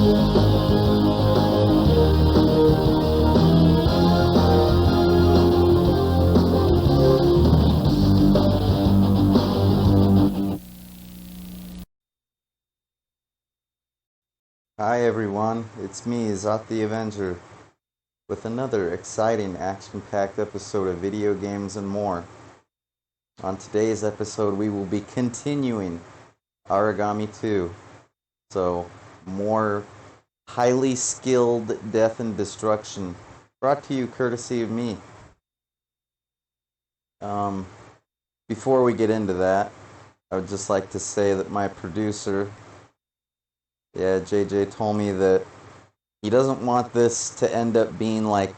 Hi everyone, it's me, ZotTheAvenger, with another exciting action-packed episode of video games and more. On today's episode, we will be continuing Aragami 2. So, more highly skilled death and destruction, brought to you courtesy of me. Before we get into that, I would just like to say that my producer, JJ, told me that he doesn't want this to end up being like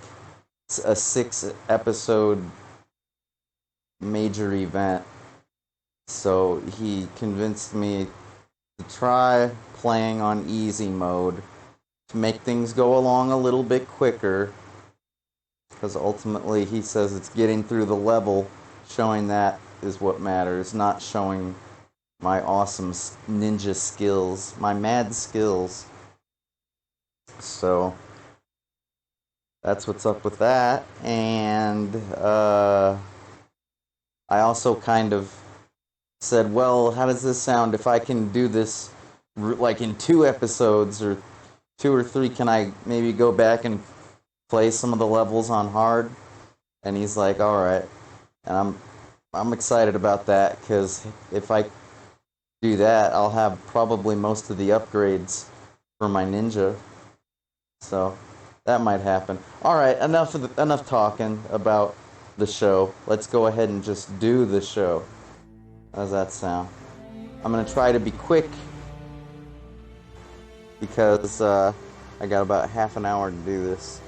a 6-episode major event. So he convinced me to try playing on easy mode to make things go along a little bit quicker. Because ultimately he says it's getting through the level, showing that is what matters, not showing my awesome ninja skills, my mad skills. So that's what's up with that. And I also kind of said, well, how does this sound if I can do this like in 2 episodes or 2 or 3? Can I maybe go back and play some of the levels on hard? And he's like, all right. And I'm excited about that, because if I do that, I'll have probably most of the upgrades for my ninja. So that might happen. All right, enough talking about the show. Let's go ahead and just do the show. How does that sound? I'm gonna try to be quick because I got about half an hour to do this.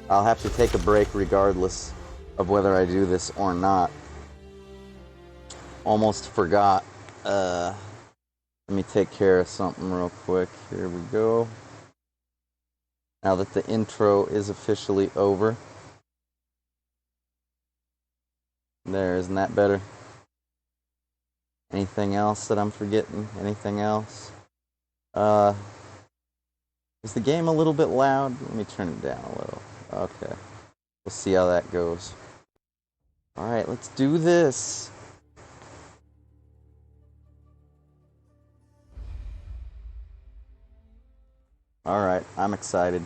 I'll have to take a break regardless of whether I do this or not. Almost forgot. Let me take care of something real quick. Here we go. Now that the intro is officially over. There, isn't that better? Anything else that I'm forgetting? Anything else? Is the game a little bit loud? Let me turn it down a little. Okay. We'll see how that goes. Alright, let's do this. Alright, I'm excited.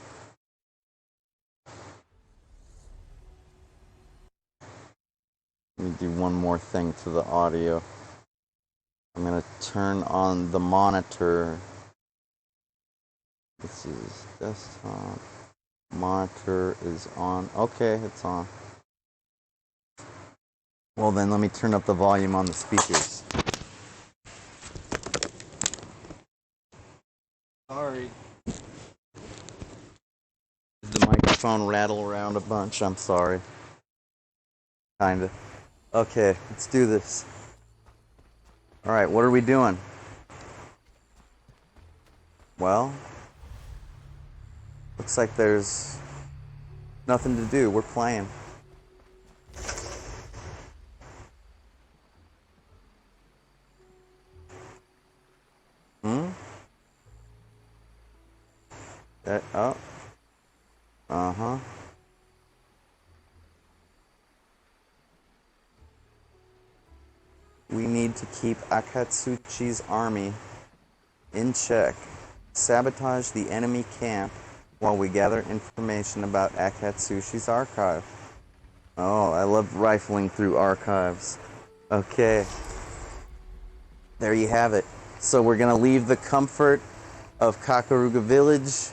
Let me do one more thing to the audio. I'm going to turn on the monitor. This is desktop. Monitor is on. Okay, it's on. Well then, let me turn up the volume on the speakers. Sorry. Did the microphone rattle around a bunch? I'm sorry. Kinda. Okay, let's do this. Alright, what are we doing? Well, looks like there's nothing to do. We're playing. Oh. Uh-huh. We need to keep Akatsuchi's army in check. Sabotage the enemy camp while we gather information about Akatsushi's archive. Oh, I love rifling through archives. Okay. There you have it. So we're going to leave the comfort of Kakaruga Village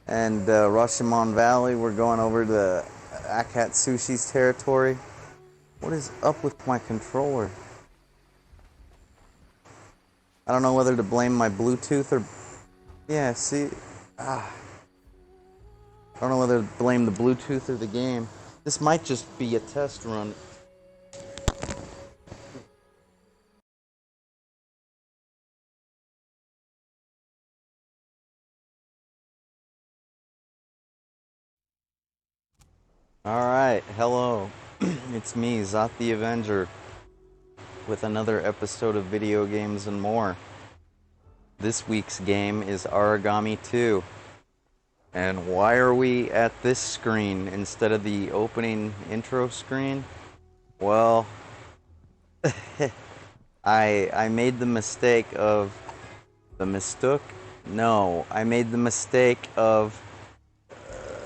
and Rashomon Valley. We're going over to Akatsushi's territory. What is up with my controller? I don't know whether to blame my Bluetooth or... Yeah, see? I don't know whether to blame the Bluetooth or the game. This might just be a test run. Alright, hello. It's me, ZotTheAvenger, with another episode of Video Games and More. This week's game is Aragami 2. And why are we at this screen instead of the opening intro screen? Well, I made the mistake of... The mistook? No, I made the mistake of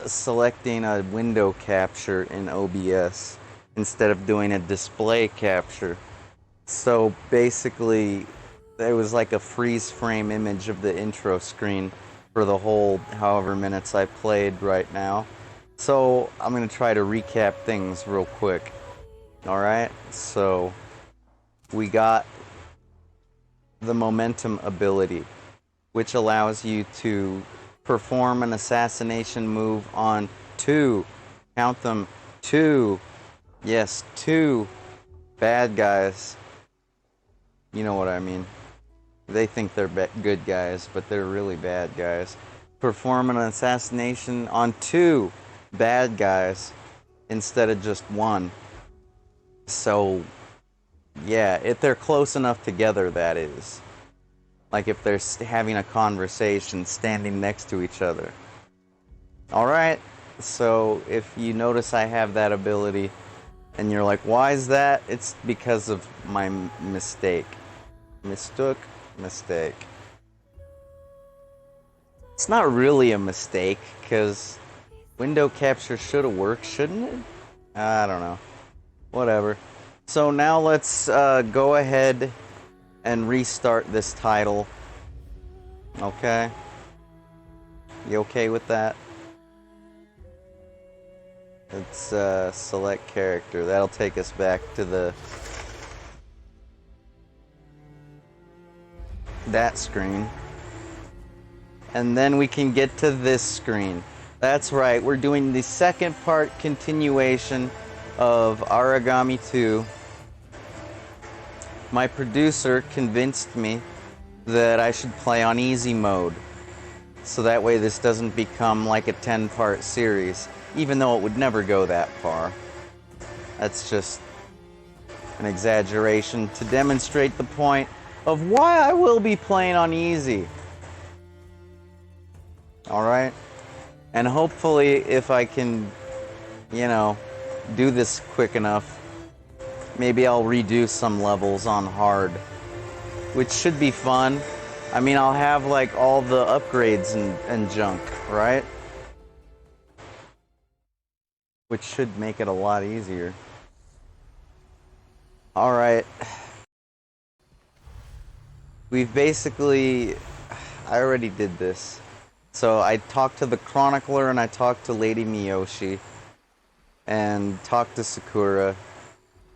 selecting a window capture in OBS instead of doing a display capture. So basically, it was like a freeze frame image of the intro screen for the whole however minutes I played right now. So I'm going to try to recap things real quick. Alright, so we got the momentum ability, which allows you to perform an assassination move on 2, count them, 2, yes, 2 bad guys. You know what I mean. They think they're good guys, but they're really bad guys. Perform an assassination on 2 bad guys instead of just 1. So, yeah, if they're close enough together, that is. Like if they're having a conversation standing next to each other. Alright, so if you notice I have that ability, and you're like, why is that? It's because of my mistake. Mistook, mistake. It's not really a mistake, because window capture should have worked, shouldn't it? I don't know. Whatever. So now let's go ahead and restart this title. Okay? You okay with that? Let's select character. That'll take us back to that screen. And then we can get to this screen. That's right, we're doing the second part continuation of Aragami 2. My producer convinced me that I should play on easy mode, so that way this doesn't become like a 10-part series, even though it would never go that far. That's just an exaggeration to demonstrate the point of why I will be playing on easy. Alright? And hopefully, if I can, you know, do this quick enough, maybe I'll redo some levels on hard, which should be fun. I mean, I'll have like all the upgrades and junk, right? Which should make it a lot easier. Alright. We've basically... I already did this. So I talked to the Chronicler and I talked to Lady Miyoshi. And talked to Sakura.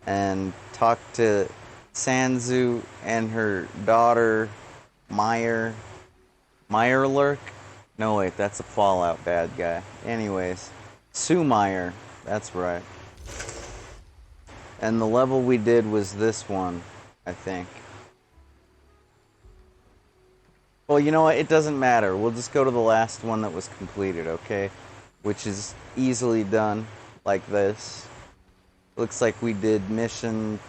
And talked to Sanzu and her daughter, Meyerlurk? No, wait, that's a Fallout bad guy. Anyways, Sue Meyer, that's right. And the level we did was this one, I think. Well, you know what? It doesn't matter. We'll just go to the last one that was completed, okay? Which is easily done, like this. Looks like we did mission...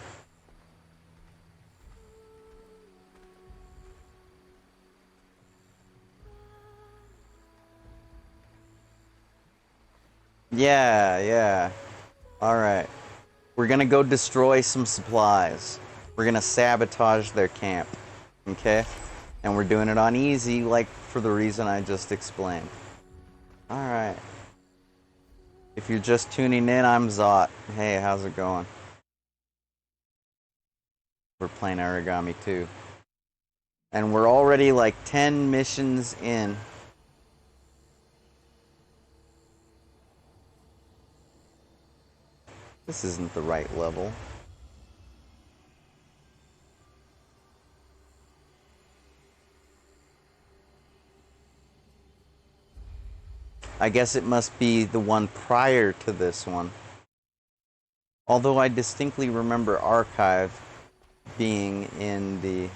Yeah. Alright. We're gonna go destroy some supplies. We're gonna sabotage their camp. Okay? And we're doing it on easy, like for the reason I just explained. Alright. If you're just tuning in, I'm Zot. Hey, how's it going? We're playing Aragami 2. And we're already like 10 missions in. This isn't the right level. I guess it must be the one prior to this one. Although I distinctly remember archive being in the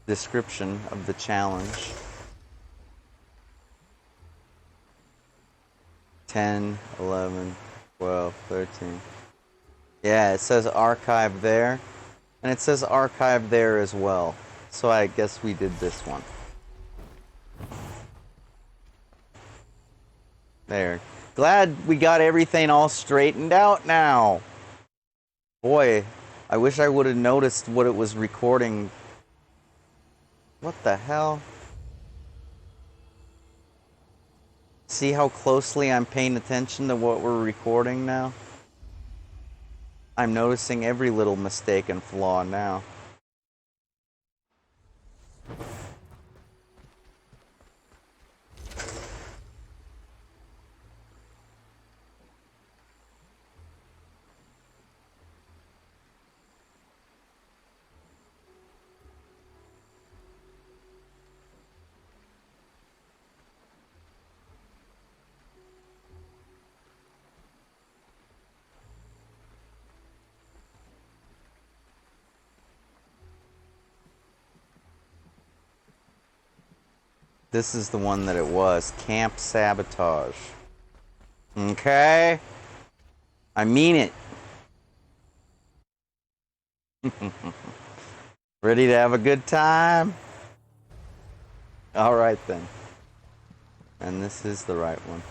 description of the challenge. 10, 11, 12, 13. Yeah, it says archive there. And it says archive there as well. So I guess we did this one. There. Glad we got everything all straightened out now. Boy, I wish I would have noticed what it was recording. What the hell? See how closely I'm paying attention to what we're recording now? I'm noticing every little mistake and flaw now. This is the one that it was. Camp Sabotage. Okay? I mean it. Ready to have a good time? Alright then. And this is the right one.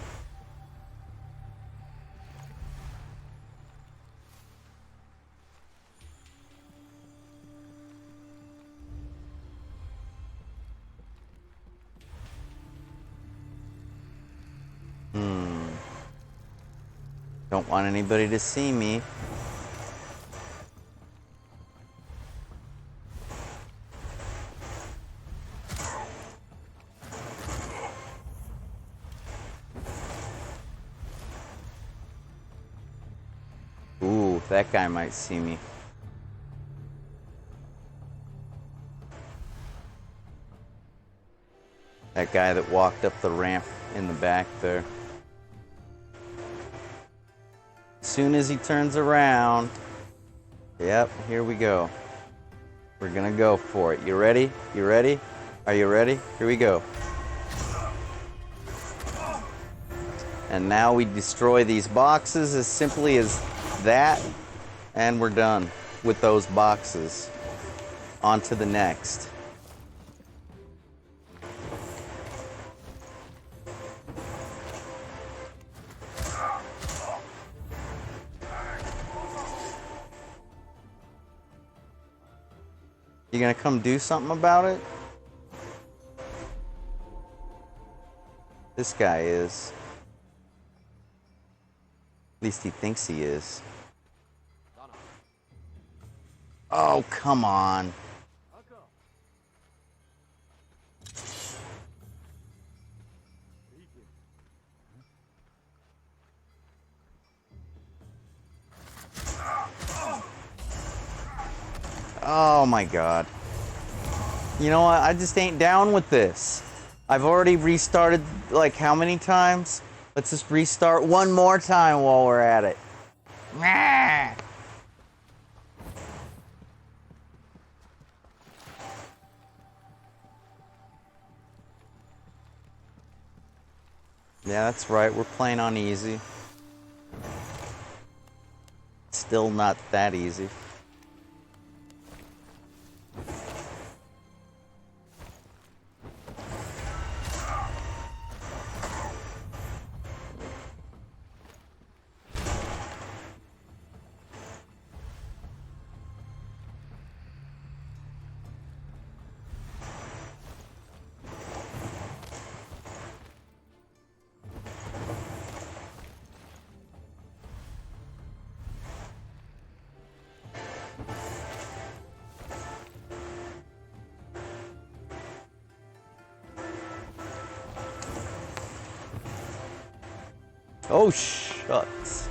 Don't want anybody to see me. Ooh, that guy might see me. That guy that walked up the ramp in the back there. As soon as he turns around, yep, here we go. We're gonna go for it. You ready? You ready? Are you ready? Here we go. And now we destroy these boxes as simply as that, and we're done with those boxes. On to the next. You gonna come do something about it? This guy is. At least he thinks he is. Oh, come on. Oh my god. You know what? I just ain't down with this. I've already restarted like how many times? Let's just restart one more time while we're at it. Yeah, that's right. We're playing on easy. Still not that easy. Oh, shucks.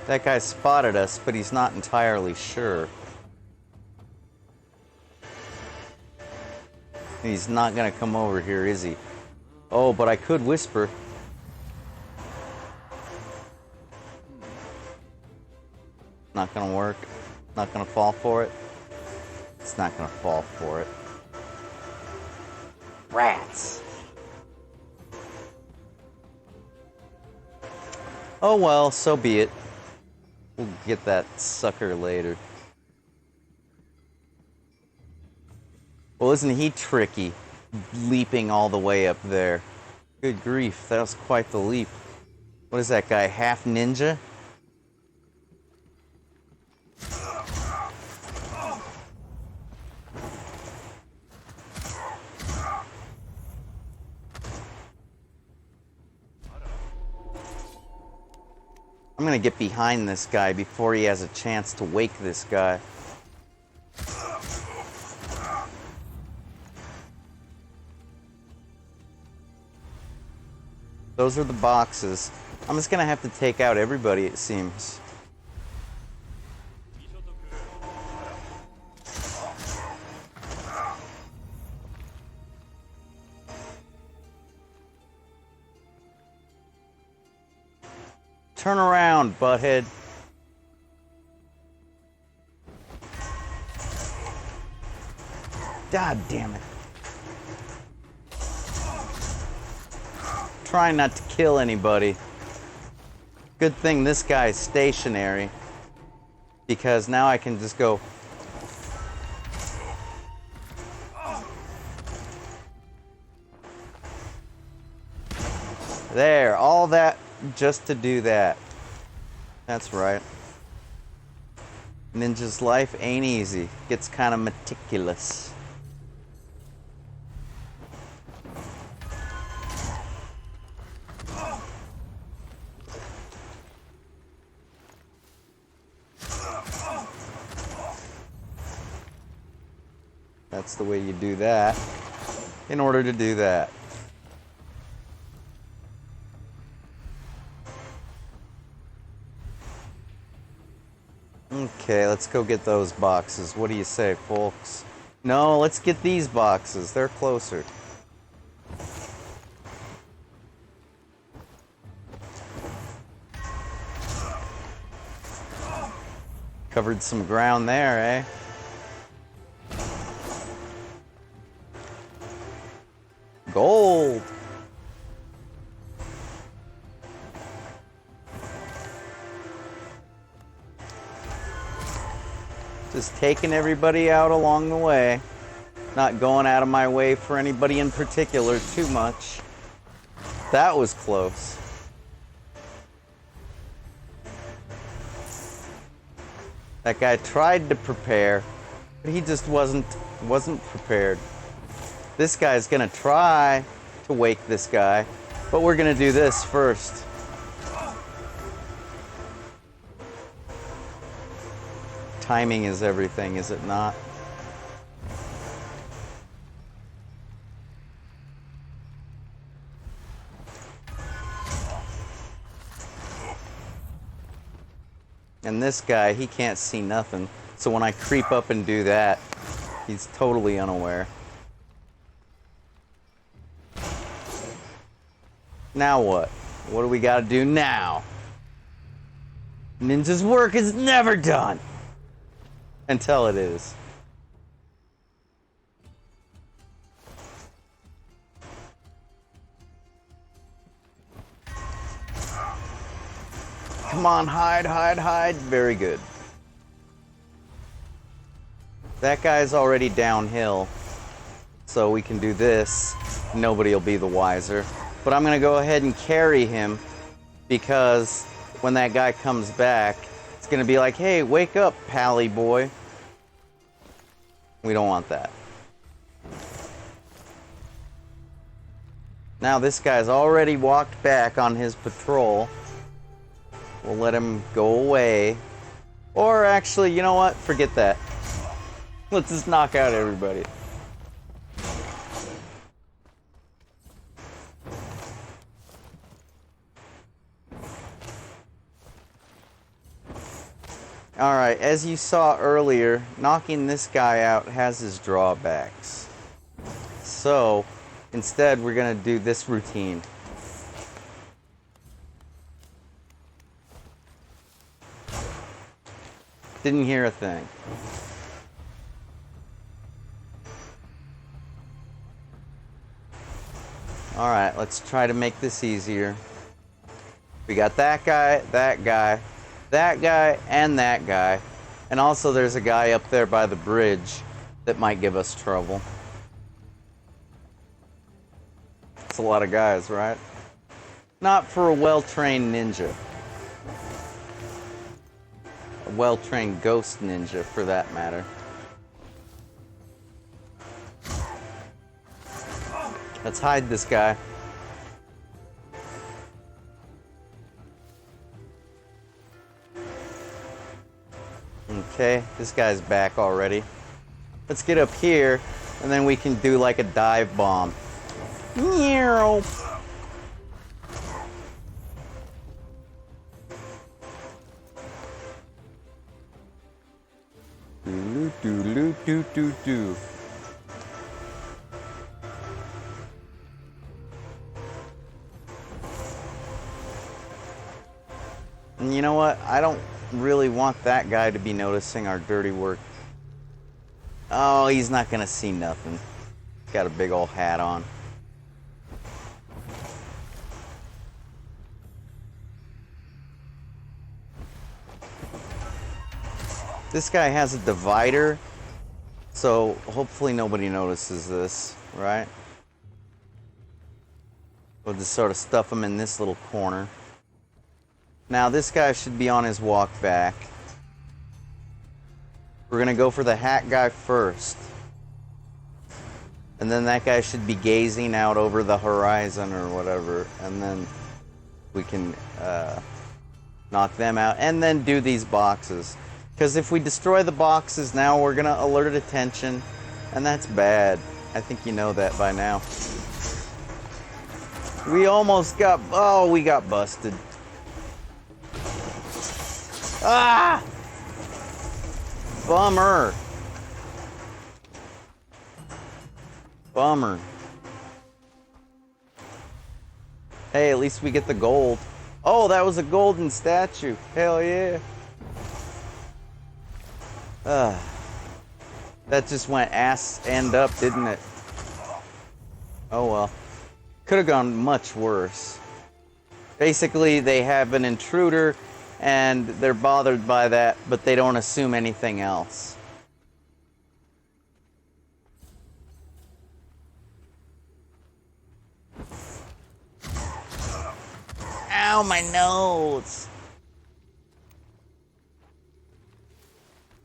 That guy spotted us, but he's not entirely sure. He's not gonna come over here, is he? Oh, but I could whisper. Not gonna work. Not gonna fall for it. It's not gonna fall for it. Rats! Oh well, so be it. We'll get that sucker later. Well, isn't he tricky, leaping all the way up there? Good grief, that was quite the leap. What is that guy, half ninja? I'm gonna get behind this guy before he has a chance to wake this guy. Those are the boxes. I'm just gonna have to take out everybody, it seems. Turn around, butthead. God damn it. Trying not to kill anybody. Good thing this guy's stationary, because now I can just go. There, all that just to do that. That's right. Ninja's life ain't easy. Gets kind of meticulous. That's the way you do that. In order to do that. Okay, let's go get those boxes. What do you say, folks? No, let's get these boxes. They're closer. Covered some ground there, eh? Gold! Just taking everybody out along the way. Not going out of my way for anybody in particular too much. That was close. That guy tried to prepare, but he just wasn't prepared. This guy's gonna try to wake this guy, but we're gonna do this first. Timing is everything, is it not? And this guy, he can't see nothing. So when I creep up and do that, he's totally unaware. Now what? What do we gotta do now? Ninja's work is never done. Until it is. Come on, hide, hide, hide. Very good. That guy's already downhill. So we can do this. Nobody will be the wiser. But I'm going to go ahead and carry him, because when that guy comes back, it's going to be like, hey, wake up, pally boy. We don't want that. Now this guy's already walked back on his patrol. We'll let him go away. Or actually, you know what? Forget that. Let's just knock out everybody. Alright, as you saw earlier, knocking this guy out has his drawbacks. So, instead we're going to do this routine. Didn't hear a thing. Alright, let's try to make this easier. We got that guy, that guy, that guy, and that guy. And also there's a guy up there by the bridge that might give us trouble. That's a lot of guys, right? Not for a well-trained ninja. A well-trained ghost ninja, for that matter. Let's hide this guy. Okay, this guy's back already. Let's get up here, and then we can do like a dive bomb. Meow. Do. And you know what? I don't really want that guy to be noticing our dirty work. Oh, he's not gonna see nothing. He's got a big old hat on. This guy has a divider, so hopefully nobody notices this, right? We'll just sort of stuff him in this little corner. Now this guy should be on his walk back. We're gonna go for the hat guy first. And then that guy should be gazing out over the horizon or whatever. And then we can knock them out. And then do these boxes. Because if we destroy the boxes now, we're gonna alert attention. And that's bad. I think you know that by now. We almost got... Oh, we got busted. Ah! Bummer. Bummer. Hey, at least we get the gold. Oh, that was a golden statue. Hell yeah. That just went ass end up, didn't it? Oh well. Could have gone much worse. Basically, they have an intruder and they're bothered by that, but they don't assume anything else. Ow, my nose!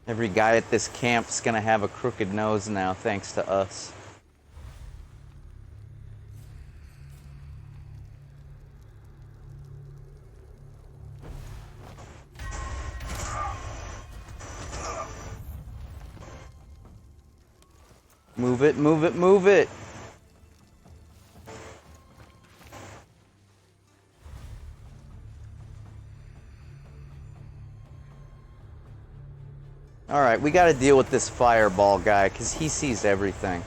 Every guy at this camp's gonna have a crooked nose now, thanks to us. Move it, move it, move it! Alright, we gotta deal with this fireball guy, because he sees everything.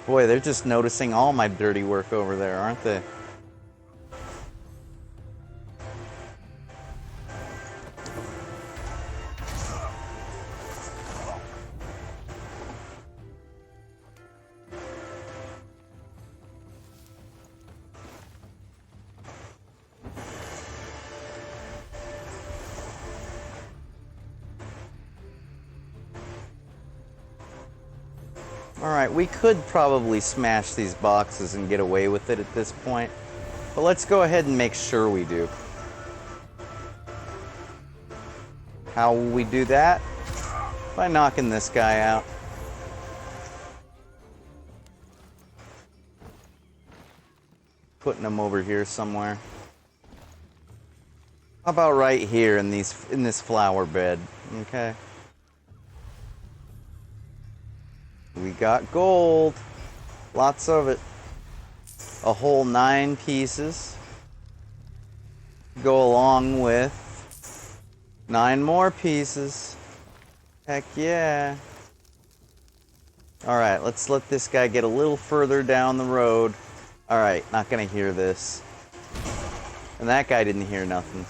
Boy, they're just noticing all my dirty work over there, aren't they? Alright, we could probably smash these boxes and get away with it at this point. But let's go ahead and make sure we do. How will we do that? By knocking this guy out. Putting him over here somewhere. How about right here in this flower bed? Okay. We got gold. Lots of it. A whole 9 pieces. Go along with 9 more pieces. Heck yeah. Alright, let's let this guy get a little further down the road. Alright, not gonna hear this. And that guy didn't hear nothing.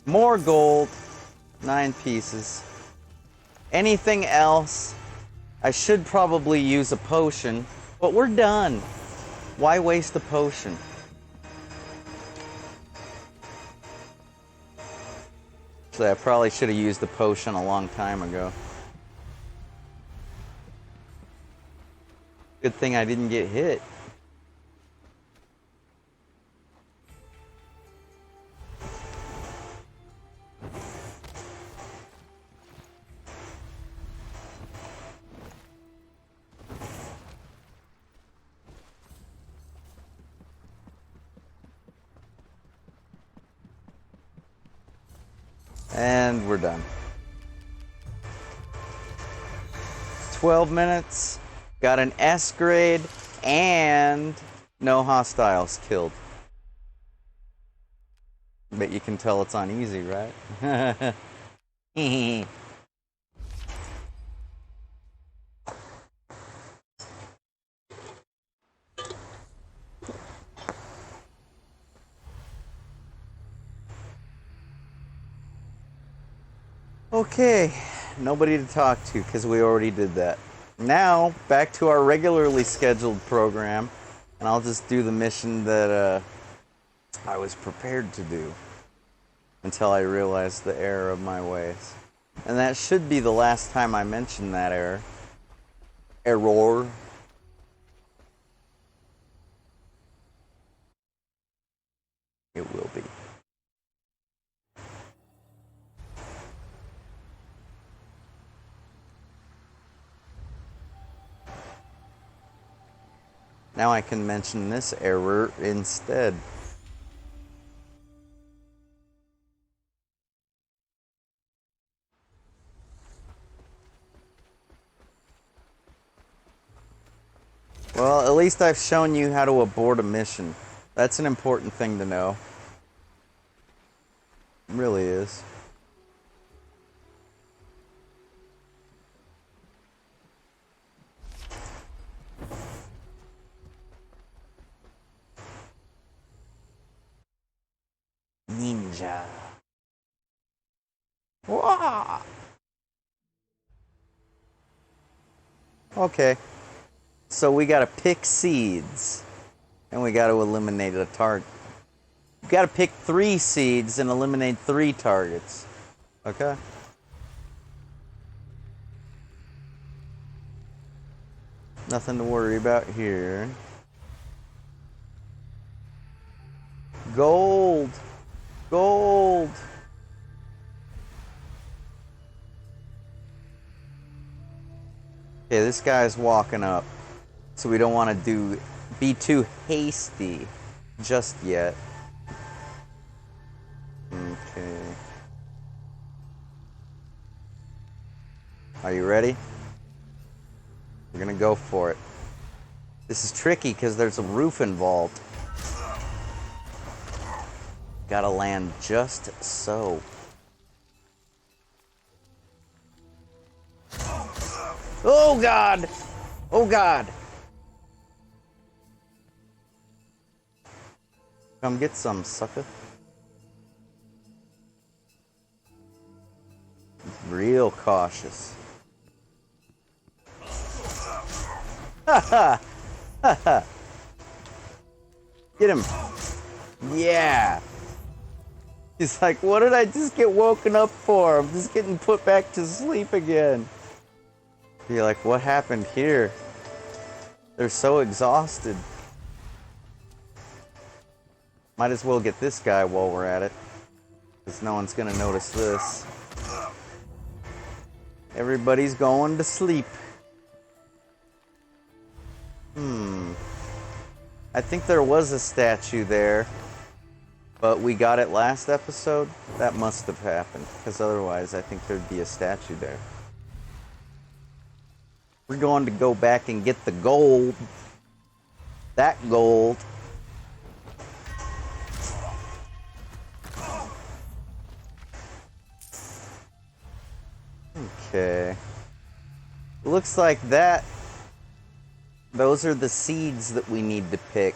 More gold. 9 pieces. Anything else? I should probably use a potion, but we're done. Why waste a potion? So I probably should have used the potion a long time ago. Good thing I didn't get hit. And we're done. 12 minutes, got an S grade, and no hostiles killed. But you can tell it's on easy, right? Okay, nobody to talk to because we already did that. Now, back to our regularly scheduled program, and I'll just do the mission that I was prepared to do until I realized the error of my ways. And that should be the last time I mention that error. Error. It will be. Now I can mention this error instead. Well, at least I've shown you how to abort a mission. That's an important thing to know. It really is. Ninja. Wah! Okay. So we gotta pick seeds. And we gotta eliminate a target. You gotta pick 3 seeds and eliminate 3 targets. Okay? Nothing to worry about here. Gold! Gold! Okay, this guy's walking up. So we don't want to be too hasty just yet. Okay. Are you ready? We're gonna go for it. This is tricky because there's a roof involved. Gotta land just so. Oh God! Oh God! Come get some, sucker. Real cautious. Ha ha! Ha ha! Get him! Yeah! He's like, what did I just get woken up for? I'm just getting put back to sleep again. Be like, what happened here? They're so exhausted. Might as well get this guy while we're at it. Because no one's gonna notice this. Everybody's going to sleep. I think there was a statue there. But we got it last episode. That must have happened. Because otherwise I think there'd be a statue there. We're going to go back and get the gold. That gold. Okay. Looks like those are the seeds that we need to pick.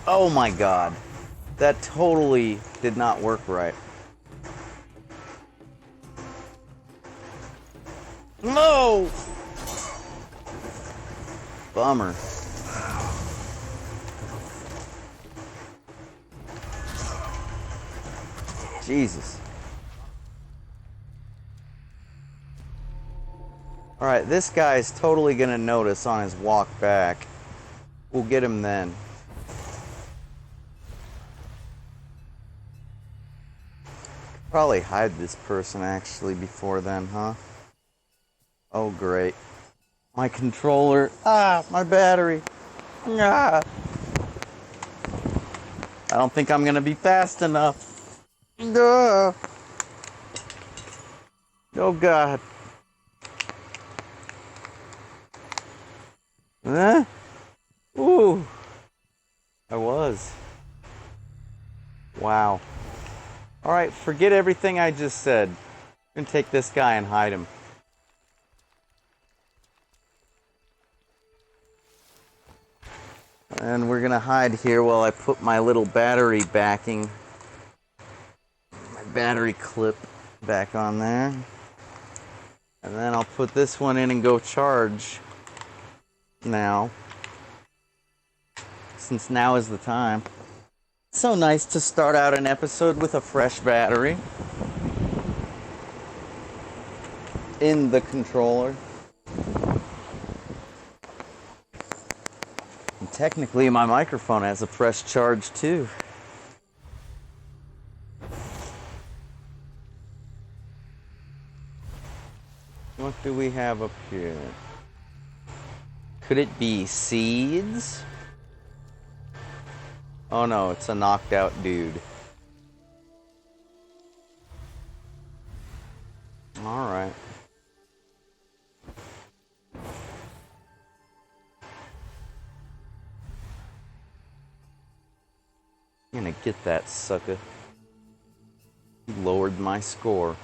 Oh my God. That totally did not work right. No! Bummer. Jesus. Alright, this guy's totally gonna notice on his walk back. We'll get him then. Probably hide this person actually before then, huh? Oh great. My controller. Ah, my battery. Ah. I don't think I'm gonna be fast enough. Ah. Oh god. Huh? Ooh. I was. Wow. Alright, forget everything I just said. I'm gonna take this guy and hide him. And we're gonna hide here while I put my little battery backing, my battery clip back on there. And then I'll put this one in and go charge now. Since now is the time. It's so nice to start out an episode with a fresh battery in the controller. And technically my microphone has a fresh charge too. What do we have up here? Could it be seeds? Oh no, it's a knocked out dude. Alright. I'm gonna get that sucker. He lowered my score.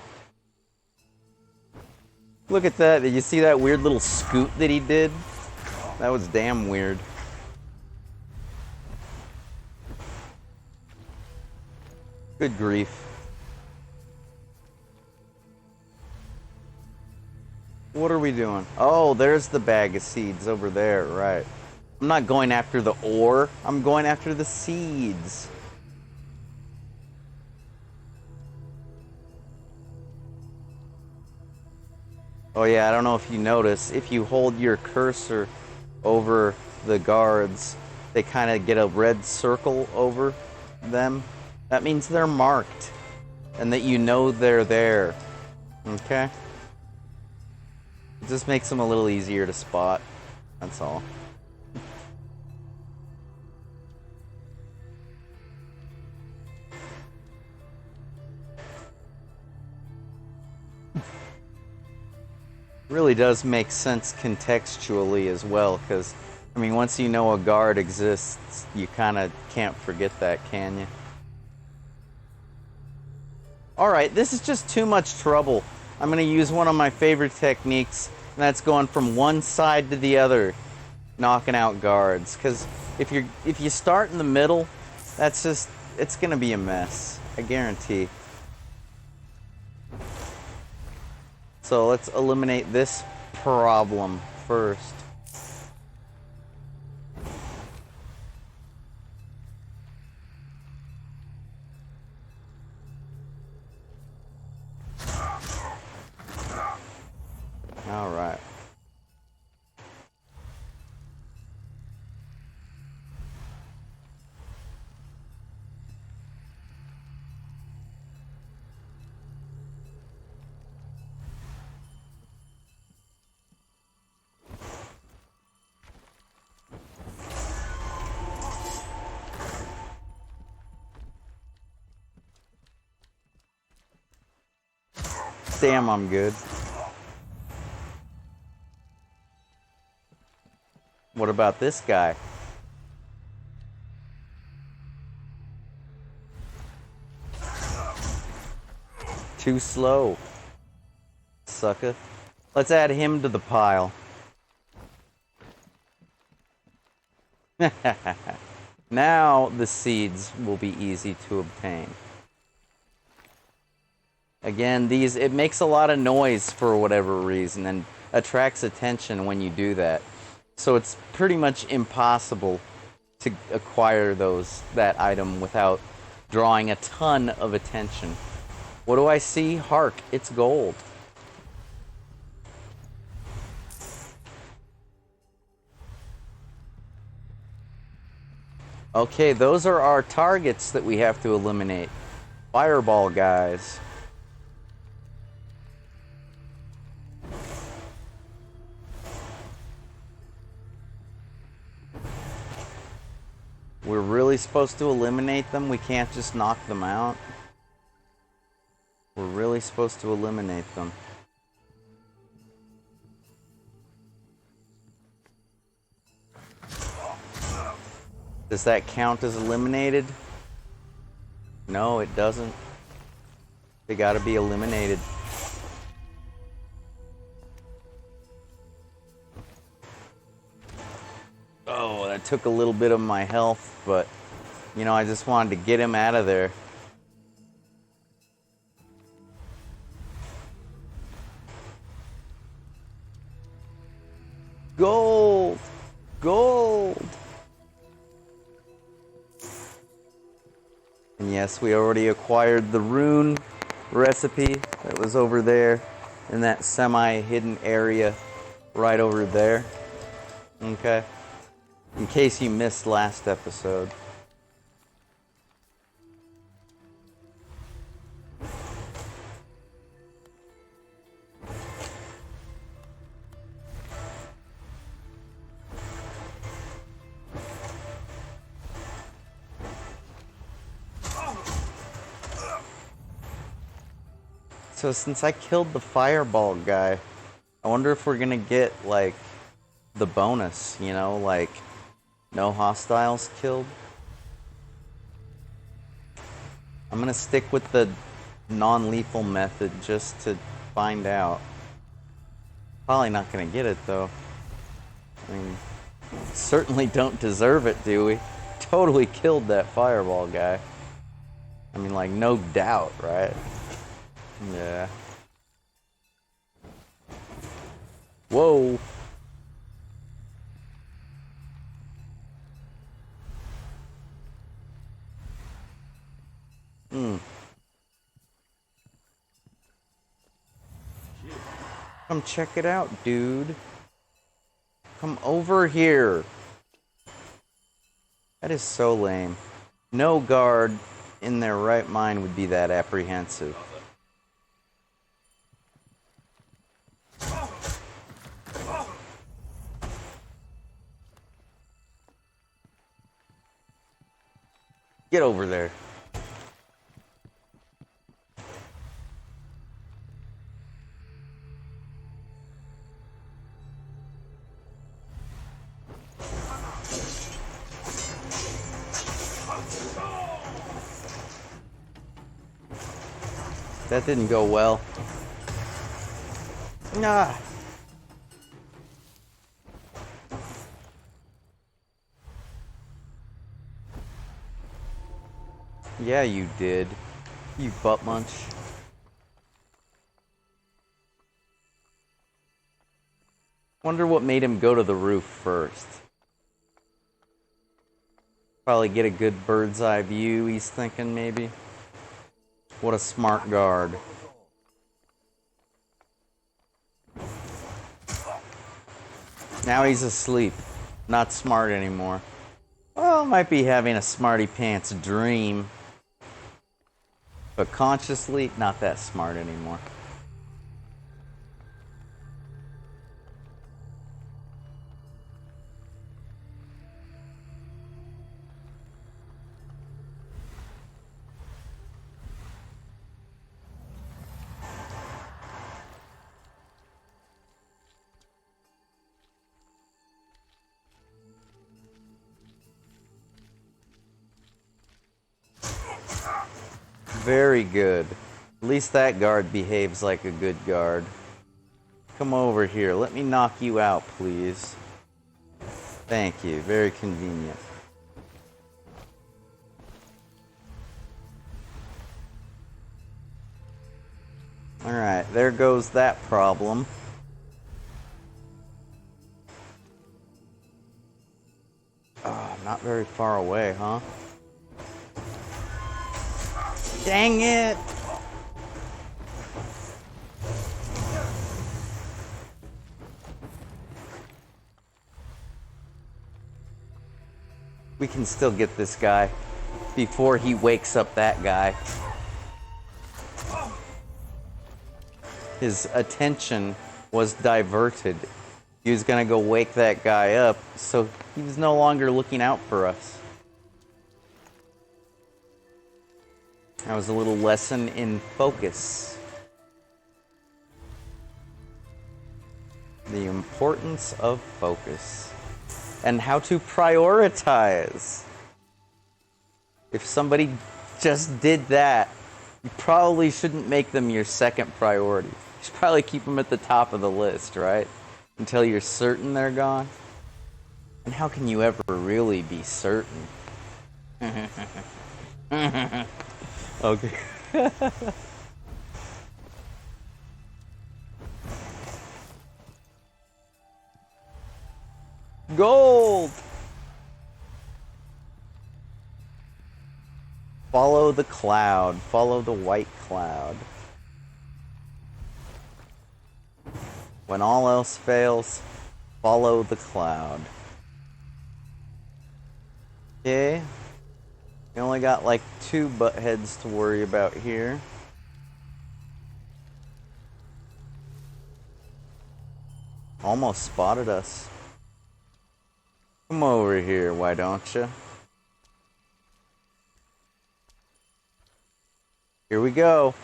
Look at that. Did you see that weird little scoot that he did? That was damn weird. Good grief. What are we doing? Oh, there's the bag of seeds over there, right. I'm not going after the ore. I'm going after the seeds. Oh yeah, I don't know if you notice, if you hold your cursor over the guards, they kind of get a red circle over them. That means they're marked, and that you know they're there. Okay? It just makes them a little easier to spot. That's all. Really does make sense contextually as well, because, I mean, once you know a guard exists, you kind of can't forget that, can you? Alright, this is just too much trouble. I'm going to use one of my favorite techniques, and that's going from one side to the other, knocking out guards. Because if you start in the middle, that's just, it's going to be a mess. I guarantee. So let's eliminate this problem first. All right. Damn, I'm good. What about this guy? Too slow. Sucker. Let's add him to the pile. Now the seeds will be easy to obtain. Again, it makes a lot of noise for whatever reason and attracts attention when you do that. So it's pretty much impossible to acquire that item without drawing a ton of attention. What do I see? Hark, it's gold. Okay, those are our targets that we have to eliminate. Fireball guys. We're really supposed to eliminate them? We can't just knock them out? We're really supposed to eliminate them. Does that count as eliminated? No, it doesn't. They gotta be eliminated. Oh, that took a little bit of my health, but, you know, I just wanted to get him out of there. Gold! Gold! And yes, we already acquired the rune recipe that was over there in that semi-hidden area right over there. Okay? In case you missed last episode. So since I killed the fireball guy, I wonder if we're gonna get, like, the bonus, you know, like, no hostiles killed. I'm gonna stick with the non-lethal method just to find out. Probably not gonna get it, though. I mean, certainly don't deserve it, do we? Totally killed that fireball guy. I mean, like, no doubt, right? Yeah. Whoa. Come check it out, dude. Come over here. That is so lame. No guard in their right mind would be that apprehensive. Get over there. That didn't go well. Nah. Yeah, you did. You butt munch. Wonder what made him go to the roof first. Probably get a good bird's eye view, he's thinking, maybe. What a smart guard. Now he's asleep. Not smart anymore. Well, might be having a smarty pants dream. But consciously, not that smart anymore. Very good. At least that guard behaves like a good guard. Come over here. Let me knock you out, please. Thank you. Very convenient. Alright, there goes that problem. Oh, not very far away, huh? Dang it! We can still get this guy before he wakes up that guy. His attention was diverted. He was gonna go wake that guy up, so he was no longer looking out for us. That was a little lesson in focus. The importance of focus. And how to prioritize. If somebody just did that, you probably shouldn't make them your second priority. You should probably keep them at the top of the list, right? Until you're certain they're gone. And how can you ever really be certain? Okay. Gold! Follow the cloud. Follow the white cloud. When all else fails, follow the cloud. Okay. We only got like 2 butt heads to worry about here. Almost spotted us. Come over here, why don't you? Here we go.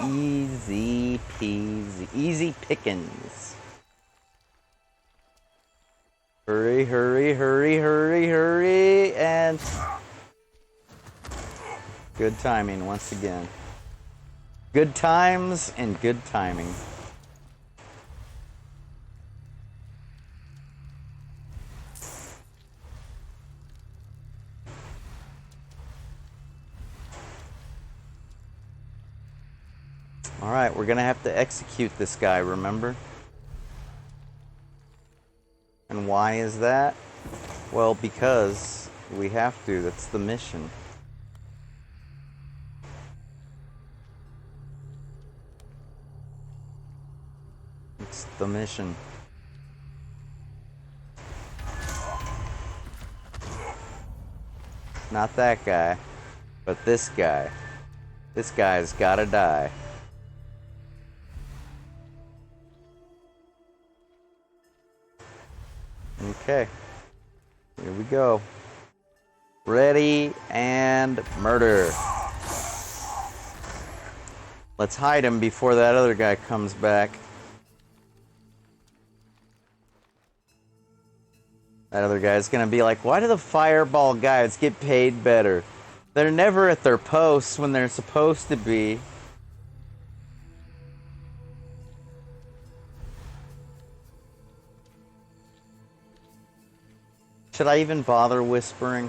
Easy peasy. Easy pickings. Hurry, hurry, hurry, hurry, hurry, and... Good timing once again. Good times and good timing. Alright, we're gonna have to execute this guy, remember? And why is that? Well, because we have to. That's the mission. It's the mission. Not that guy, but this guy. This guy's gotta die. Okay, here we go. Ready and murder. Let's hide him before that other guy comes back. That other guy's gonna be like, why do the fireball guys get paid better? They're never at their posts when they're supposed to be. Should I even bother whispering?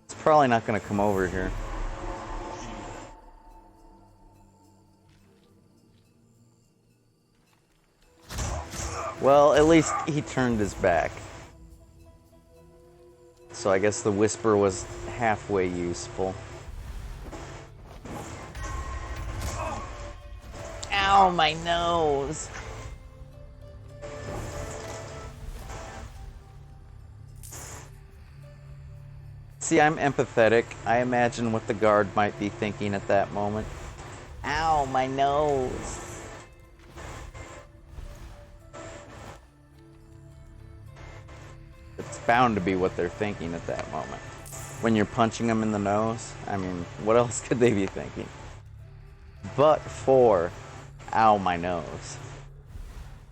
It's probably not going to come over here. Well, at least he turned his back. So I guess the whisper was halfway useful. Ow, my nose! See, I'm empathetic. I imagine what the guard might be thinking at that moment. Ow, my nose. It's bound to be what they're thinking at that moment. When you're punching them in the nose, I mean, what else could they be thinking? But for, ow, my nose.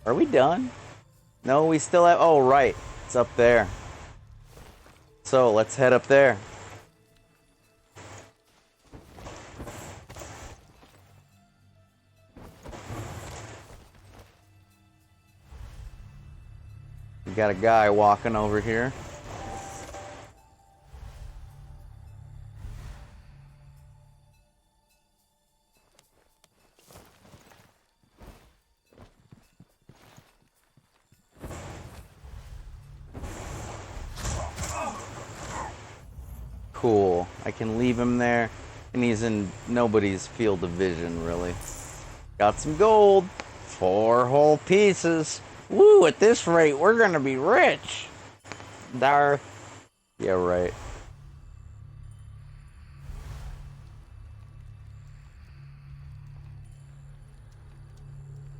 Are we done? No, we still have, oh, right. It's up there. So, let's head up there. We got a guy walking over here. Cool. I can leave him there, and he's in nobody's field of vision, really. Got some gold. 4 whole pieces. Woo, at this rate, we're gonna be rich. Dar. Yeah, right.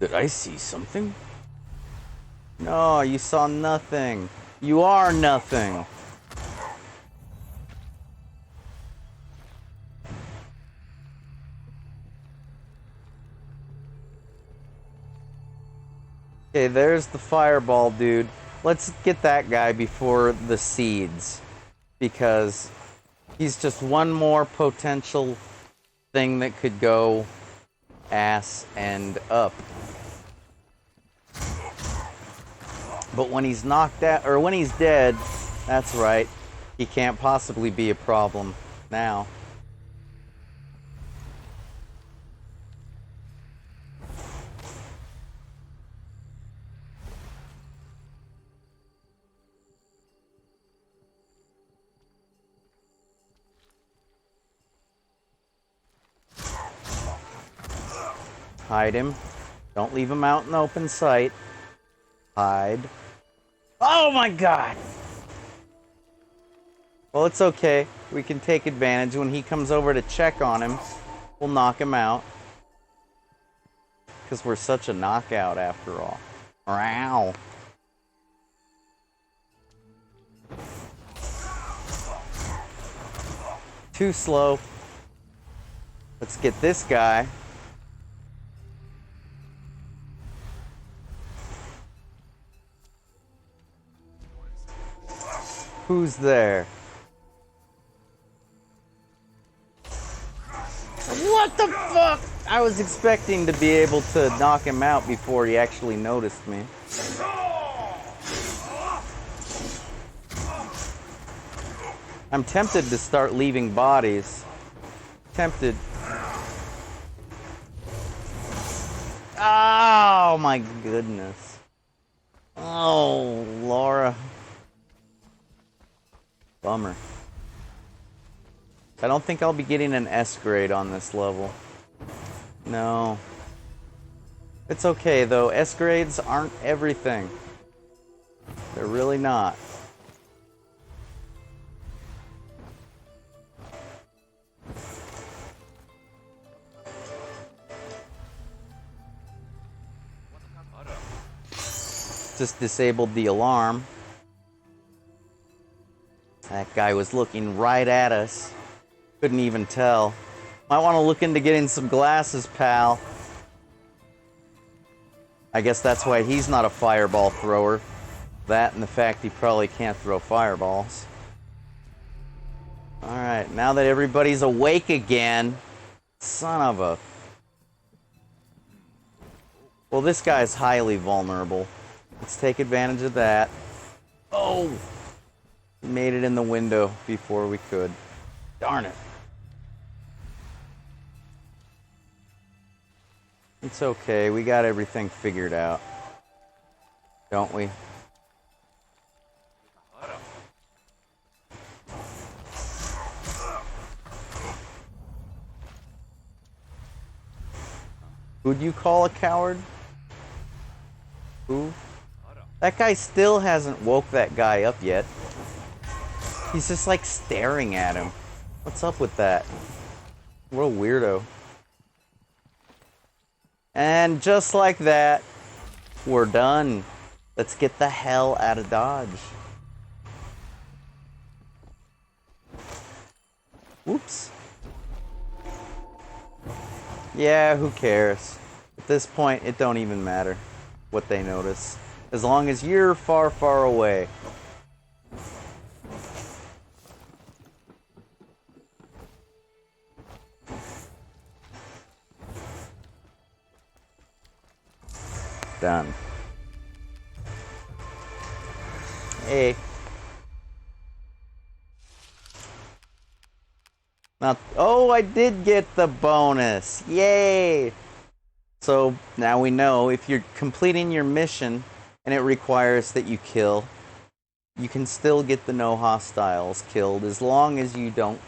Did I see something? No, you saw nothing. You are nothing. Okay, there's the fireball dude. Let's get that guy before the seeds. Because he's just one more potential thing that could go ass and up. But when he's knocked out, or when he's dead, that's right, he can't possibly be a problem now. Hide him. Don't leave him out in open sight. Hide. Oh my god! Well, it's okay. We can take advantage. When he comes over to check on him, we'll knock him out. Because we're such a knockout after all. Ow. Too slow. Let's get this guy. Who's there? What the fuck? I was expecting to be able to knock him out before he actually noticed me. I'm tempted to start leaving bodies. Tempted. Oh my goodness. Oh, Laura. Bummer. I don't think I'll be getting an S grade on this level. No. It's okay though. S grades aren't everything. They're really not. Just disabled the alarm. That guy was looking right at us. Couldn't even tell. Might want to look into getting some glasses, pal. I guess that's why he's not a fireball thrower. That and the fact he probably can't throw fireballs. Alright, now that everybody's awake again. Son of a... Well, this guy's highly vulnerable. Let's take advantage of that. Oh! We made it in the window before we could. Darn it. It's okay, we got everything figured out. Don't we? Who'd you call a coward? Who? That guy still hasn't woke that guy up yet. He's just like staring at him. What's up with that? What a weirdo. And just like that, we're done. Let's get the hell out of Dodge. Whoops. Yeah, who cares? At this point, it don't even matter what they notice. As long as you're far, far away. Done. Hey. Now, oh, I did get the bonus. Yay! So now we know if you're completing your mission and it requires that you kill, you can still get the no hostiles killed as long as you don't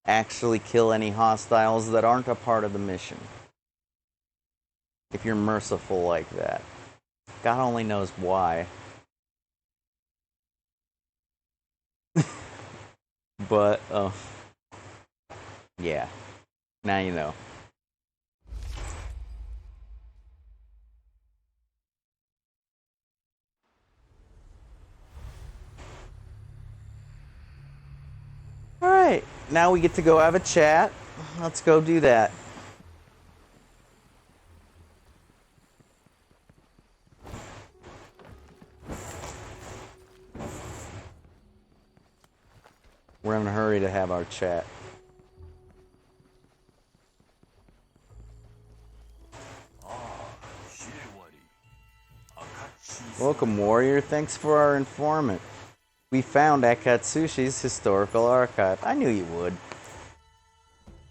actually kill any hostiles that aren't a part of the mission. If you're merciful like that. God only knows why. But, yeah. Now you know. Alright, now we get to go have a chat. Let's go do that. We're in a hurry to have our chat. Welcome, warrior. Thanks for our informant. We found Akatsushi's historical archive. I knew you would.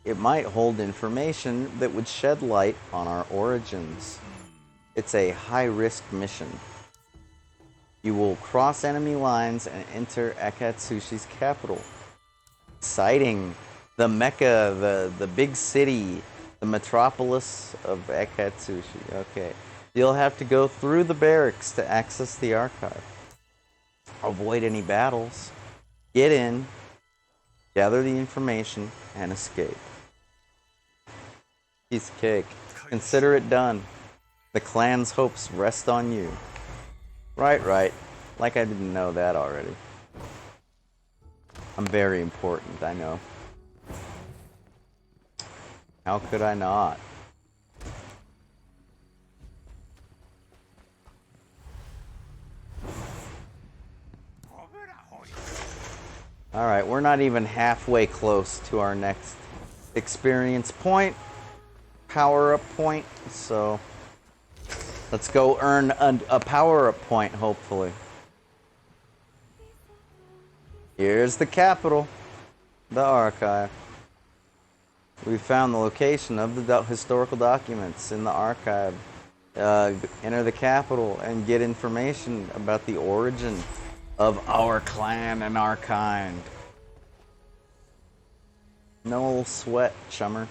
It might hold information that would shed light on our origins. It's a high-risk mission. You will cross enemy lines and enter Akatsushi's capital. Exciting! The Mecca, the big city, the metropolis of Akatsushi. Okay. You'll have to go through the barracks to access the archive. Avoid any battles. Get in, gather the information, and escape. Piece of cake. Consider it done. The clan's hopes rest on you. Right. Like I didn't know that already. I'm very important, I know. How could I not? Alright, we're not even halfway close to our next experience point, power-up point, so let's go earn a power-up point, hopefully. Here's the capital, the archive. We found the location of the historical documents in the archive. Enter the capital and get information about the origin of our clan and our kind. No sweat, chummer.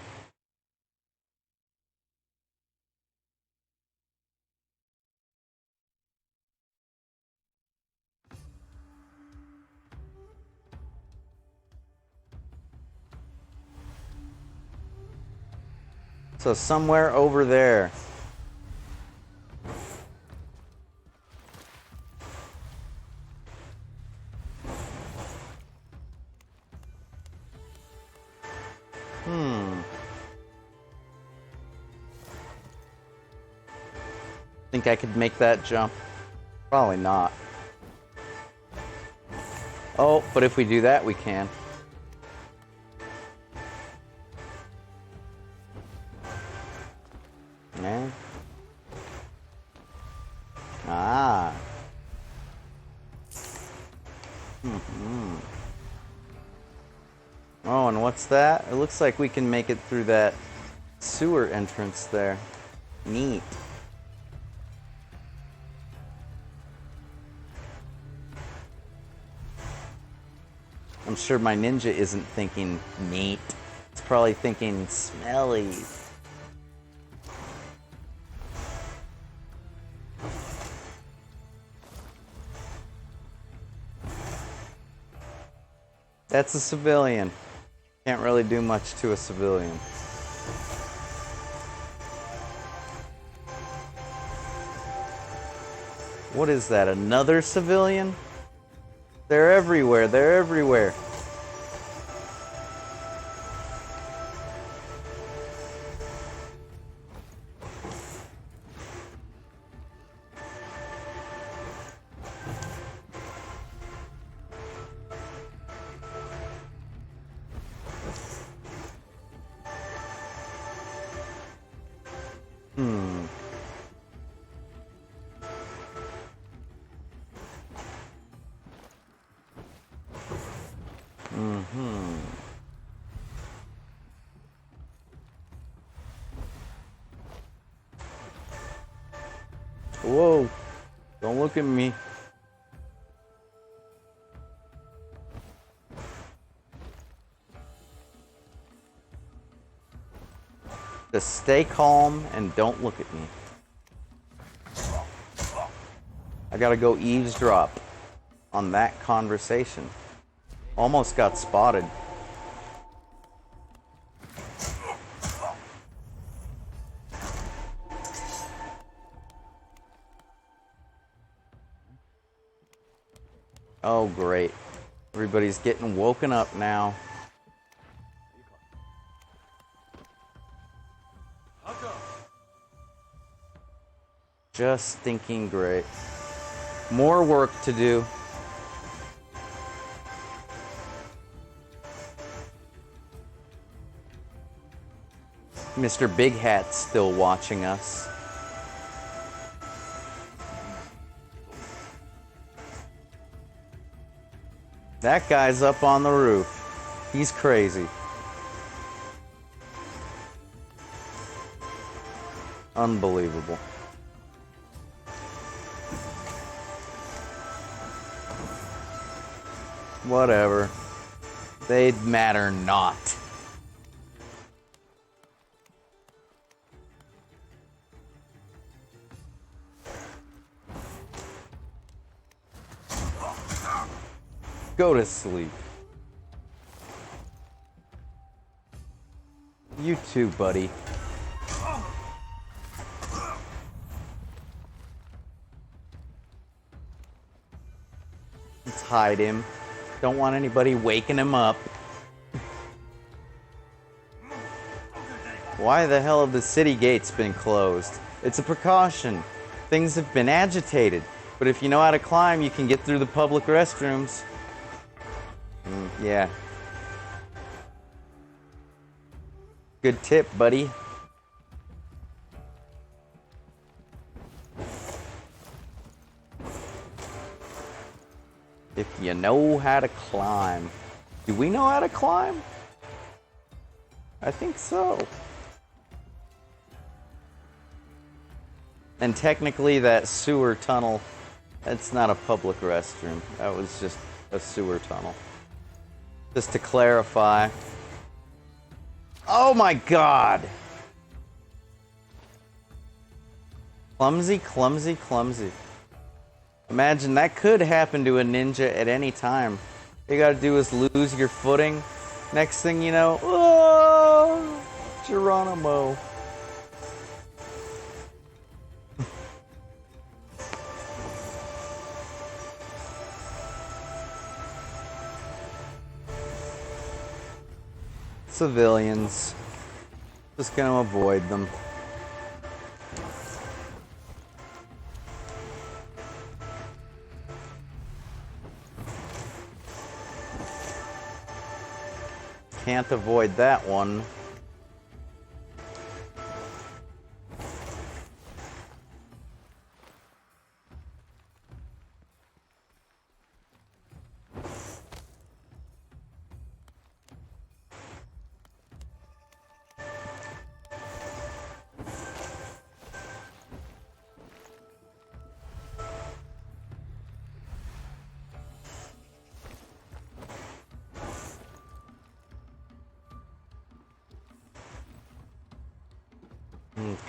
So somewhere over there. Think I could make that jump? Probably not. Oh, but if we do that, we can. Yeah. Ah. Oh, and what's that? It looks like we can make it through that sewer entrance there. Neat. I'm sure my ninja isn't thinking neat. It's probably thinking smelly. That's a civilian. Can't really do much to a civilian. What is that? Another civilian? They're everywhere. They're everywhere. Whoa. Don't look at me. Just stay calm and don't look at me. I gotta go eavesdrop on that conversation. Almost got spotted. Oh, great. Everybody's getting woken up now. Just stinking great. More work to do. Mr. Big Hat's still watching us. That guy's up on the roof. He's crazy. Unbelievable. Whatever. They matter not. Go to sleep. You too, buddy. Let's hide him. Don't want anybody waking him up. Why the hell have the city gates been closed? It's a precaution. Things have been agitated. But if you know how to climb, you can get through the public restrooms. Yeah. Good tip, buddy. If you know how to climb. Do we know how to climb? I think so. And technically that sewer tunnel, that's not a public restroom. That was just a sewer tunnel. Just to clarify. Oh my god! Clumsy, clumsy, clumsy. Imagine that could happen to a ninja at any time. All you gotta do is lose your footing. Next thing you know, oh, Geronimo. Civilians. Just gonna avoid them. Can't avoid that one.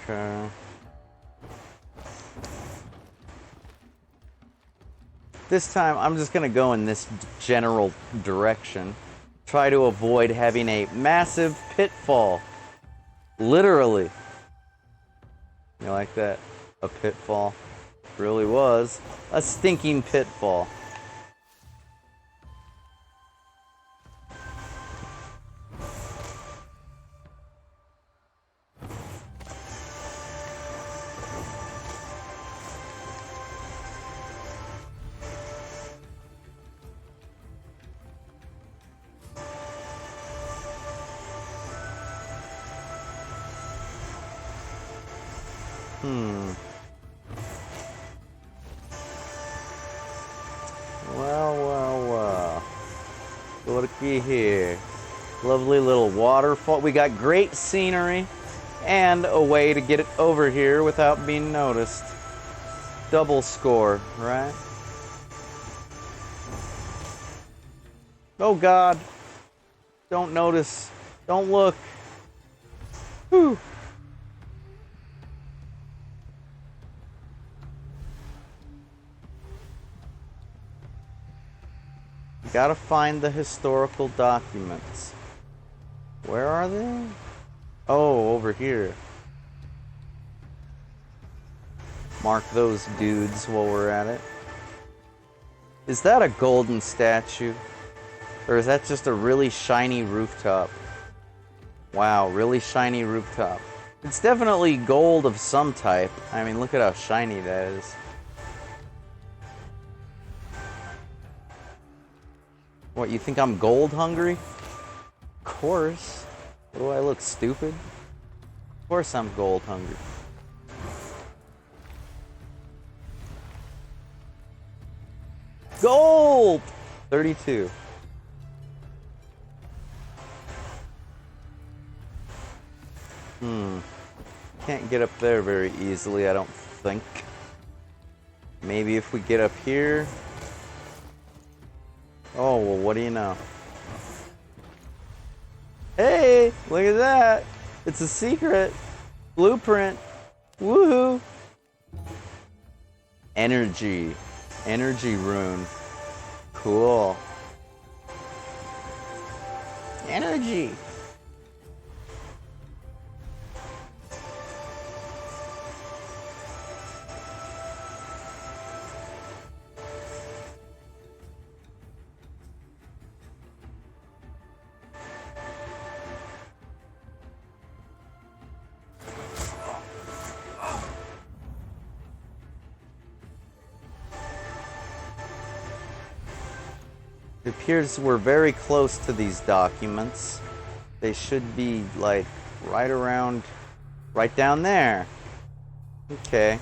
Okay. This time, I'm just gonna go in this general direction. Try to avoid having a massive pitfall. Literally. You like that? A pitfall. Really was. A stinking pitfall. Well. Looky here. Lovely little waterfall. We got great scenery and a way to get it over here without being noticed. Double score, right? Oh God. Don't notice. Don't look. Whew. Gotta find the historical documents. Where are they? Oh, over here. Mark those dudes while we're at it. Is that a golden statue? Or is that just a really shiny rooftop? Wow, really shiny rooftop. It's definitely gold of some type. I mean, look at how shiny that is. What, you think I'm gold hungry? Of course. What, do I look stupid? Of course I'm gold hungry. Gold! 32. Can't get up there very easily, I don't think. Maybe if we get up here. Oh, well, what do you know? Hey, look at that. It's a secret. Blueprint. Woohoo. Energy. Energy rune. Cool. Energy. It appears we're very close to these documents. They should be, like, right around... right down there. Okay.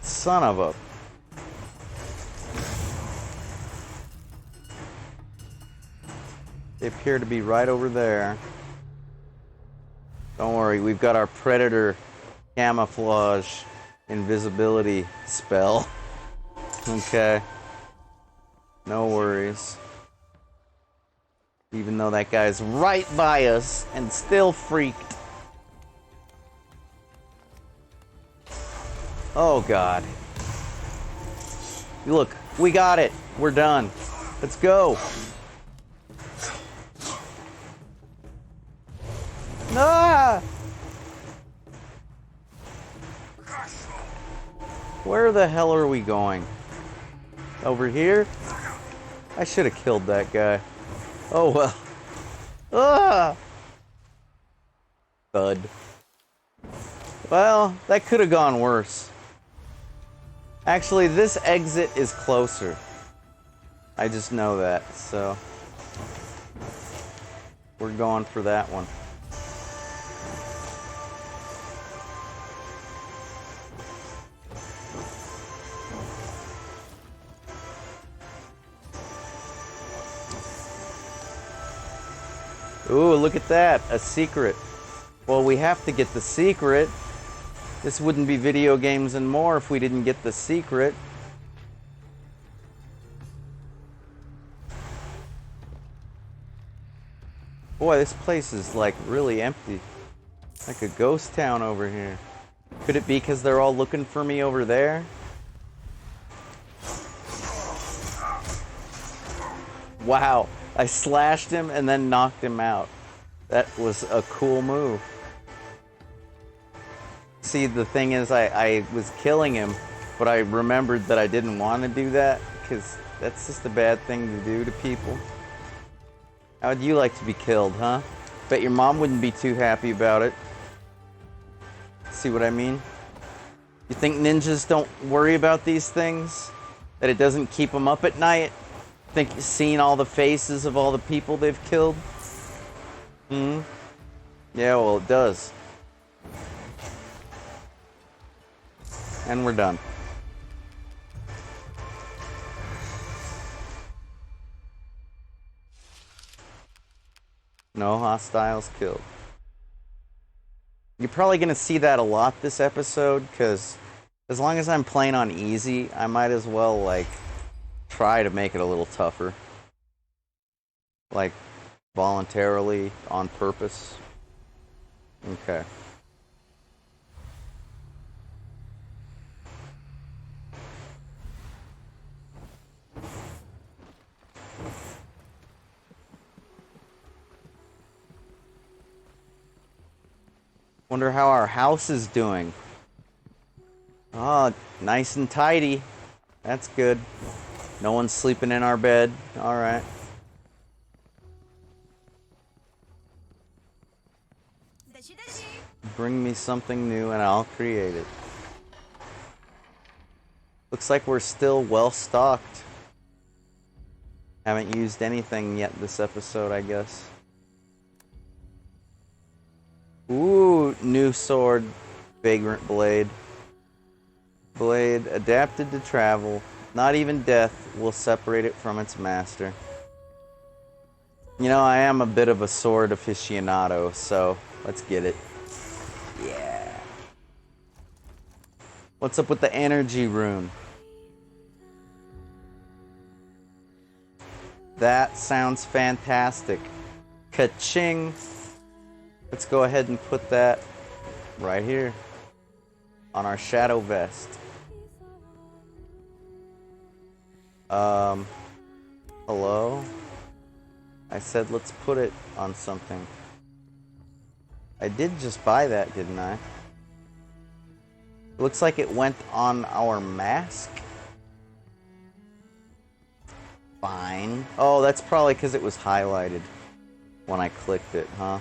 Son of a... They appear to be right over there. Don't worry, we've got our predator camouflage invisibility spell. Okay. No worries. Even though that guy's right by us and still freaked. Oh, God. Look, we got it. We're done. Let's go. Ah! Where the hell are we going? Over here? I should have killed that guy. Oh, well. Ah! Thud. Well, that could have gone worse. Actually, this exit is closer. I just know that, so... we're going for that one. Ooh, look at that. A secret. Well, we have to get the secret. This wouldn't be Video Games and More if we didn't get the secret. Boy, this place is like really empty. Like a ghost town over here. Could it be because they're all looking for me over there? Wow, I slashed him and then knocked him out. That was a cool move. See, the thing is, I was killing him, but I remembered that I didn't want to do that, because that's just a bad thing to do to people. How would you like to be killed, huh? Bet your mom wouldn't be too happy about it. See what I mean? You think ninjas don't worry about these things? That it doesn't keep them up at night? Think you've seen all the faces of all the people they've killed? Hmm? Yeah, well, it does. and we're done. No hostiles killed. You're probably going to see that a lot this episode, because as long as I'm playing on easy, I might as well, like, try to make it a little tougher. Like, voluntarily, on purpose. Okay. Wonder how our house is doing. Oh, nice and tidy. That's good. No one's sleeping in our bed. Alright. Bring me something new and I'll create it. Looks like we're still well stocked. Haven't used anything yet this episode, I guess. Ooh, new sword. Vagrant blade. Blade adapted to travel. Not even death will separate it from its master. You know, I am a bit of a sword aficionado, so let's get it. Yeah. What's up with the energy rune? That sounds fantastic. Ka-ching. Let's go ahead and put that right here on our shadow vest. Hello? I said let's put it on something. I did just buy that, didn't I? Looks like it went on our mask. Fine. Oh, that's probably because it was highlighted when I clicked it, huh?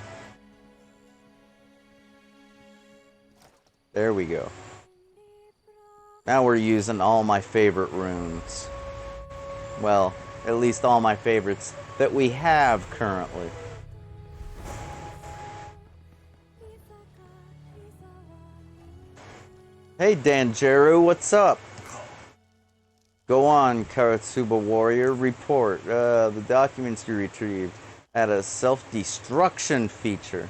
There we go. Now we're using all my favorite runes. Well, at least all my favorites that we have currently. Hey Danjiro, what's up? Go on, Karatsuba Warrior, report. The documents you retrieved had a self-destruction feature.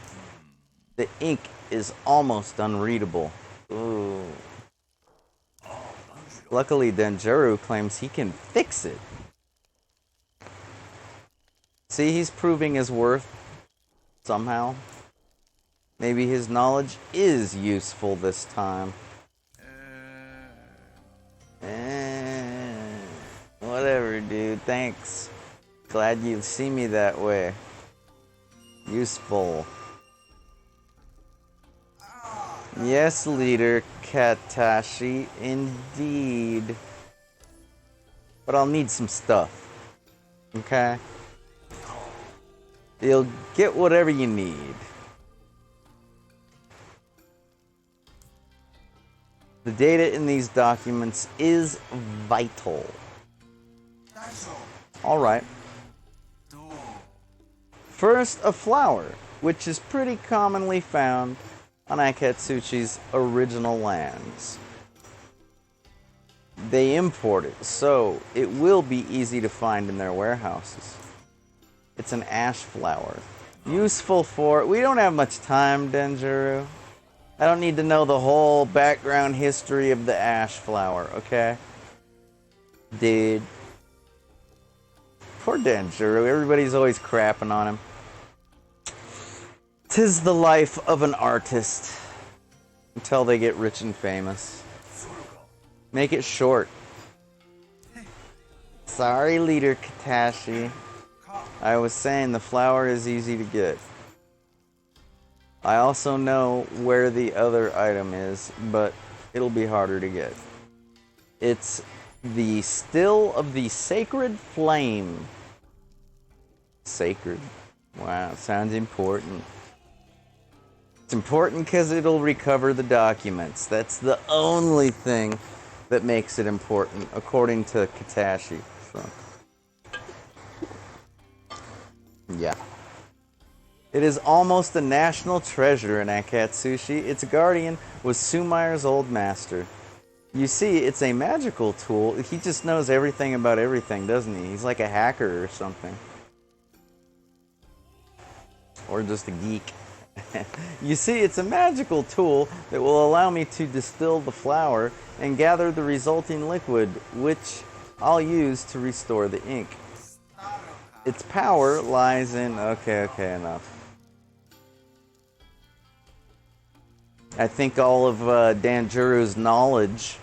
The ink is almost unreadable. Ooh. Luckily, Danjiro claims he can fix it. See, he's proving his worth somehow. Maybe his knowledge is useful this time. Whatever, dude. Thanks. Glad you see me that way. Useful. Yes, leader Katashi, indeed. But I'll need some stuff. Okay? You'll get whatever you need. The data in these documents is vital. Alright. First, a flower, which is pretty commonly found on Akatsuchi's original lands. They import it, so it will be easy to find in their warehouses. It's an ash flower. Useful for... We don't have much time, Danjiro. I don't need to know the whole background history of the ash flower, okay? Dude. Poor Danjiro. Everybody's always crapping on him. 'Tis the life of an artist. Until they get rich and famous. Make it short. Sorry, Leader Katashi. I was saying the flower is easy to get. I also know where the other item is, but it'll be harder to get. It's the still of the sacred flame. Sacred. Wow, sounds important. It's important because it'll recover the documents. That's the only thing that makes it important, according to Katashi. So. Yeah. It is almost a national treasure in Akatsuchi. Its guardian was Sumire's old master. You see, it's a magical tool. He just knows everything about everything, doesn't he? He's like a hacker or something. Or just a geek. You see, it's a magical tool that will allow me to distill the flour and gather the resulting liquid, which I'll use to restore the ink. Its power lies in... Okay, enough. I think all of Danjuru's knowledge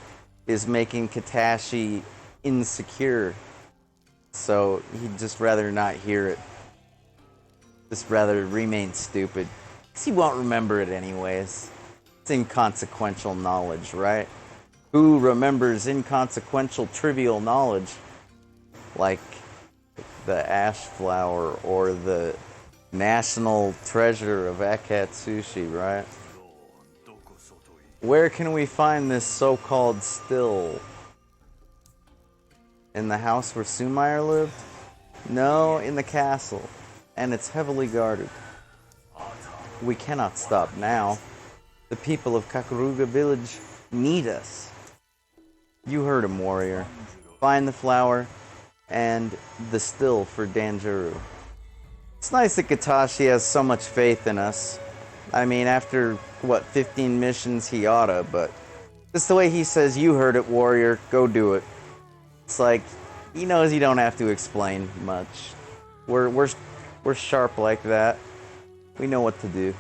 is making Katashi insecure. So he'd just rather not hear it. Just rather remain stupid. Because he won't remember it anyways. It's inconsequential knowledge, right? Who remembers inconsequential, trivial knowledge? Like the ash flower or the national treasure of Akatsushi, right? Where can we find this so-called still? In the house where Sumeyer lived? No, in the castle. And it's heavily guarded. We cannot stop now. The people of Kakaruga village need us. You heard him, warrior. Find the flower and the still for Danjuru. It's nice that Katashi has so much faith in us. I mean, after, 15 missions, he oughta, but just the way he says, you heard it, warrior, go do it. It's like, he knows you don't have to explain much. We're sharp like that. We know what to do.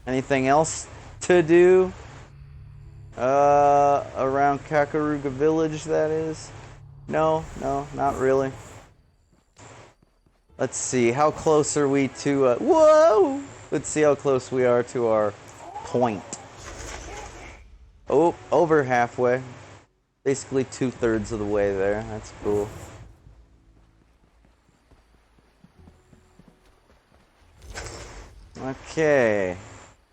Anything else to do? Around Kakaruga village, that is? No, not really. Let's see, how close are we to, whoa! Let's see how close we are to our point. Oh, over halfway. Basically 2/3 of the way there. That's cool. Okay.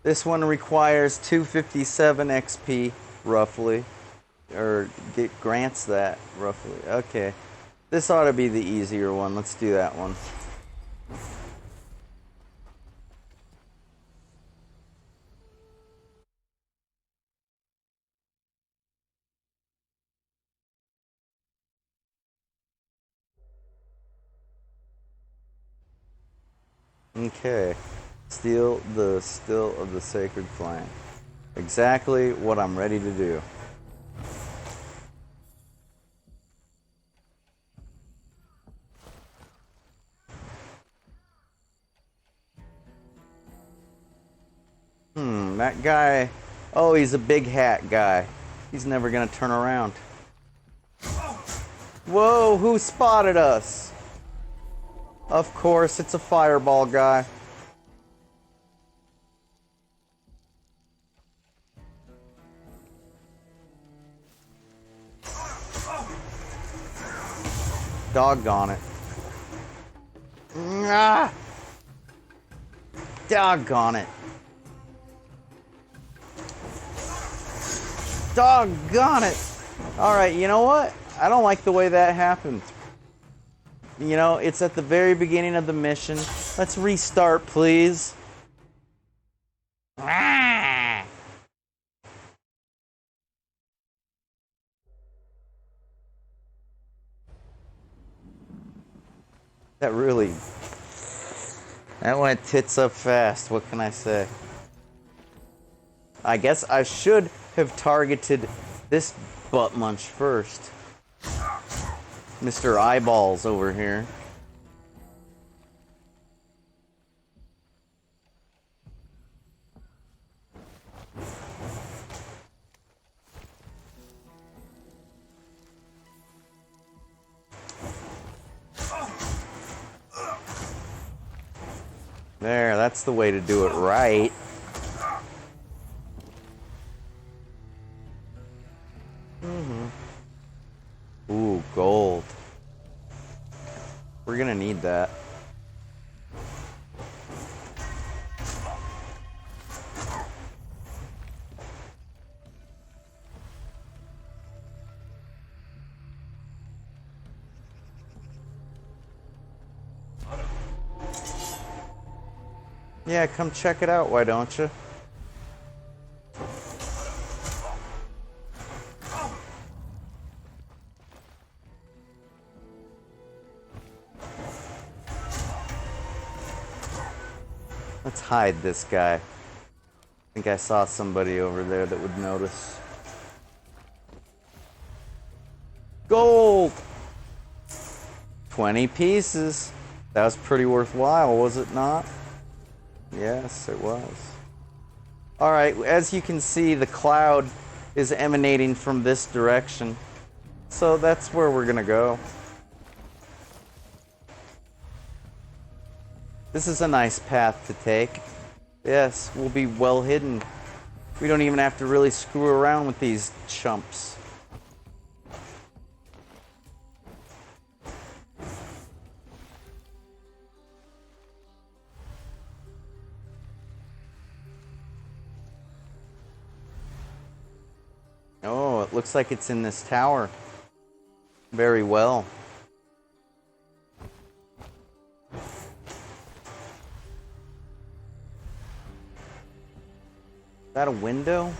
This one requires 257 XP, roughly. Or grants that, roughly. Okay. This ought to be the easier one. Let's do that one. Okay. Steal the still of the sacred flame. Exactly what I'm ready to do. That guy... Oh, he's a big hat guy. He's never gonna turn around. Whoa, who spotted us? Of course, it's a fireball guy. Doggone it. Ah! Doggone it. Doggone it. Alright, you know what? I don't like the way that happened. You know, it's at the very beginning of the mission. Let's restart, please. Ah! That really... That went tits up fast. What can I say? I guess I should have targeted this butt munch first. Mr. Eyeballs over here. There, that's the way to do it right. Ooh, gold. We're gonna need that. Yeah, come check it out, why don't you? Let's hide this guy. I think I saw somebody over there that would notice. Gold! 20 pieces. That was pretty worthwhile, was it not? Yes, it was. Alright, as you can see, the cloud is emanating from this direction. So that's where we're gonna go. This is a nice path to take. Yes, we'll be well hidden. We don't even have to really screw around with these chumps. Oh, it looks like it's in this tower. Very well. Is that a window?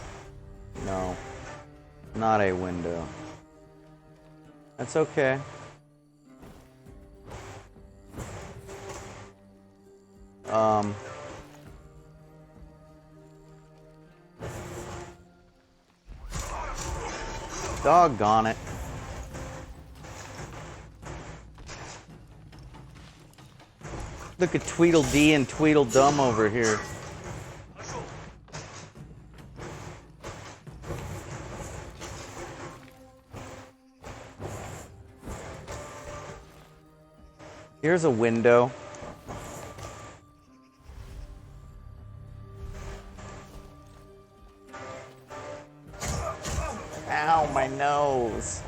No. Not a window. That's okay. Doggone it. Look at Tweedledee and Tweedledum over here. Here's a window. Ow, my nose.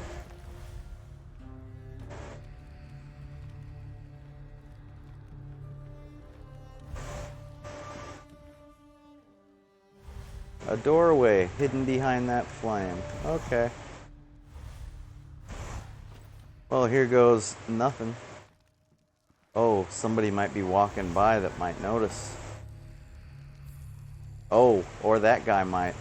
A doorway hidden behind that flame. Okay. Well, here goes nothing. Oh, somebody might be walking by that might notice. Oh, or that guy might.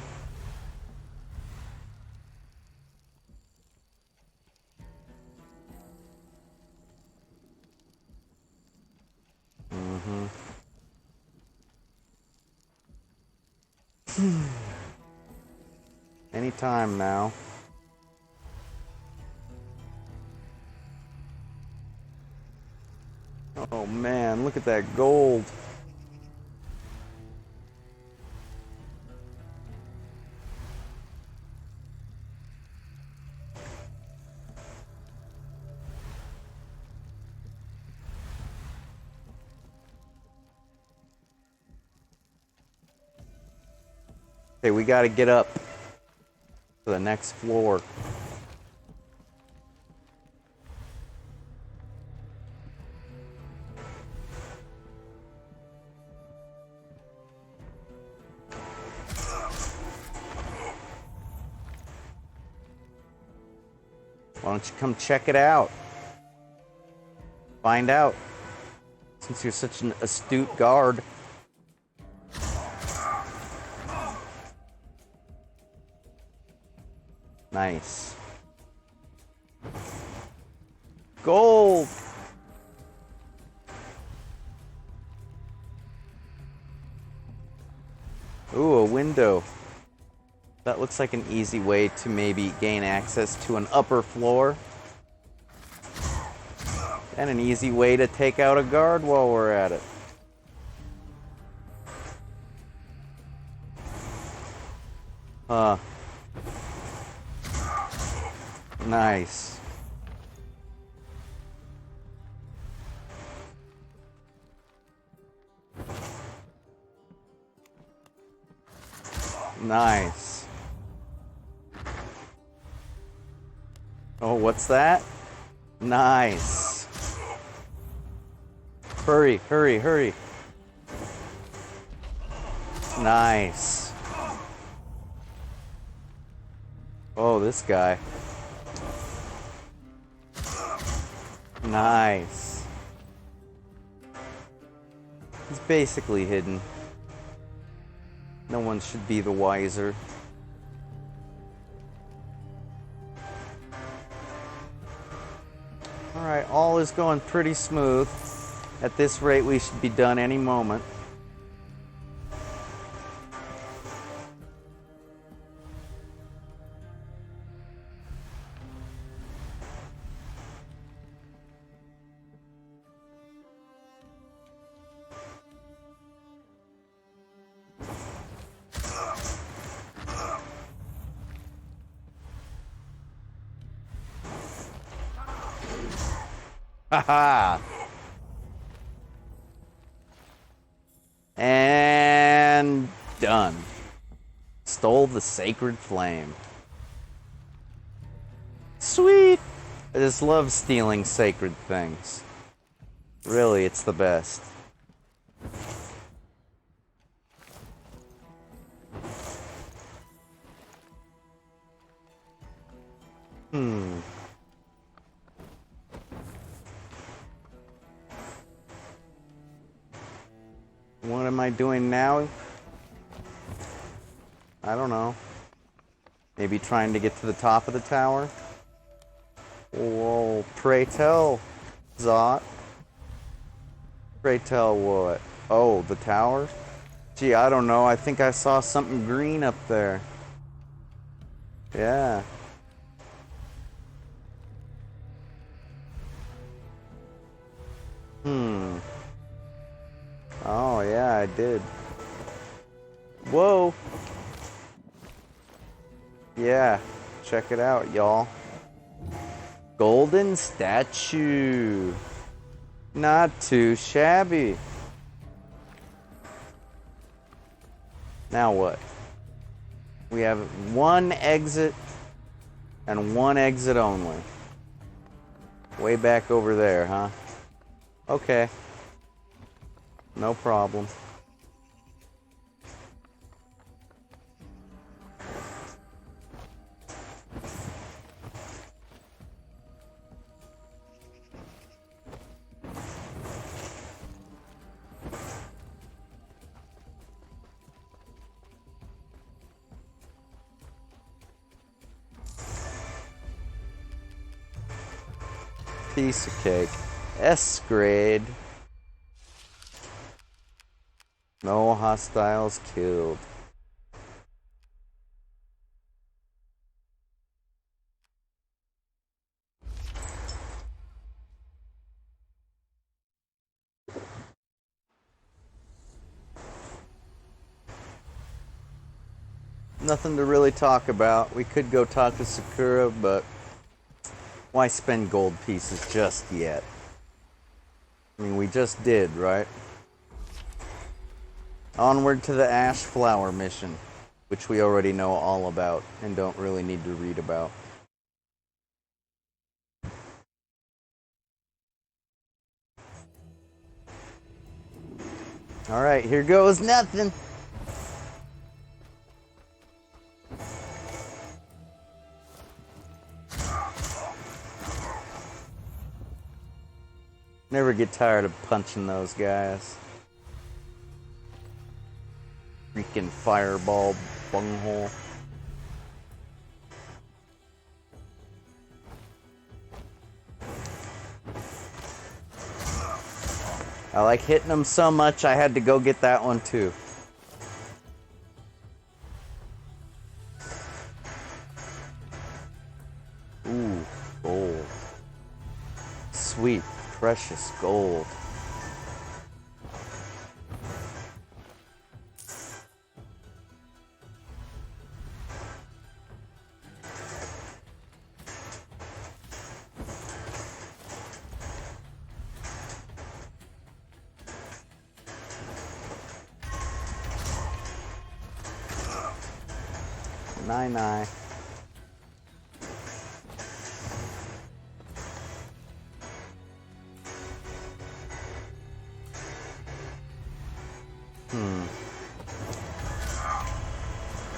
Anytime now. Oh man, look at that gold. Okay, we gotta get up to the next floor. Why don't you come check it out? Find out. Since you're such an astute guard. Nice. Gold! Ooh, a window. That looks like an easy way to maybe gain access to an upper floor. And an easy way to take out a guard while we're at it. Nice. Nice. Oh, what's that? Nice. Hurry, hurry, hurry. Nice. Oh, this guy. Nice. He's basically hidden. No one should be the wiser. Alright, all is going pretty smooth. At this rate, we should be done any moment. Haha! And done. Stole the sacred flame. Sweet! I just love stealing sacred things. Really, it's the best. What am I doing now? I don't know. Maybe trying to get to the top of the tower? Whoa, pray tell, Zot. Pray tell what? Oh, the tower? Gee, I don't know. I think I saw something green up there. Yeah. Oh, yeah, I did. Whoa. Yeah, check it out, y'all. Golden statue. Not too shabby. Now what? We have one exit and one exit only. Way back over there, huh? Okay. No problem. Piece of cake. S grade. No hostiles killed. Nothing to really talk about. We could go talk to Sakura, but why spend gold pieces just yet? I mean, we just did, right? Onward to the Ash Flower mission, which we already know all about and don't really need to read about. Alright, here goes nothing. Never get tired of punching those guys. Freaking fireball bunghole. I like hitting them so much, I had to go get that one too. Ooh, gold. Sweet, precious gold. Nine.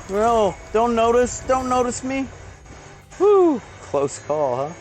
Well, don't notice me. Whew, close call, huh?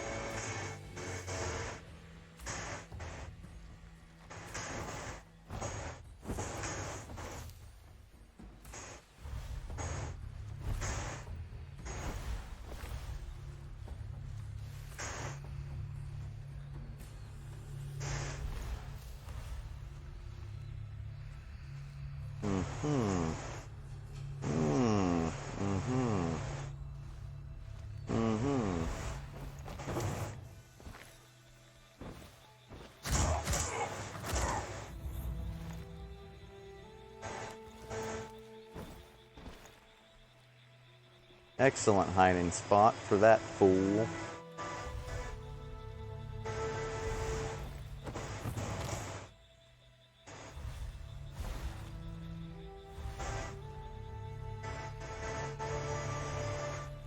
Excellent hiding spot for that fool.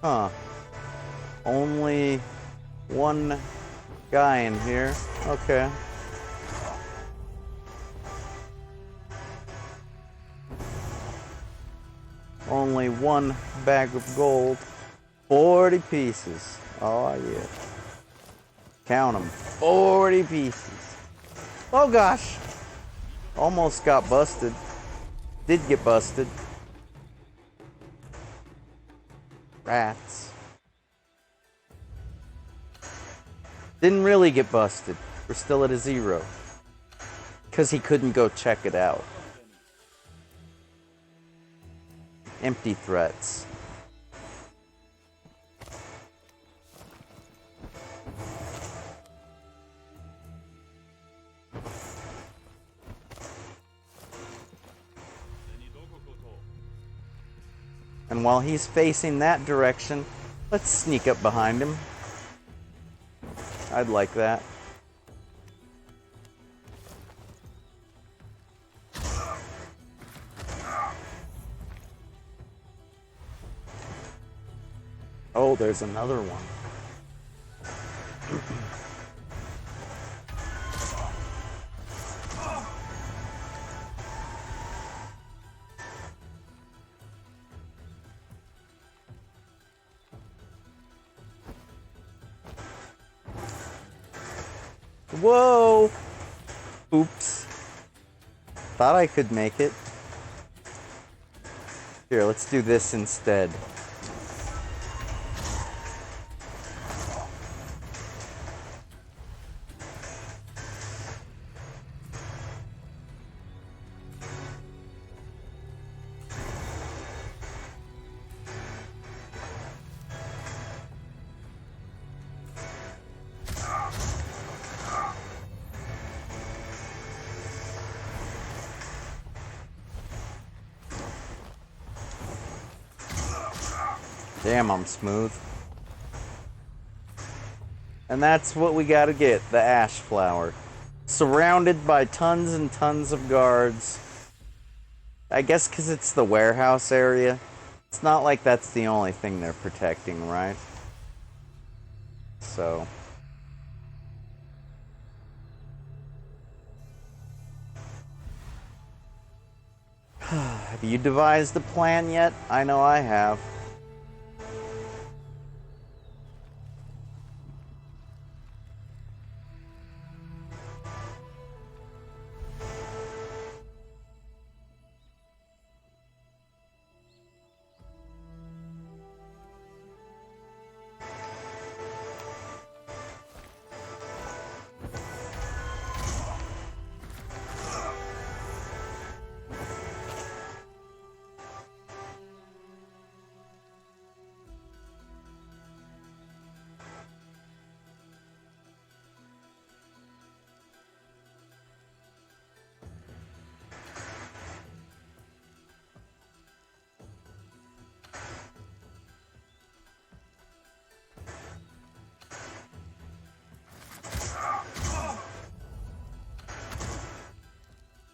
Huh. Only one guy in here. Okay. Only one bag of gold. 40 pieces. Oh, yeah. Count them. 40 pieces. Oh, gosh. Almost got busted. Did get busted. Rats. Didn't really get busted. We're still at a 0. Because he couldn't go check it out. Empty threats. And while he's facing that direction, let's sneak up behind him. I'd like that. Oh, there's another one. Whoa! Oops. Thought I could make it. Here, let's do this instead. Damn, I'm smooth. And that's what we gotta get, the ash flower. Surrounded by tons and tons of guards. I guess because it's the warehouse area. It's not like that's the only thing they're protecting, right? So... have you devised a plan yet? I know I have.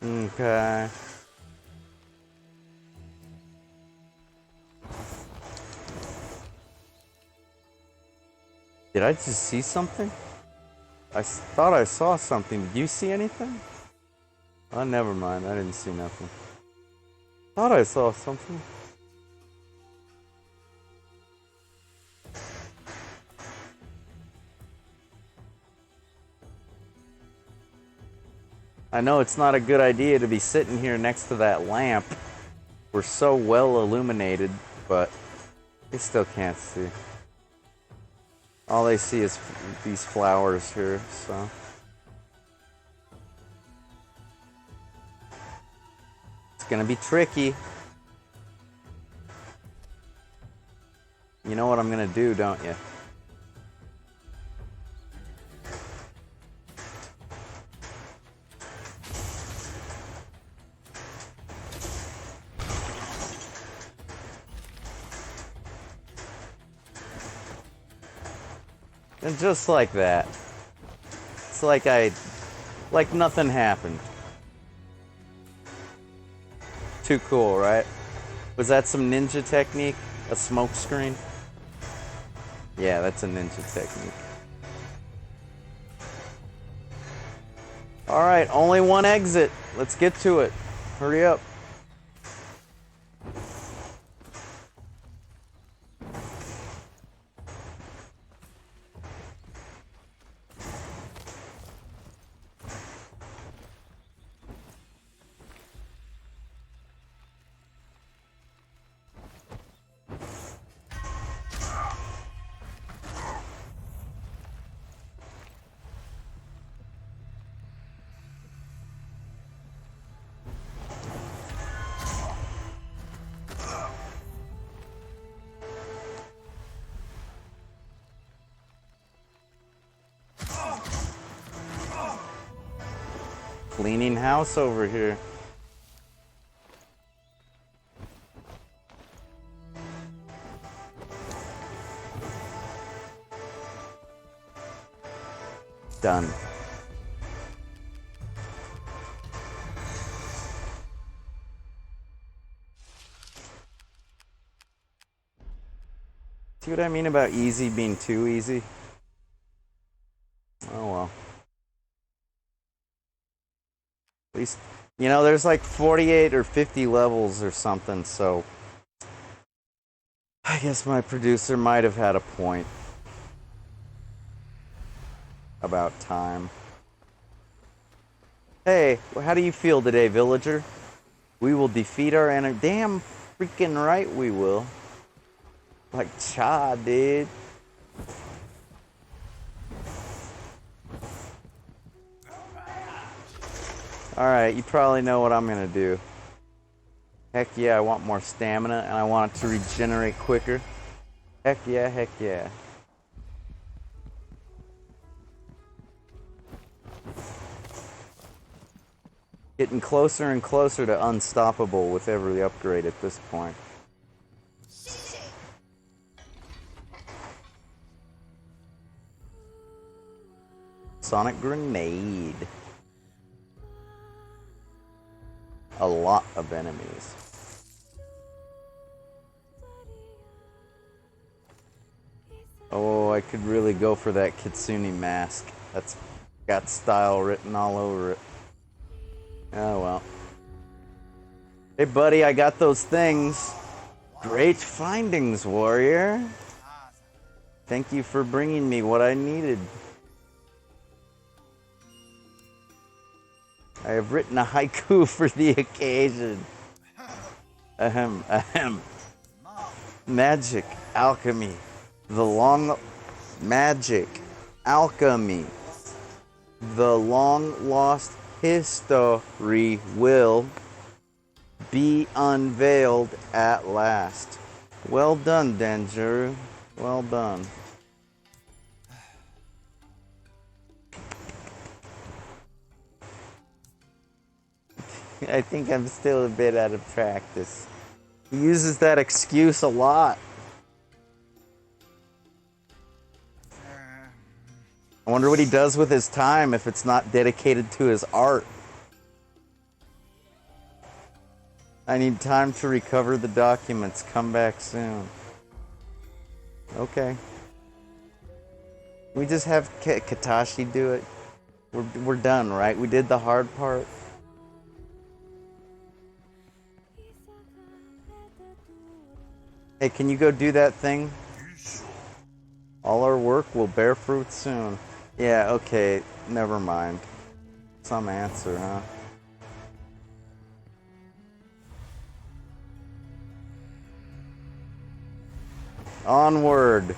Okay. Did I just see something? I thought I saw something. Did you see anything? Oh, never mind. I didn't see nothing. Thought I saw something. I know it's not a good idea to be sitting here next to that lamp. We're so well illuminated, but they still can't see. All they see is these flowers here, so... it's gonna be tricky. You know what I'm gonna do, don't you? And just like that. It's like like nothing happened. Too cool, right? Was that some ninja technique? A smoke screen? Yeah, that's a ninja technique. Alright, only one exit. Let's get to it. Hurry up. Cleaning house over here. Done. See what I mean about easy being too easy? Oh well. At least, you know, there's like 48 or 50 levels or something, so I guess my producer might have had a point about time. Hey, how do you feel today, villager? We will defeat our enemy. Damn freaking right we will. Like cha, dude. Alright, you probably know what I'm gonna do. Heck yeah, I want more stamina and I want it to regenerate quicker. Heck yeah, heck yeah. Getting closer and closer to unstoppable with every upgrade at this point. Sonic grenade. A lot of enemies. Oh, I could really go for that Kitsune mask. That's got style written all over it. Oh well. Hey buddy, I got those things. Great findings, warrior. Thank you for bringing me what I needed. I have written a haiku for the occasion. Ahem, ahem. Magic, alchemy. The long... Magic, alchemy. The long-lost history will be unveiled at last. Well done, Danjuru. Well done. I think I'm still a bit out of practice. He uses that excuse a lot. I wonder what he does with his time if it's not dedicated to his art. I need time to recover the documents. Come back soon. Okay. We just have Katashi do it. We're done, right? We did the hard part. Hey, can you go do that thing? All our work will bear fruit soon. Yeah, okay, never mind. Some answer, huh? Onward!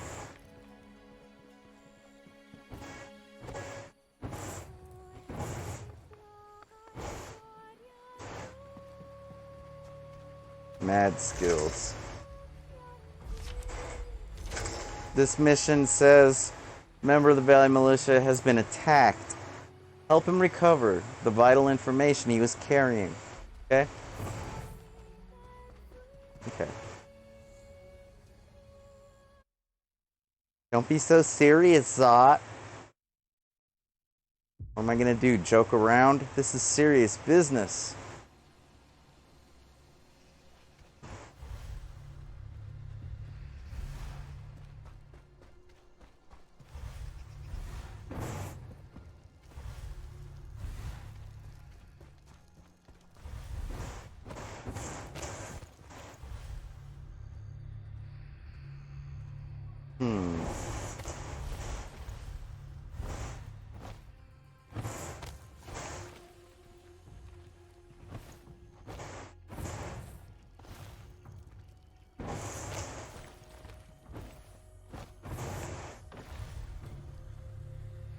Mad skills. This mission says, member of the Valley Militia has been attacked. Help him recover the vital information he was carrying. Okay? Okay. Don't be so serious, Zot. What am I gonna do? Joke around? This is serious business.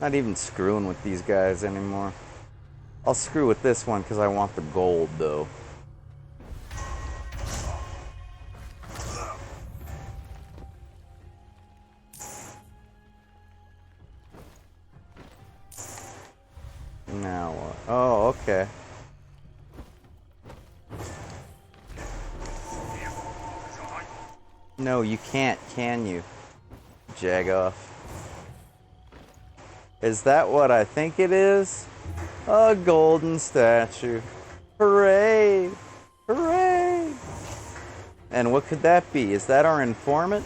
Not even screwing with these guys anymore. I'll screw with this one because I want the gold, though. Now what? Oh, okay. No, you can't, can you? Jagoff. Is that what I think it is? A golden statue. Hooray! Hooray! And what could that be? Is that our informant?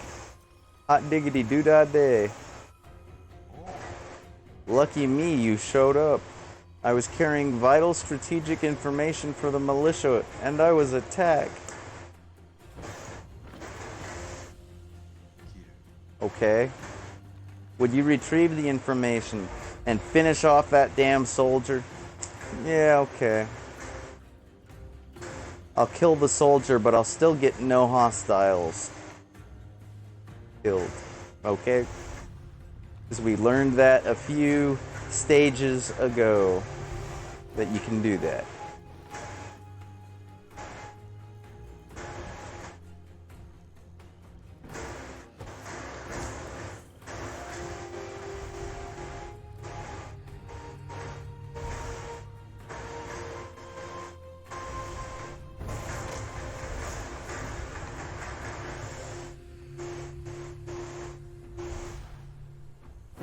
Hot diggity doo-dah day. Lucky me, you showed up. I was carrying vital strategic information for the militia, and I was attacked. Okay. Would you retrieve the information and finish off that damn soldier? Yeah, okay. I'll kill the soldier, but I'll still get no hostiles killed. Okay? Because we learned that a few stages ago, that you can do that.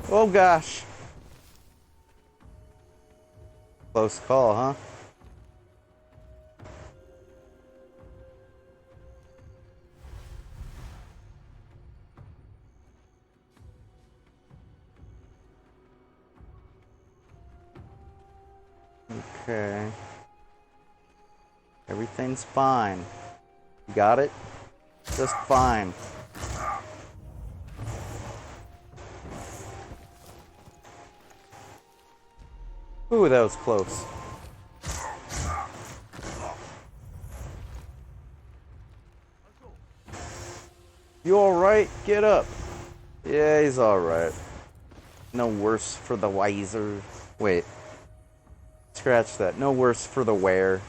Oh gosh. Close call, huh? Okay. Everything's fine. You got it? Just fine. Ooh, that was close. You alright? Get up. Yeah, he's alright. No worse for the wiser. Wait. Scratch that. No worse for the wear.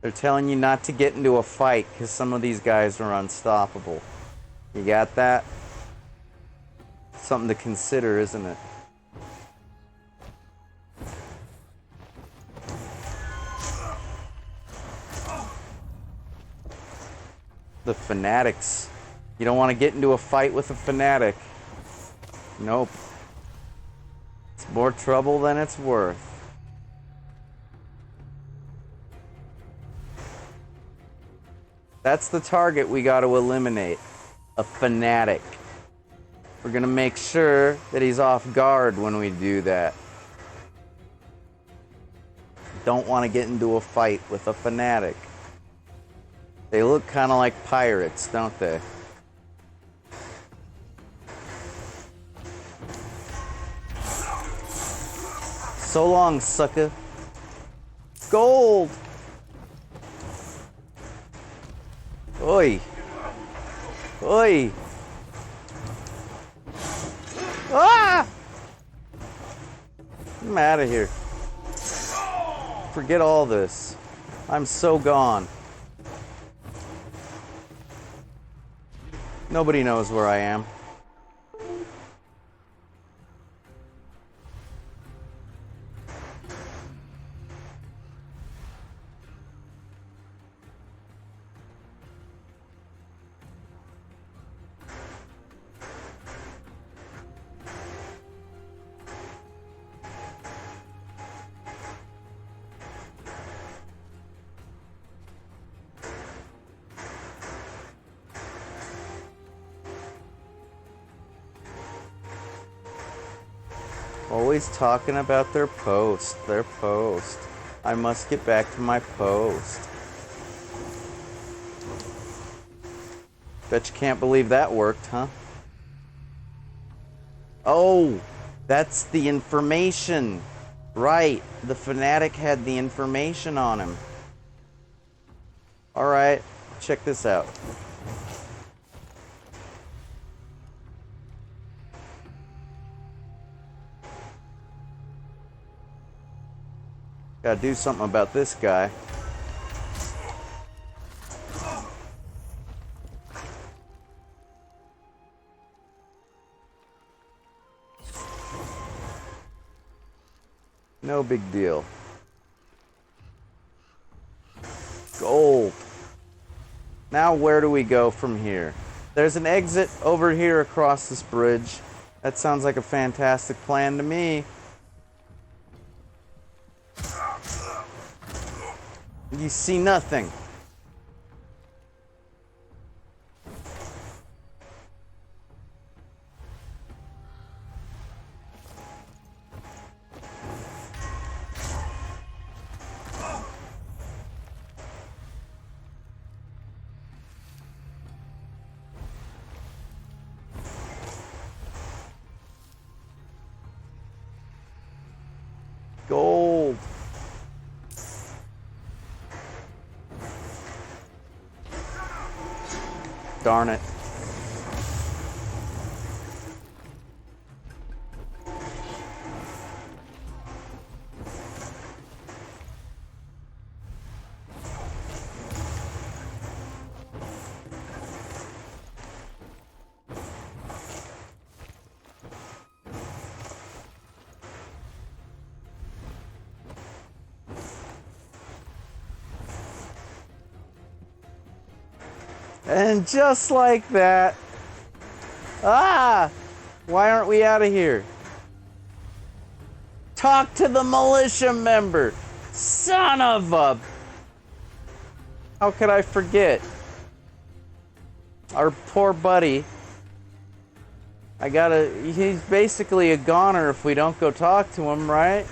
They're telling you not to get into a fight because some of these guys are unstoppable. You got that? Something to consider, isn't it? The fanatics. You don't want to get into a fight with a fanatic. Nope. It's more trouble than it's worth. That's the target we got to eliminate. A fanatic. We're gonna make sure that he's off guard when we do that. Don't want to get into a fight with a fanatic. They look kind of like pirates, don't they? So long, sucker. Gold! Oi! Oi! Ah! I'm out of here. Forget all this. I'm so gone. Nobody knows where I am. Always talking about their post. I must get back to my post. Bet you can't believe that worked, huh? Oh, that's the information. Right, the fanatic had the information on him. Alright, check this out. Gotta do something about this guy. No big deal. Gold. Now where do we go from here? There's an exit over here across this bridge. That sounds like a fantastic plan to me. You see nothing. Gold. Darn it. And just like that. Ah! Why aren't we out of here? Talk to the militia member! Son of a... How could I forget? Our poor buddy. He's basically a goner if we don't go talk to him, right?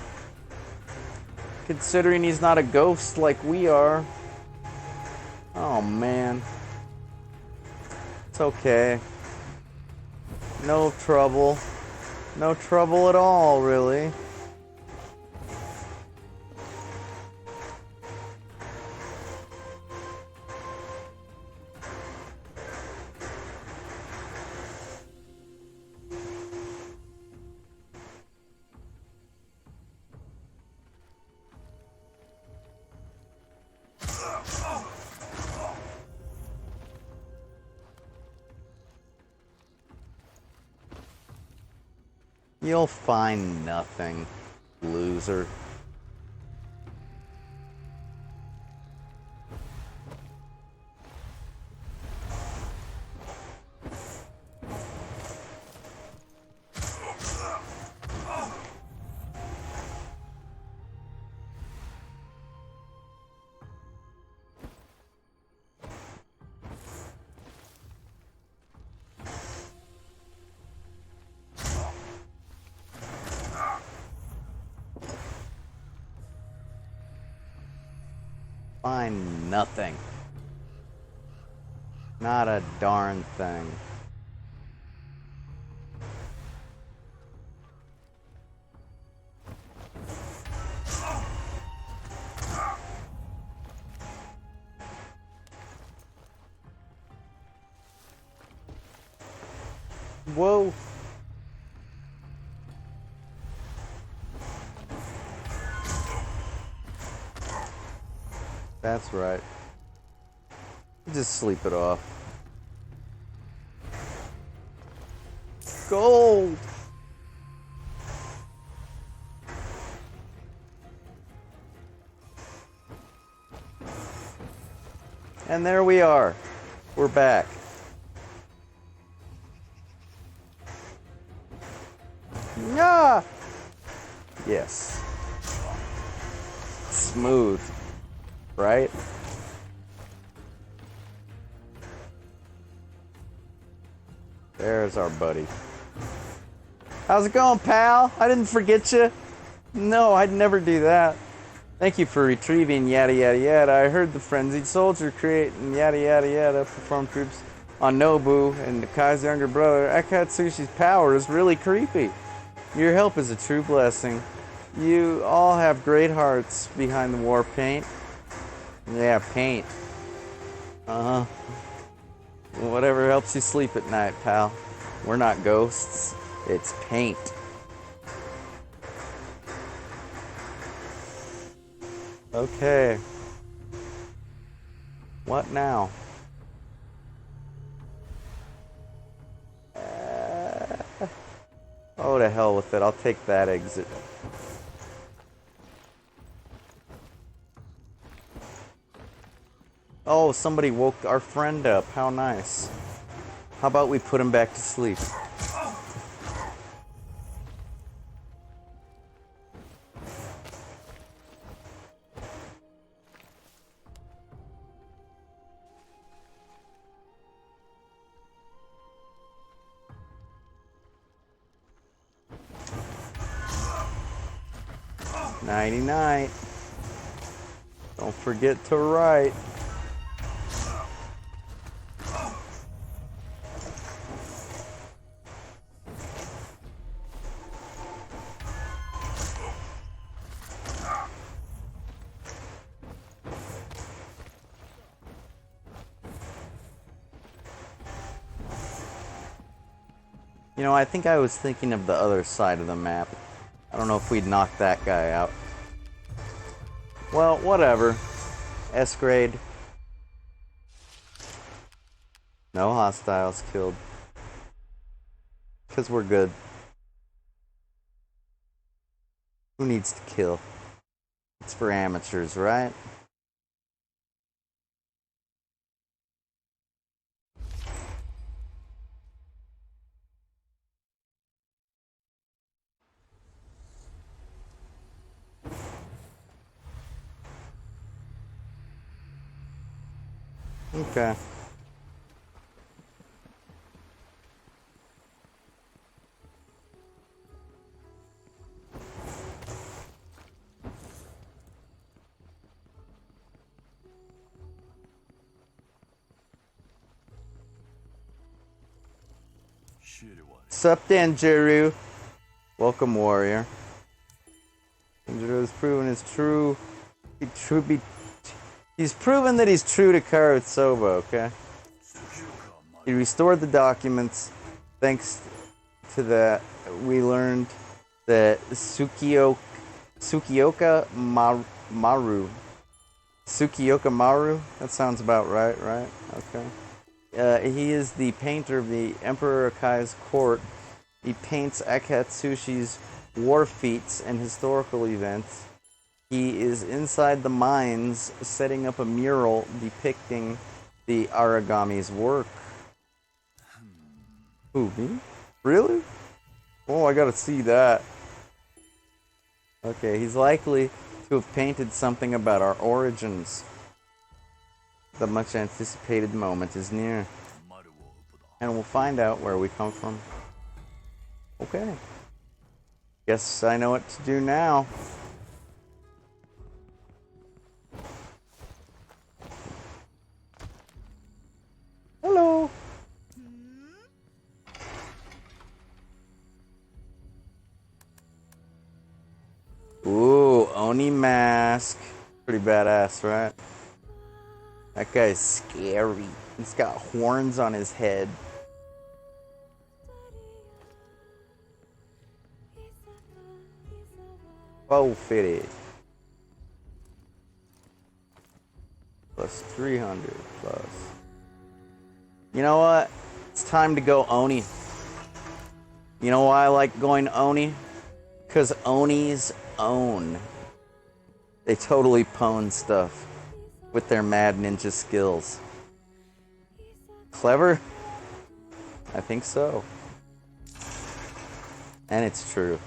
Considering he's not a ghost like we are. Oh, man. It's okay. No trouble. No trouble at all, really. You'll find nothing, loser. Find nothing. Not a darn thing. Whoa. That's right. Just sleep it off. Gold! And there we are. We're back. Ah! Yes. Smooth. Right? There's our buddy. How's it going, pal? I didn't forget you. No, I'd never do that. Thank you for retrieving yada yada yada. I heard the frenzied soldier create and yada yada yada perform troops on Nobu and Kai's younger brother, Akatsushi's power is really creepy. Your help is a true blessing. You all have great hearts behind the war paint. Yeah, paint. Uh-huh. Whatever helps you sleep at night, pal. We're not ghosts. It's paint. Okay. What now? Oh, to hell with it. I'll take that exit. Oh, somebody woke our friend up. How nice. How about we put him back to sleep? Nighty-night. Don't forget to write. You know, I think I was thinking of the other side of the map. I don't know if we'd knock that guy out. Well, whatever. S-grade. No hostiles killed. Because we're good. Who needs to kill? It's for amateurs, right? Okay. Sup, Danjuru? Welcome, warrior. Danjuru has proven his true. He's proven that he's true to Karatsoba, okay? He restored the documents. Thanks to that, we learned that Tsukioka Maru. Tsukioka Maru? That sounds about right, right? Okay. He is the painter of the Emperor Akai's court. He paints Akatsushi's war feats and historical events. He is inside the mines setting up a mural depicting the Aragami's work. Who, me? Really? Oh, I gotta see that. Okay, he's likely to have painted something about our origins. The much anticipated moment is near. And we'll find out where we come from. Okay. Guess I know what to do now. Hello. Ooh, Oni mask. Pretty badass, right? That guy's scary. He's got horns on his head. Bow fitted. Plus 300 plus. You know what? It's time to go Oni. You know why I like going Oni? Because Onis own. They totally pwn stuff with their mad ninja skills. Clever? I think so. And it's true.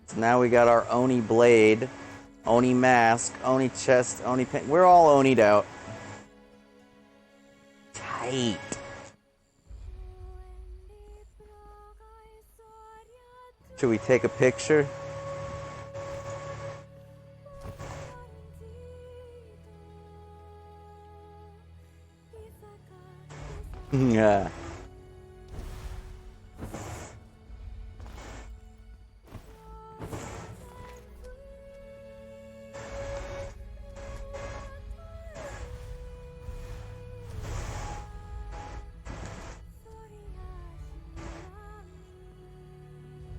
So now we got our Oni blade, Oni mask, Oni chest, Oni paint. We're all Oni'd out. Tight. Should we take a picture? Yeah.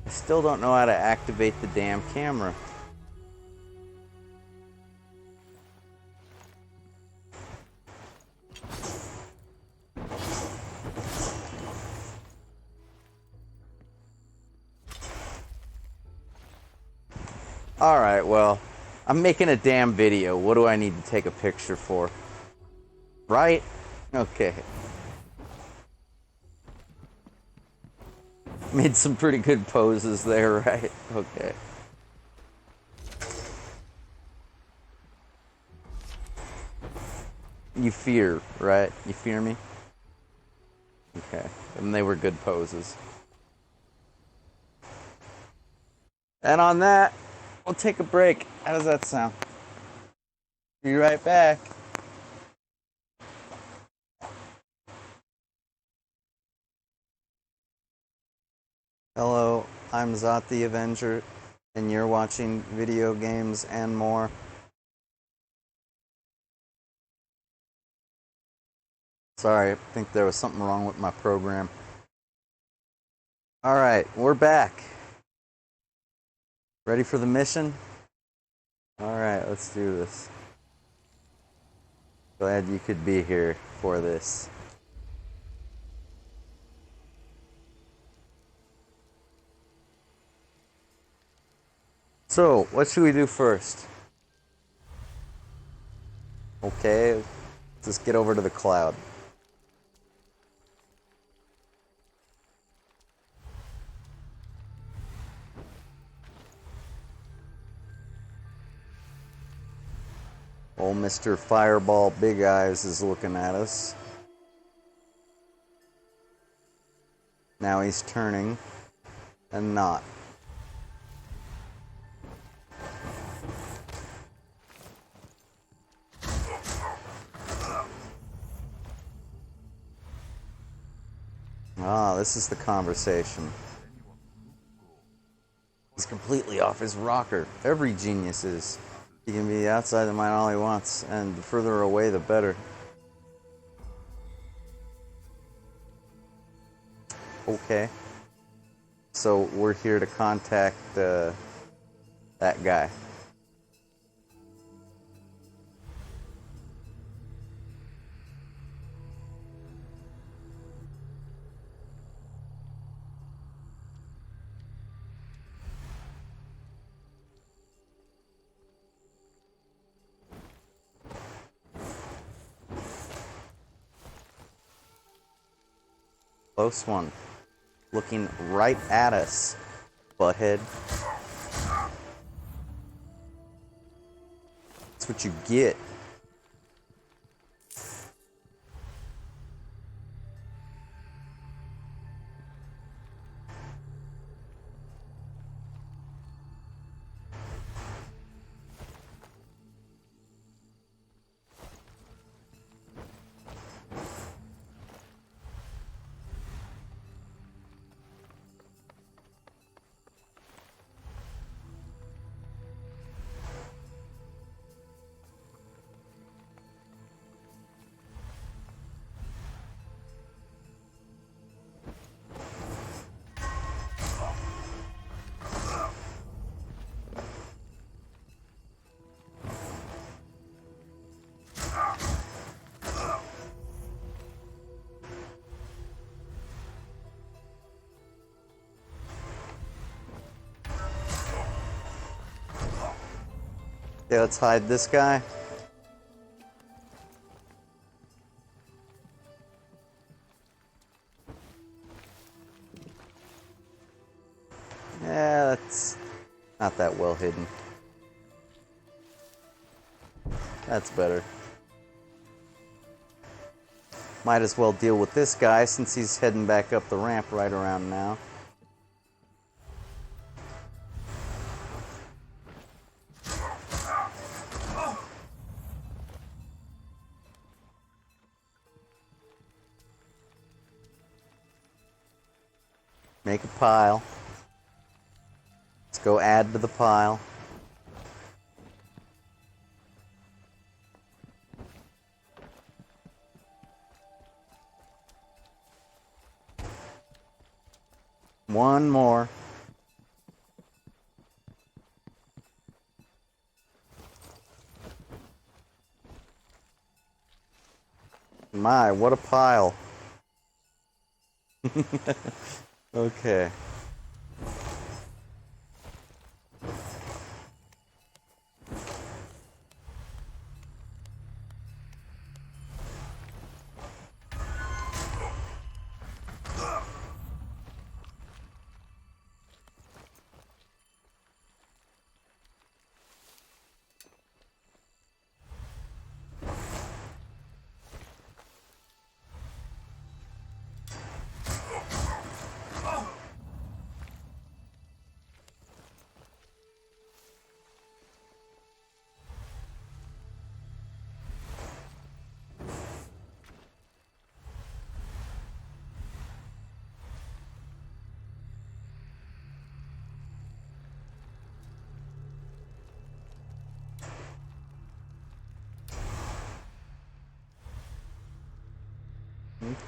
I still don't know how to activate the damn camera. Alright, well, I'm making a damn video. What do I need to take a picture for? Right? Okay. Made some pretty good poses there, right? Okay. You fear, right? You fear me? Okay. And they were good poses. And on that, we'll take a break. How does that sound? Be right back. Hello, I'm ZotTheAvenger, and you're watching Video Games and More. Sorry, I think there was something wrong with my program. Alright, we're back. Ready for the mission? Alright, let's do this. Glad you could be here for this. So, what should we do first? Okay, let's just get over to the cloud. Old Mr. Fireball Big Eyes is looking at us. Now he's turning and not. Ah, this is the conversation. He's completely off his rocker. Every genius is. He can be outside the mind all he wants, and the further away, the better. Okay. So we're here to contact that guy. Close one. Looking right at us, butthead. That's what you get. Okay, let's hide this guy. Yeah, that's not that well hidden. That's better. Might as well deal with this guy since he's heading back up the ramp right around now. Make a pile. Let's go add to the pile. One more. My, what a pile. Okay.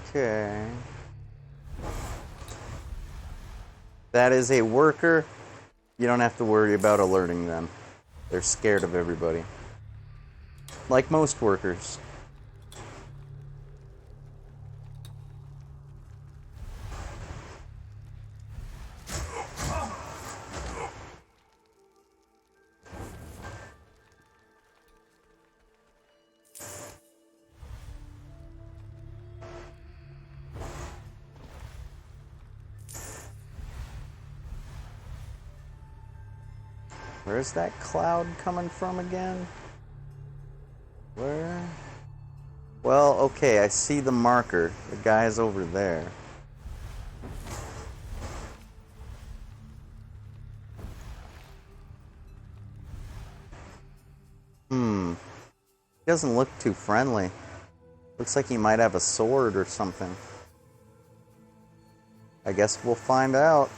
Okay. That is a worker. You don't have to worry about alerting them. They're scared of everybody. Like most workers. Where's that cloud coming from again? Where? Well, okay, I see the marker. The guy's over there. He doesn't look too friendly. Looks like he might have a sword or something. I guess we'll find out.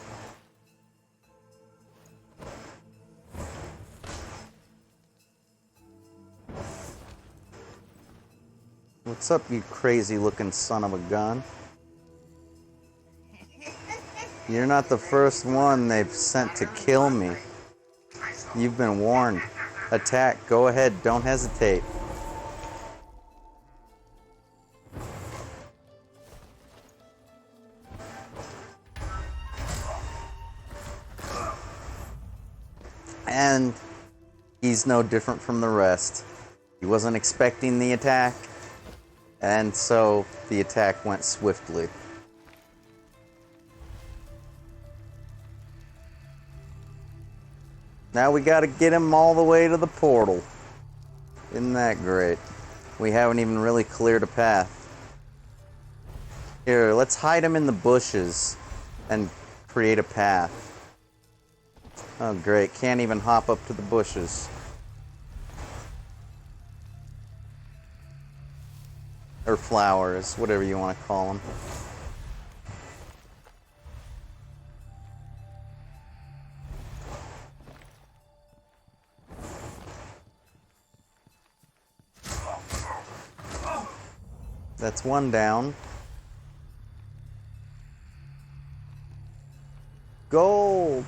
What's up, you crazy-looking son of a gun? You're not the first one they've sent to kill me. You've been warned. Attack. Go ahead. Don't hesitate. And he's no different from the rest. He wasn't expecting the attack, and so the attack went swiftly. Now we gotta get him all the way to the portal. Isn't that great? We haven't even really cleared a path. Here, let's hide him in the bushes and create a path. Oh great, can't even hop up to the bushes. Or flowers, whatever you want to call them. That's one down. Gold!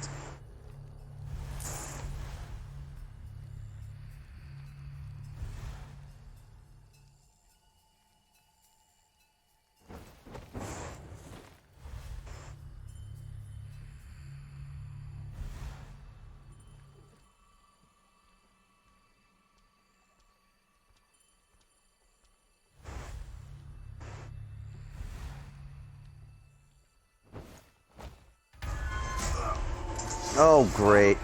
Oh, great.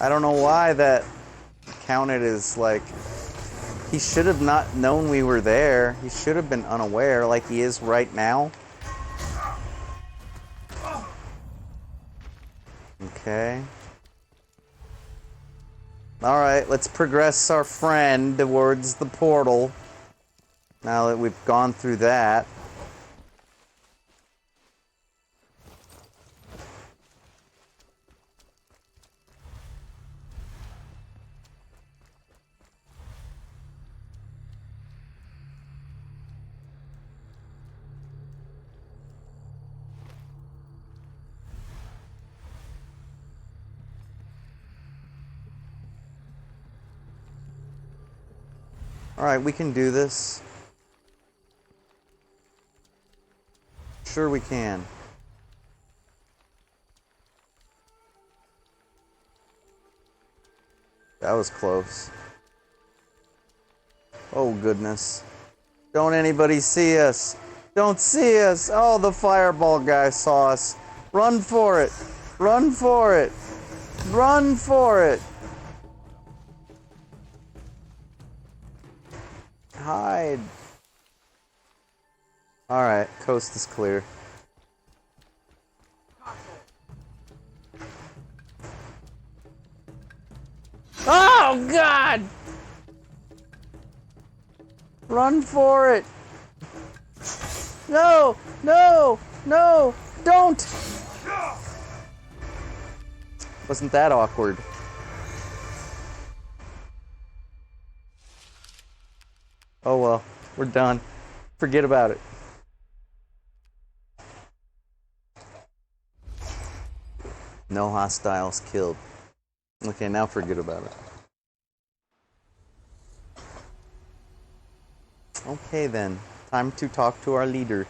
I don't know why that counted as like... He should have not known we were there. He should have been unaware like he is right now. Okay. Alright, let's progress our friend towards the portal. Now that we've gone through that. Alright, we can do this. Sure we can. That was close. Oh goodness. Don't anybody see us. Don't see us. Oh, the fireball guy saw us. Run for it. Run for it. Run for it. Hide. Alright, coast is clear. Oh, God! Run for it! No! No! No! Don't! Wasn't that awkward? Oh well, we're done. Forget about it. No hostiles killed. Okay, now forget about it. Okay then, time to talk to our leader.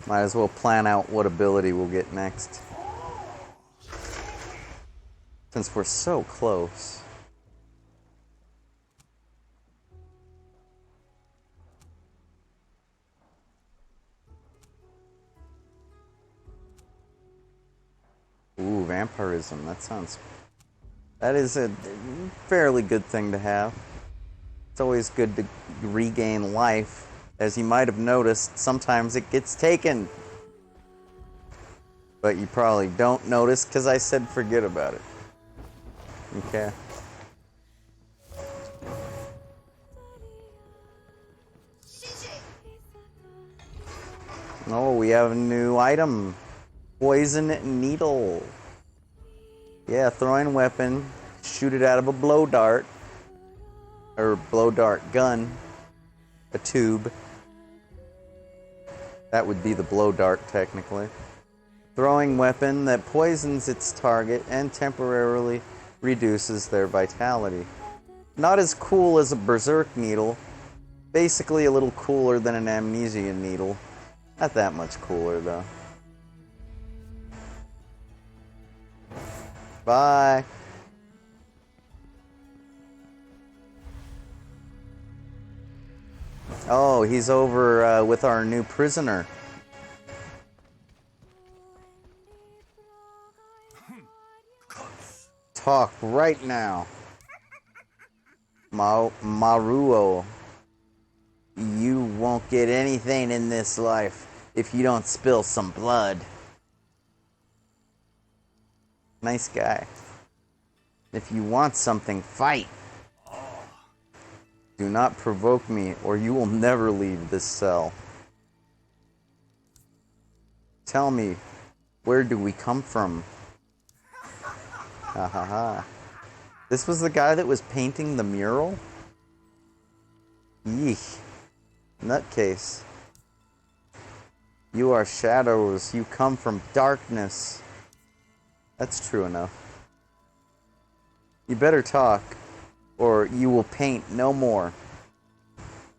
Might as well plan out what ability we'll get next. Since we're so close. Ooh, vampirism. That is a fairly good thing to have. It's always good to regain life. As you might have noticed, sometimes it gets taken. But you probably don't notice because I said forget about it. Okay. Oh, we have a new item. Poison needle. Yeah, throwing weapon. Shoot it out of a blow dart. Or blow dart gun. A tube. That would be the blow dart, technically. Throwing weapon that poisons its target and temporarily reduces their vitality. Not as cool as a berserk needle. Basically a little cooler than an amnesia needle. Not that much cooler, though. Bye. Oh, he's over with our new prisoner. Talk right now. Maruo. You won't get anything in this life if you don't spill some blood. Nice guy. If you want something, fight. Do not provoke me, or you will never leave this cell. Tell me, where do we come from? Ha ha ha. This was the guy that was painting the mural? Yeesh. Nutcase. You are shadows. You come from darkness. That's true enough. You better talk, or you will paint no more.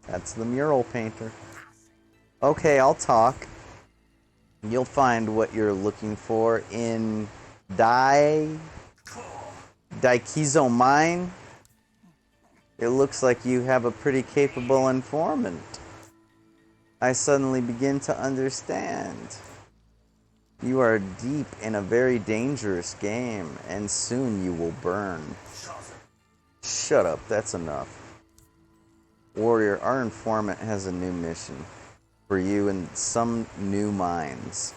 That's the mural painter. Okay, I'll talk. You'll find what you're looking for in Daikizo Mine. It looks like you have a pretty capable informant. I suddenly begin to understand. You are deep in a very dangerous game, and soon you will burn. Shut up, that's enough. Warrior, our informant has a new mission for you and some new minds.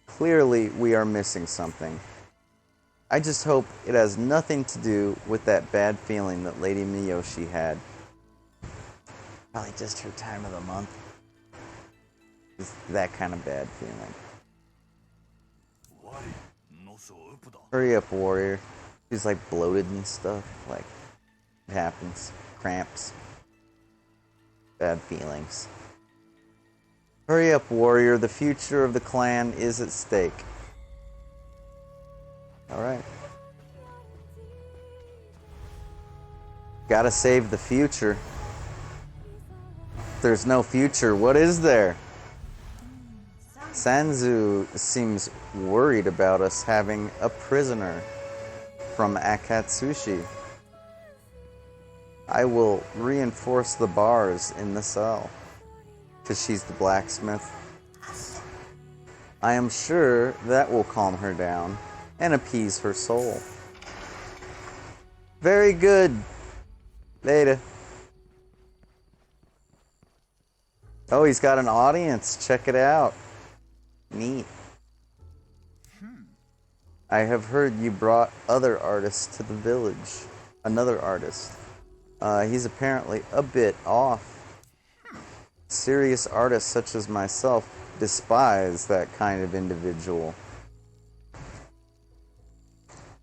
Clearly, we are missing something. I just hope it has nothing to do with that bad feeling that Lady Miyoshi had. Probably just her time of the month. Just that kind of bad feeling. Hurry up, warrior. She's like bloated and stuff. Like, it happens. Cramps. Bad feelings. Hurry up, warrior. The future of the clan is at stake. Alright. Gotta save the future. If there's no future, what is there? Sanzu seems worried about us having a prisoner from Akatsushi. I will reinforce the bars in the cell, because she's the blacksmith. I am sure that will calm her down and appease her soul. Very good. Later. Oh, he's got an audience. Check it out. Neat. I have heard you brought other artists to the village. Another artist. He's apparently a bit off. Serious artists such as myself despise that kind of individual.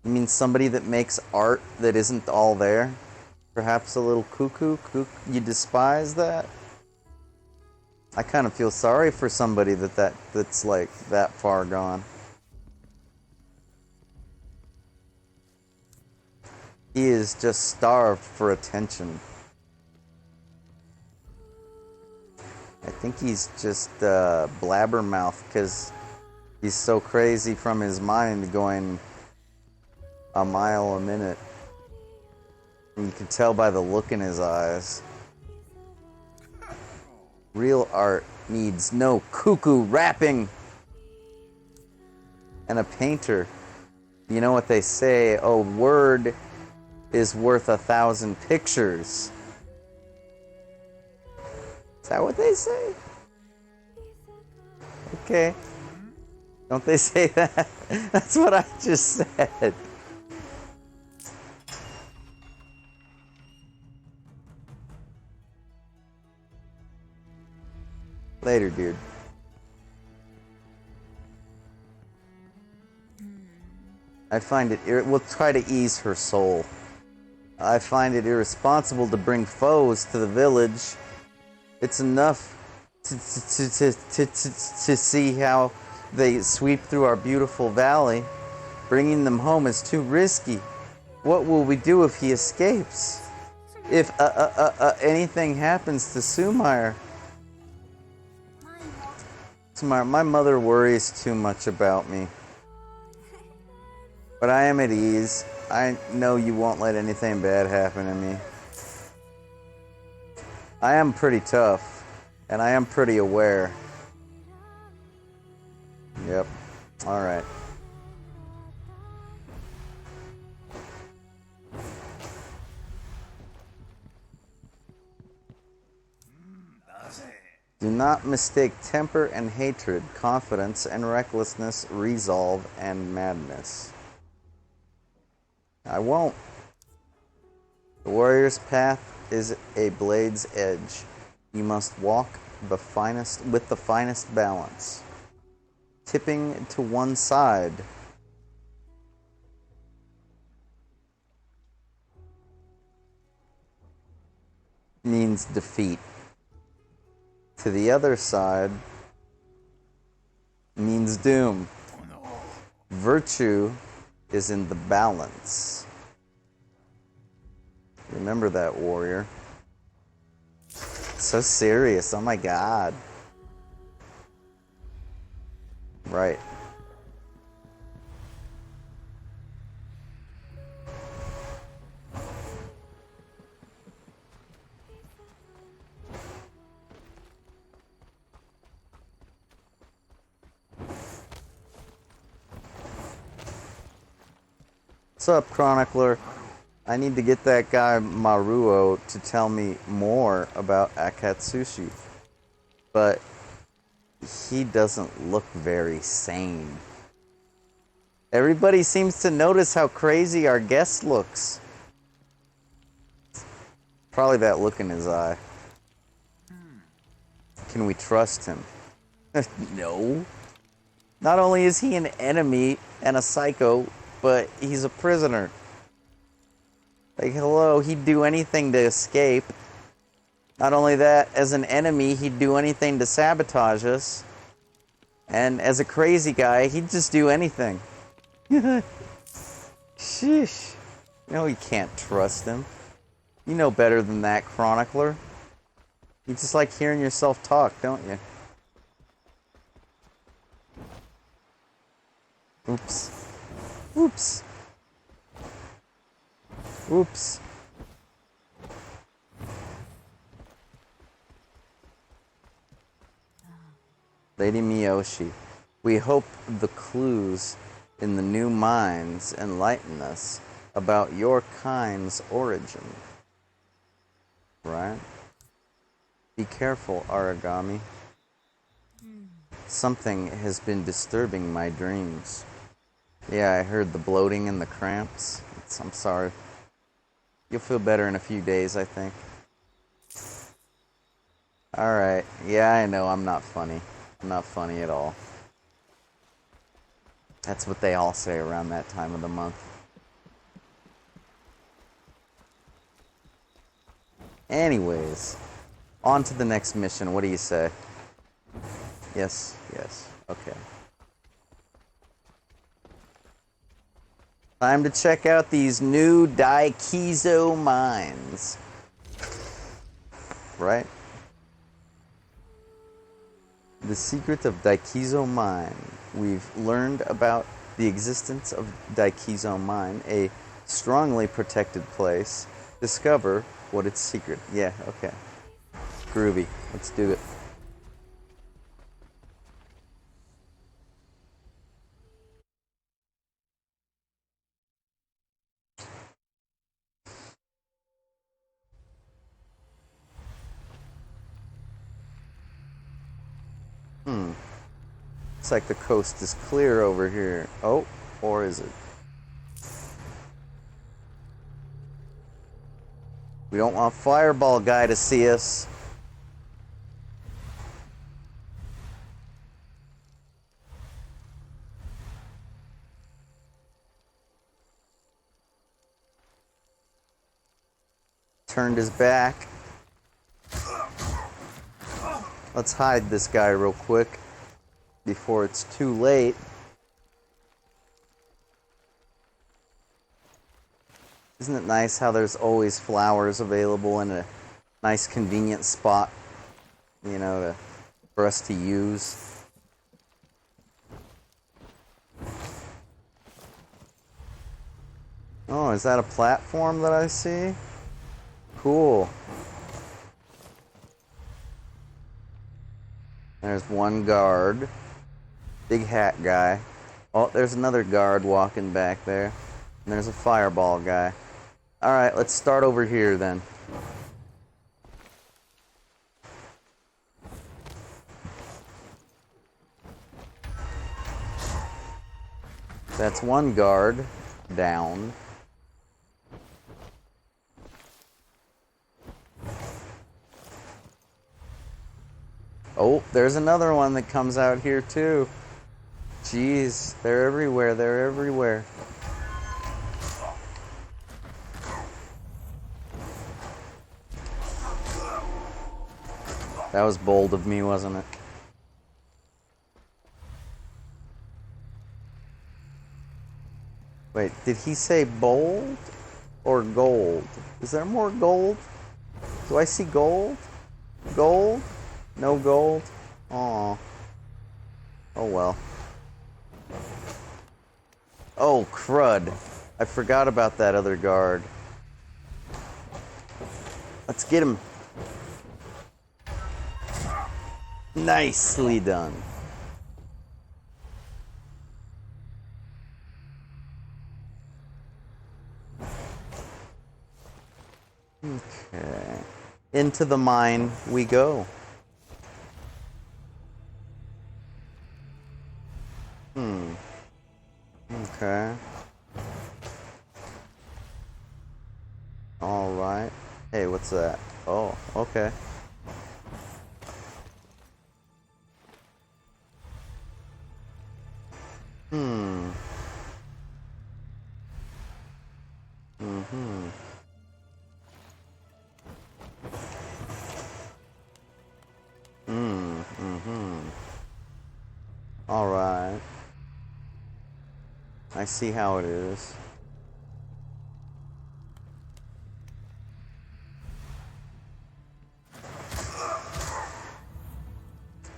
You mean somebody that makes art that isn't all there? Perhaps a little cuckoo? You despise that? I kind of feel sorry for somebody that's like that far gone. He is just starved for attention. I think he's just blabbermouth because he's so crazy from his mind going a mile a minute. And you can tell by the look in his eyes. Real art needs no cuckoo rapping. And a painter, you know what they say, a word is worth 1,000 pictures. Is that what they say? Okay. Don't they say that? That's what I just said. Later, dude. I find it we'll try to ease her soul. I find it irresponsible to bring foes to the village. It's enough to see how they sweep through our beautiful valley. Bringing them home is too risky. What will we do if he escapes? If anything happens to Sumire? My mother worries too much about me. But I am at ease. I know you won't let anything bad happen to me. I am pretty tough, and I am pretty aware. Yep. Alright. Do not mistake temper and hatred, confidence and recklessness, resolve and madness. I won't. The warrior's path is a blade's edge. You must walk with the finest balance. Tipping to one side means defeat. To the other side means doom. Virtue is in the balance. Remember that, warrior. So serious, oh my god. Right. What's up, Chronicler? I need to get that guy Maruo to tell me more about Akatsushi. But he doesn't look very sane. Everybody seems to notice how crazy our guest looks. Probably that look in his eye. Can we trust him? No. Not only is he an enemy and a psycho, but he's a prisoner. Like, hello, he'd do anything to escape. Not only that, as an enemy, he'd do anything to sabotage us. And as a crazy guy, he'd just do anything. Sheesh. No, you can't trust him. You know better than that, Chronicler. You just like hearing yourself talk, don't you? Oops. Oops. Oops. Lady Miyoshi, we hope the clues in the new mines enlighten us about your kind's origin. Right? Be careful, Aragami. Something has been disturbing my dreams. Yeah, I heard the bloating and the cramps. I'm sorry. You'll feel better in a few days, I think. Alright. Yeah, I know, I'm not funny. I'm not funny at all. That's what they all say around that time of the month. Anyways, on to the next mission. What do you say? Yes, yes. Okay. Time to check out these new Daikizo mines. Right? The secret of Daikizo Mine. We've learned about the existence of Daikizo Mine, a strongly protected place. Discover what its secret. Yeah, okay. Groovy. Let's do it. Looks like the coast is clear over here. Oh, or is it? We don't want Fireball Guy to see us. Turned his back. Let's hide this guy real quick before it's too late. Isn't it nice how there's always flowers available in a nice convenient spot, you know, for us to use? Oh, is that a platform that I see? Cool. There's one guard. Big hat guy. Oh, there's another guard walking back there. And there's a fireball guy. Alright, let's start over here then. That's one guard down. Oh, there's another one that comes out here too. Jeez, they're everywhere, they're everywhere. That was bold of me, wasn't it? Wait, did he say bold or gold? Is there more gold? Do I see gold? Gold? No gold? Aw. Oh well. Oh, crud. I forgot about that other guard. Let's get him. Nicely done. Okay. Into the mine we go. Okay. Alright. Hey, what's that? Oh, okay. Alright. I see how it is.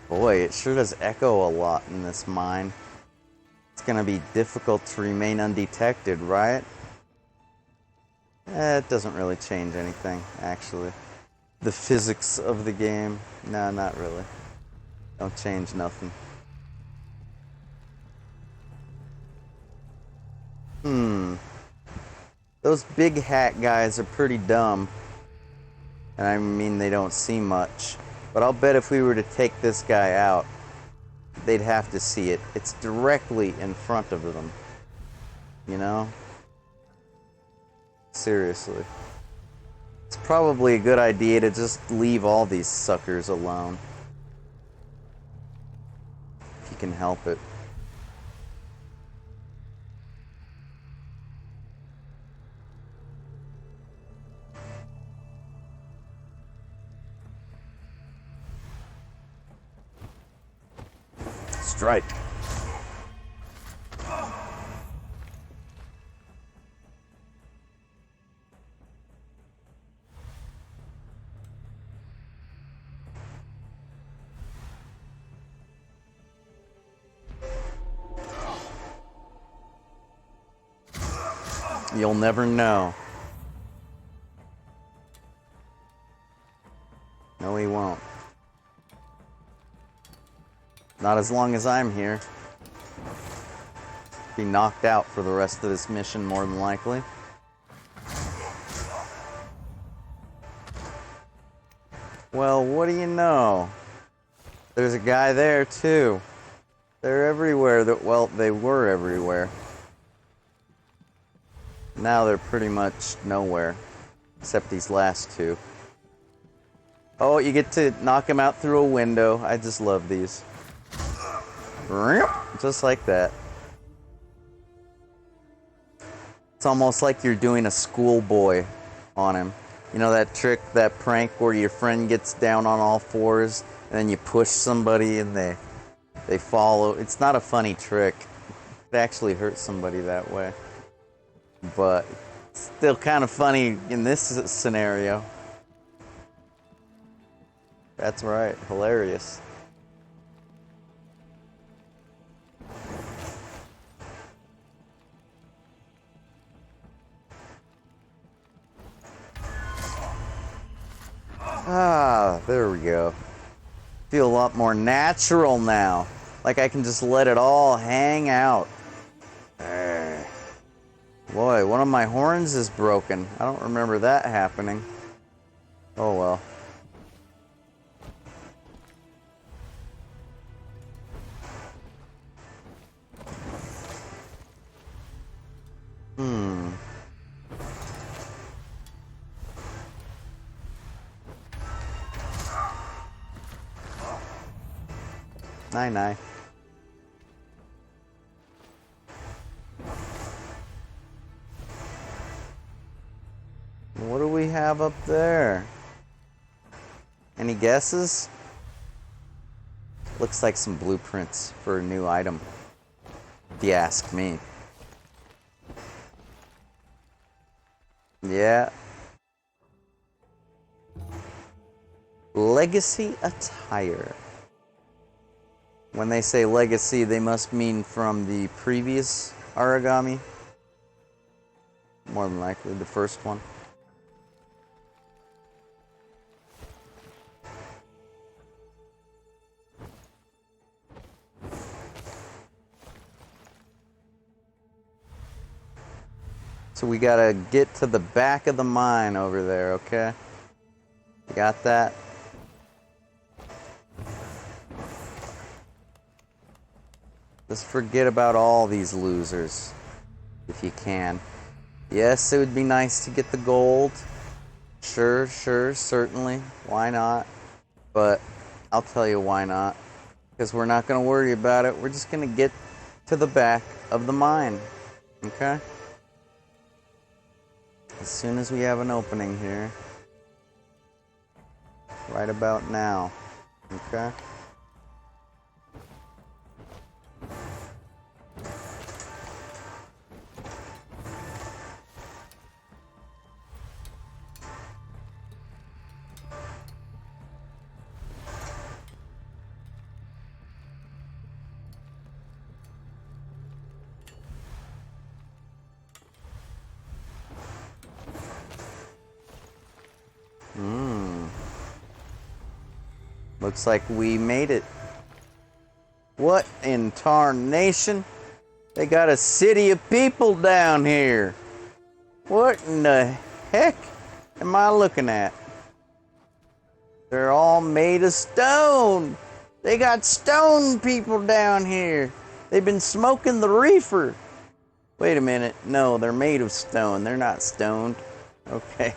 Boy, it sure does echo a lot in this mine. It's gonna be difficult to remain undetected, right? It doesn't really change anything, actually. The physics of the game, nah, not really. Don't change nothing. Those big hat guys are pretty dumb. And I mean, they don't see much. But I'll bet if we were to take this guy out, they'd have to see it. It's directly in front of them. You know? Seriously. It's probably a good idea to just leave all these suckers alone. If you can help it. Strike. You'll never know. No, he won't. Not as long as I'm here. Be knocked out for the rest of this mission, more than likely. Well, what do you know? There's a guy there, too. They're everywhere. Well, they were everywhere. Now they're pretty much nowhere. Except these last two. Oh, you get to knock him out through a window. I just love these. Just like that. It's almost like you're doing a schoolboy on him. You know that trick, that prank where your friend gets down on all fours and then you push somebody and they follow. It's not a funny trick. It actually hurts somebody that way. But it's still kind of funny in this scenario. That's right. Hilarious. Ah, there we go. Feel a lot more natural now. Like I can just let it all hang out. Boy, one of my horns is broken. I don't remember that happening. Oh well. Night. What do we have up there? Any guesses? Looks like some blueprints for a new item, if you ask me. Yeah. Legacy attire. When they say legacy, they must mean from the previous Aragami. More than likely, the first one. So we gotta get to the back of the mine over there, okay? You got that? Just forget about all these losers, if you can. Yes, it would be nice to get the gold. Sure, certainly. Why not? But I'll tell you why not. Because we're not going to worry about it. We're just going to get to the back of the mine. Okay? As soon as we have an opening here. Right about now. Okay? Looks like we made it. What in tarnation? They got a city of people down here. What in the heck am I looking at? They're all made of stone. They got stone people down here. They've been smoking the reefer. Wait a minute. No, they're made of stone. They're not stoned. Okay.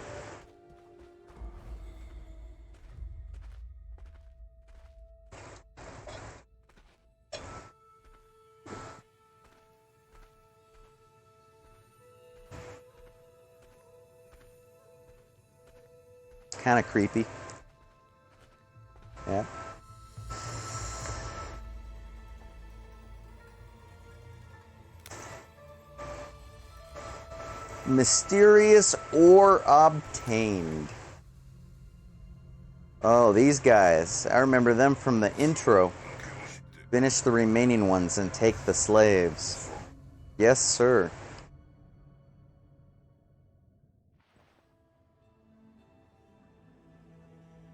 Kind of creepy. Yeah. Mysterious ore obtained. Oh, these guys. I remember them from the intro. Finish the remaining ones and take the slaves. Yes, sir.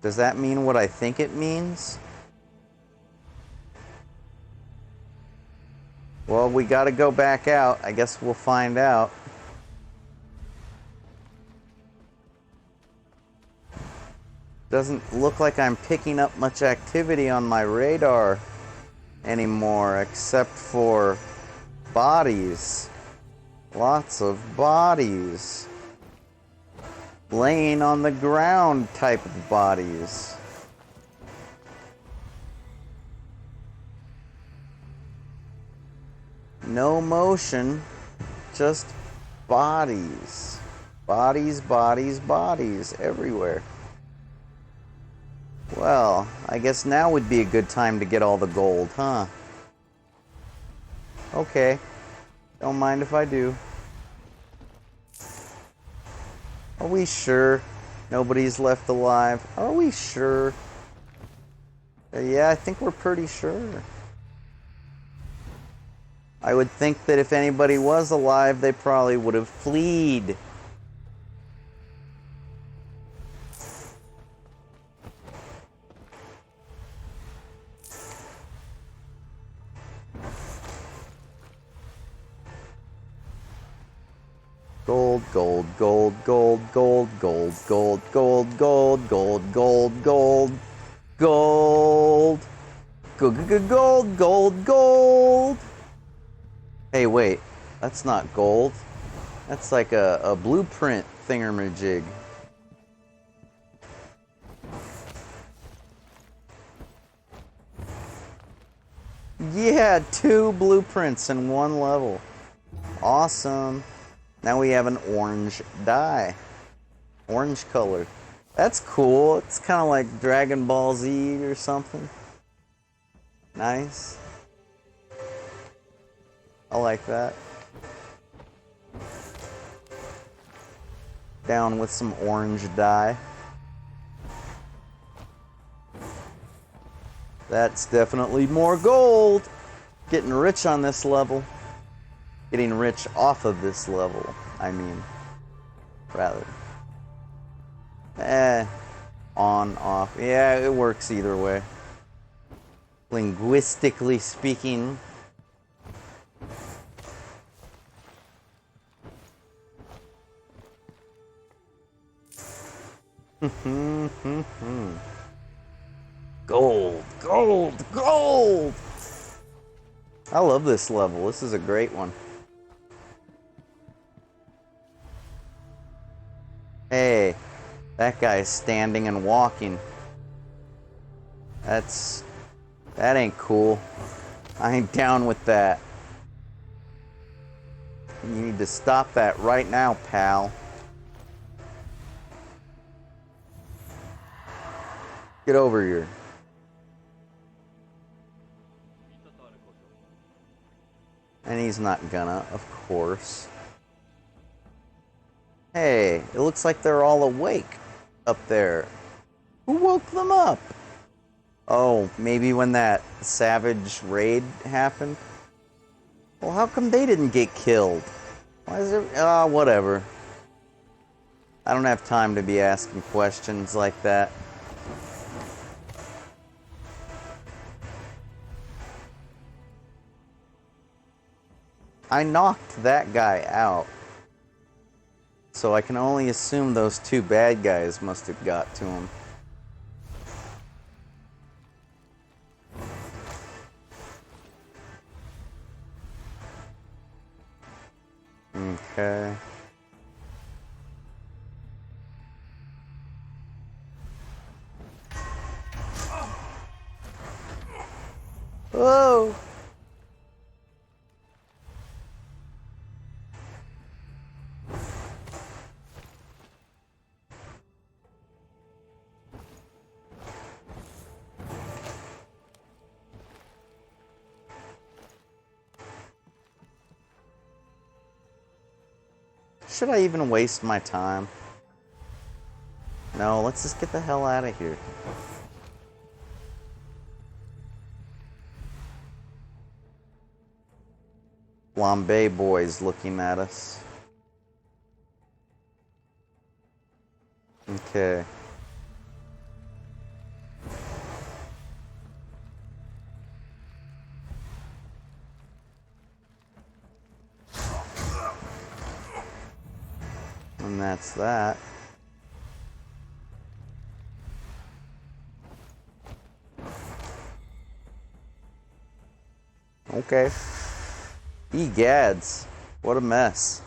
Does that mean what I think it means? Well, we gotta go back out. I guess we'll find out. Doesn't look like I'm picking up much activity on my radar anymore, except for bodies. Lots of bodies. Laying on the ground type of bodies. No motion, just bodies. Bodies, bodies, bodies everywhere. Well, I guess now would be a good time to get all the gold, huh? Okay. Don't mind if I do. Are we sure nobody's left alive? Are we sure? Yeah, I think we're pretty sure. I would think that if anybody was alive, they probably would have fled. Gold, gold, gold, gold, gold, gold, gold, gold, gold, gold, gold, gold, gold, gold, gold, gold. Hey, wait, that's not gold. That's like a blueprint thingamajig. Yeah, 2 blueprints in 1 level. Awesome. Now we have an orange dye. Orange color. That's cool. It's kind of like Dragon Ball Z or something. Nice. I like that. Down with some orange dye. That's definitely more gold. Getting rich on this level. Getting rich off of this level, I mean. Rather. On, off. Yeah, it works either way. Linguistically speaking. Gold, gold, gold! I love this level. This is a great one. Hey, that guy's standing and walking. That ain't cool. I ain't down with that. You need to stop that right now, pal. Get over here. And he's not gonna, of course. Hey, it looks like they're all awake up there. Who woke them up? Oh, maybe when that savage raid happened? Well, how come they didn't get killed? Why is there... whatever. I don't have time to be asking questions like that. I knocked that guy out. So I can only assume those two bad guys must have got to him. Okay. Oh! Should I even waste my time? No, let's just get the hell out of here. Flambe boys looking at us. Okay. And that's that. Okay. Egads. What a mess.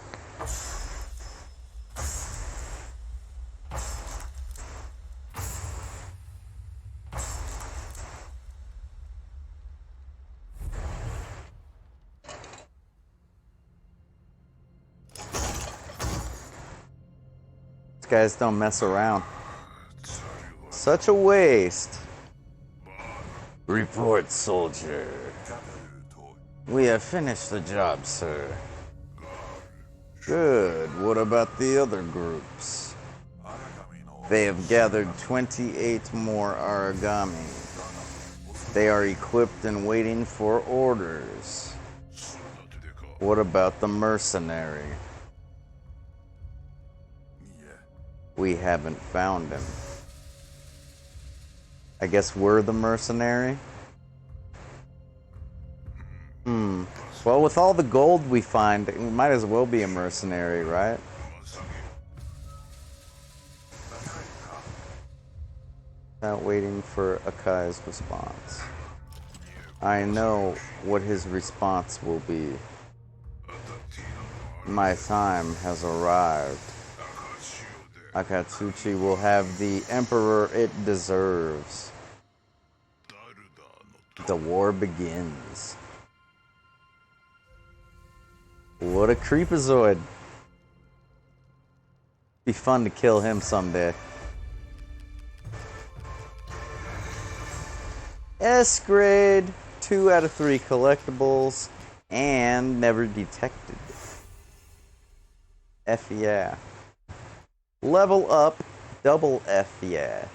These guys don't mess around. Such a waste. Report, soldier. We have finished the job, sir. Good. What about the other groups? They have gathered 28 more Aragami. They are equipped and waiting for orders. What about the mercenary? We haven't found him. I guess we're the mercenary? Well, with all the gold we find, we might as well be a mercenary, right? Without waiting for Akai's response. I know what his response will be. My time has arrived. Akatsuchi will have the emperor it deserves. The war begins. What a creepazoid. Be fun to kill him someday. S grade, 2 out of 3 collectibles, and never detected. F yeah. Level up, double F yeah.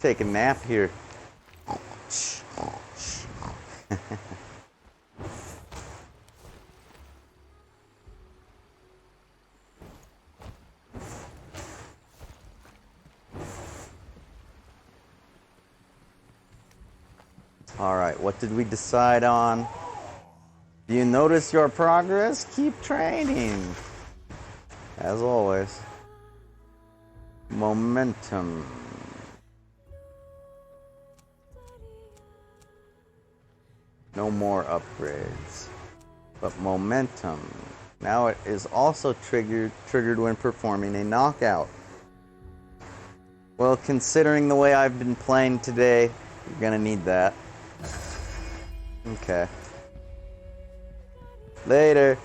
Take a nap here. Alright, what did we decide on? Do you notice your progress? Keep training. As always. Momentum. No more upgrades. But momentum. Now it is also triggered when performing a knockout. Well, considering the way I've been playing today, you're gonna need that. Okay. Later.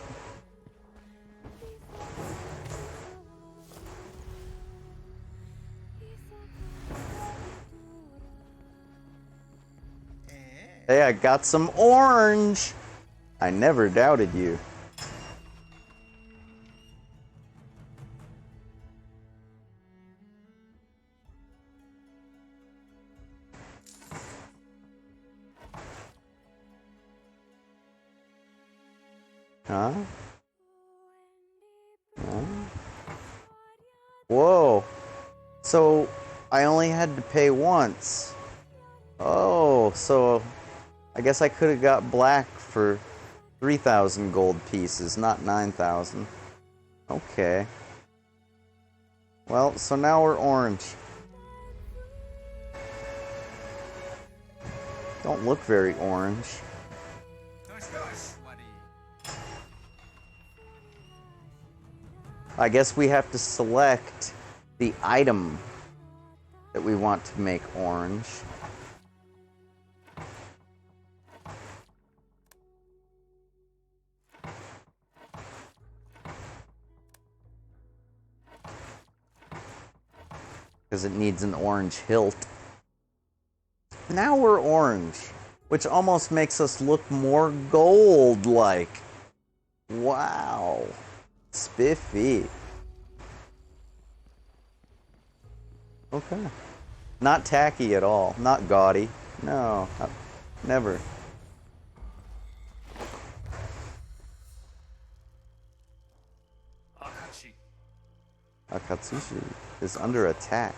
Hey, I got some orange! I never doubted you. Huh? Huh? Whoa. So, I only had to pay once. Oh, so I guess I could have got black for 3,000 gold pieces, not 9,000. Okay. Well, so now we're orange. Don't look very orange. I guess we have to select the item that we want to make orange. Because it needs an orange hilt. Now we're orange, which almost makes us look more gold-like. Wow. Spiffy. Okay. Not tacky at all. Not gaudy. No. Never. Akatsushi is under attack.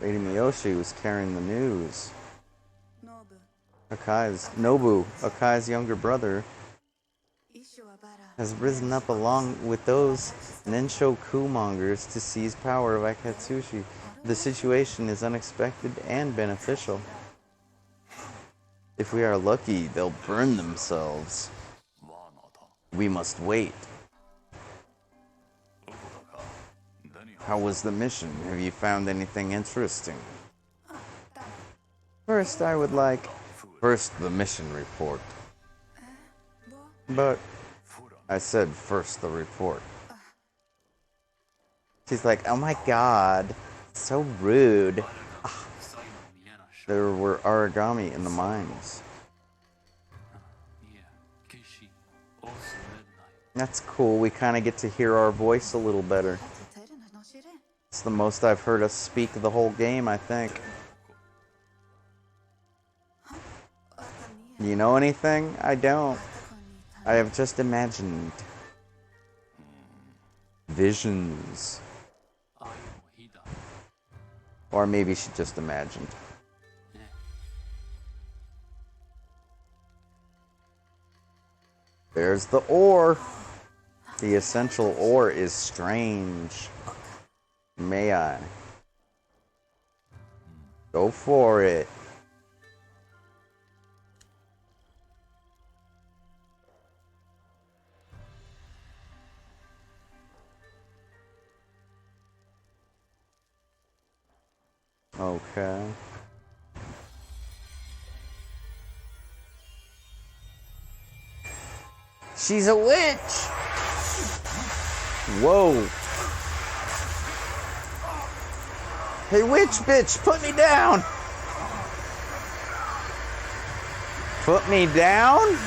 Lady Miyoshi was carrying the news. Nobu, Akai's younger brother, has risen up along with those Nenshoku mongers to seize power of Akatsushi. The situation is unexpected and beneficial. If we are lucky, they'll burn themselves. We must wait. How was the mission? Have you found anything interesting? First, the mission report. But I said first the report. She's like, oh my god, so rude. There were Aragami in the mines. That's cool, we kind of get to hear our voice a little better. It's the most I've heard us speak the whole game, I think. You know anything? I don't. I have just imagined. Visions. Or maybe she just imagined. There's the ore. The essential ore is strange. May I? Go for it. Okay. She's a witch! Whoa. Hey, witch bitch, put me down! Put me down?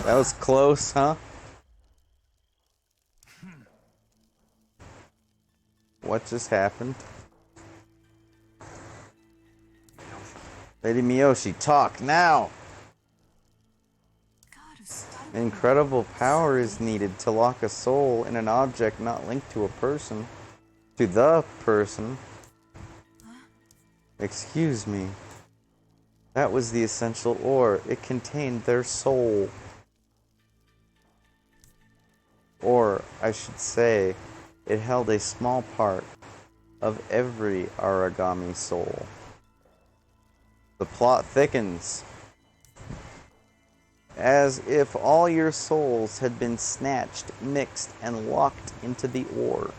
That was close, huh? What just happened? Lady Miyoshi, talk now! Incredible power is needed to lock a soul in an object not linked to a person. To the person. Excuse me. That was the essential ore. It contained their soul. Or, I should say, it held a small part of every Aragami soul. The plot thickens. As if all your souls had been snatched, mixed, and locked into the ore.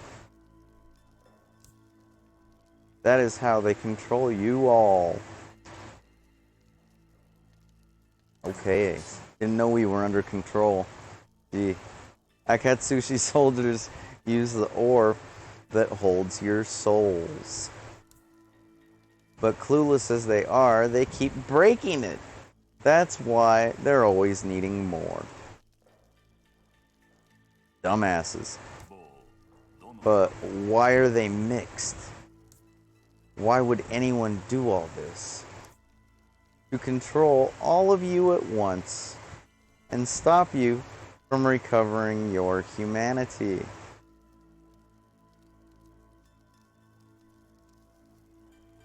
That is how they control you all. Okay. Didn't know we were under control. Gee. Akatsushi soldiers use the ore that holds your souls. But clueless as they are, they keep breaking it. That's why they're always needing more. Dumbasses. But why are they mixed? Why would anyone do all this? To control all of you at once and stop you from recovering your humanity.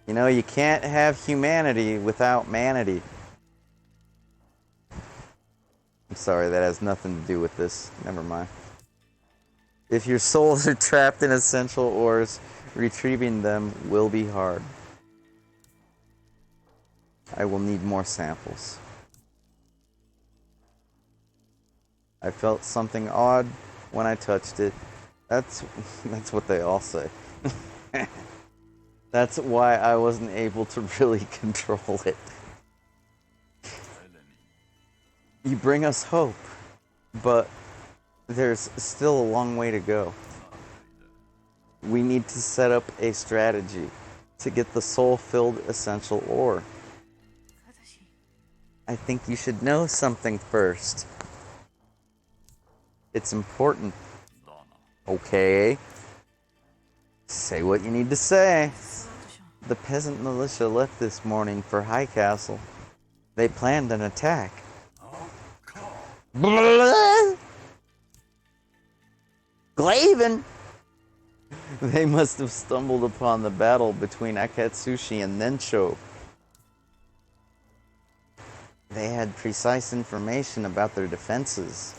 You know, you can't have humanity without manity. I'm sorry, that has nothing to do with this. Never mind. If your souls are trapped in essential ores, retrieving them will be hard. I will need more samples. I felt something odd when I touched it. That's what they all say. That's why I wasn't able to really control it. You bring us hope, but there's still a long way to go. We need to set up a strategy to get the soul-filled essential ore. I think you should know something first. It's important. Okay. Say what you need to say. The peasant militia left this morning for High Castle. They planned an attack. Glaven! They must have stumbled upon the battle between Akatsushi and Nensho. They had precise information about their defenses.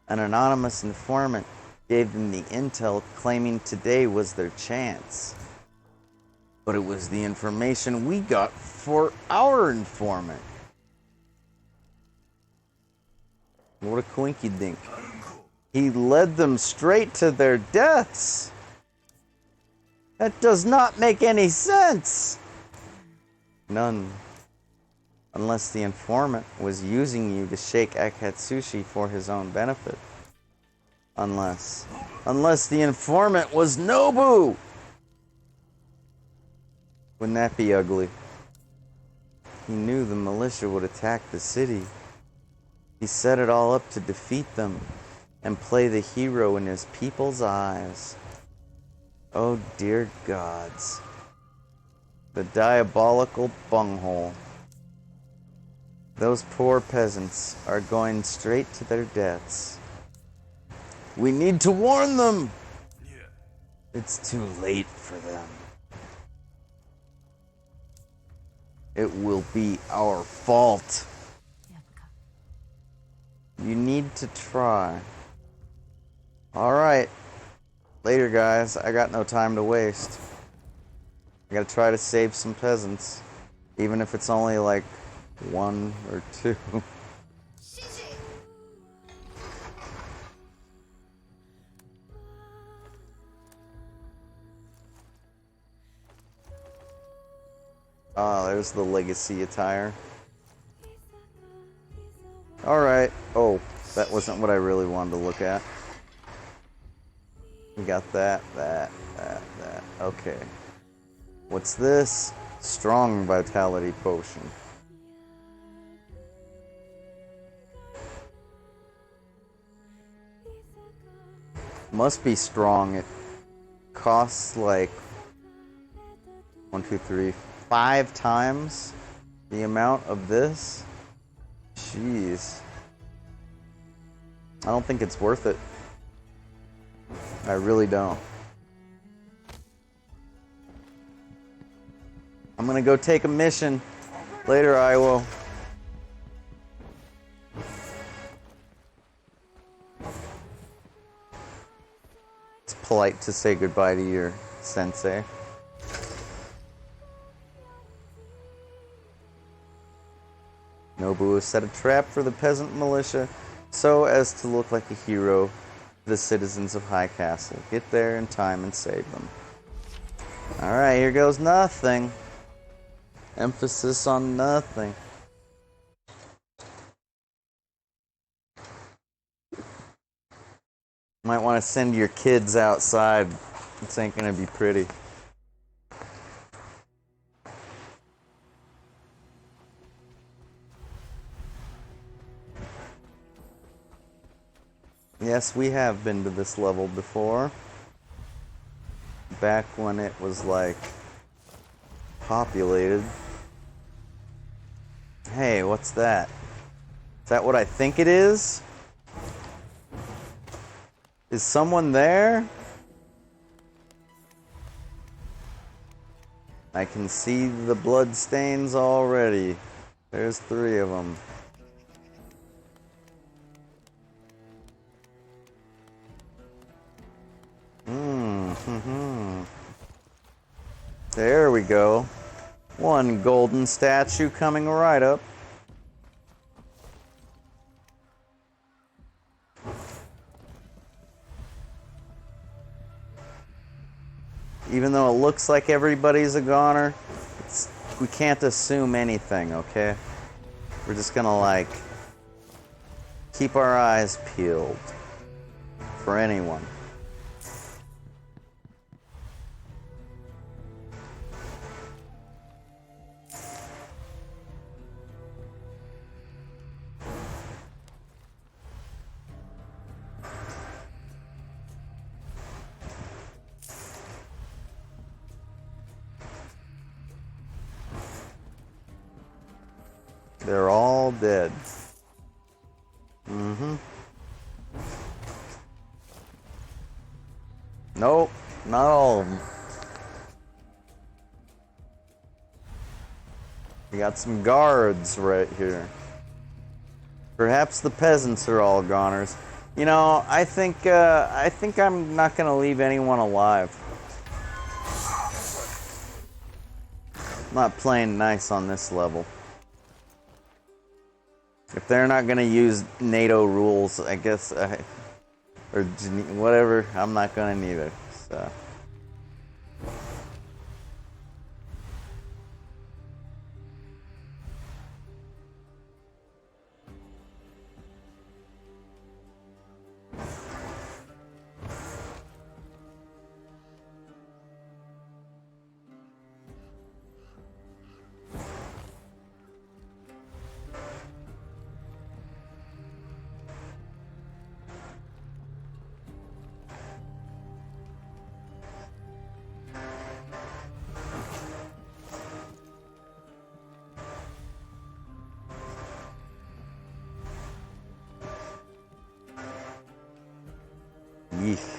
An anonymous informant gave them the intel claiming today was their chance. But it was the information we got for our informant. What a coinky dink. He led them straight to their deaths. That does not make any sense. None. Unless the informant was using you to shake Akatsushi for his own benefit. Unless the informant was Nobu! Wouldn't that be ugly? He knew the militia would attack the city. He set it all up to defeat them and play the hero in his people's eyes. Oh dear gods. The diabolical bunghole. Those poor peasants are going straight to their deaths. We need to warn them! It's too late for them. It will be our fault. You need to try. Alright. Later, guys. I got no time to waste. I gotta try to save some peasants. Even if it's only like 1 or 2. Ah, there's the legacy attire. Alright. Oh, that wasn't what I really wanted to look at. We got that. Okay. What's this? Strong vitality potion. Must be strong. It costs like 1, 2, 3, 5 times the amount of this. Jeez. I don't think it's worth it. I really don't. I'm gonna go take a mission. Later, I will. It's polite to say goodbye to your sensei. Nobu has set a trap for the peasant militia so as to look like a hero to the citizens of High Castle. Get there in time and save them. Alright, here goes nothing. Emphasis on nothing. Might want to send your kids outside. This ain't gonna be pretty. Yes, we have been to this level before. Back when it was like populated. Hey, what's that? Is that what I think it is? Is someone there? I can see the blood stains already. There's 3 of them. There we go. 1 golden statue coming right up. Even though it looks like everybody's a goner, we can't assume anything, okay? We're just gonna, like, keep our eyes peeled for anyone. They're all dead. Nope, not all of them. We got some guards right here. Perhaps the peasants are all goners. You know, I think I'm not gonna leave anyone alive. I'm not playing nice on this level. If they're not gonna use NATO rules, I guess, or whatever, I'm not gonna neither. So. Yeesh.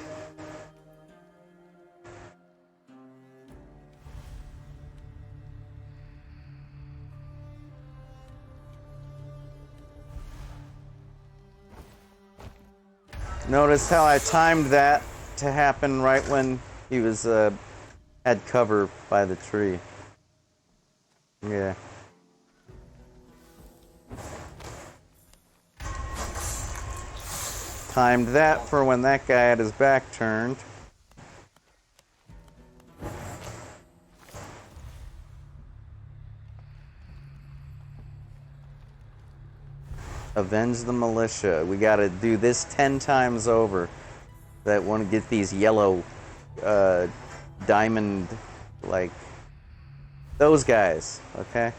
Notice how I timed that to happen right when he was had cover by the tree. Yeah. Timed that for when that guy had his back turned. Avenge the militia. We gotta do this 10 times over. That want to get these yellow diamond, like those guys, okay?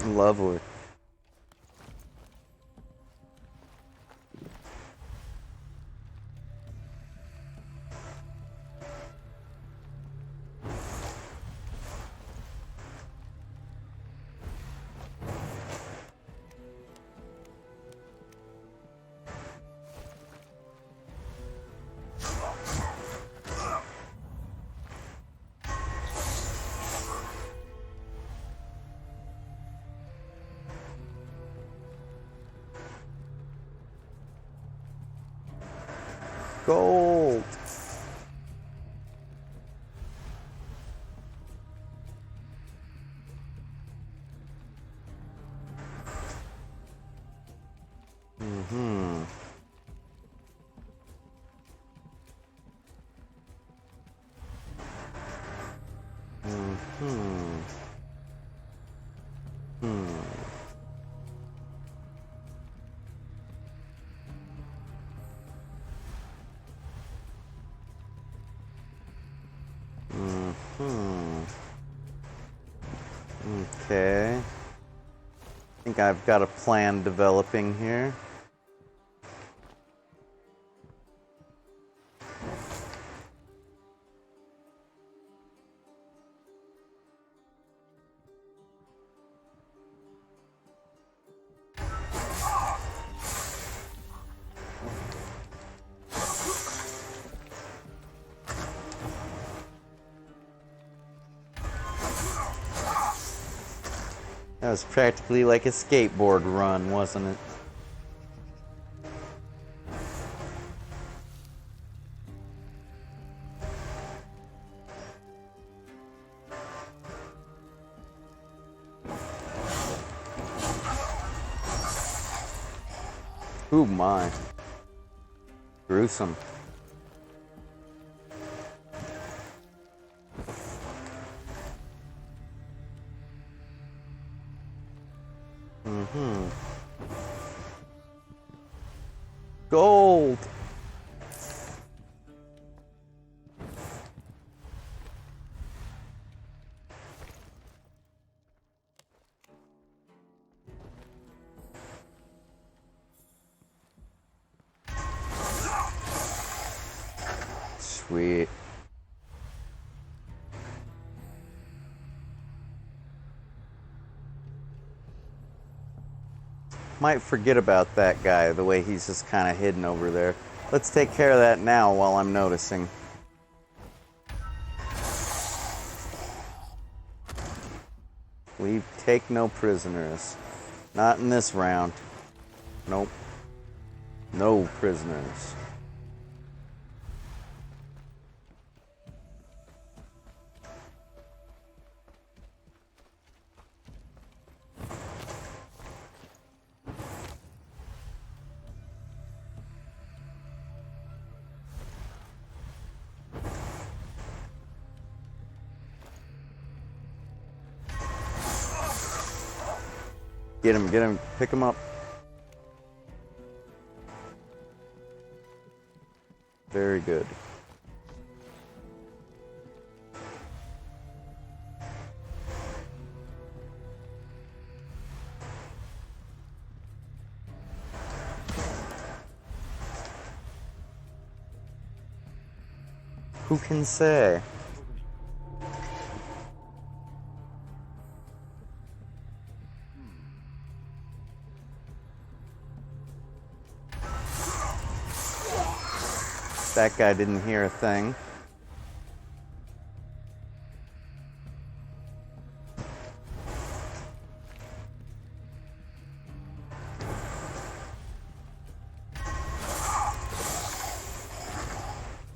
Lovely. Gold. Mm-hmm. Mm-hmm. Hmm. Mm-hmm. Okay. I think I've got a plan developing here. That was practically like a skateboard run, wasn't it? Ooh, my. Gruesome. Mm-hmm. Gold! Sweet. Might forget about that guy, the way he's just kind of hidden over there. Let's take care of that now while I'm noticing. We take no prisoners. Not in this round. Nope. No prisoners. Get him, pick him up. Very good. Who can say? That guy didn't hear a thing.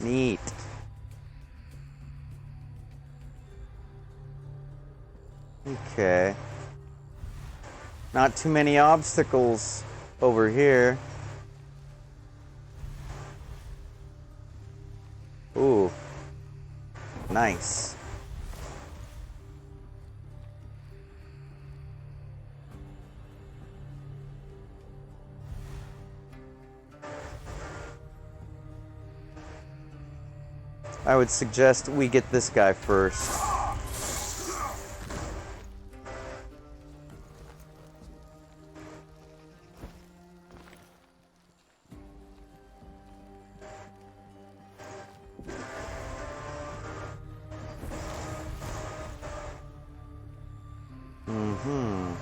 Neat. Okay. Not too many obstacles over here. Ooh. Nice. I would suggest we get this guy first. Mm-hmm.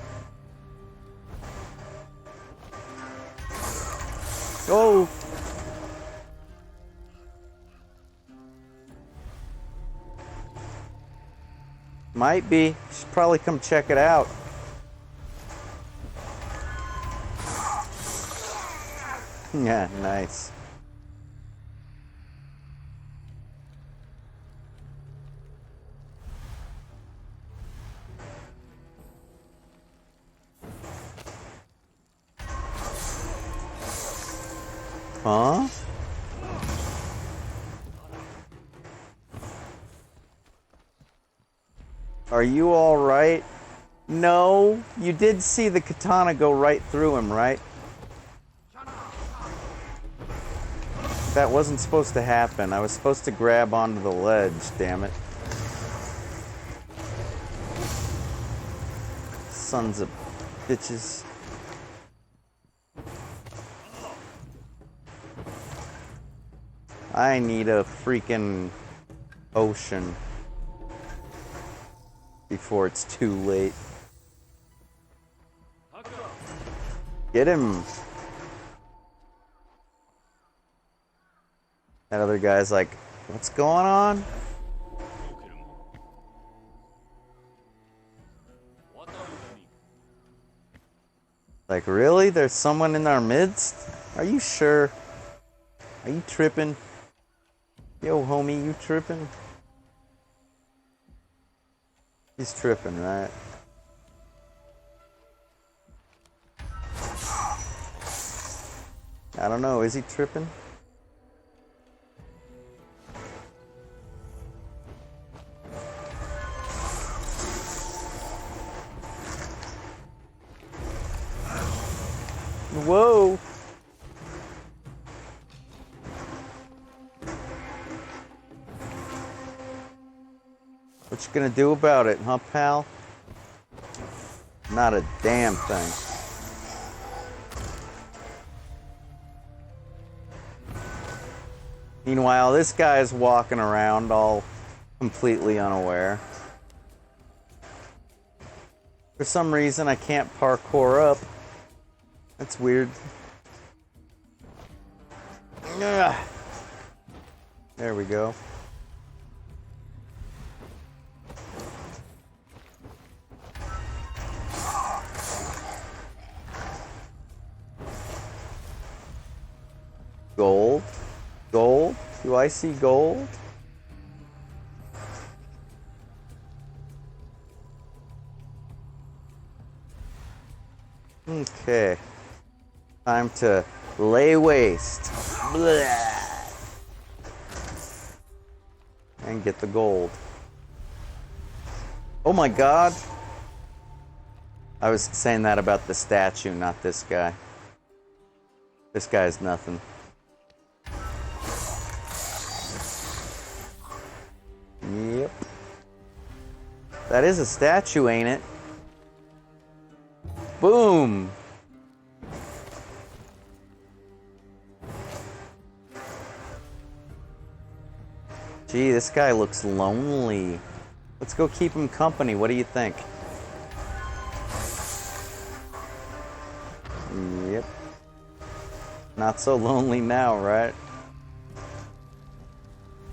Oh! Might be. Should probably come check it out. Yeah, nice. Huh? Are you alright? No, you did see the katana go right through him, right? That wasn't supposed to happen. I was supposed to grab onto the ledge, damn it. Sons of bitches. I need a freaking ocean before it's too late. Get him! That other guy's like, what's going on? Like, really? There's someone in our midst? Are you sure? Are you tripping? Yo, homie, you tripping? He's tripping, right? I don't know, is he tripping? Whoa! What you gonna do about it, huh, pal? Not a damn thing. Meanwhile, this guy's walking around all completely unaware. For some reason, I can't parkour up. That's weird. Ugh. There we go. Gold? Gold? Do I see gold? Okay. Time to lay waste. Blah. And get the gold. Oh my god! I was saying that about the statue, not this guy. This guy's nothing. Yep. That is a statue, ain't it? Boom! Gee, this guy looks lonely. Let's go keep him company. What do you think? Yep. Not so lonely now, right?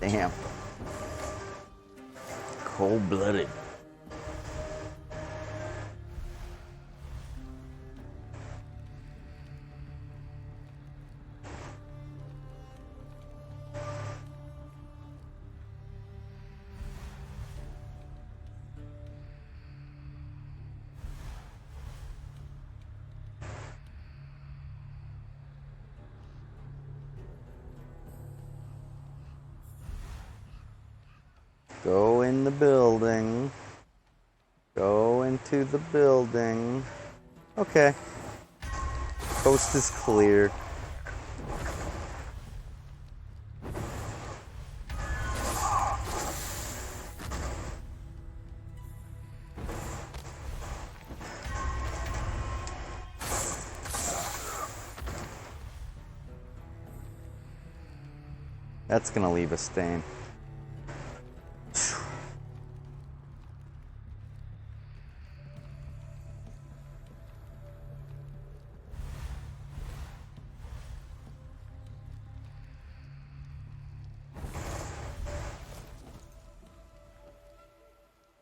Damn. Cold-blooded. Go in the building. Go into the building. Okay. Coast is clear. That's gonna leave a stain.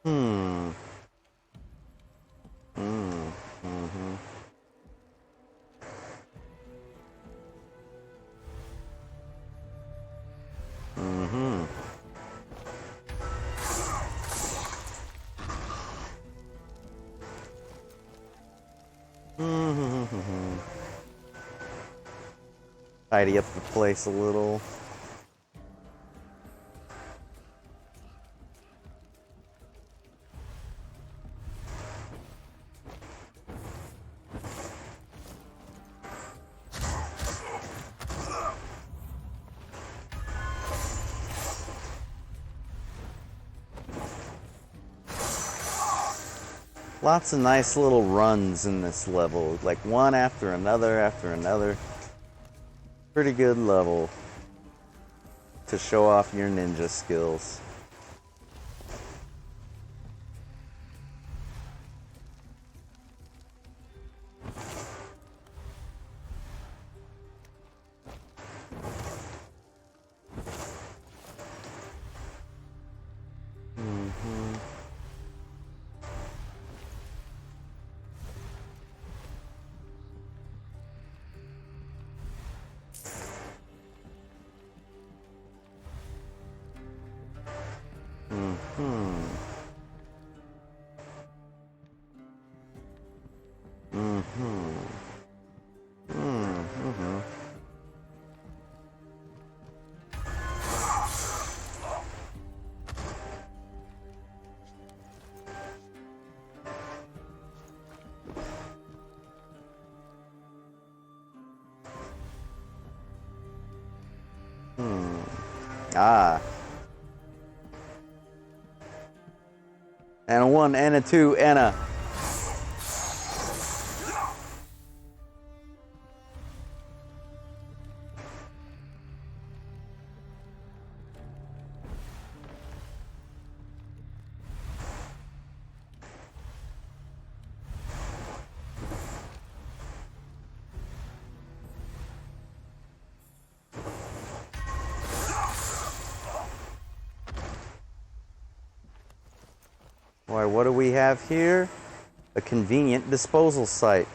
Hmm. Hmm. Mm-hmm. Mm-hmm. Mm-hmm. Tidy up the place a little. Lots of nice little runs in this level, like one after another after another. Pretty good level to show off your ninja skills. Mm-hmm. Mm-hmm. Mm-hmm. Mm-hmm. Hmm. Ah. And a 1 and a 2 and a... Why, what do we have here? A convenient disposal site.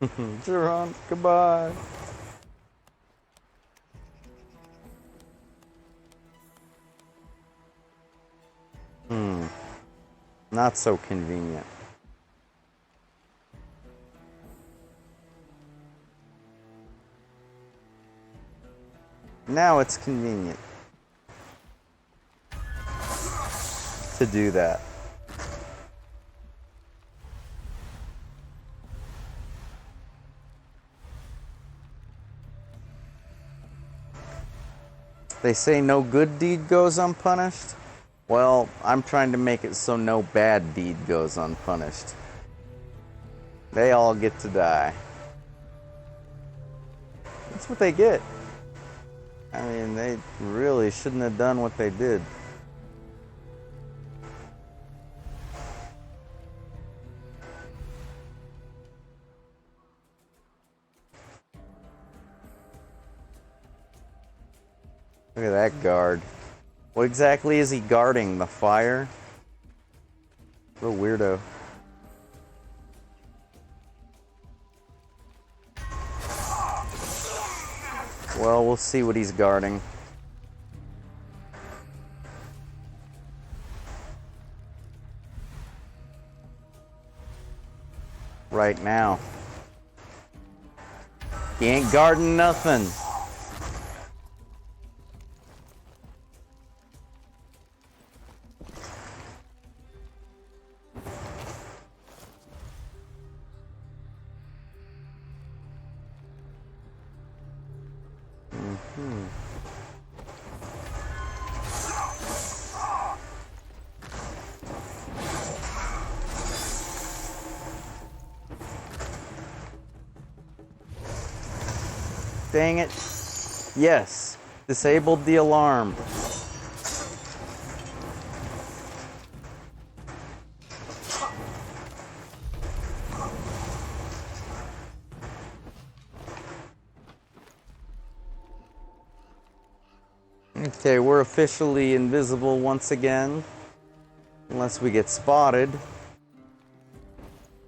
Geron, goodbye. Not so convenient. Now it's convenient to do that. They say no good deed goes unpunished. Well, I'm trying to make it so no bad deed goes unpunished. They all get to die. That's what they get. I mean, they really shouldn't have done what they did. Look at that guard. What exactly is he guarding? The fire? What a weirdo. Well, we'll see what he's guarding. Right now. He ain't guarding nothing. Dang it. Yes. Disabled the alarm. Okay, we're officially invisible once again. Unless we get spotted.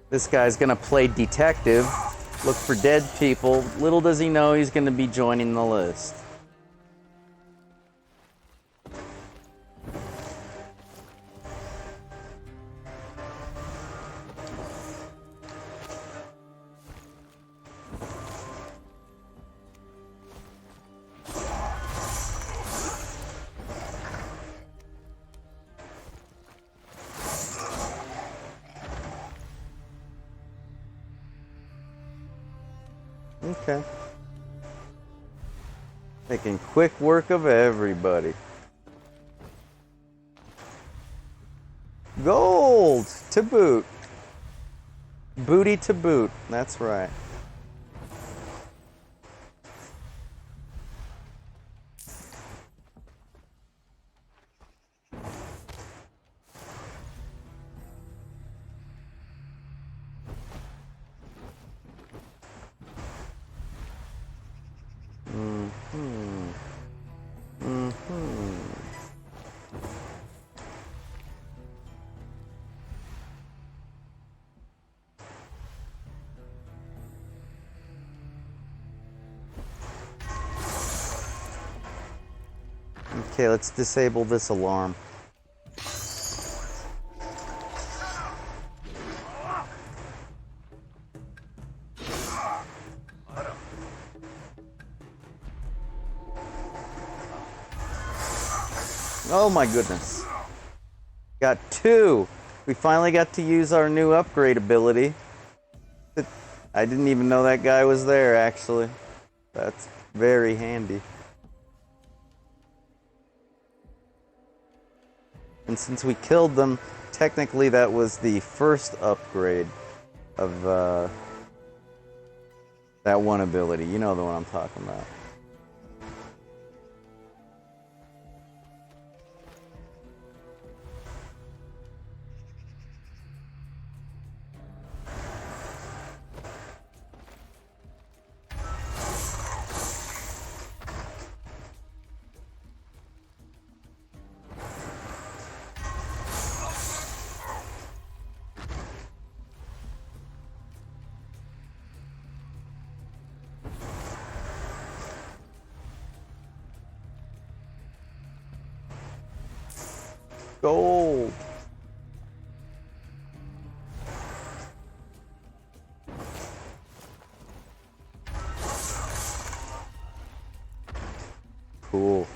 This guy's gonna play detective, look for dead people. Little does he know he's gonna be joining the list. Okay. Making quick work of everybody. Gold to boot. Booty to boot. That's right. Okay, let's disable this alarm. Oh my goodness. Got two. We finally got to use our new upgrade ability. I didn't even know that guy was there, actually. That's very handy. And since we killed them, technically that was the first upgrade of that one ability. You know the one I'm talking about. Gold. Cool.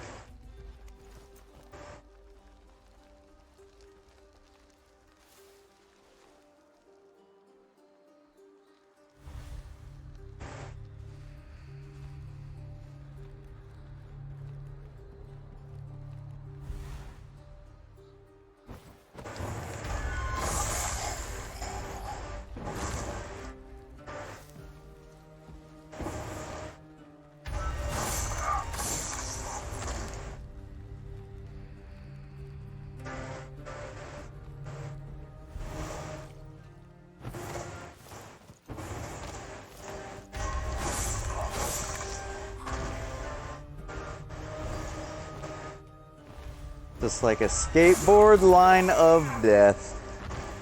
Just like a skateboard line of death.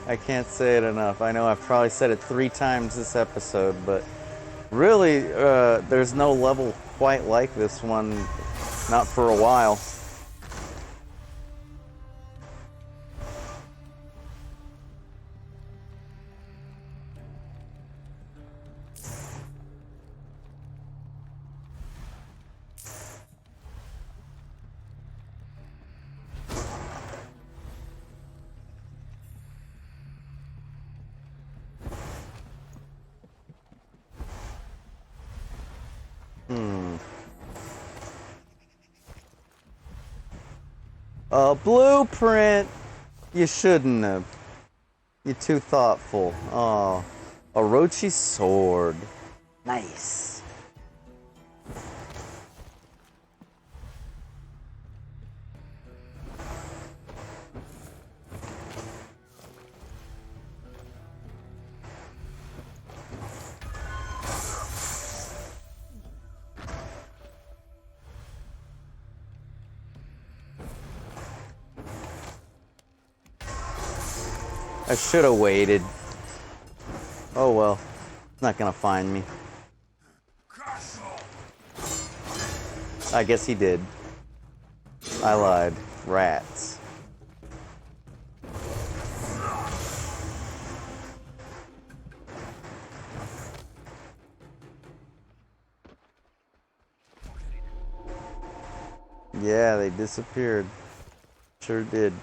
I can't say it enough. I know I've probably said it 3 times this episode, but really, there's no level quite like this one, not for a while. A blueprint! You shouldn't have. You're too thoughtful. Oh, Orochi's sword. Nice. I should have waited. Oh well. It's not gonna find me. I guess he did. I lied. Rats. Yeah, they disappeared. Sure did.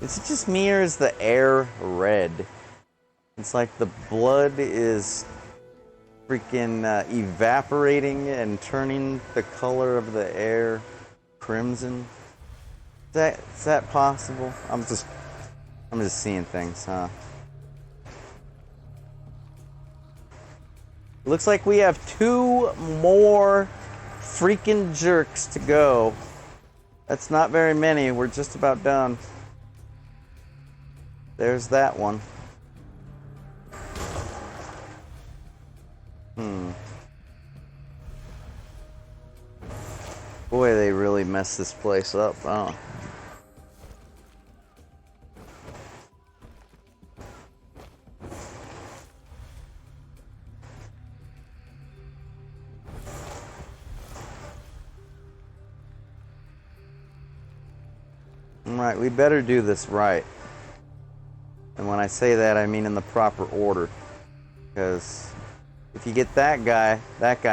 Is it just me or is the air red? It's like the blood is freaking evaporating and turning the color of the air crimson. Is that possible? I'm just seeing things, huh? Looks like we have 2 more freaking jerks to go. That's not very many. We're just about done. There's that one. Boy, they really messed this place up, huh? Alright, we better do this right. And when I say that, I mean in the proper order. Because if you get that guy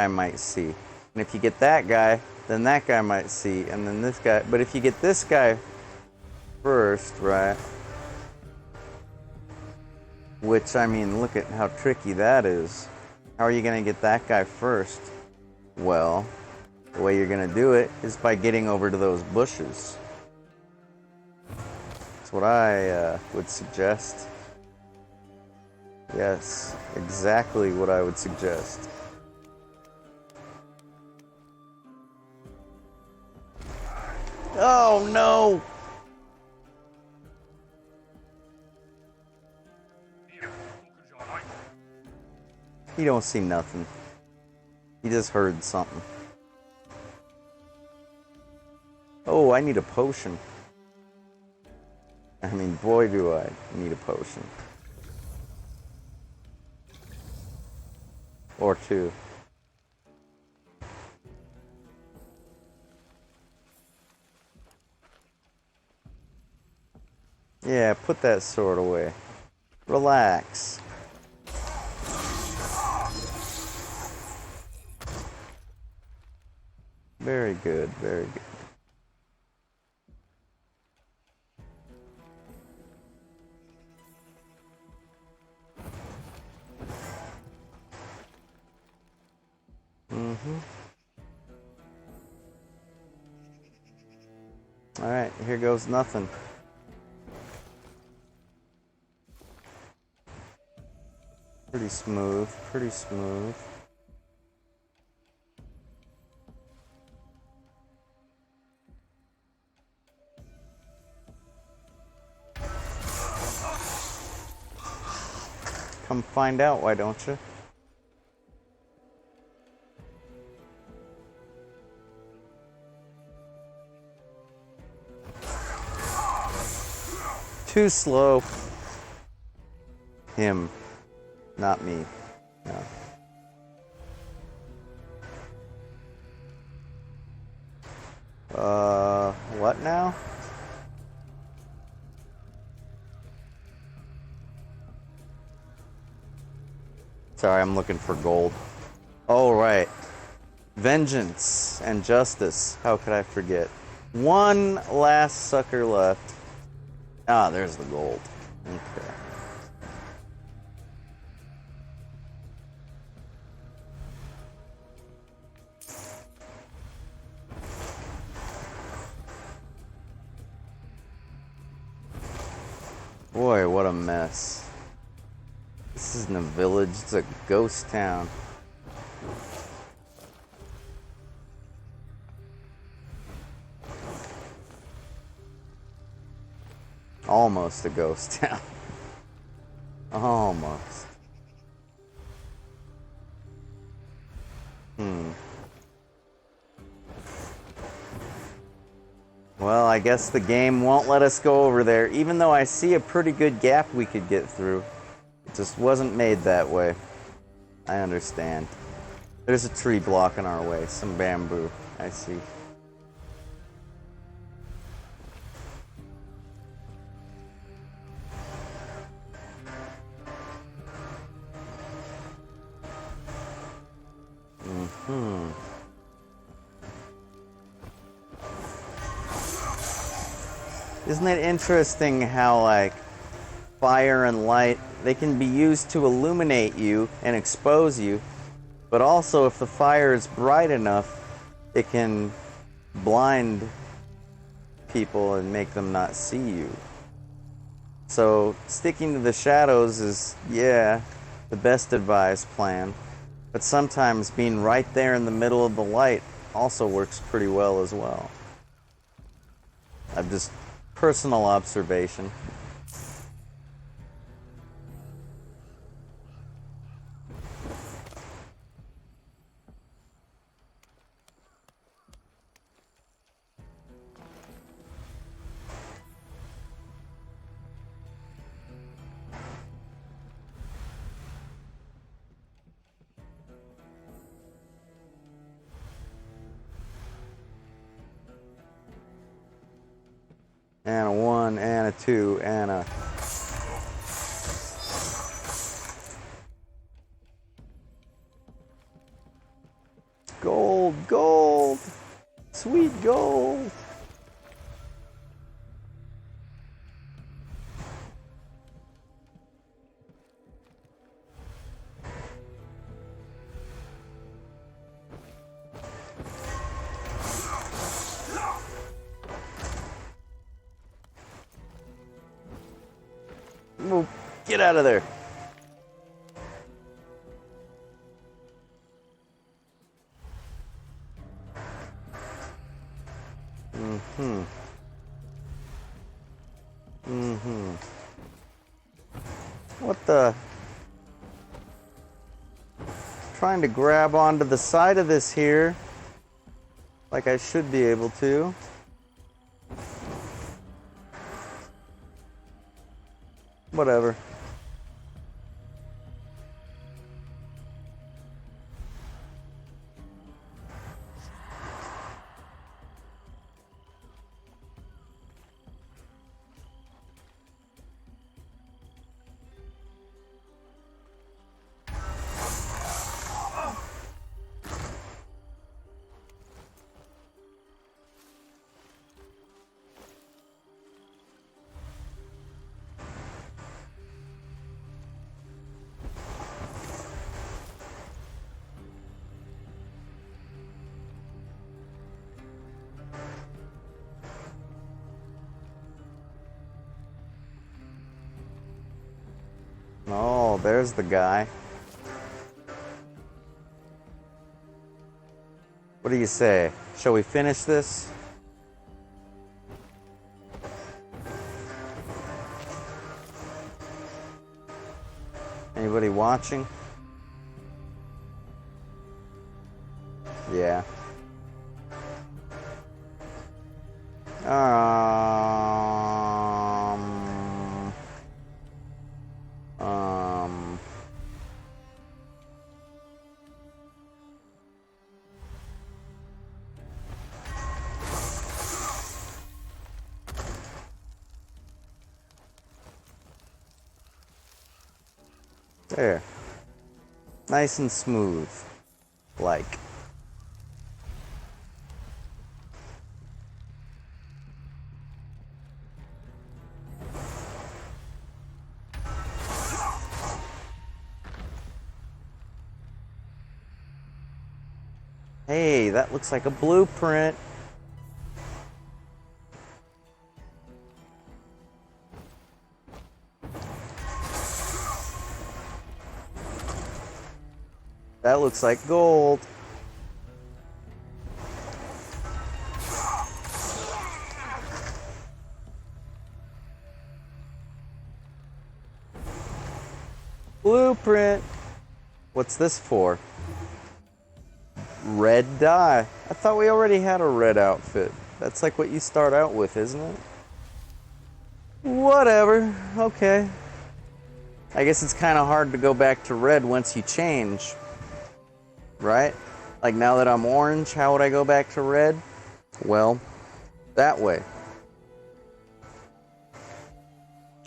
might see. And if you get that guy, then that guy might see. And then this guy. But if you get this guy first, right? Which, I mean, look at how tricky that is. How are you going to get that guy first? Well, the way you're going to do it is by getting over to those bushes. That's what I would suggest. Yes, exactly what I would suggest. Oh no! He don't see nothing. He just heard something. Oh, I need a potion. I mean, boy, do I need a potion. Or 2. Yeah, put that sword away. Relax. Very good, very good. Alright, here goes nothing. Pretty smooth, pretty smooth. Come find out, why don't you? Too slow. Him, not me. No. What now? Sorry, I'm looking for gold. Oh, right. Vengeance and justice. How could I forget? One last sucker left. Ah, there's the gold. Okay. Boy, what a mess. This isn't a village, it's a ghost town. Almost a ghost town. Almost. Well, I guess the game won't let us go over there, even though I see a pretty good gap we could get through. It just wasn't made that way. I understand. There's a tree blocking our way. Some bamboo. I see. Isn't it interesting how, like, fire and light, they can be used to illuminate you and expose you, but also if the fire is bright enough, it can blind people and make them not see you. So sticking to the shadows is, yeah, the best advised plan, but sometimes being right there in the middle of the light also works pretty well as well. I've just personal observation. And a 1, and a 2, and a... Gold, gold! Sweet gold! Move. Get out of there! What the? Trying to grab onto the side of this here, like I should be able to. Whatever. Oh, there's the guy. What do you say? Shall we finish this? Anybody watching? Yeah. There. Nice and smooth. Like. Hey, that looks like a blueprint. That looks like gold. Blueprint. What's this for? Red dye. I thought we already had a red outfit. That's like what you start out with, isn't it? Whatever. Okay. I guess it's kind of hard to go back to red once you change. Right? Like now that I'm orange, how would I go back to red? Well, that way.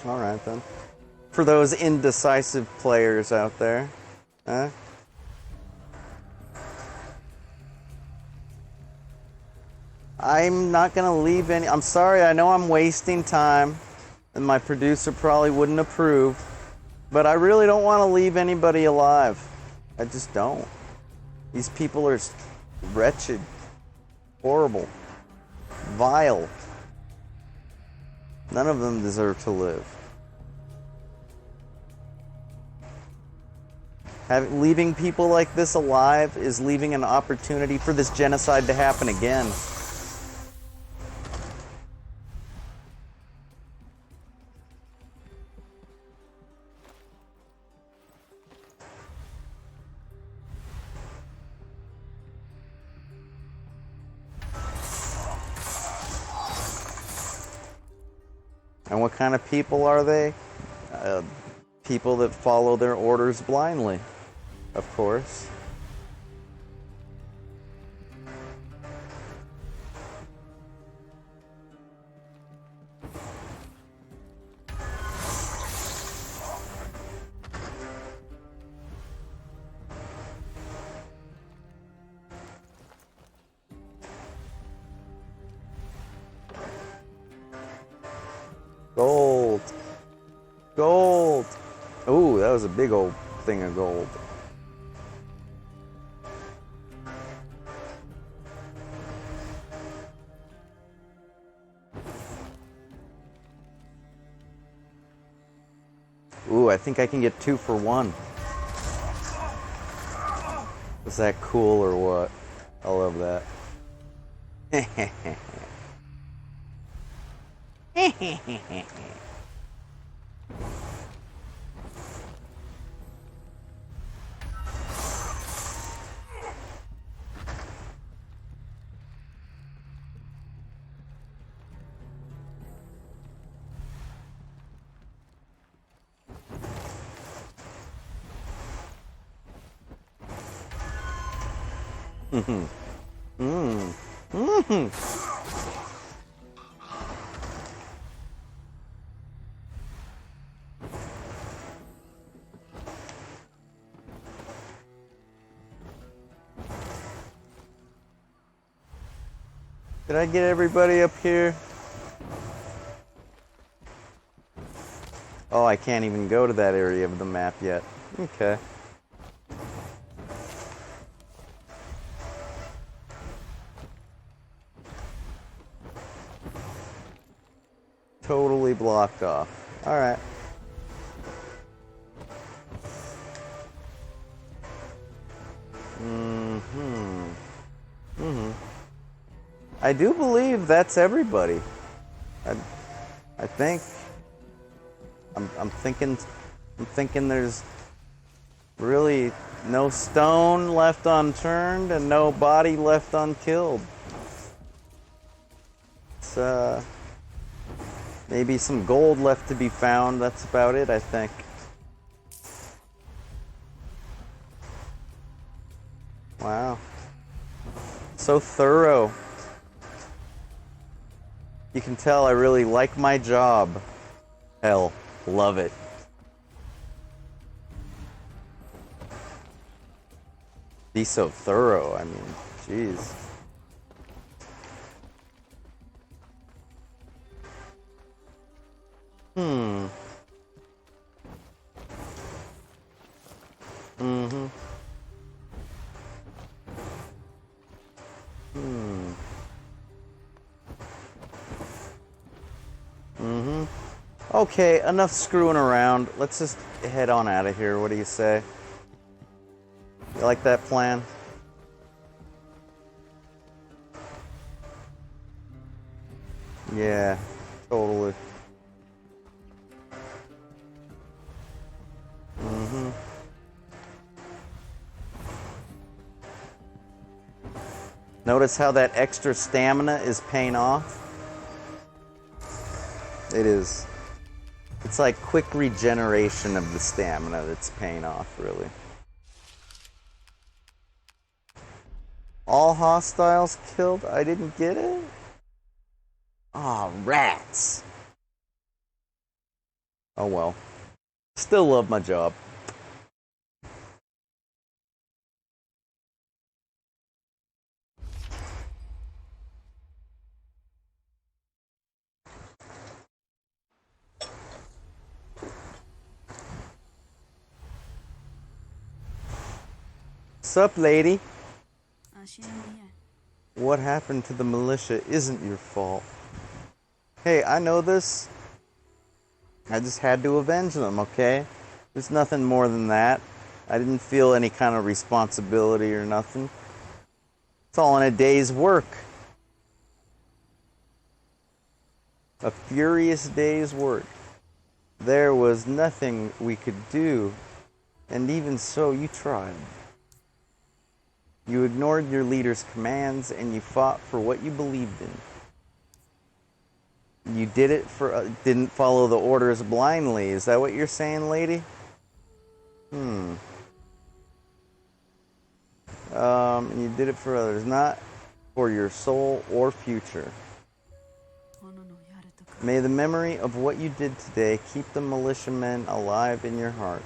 Alright then. For those indecisive players out there. Huh? I'm not gonna leave any. I'm sorry, I know I'm wasting time, and my producer probably wouldn't approve, but I really don't want to leave anybody alive. I just don't. These people are wretched, horrible, vile. None of them deserve to live. Leaving people like this alive is leaving an opportunity for this genocide to happen again. And what kind of people are they? People that follow their orders blindly, of course. Gold. Gold. Ooh, that was a big old thing of gold. Ooh, I think I can get 2 for 1. Was that cool or what? I love that. Did I get everybody up here? Oh, I can't even go to that area of the map yet. Okay. Totally blocked off. Alright. I do believe that's everybody. I think. I'm thinking there's really no stone left unturned and no body left unkilled. It's maybe some gold left to be found. That's about it, I think. Wow. So thorough. You can tell I really like my job. Hell, love it. Be so thorough, I mean, jeez. Okay, enough screwing around. Let's just head on out of here. What do you say? You like that plan? Yeah, totally. Notice how that extra stamina is paying off? It is. It's like quick regeneration of the stamina that's paying off, really. All hostiles killed? I didn't get it? Aw, rats. Oh well. Still love my job. Sup, lady? What happened to the militia isn't your fault. Hey, I know this. I just had to avenge them, okay? There's nothing more than that. I didn't feel any kind of responsibility or nothing. It's all in a day's work. A furious day's work. There was nothing we could do, and even so, you tried. You ignored your leader's commands, and you fought for what you believed in. You did it for didn't follow the orders blindly. Is that what you're saying, lady? You did it for others, not for your soul or future. May the memory of what you did today keep the militiamen alive in your heart.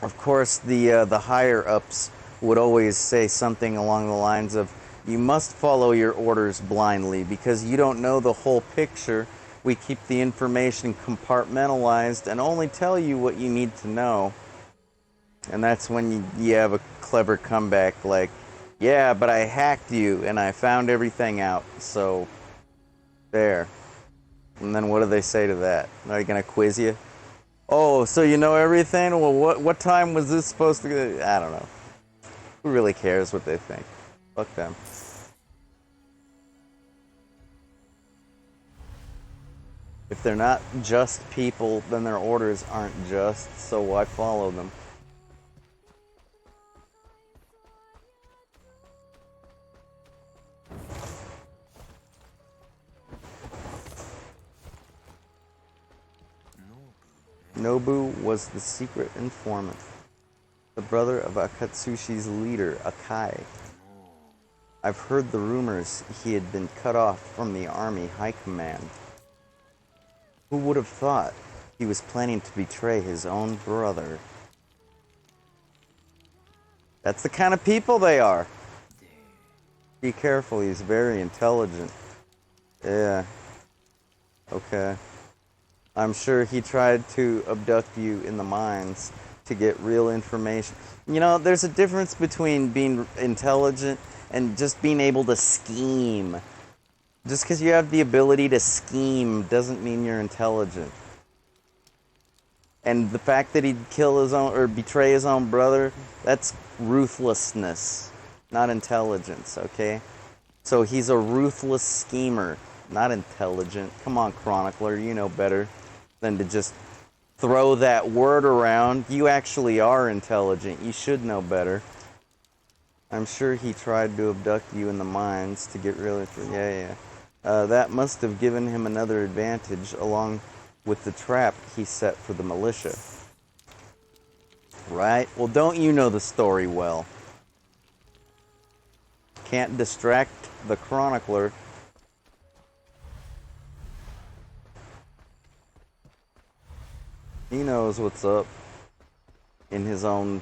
Of course, the higher-ups would always say something along the lines of, you must follow your orders blindly because you don't know the whole picture. We keep the information compartmentalized and only tell you what you need to know. And that's when you have a clever comeback like, yeah, but I hacked you and I found everything out, so there. And then what do they say to that? Are they going to quiz you? Oh, so you know everything? Well, what time was this supposed to go? I don't know. Who really cares what they think? Fuck them. If they're not just people, then their orders aren't just, so why follow them? Nobu was the secret informant, the brother of Akatsushi's leader, Akai. I've heard the rumors he had been cut off from the army high command. Who would have thought he was planning to betray his own brother? That's the kind of people they are. Be careful, he's very intelligent. Yeah. Okay. I'm sure he tried to abduct you in the mines to get real information. You know, there's a difference between being intelligent and just being able to scheme. Just because you have the ability to scheme doesn't mean you're intelligent. And the fact that he'd kill his own or betray his own brother, that's ruthlessness, not intelligence, okay? So he's a ruthless schemer, not intelligent. Come on, Chronicler, you know better than to just throw that word around. You actually are intelligent. You should know better. I'm sure he tried to abduct you in the mines to get rid of you. Yeah. That must have given him another advantage along with the trap he set for the militia. Right? Well, don't you know the story well? Can't distract the chronicler. He knows what's up in his own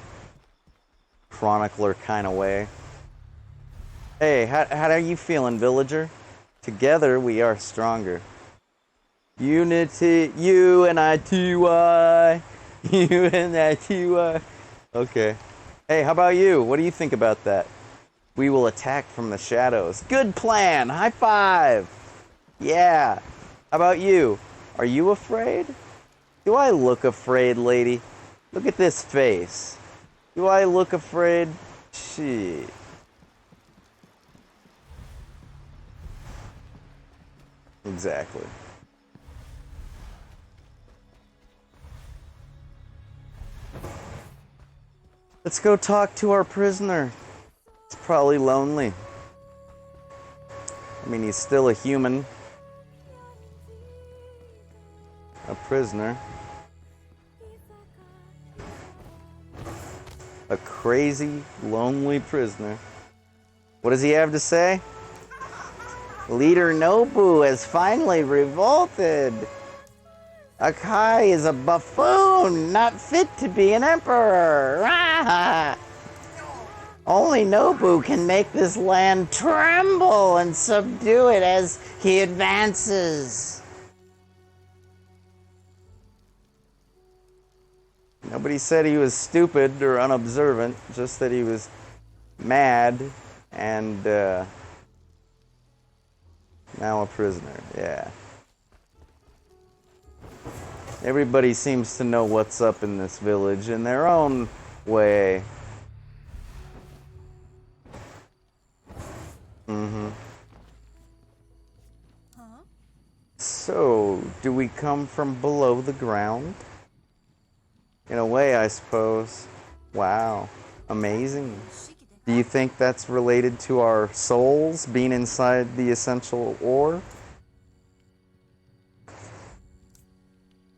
chronicler kind of way. Hey, how are you feeling, villager? Together we are stronger. Unity, U-N-I-T-Y. U-N-I-T-Y. Okay. Hey, how about you? What do you think about that? We will attack from the shadows. Good plan! High five! Yeah. How about you? Are you afraid? Do I look afraid, lady? Look at this face. Do I look afraid? Shit. Exactly. Let's go talk to our prisoner. He's probably lonely. I mean, he's still a human. A prisoner. A crazy, lonely prisoner. What does he have to say? Leader Nobu has finally revolted. Akai is a buffoon, not fit to be an emperor. Only Nobu can make this land tremble and subdue it as he advances. Nobody said he was stupid or unobservant, just that he was mad and now a prisoner. Yeah. Everybody seems to know what's up in this village in their own way. So, do we come from below the ground? In a way, I suppose. Wow. Amazing. Do you think that's related to our souls being inside the essential ore?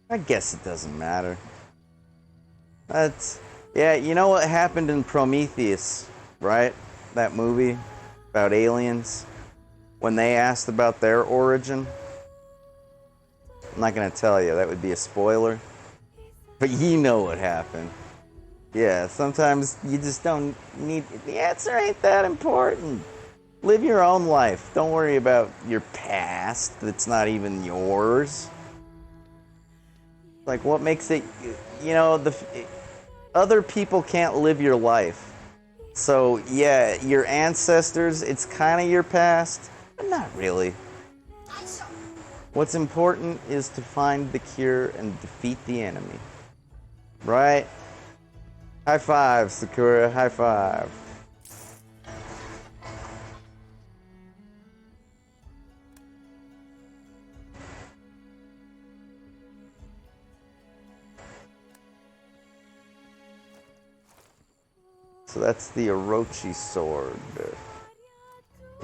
I guess it doesn't matter. Yeah, you know what happened in Prometheus, right? That movie about aliens? When they asked about their origin? I'm not gonna tell you, that would be a spoiler. But you know what happened. Yeah, sometimes you just don't need... The answer ain't that important. Live your own life. Don't worry about your past that's not even yours. Like, what makes it... You know, other people can't live your life. So, yeah, your ancestors, it's kind of your past, but not really. What's important is to find the cure and defeat the enemy. Right? High five, Sakura. High five. So that's the Orochi sword.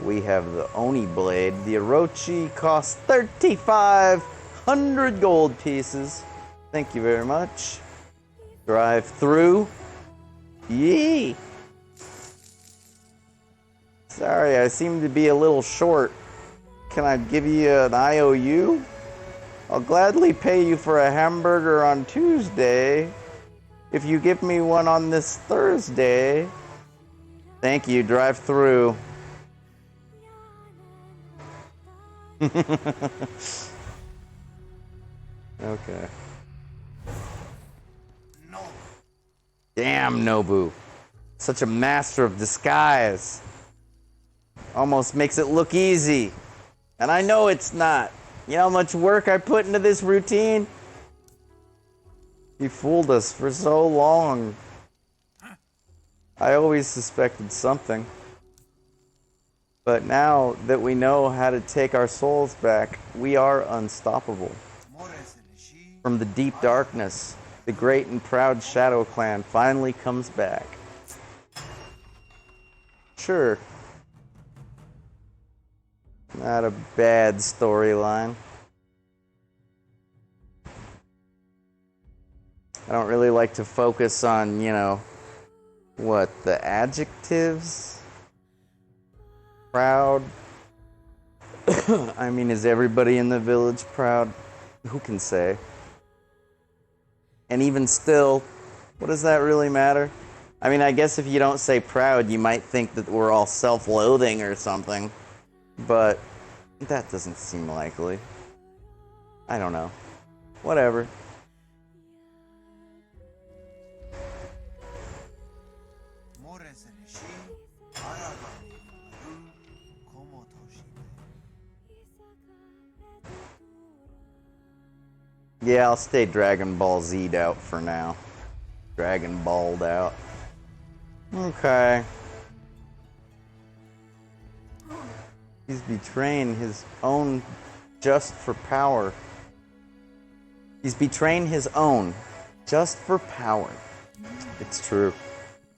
We have the Oni blade. The Orochi costs 3,500 gold pieces. Thank you very much. Drive through. Yee! Sorry, I seem to be a little short. Can I give you an IOU? I'll gladly pay you for a hamburger on Tuesday if you give me one on this Thursday. Thank you, drive through. Okay. No. Damn, Nobu. Such a master of disguise. Almost makes it look easy. And I know it's not. You know how much work I put into this routine? He fooled us for so long. I always suspected something. But now that we know how to take our souls back, we are unstoppable. From the deep darkness, the great and proud Shadow Clan finally comes back. Sure. Not a bad storyline. I don't really like to focus on, you know, what, the adjectives? Proud. I mean, is everybody in the village proud? Who can say? And even still, what does that really matter? I mean, I guess if you don't say proud, you might think that we're all self-loathing or something. But that doesn't seem likely. I don't know. Whatever. Yeah, I'll stay Dragon Ball Z'd out for now. Dragon Balled out. Okay. He's betraying his own just for power. He's betraying his own just for power. It's true.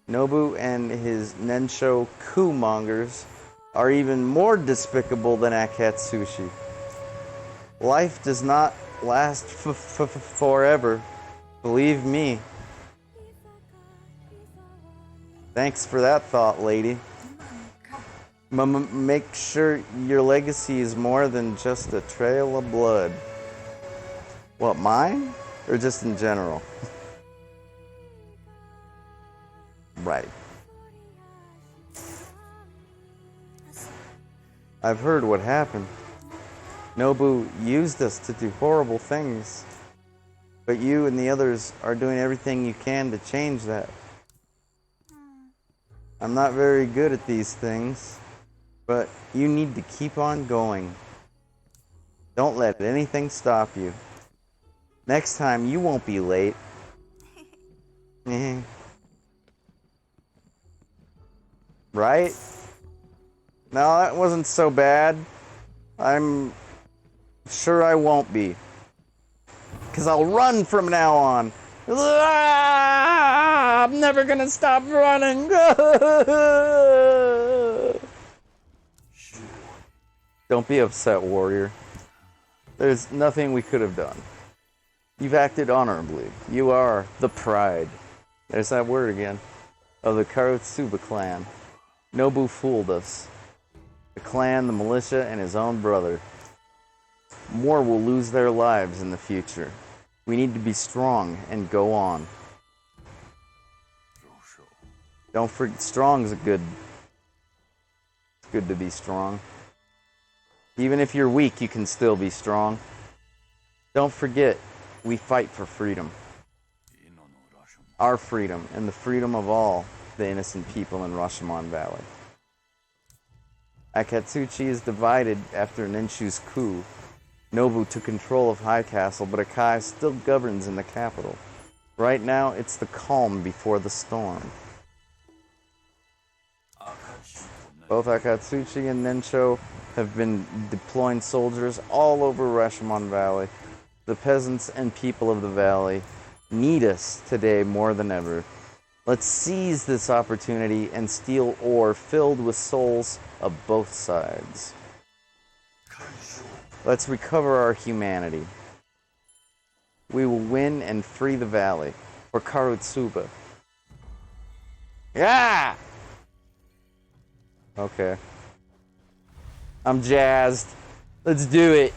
Nobu and his Nensho coup mongers are even more despicable than Akatsushi. Life does not last forever. Believe me. Thanks for that thought, lady. Make sure your legacy is more than just a trail of blood. What, mine? Or just in general? Right. I've heard what happened. Nobu used us to do horrible things. But you and the others are doing everything you can to change that. I'm not very good at these things, but you need to keep on going. Don't let anything stop you. Next time, you won't be late. Right? No, that wasn't so bad. I'm sure I won't be. Because I'll run from now on. I'm never gonna stop running. Don't be upset, warrior. There's nothing we could have done. You've acted honorably. You are the pride. There's that word again. Of the Karotsuba clan. Nobu fooled us. The clan, the militia, and his own brother. More will lose their lives in the future. We need to be strong and go on. Don't forget, strong's good. It's good to be strong. Even if you're weak, you can still be strong. Don't forget, we fight for freedom. Our freedom, and the freedom of all the innocent people in Rashomon Valley. Akatsuchi is divided after Nenshu's coup. Nobu took control of High Castle, but Akai still governs in the capital. Right now, it's the calm before the storm. Both Akatsuchi and Nensho have been deploying soldiers all over Rashomon Valley. The peasants and people of the valley need us today more than ever. Let's seize this opportunity and steal ore filled with souls of both sides. Let's recover our humanity. We will win and free the valley for Karotsuba. Yeah! Okay. I'm jazzed. Let's do it.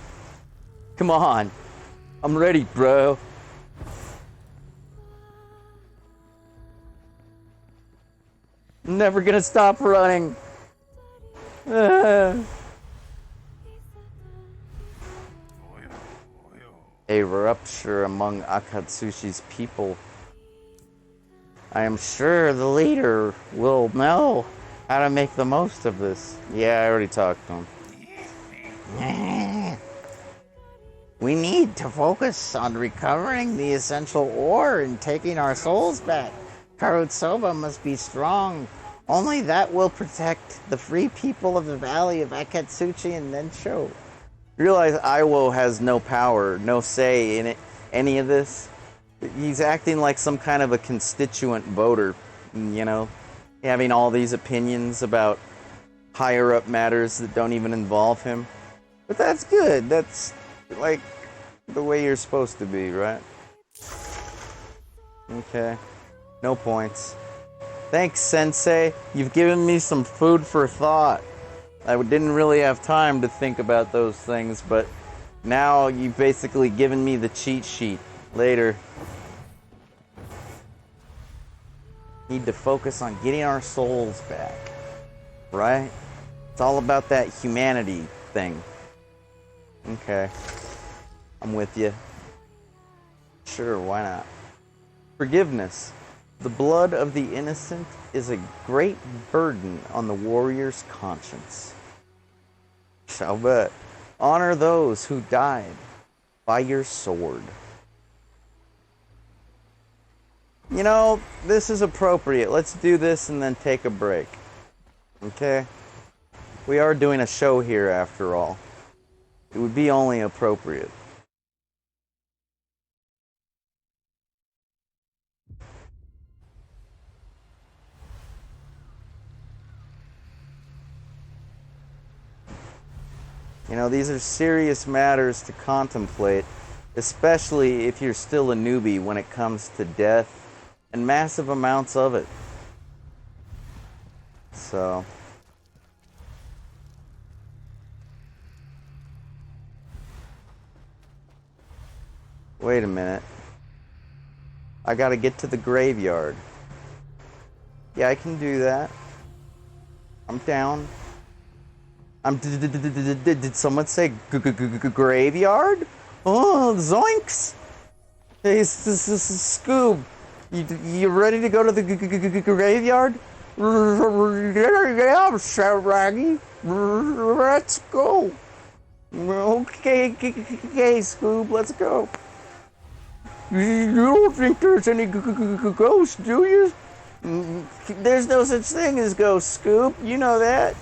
Come on. I'm ready, bro. I'm never gonna stop running. A rupture among Akatsushi's people. I am sure the leader will know how to make the most of this. Yeah, I already talked to him. We need to focus on recovering the essential ore and taking our souls back. Karotsuba must be strong. Only that will protect the free people of the valley of Akatsuchi and Nensho. Realize Iwo has no power, no say in it, any of this. He's acting like some kind of a constituent voter, you know, having all these opinions about higher up matters that don't even involve him. But that's good. That's like the way you're supposed to be, right? Okay. No points. Thanks, Sensei. You've given me some food for thought. I didn't really have time to think about those things, but now you've basically given me the cheat sheet. Later. Need to focus on getting our souls back. Right? It's all about that humanity thing. Okay. I'm with you. Sure, why not? Forgiveness. The blood of the innocent is a great burden on the warrior's conscience. I'll bet. Honor those who died by your sword. You know, this is appropriate. Let's do this and then take a break. Okay? We are doing a show here after all. It would be only appropriate. You know, these are serious matters to contemplate, especially if you're still a newbie when it comes to death and massive amounts of it. So... wait a minute. I gotta get to the graveyard. Yeah, I can do that. I'm down. Did someone say graveyard? Oh, zoinks! Hey, Scoob, you ready to go to the graveyard? Yeah, Raggy. Let's go. Okay, Scoob, let's go. You don't think there's any ghosts, do you? There's no such thing as ghosts, Scoob. You know that.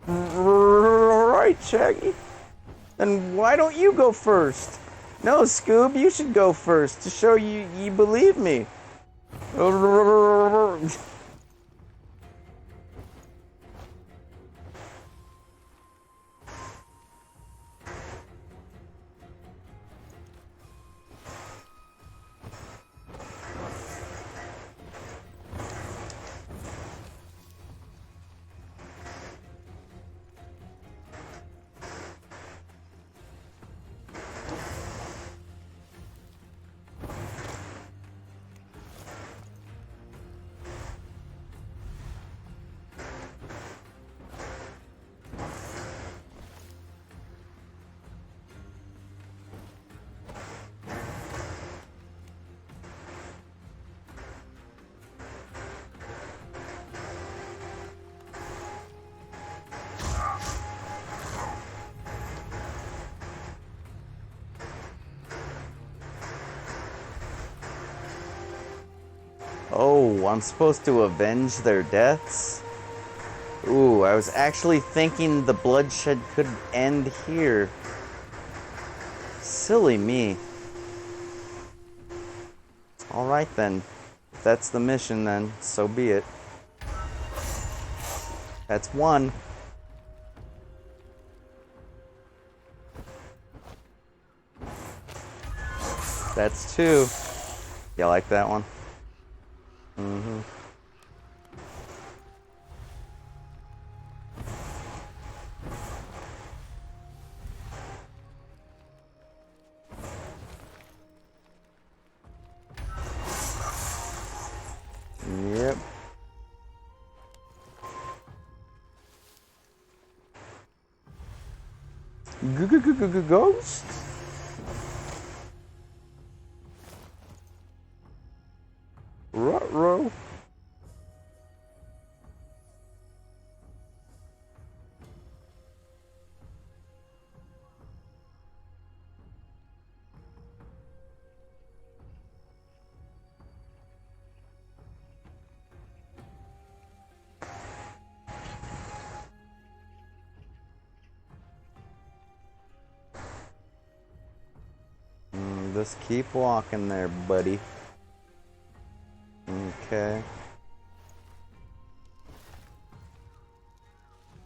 Right, Shaggy. Then why don't you go first? No, Scoob, you should go first to show you believe me. Oh, I'm supposed to avenge their deaths? Ooh, I was actually thinking the bloodshed could end here. Silly me. Alright then. If that's the mission then, so be it. That's one. That's two. You like that one? Mm-hmm. Yep. Ghost? Ruh-roh. Just keep walking there, buddy. Okay.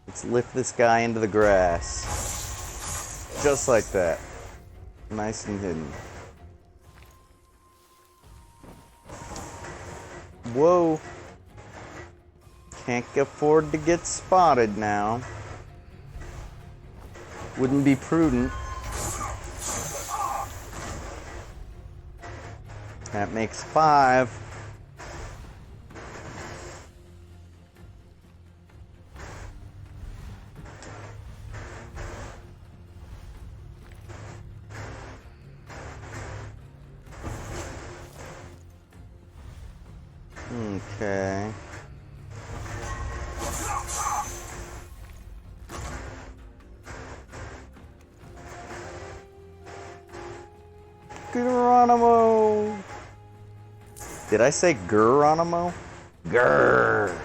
Let's lift this guy into the grass. Just like that. Nice and hidden. Whoa. Can't afford to get spotted now. Wouldn't be prudent. That makes 5. Okay. Geronimo! Did I say Geronimo? Grrr!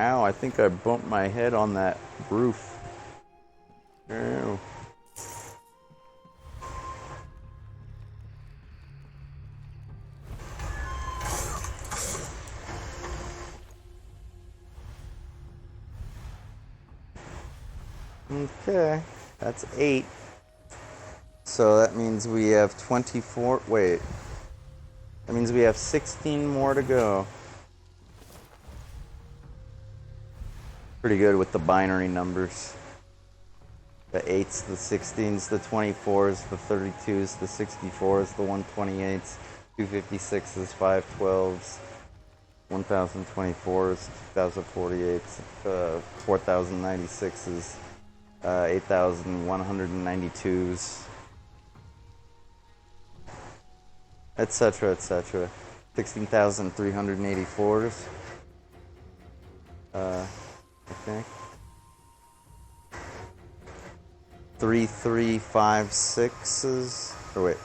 Ow, I think I bumped my head on that roof. Ow. Okay, that's 8. So that means we have 24. Wait. That means we have 16 more to go. Pretty good with the binary numbers. The 8s, the 16s, the 24s, the 32s, the 64s, the 128s, 256s, 512s, 1024s, 2048s, 4096s, 8192s, etc., etc. 16,384s. Okay. 3356s. Or wait.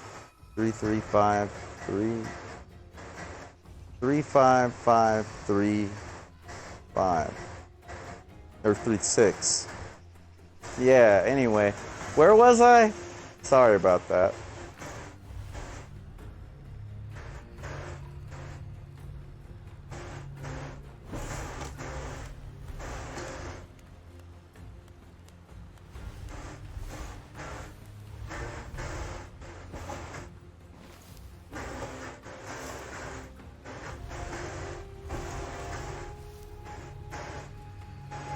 3353. 35535. Or 36. Yeah, anyway. Where was I? Sorry about that.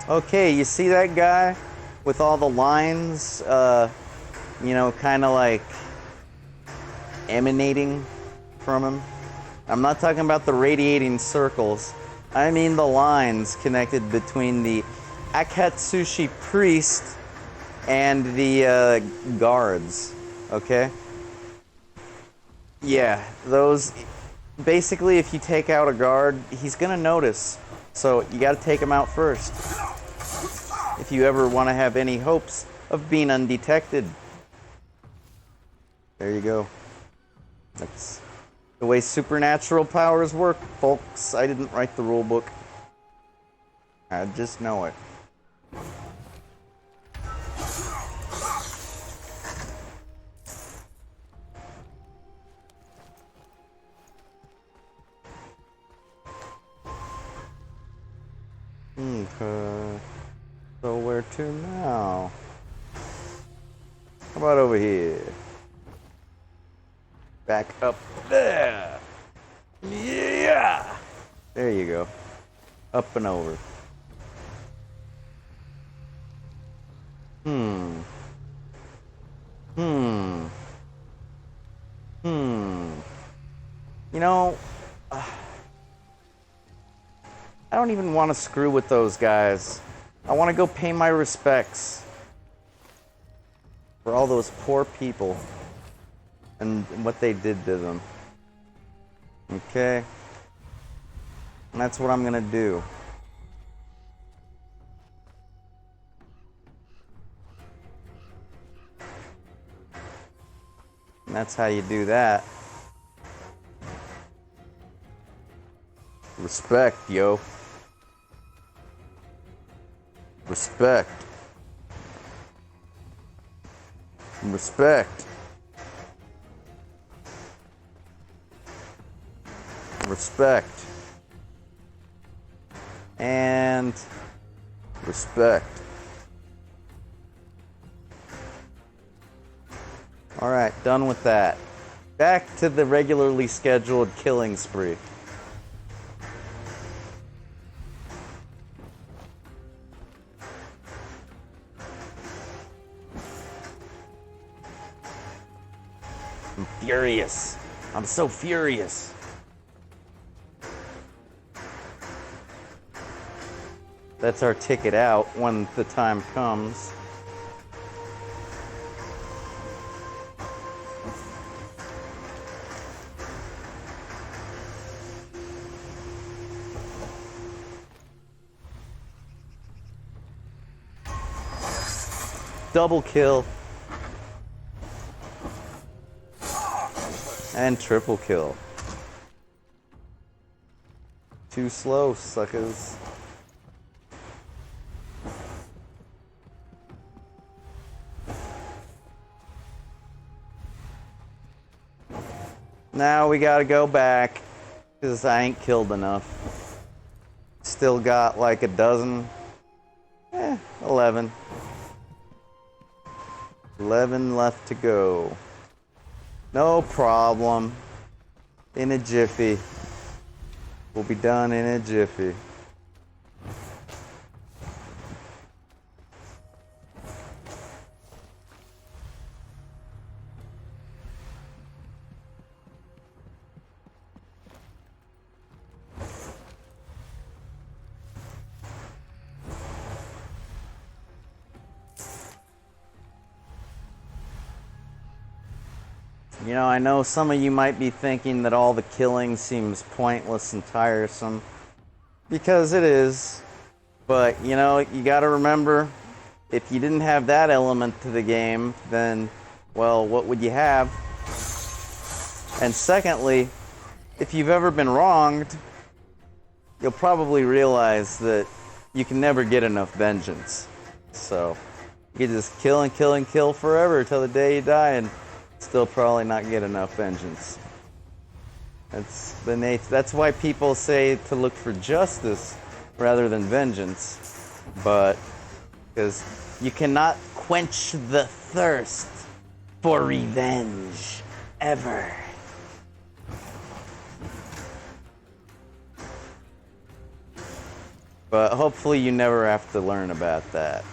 Okay, you see that guy with all the lines, you know, kind of like emanating from him? I'm not talking about the radiating circles. I mean the lines connected between the Akatsushi priest and the guards, okay? Yeah, those... Basically, if you take out a guard, he's gonna notice. So you gotta take him out first, if you ever want to have any hopes of being undetected. There you go. That's the way supernatural powers work, folks. I didn't write the rule book. I just know it. Okay. So where to now? How about over here? Back up there. Yeah. There you go. Up and over. You know, I don't even want to screw with those guys. I want to go pay my respects for all those poor people and what they did to them. Okay? And that's what I'm gonna do. And that's how you do that. Respect, yo. Respect. Respect. Respect. And respect. Alright, done with that. Back to the regularly scheduled killing spree. I'm furious. I'm so furious. That's our ticket out when the time comes. Double kill. And triple kill. Too slow, suckers. Now we gotta go back, because I ain't killed enough. Still got like a dozen. 11. 11 left to go. No problem. In a jiffy. We'll be done in a jiffy. You know, I know some of you might be thinking that all the killing seems pointless and tiresome, because it is. But, you know, you gotta remember, if you didn't have that element to the game, then, well, what would you have? And secondly, if you've ever been wronged, you'll probably realize that you can never get enough vengeance. So, you can just kill and kill and kill forever till the day you die, and still probably not get enough vengeance. That's why people say to look for justice rather than vengeance. But because you cannot quench the thirst for revenge ever. But hopefully you never have to learn about that.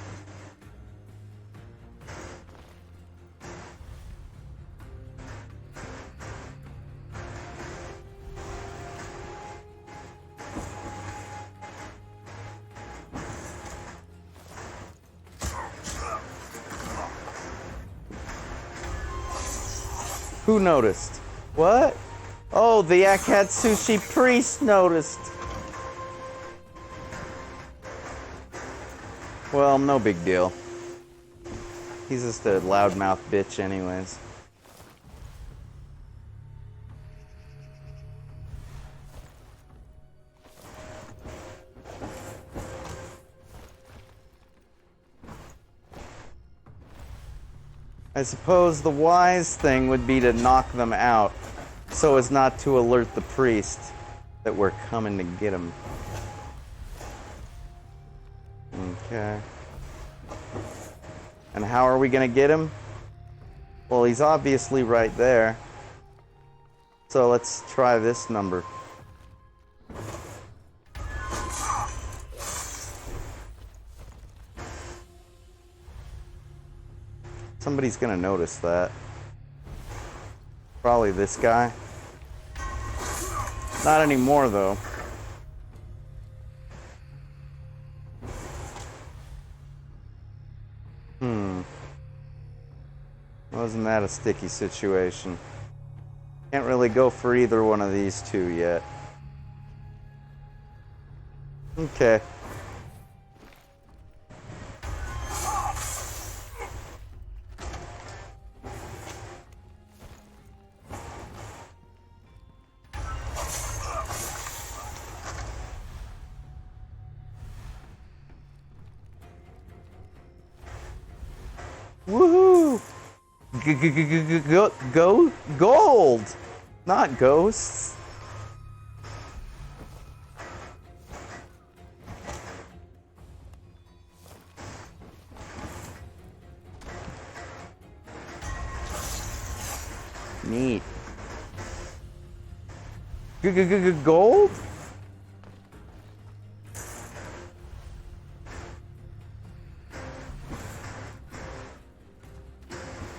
Who noticed? What? Oh, the Akatsushi priest noticed. Well, no big deal. He's just a loudmouth bitch anyways. I suppose the wise thing would be to knock them out, so as not to alert the priest that we're coming to get him. Okay. And how are we gonna get him? Well, he's obviously right there. So let's try this number. Somebody's gonna notice that. Probably this guy. Not anymore, though. Wasn't that a sticky situation? Can't really go for either one of these two yet. Okay. Woohoo! Go gold, not ghosts. Neat. Gold?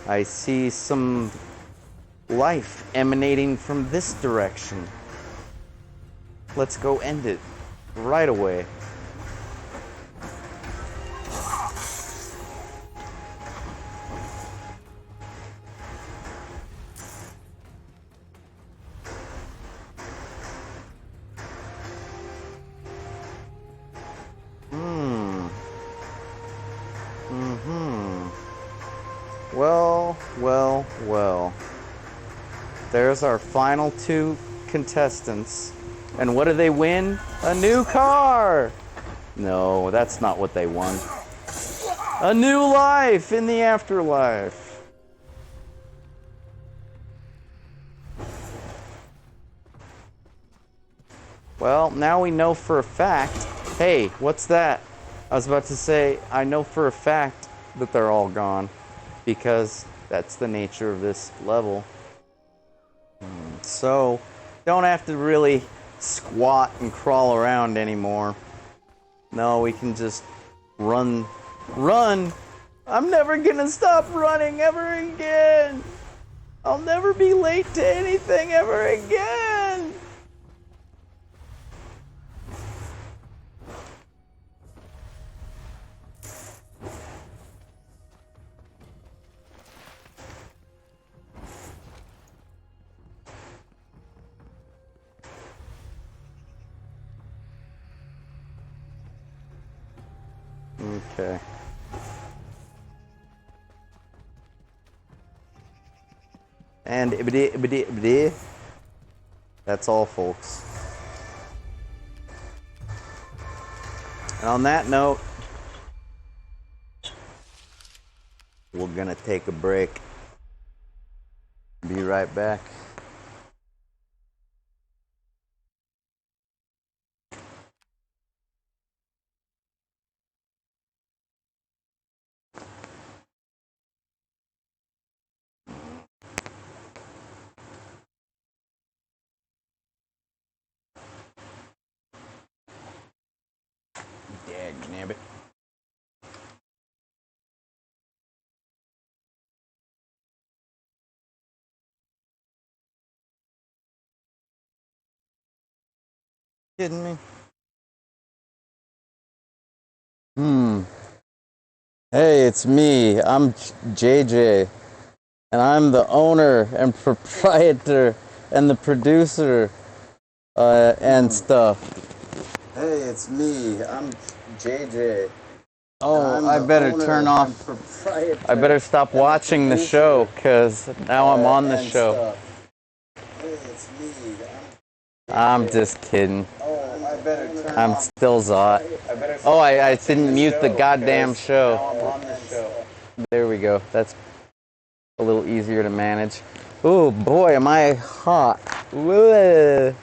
I see some life emanating from this direction. Let's go end it right away. Well. There's our final two contestants. And what do they win? A new car! No, that's not what they won. A new life in the afterlife. Well, now we know for a fact. Hey, what's that? I was about to say, I know for a fact that they're all gone. Because that's the nature of this level. So, don't have to really squat and crawl around anymore. No, we can just run. Run! I'm never gonna stop running ever again! I'll never be late to anything ever again! Okay. And that's all, folks. And on that note, we're gonna take a break. Be right back. Dagnabbit. Kidding me? Hey, it's me. I'm JJ. And I'm the owner and proprietor and the producer and stuff. Hey, it's me. I'm JJ. Oh, I better turn off. I better stop watching the show because now I'm on the show. Hey, it's me. I'm just kidding. Oh, I better turn I'm still Zot. Oh, I didn't mute the goddamn show. Now I'm on the show. There we go. That's a little easier to manage. Oh boy, am I hot. Ugh.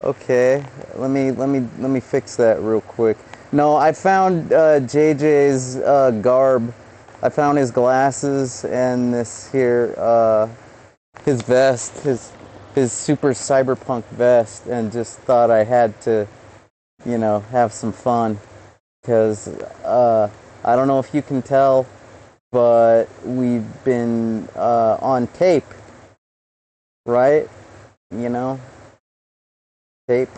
Okay, let me fix that real quick. No, I found JJ's garb. I found his glasses and this here his vest, his super cyberpunk vest, and just thought I had to, you know, have some fun because I don't know if you can tell, but we've been on tape, right? You know, tape,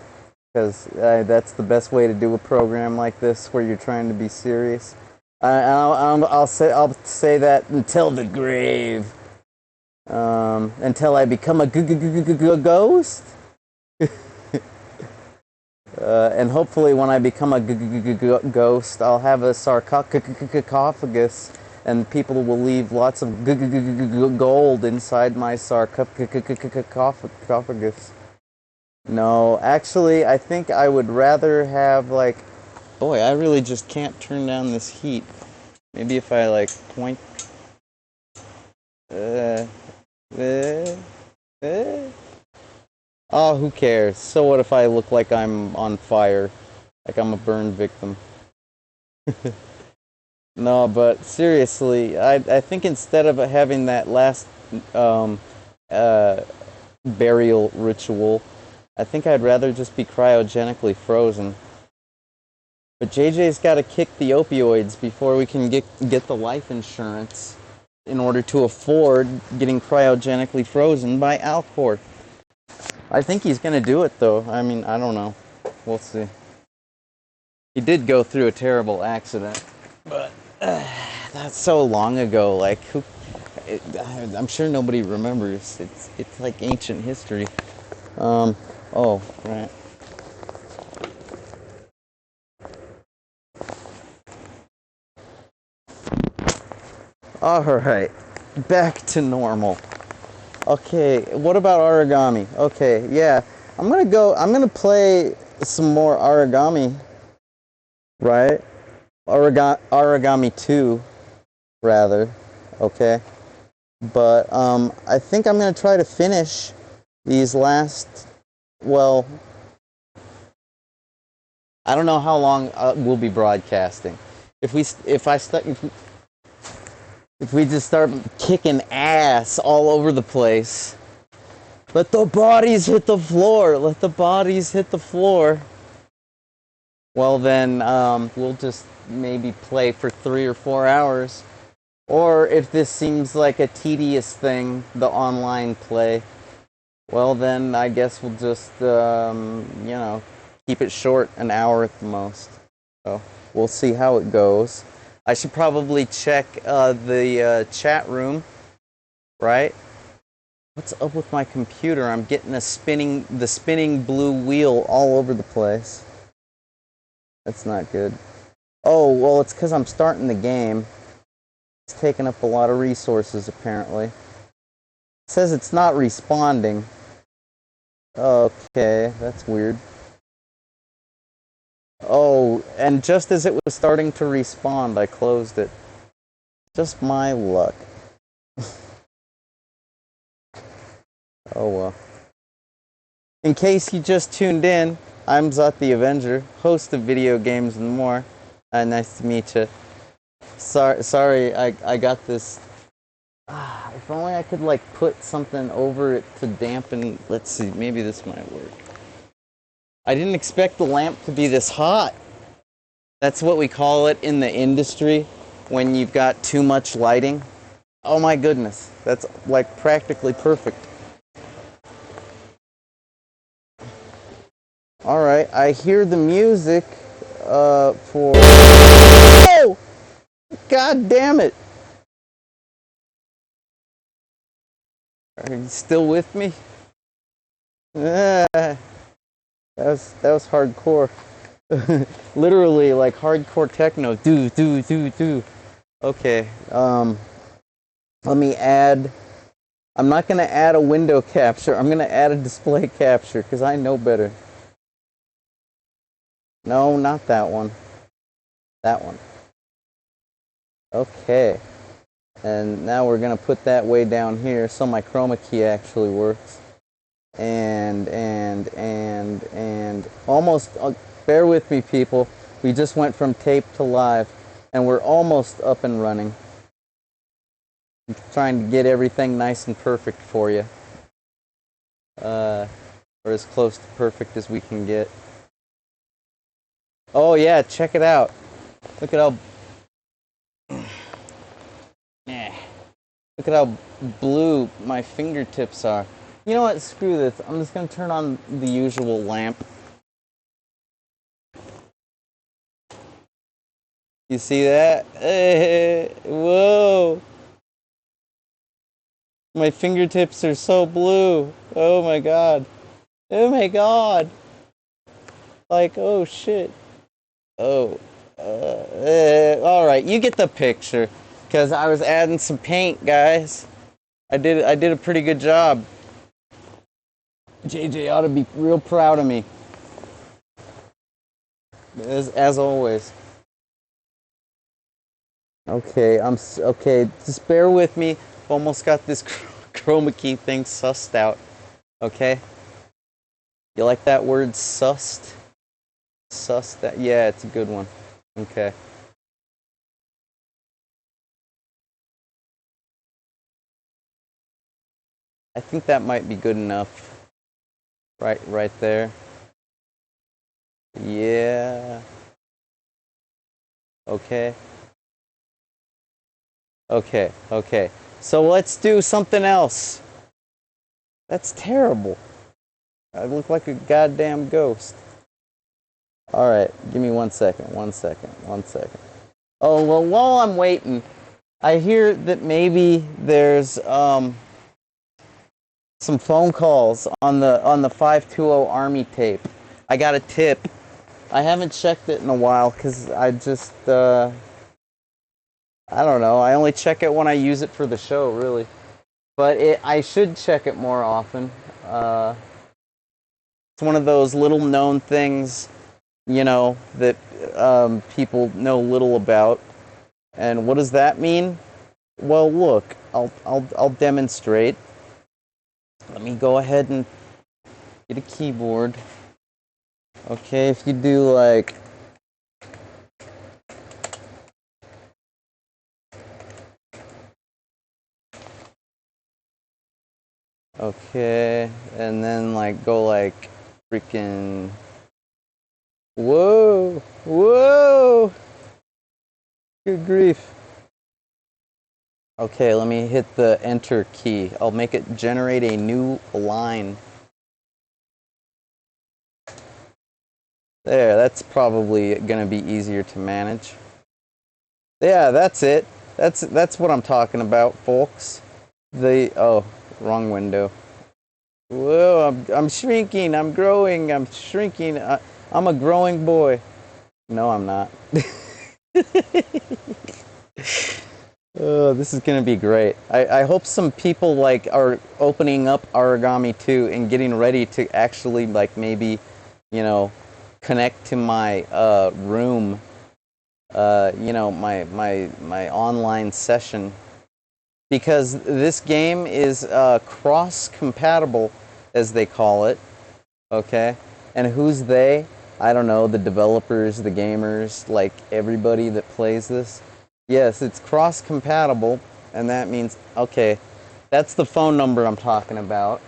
because that's the best way to do a program like this where you're trying to be serious. I'll say that until the grave, until I become a ghost. And hopefully when I become a ghost, I'll have a sarcophagus, and people will leave lots of gold inside my sarcophagus. No, actually, I think I would rather have, like... Boy, I really just can't turn down this heat. Maybe if I, like, point... Oh, who cares? So what if I look like I'm on fire? Like I'm a burn victim? No, but seriously, I think instead of having that last burial ritual, I think I'd rather just be cryogenically frozen. But JJ's got to kick the opioids before we can get the life insurance in order to afford getting cryogenically frozen by Alcor. I think he's going to do it, though. I mean, I don't know. We'll see. He did go through a terrible accident, but that's so long ago. Like, I'm sure nobody remembers. It's like ancient history. Oh, right. Alright, back to normal. Okay, what about Aragami? Okay, yeah. I'm gonna play some more Aragami. Right? Aragami 2, rather. Okay? But, I think I'm gonna try to finish these last, well, I don't know how long we'll be broadcasting. If we just start kicking ass all over the place, let the bodies hit the floor. Let the bodies hit the floor. Well, then we'll just maybe play for 3 or 4 hours. Or if this seems like a tedious thing, the online play, well, then I guess we'll just, keep it short, an hour at the most. So we'll see how it goes. I should probably check the chat room, right? What's up with my computer? I'm getting the spinning blue wheel all over the place. That's not good. Oh, well, it's because I'm starting the game. It's taking up a lot of resources, apparently. It says it's not responding. Okay, that's weird. Oh, and just as it was starting to respond, I closed it. Just my luck. Oh well. In case you just tuned in, I'm ZotTheAvenger, host of Video Games and More. Nice to meet you. Sorry, I got this. If only I could like put something over it to dampen. Let's see, maybe this might work. I didn't expect the lamp to be this hot. That's what we call it in the industry when you've got too much lighting. Oh my goodness, that's like practically perfect. All right, I hear the music for. Oh! God damn it! Are you still with me? That was hardcore. Literally like hardcore techno. Do. Okay. Let me add. I'm not gonna add a window capture. I'm gonna add a display capture because I know better. No, not that one. That one. Okay. And now we're going to put that way down here so my chroma key actually works. And almost, bear with me people, we just went from tape to live and we're almost up and running. I'm trying to get everything nice and perfect for you. Or as close to perfect as we can get. Oh yeah, check it out. Look at how Look at how blue my fingertips are. You know what? Screw this. I'm just going to turn on the usual lamp. You see that? Whoa. My fingertips are so blue. Oh my god. Oh my god. Like, oh shit. Oh. Alright, you get the picture. Because I was adding some paint, guys. I did a pretty good job. JJ ought to be real proud of me. As always. Okay, okay. Just bear with me. Almost got this chroma key thing sussed out. Okay. You like that word, sussed? Sussed that? Yeah, it's a good one. Okay. I think that might be good enough. Right there. Yeah. Okay. Okay. So let's do something else. That's terrible. I look like a goddamn ghost. Alright, give me 1 second. Oh, well, while I'm waiting, I hear that maybe there's some phone calls on the 520 Army tape. I got a tip. I haven't checked it in a while because I just I don't know. I only check it when I use it for the show, really. But I should check it more often. It's one of those little known things, you know, that people know little about. And what does that mean? Well, look, I'll demonstrate. Let me go ahead and get a keyboard. Okay, if you do like... Okay, and then like go like freaking... Whoa! Whoa! Good grief. Okay, let me hit the enter key. I'll make it generate a new line. There, that's probably gonna be easier to manage. Yeah, that's it. That's what I'm talking about, folks. Oh, wrong window. Whoa, I'm shrinking, I'm growing, I'm shrinking. I'm a growing boy. No, I'm not. Oh, this is gonna be great. I hope some people like are opening up Aragami 2 and getting ready to actually like maybe, you know, connect to my room, you know, my online session, because this game is cross compatible, as they call it. Okay, and who's they? I don't know, the developers, the gamers, like everybody that plays this. Yes, it's cross-compatible, and that means, okay, that's the phone number I'm talking about.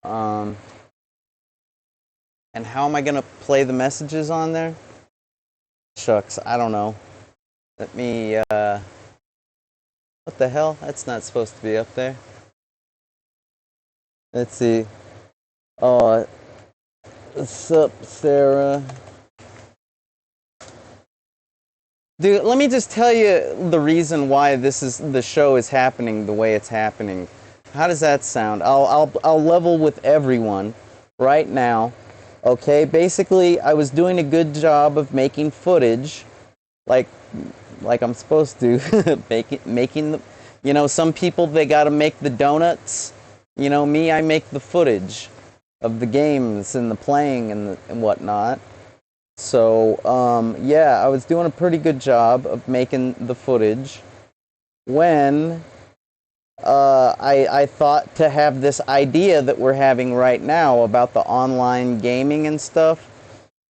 And how am I going to play the messages on there? Shucks, I don't know. Let me, what the hell? That's not supposed to be up there. Let's see. Oh, what's up, Sarah? Dude, let me just tell you the reason why the show is happening the way it's happening. How does that sound? I'll level with everyone right now. Okay, basically I was doing a good job of making footage, like I'm supposed to, making the, you know, some people they got to make the donuts. You know, me, I make the footage of the games and the playing and whatnot. So, yeah, I was doing a pretty good job of making the footage when I thought to have this idea that we're having right now about the online gaming and stuff.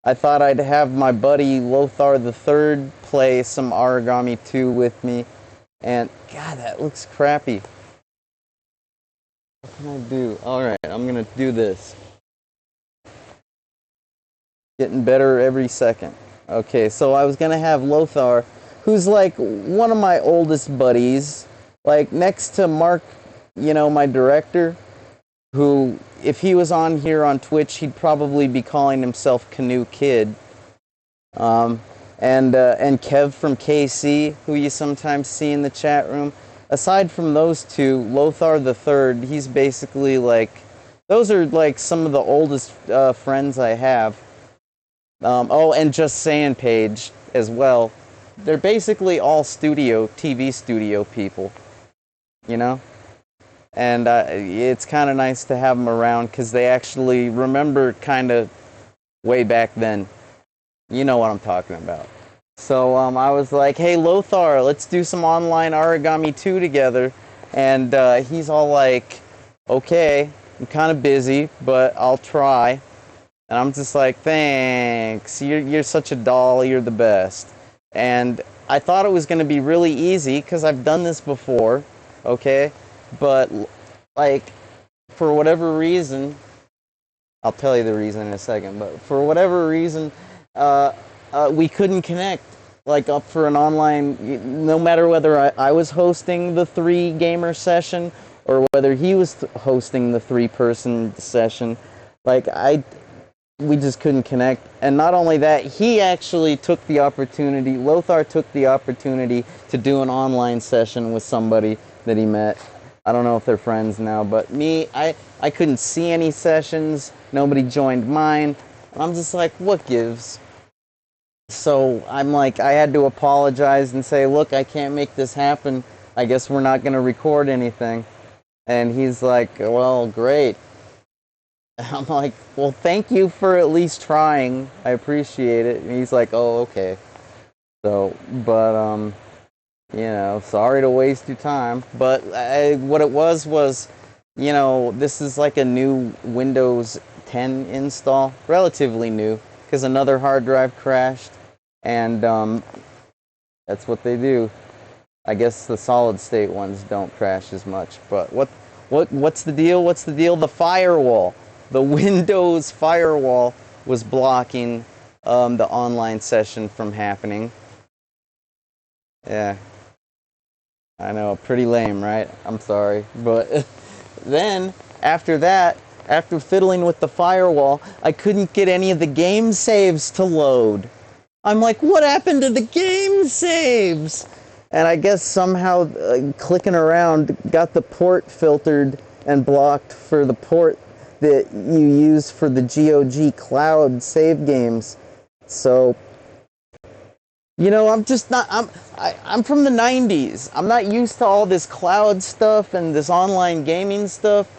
I thought I'd have my buddy Lothar the Third play some Aragami 2 with me, and God, that looks crappy. What can I do? Alright, I'm gonna do this. Getting better every second. Okay, so I was gonna have Lothar, who's like one of my oldest buddies, like next to Mark, you know, my director, who, if he was on here on Twitch, he'd probably be calling himself Canoe Kid. And Kev from KC, who you sometimes see in the chat room. Aside from those two, Lothar the Third, he's basically like, those are like some of the oldest friends I have. Oh, and Just Saying Page as well. They're basically all TV studio people, you know? And it's kind of nice to have them around because they actually remember kind of way back then. You know what I'm talking about. So I was like, hey, Lothar, let's do some online Aragami 2 together. And he's all like, okay, I'm kind of busy, but I'll try. And I'm just like, thanks, you're such a doll, you're the best. And I thought it was going to be really easy because I've done this before, okay? But, like, for whatever reason, I'll tell you the reason in a second, but for whatever reason, we couldn't connect, like, up for an online, no matter whether I was hosting the 3-gamer session or whether he was hosting the 3-person session. Like, we just couldn't connect. And not only that, he actually took the opportunity, Lothar took the opportunity to do an online session with somebody that he met. I don't know if they're friends now, but me, I couldn't see any sessions. Nobody joined mine. I'm just like, what gives? So I'm like, I had to apologize and say, look, I can't make this happen. I guess we're not going to record anything. And he's like, well, great. I'm like, well, thank you for at least trying. I appreciate it. And he's like, oh, okay. So, but, you know, sorry to waste your time. But what it was, this is like a new Windows 10 install. Relatively new. because another hard drive crashed, and that's what they do. I guess the solid state ones don't crash as much. But what's the deal? What's the deal? The firewall, the Windows firewall was blocking the online session from happening. Yeah, I know, pretty lame, right? I'm sorry, but then after that, after fiddling with the firewall, I couldn't get any of the game saves to load. I'm like, what happened to the game saves? And I guess somehow clicking around got the port filtered and blocked for the port that you use for the GOG cloud save games. So, you know, I'm just not, I'm from the 90s. I'm not used to all this cloud stuff and this online gaming stuff.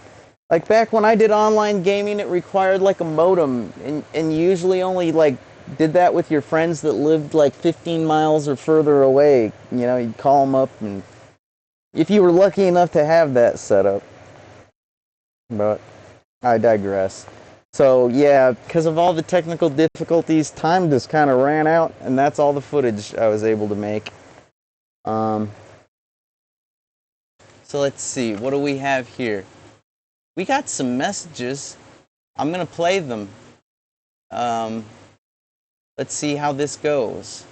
Like back when I did online gaming, it required like a modem, and you usually only like did that with your friends that lived like 15 miles or further away. You know, you'd call them up, and if you were lucky enough to have that set up. But I digress. So yeah, because of all the technical difficulties, time just kind of ran out, and that's all the footage I was able to make. So let's see, what do we have here? We got some messages. I'm gonna play them. Let's see how this goes.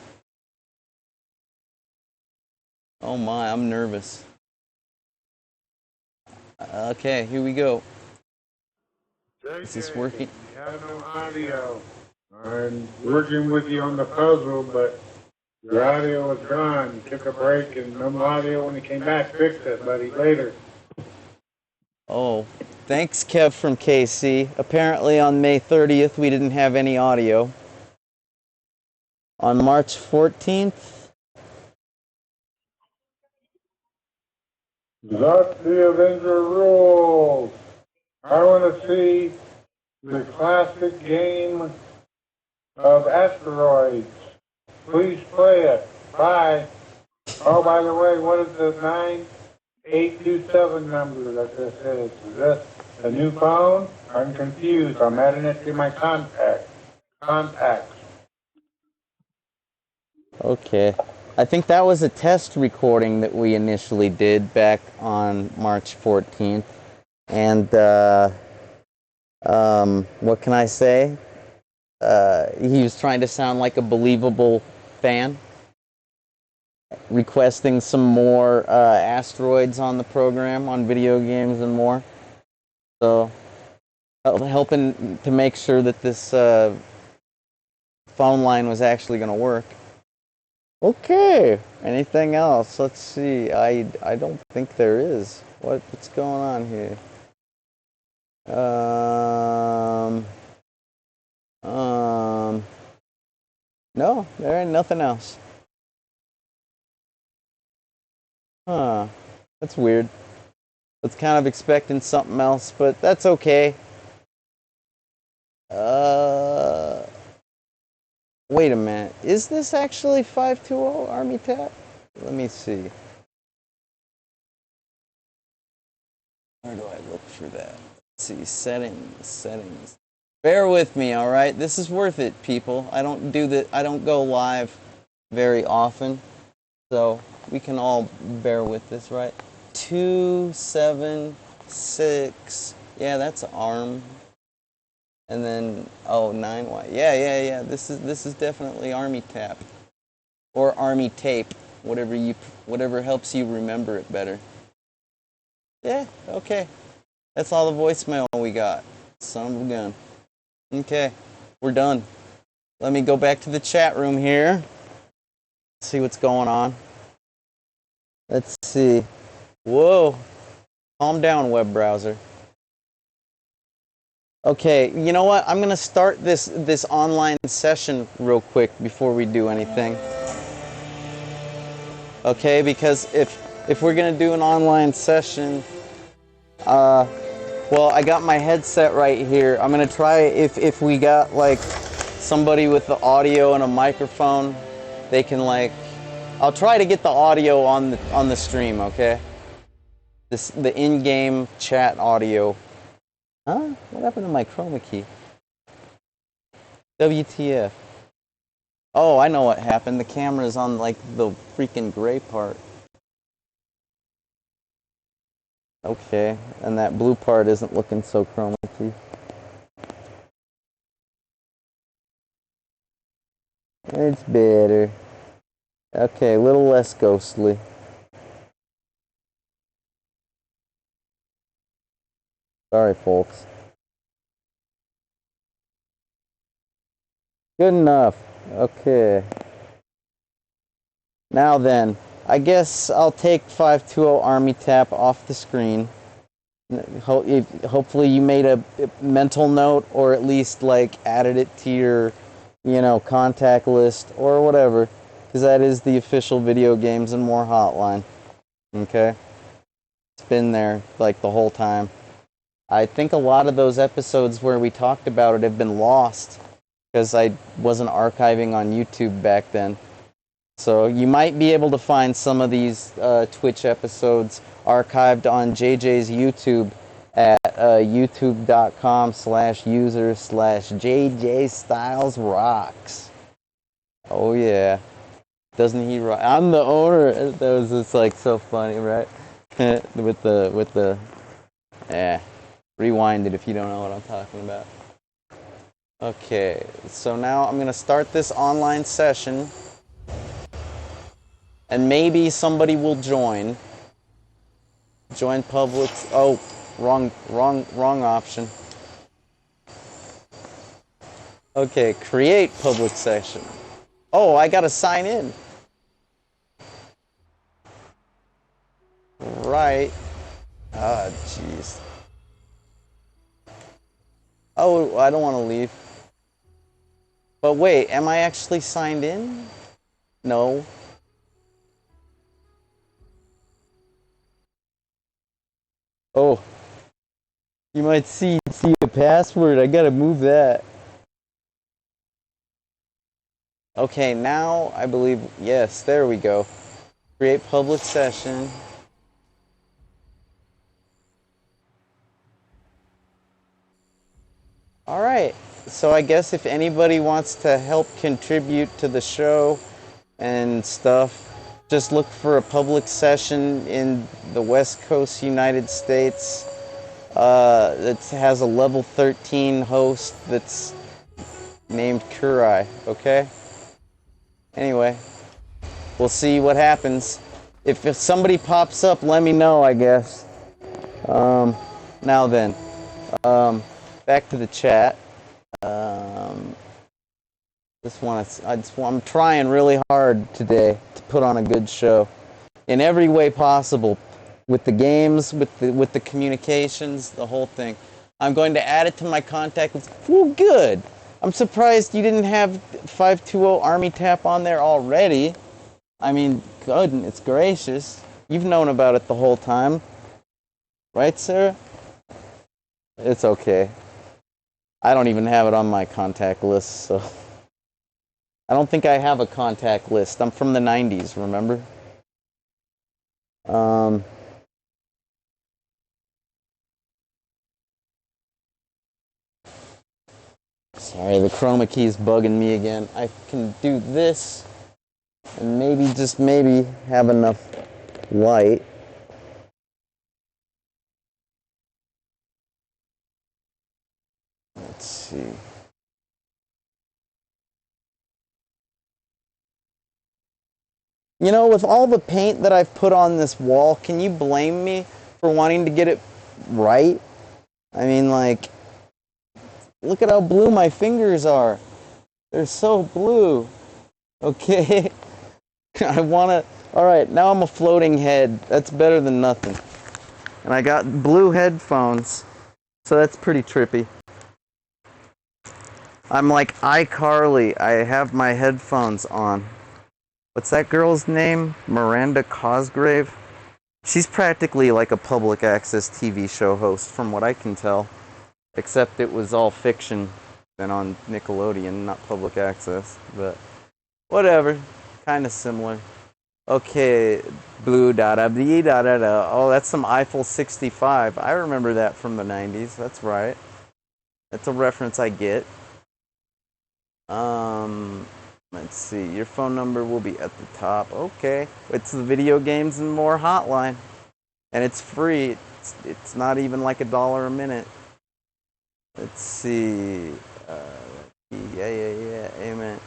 Oh my, I'm nervous. Okay, here we go. Is this working? We have no audio. I'm working with you on the puzzle, but your audio was gone. You took a break and no audio when you came back. Fixed it, buddy. Later. Oh, thanks, Kev from KC. Apparently on May 30th, we didn't have any audio. On March 14th, ZotTheAvenger rules. I want to see the classic game of asteroids. Please play it. Bye. Oh, by the way, what is the 9827 number that this is? Is this a new phone? I'm confused. I'm adding it to my contacts. okay. I think that was a test recording that we initially did back on March 14th. And, what can I say? He was trying to sound like a believable fan, requesting some more asteroids on the program, on video games and more. So, helping to make sure that this phone line was actually going to work. Okay. Anything else? Let's see. I don't think there is. What's going on here? No, there ain't nothing else. Huh. That's weird. I was kind of expecting something else, but that's okay. Wait a minute. Is this actually 520 Army Tap? Let me see. Where do I look for that? Let's see. Settings. Bear with me, all right? This is worth it, people. I don't go live very often, so we can all bear with this, right? 276. Yeah, that's ARM. And then 9Y. Yeah. This is definitely Army Tap or Army Tape, whatever helps you remember it better. Yeah, okay. That's all the voicemail we got. Son of a gun. Okay, we're done. Let me go back to the chat room here. See what's going on. Let's see. Whoa. Calm down, web browser. Okay, you know what? I'm going to start this online session real quick before we do anything. Okay, because if we're going to do an online session, well, I got my headset right here. I'm going to try if we got like somebody with the audio and a microphone, they can like I'll try to get the audio on the stream, okay? The in-game chat audio. Huh? What happened to my chroma key? WTF. Oh, I know what happened. The camera's on, like, the freaking gray part. Okay, and that blue part isn't looking so chroma-key. It's better. Okay, a little less ghostly. Sorry, folks. Good enough. Okay. Now then, I guess I'll take 520 Army Tap off the screen. Hopefully you made a mental note, or at least like added it to your, contact list or whatever, because that is the official Video Games and More hotline. Okay? It's been there like the whole time. I think a lot of those episodes where we talked about it have been lost because I wasn't archiving on YouTube back then. So you might be able to find some of these Twitch episodes archived on JJ's YouTube at youtube.com/user/JJ Styles Rocks. Oh yeah. Doesn't he rock? I'm the owner. That was just like so funny, right? with the rewind it if you don't know what I'm talking about. Okay, so now I'm going to start this online session. And maybe somebody will join. Join public. Oh, wrong option. Okay, create public session. Oh, I gotta sign in. Right. Ah, jeez. Oh, I don't want to leave. But wait, am I actually signed in? No. Oh, you might see a password. I gotta move that. Okay, now I believe, yes, there we go. Create public session. Alright, so I guess if anybody wants to help contribute to the show and stuff, just look for a public session in the West Coast United States that has a level 13 host that's named Kurai, okay? Anyway, we'll see what happens. If somebody pops up, let me know, I guess. Now then, back to the chat. I'm trying really hard today to put on a good show in every way possible, with the games, with the communications, the whole thing. I'm going to add it to my contact list. Well, good. I'm surprised you didn't have 520 Army Tap on there already. I mean, goodness gracious. You've known about it the whole time. Right, Sarah? It's okay. I don't even have it on my contact list, so... I don't think I have a contact list. I'm from the 90s, remember? Sorry, the chroma key is bugging me again. I can do this, and maybe, just maybe, have enough light. Let's see. You know, with all the paint that I've put on this wall, can you blame me for wanting to get it right? I mean, like, look at how blue my fingers are. They're so blue. Okay. I want to... Alright, now I'm a floating head. That's better than nothing. And I got blue headphones, so that's pretty trippy. I'm like iCarly. I have my headphones on. What's that girl's name? Miranda Cosgrave? She's practically like a public access TV show host, from what I can tell. Except it was all fiction and on Nickelodeon, not public access. But whatever. Kind of similar. Okay, blue da-da-dee-da-da-da. Oh, that's some Eiffel 65. I remember that from the 90s. That's right. That's a reference I get. Let's see. Your phone number will be at the top. Okay. It's the Video Games and More hotline. And it's free. It's not even like $1 a minute. Let's see. Yeah. Amen.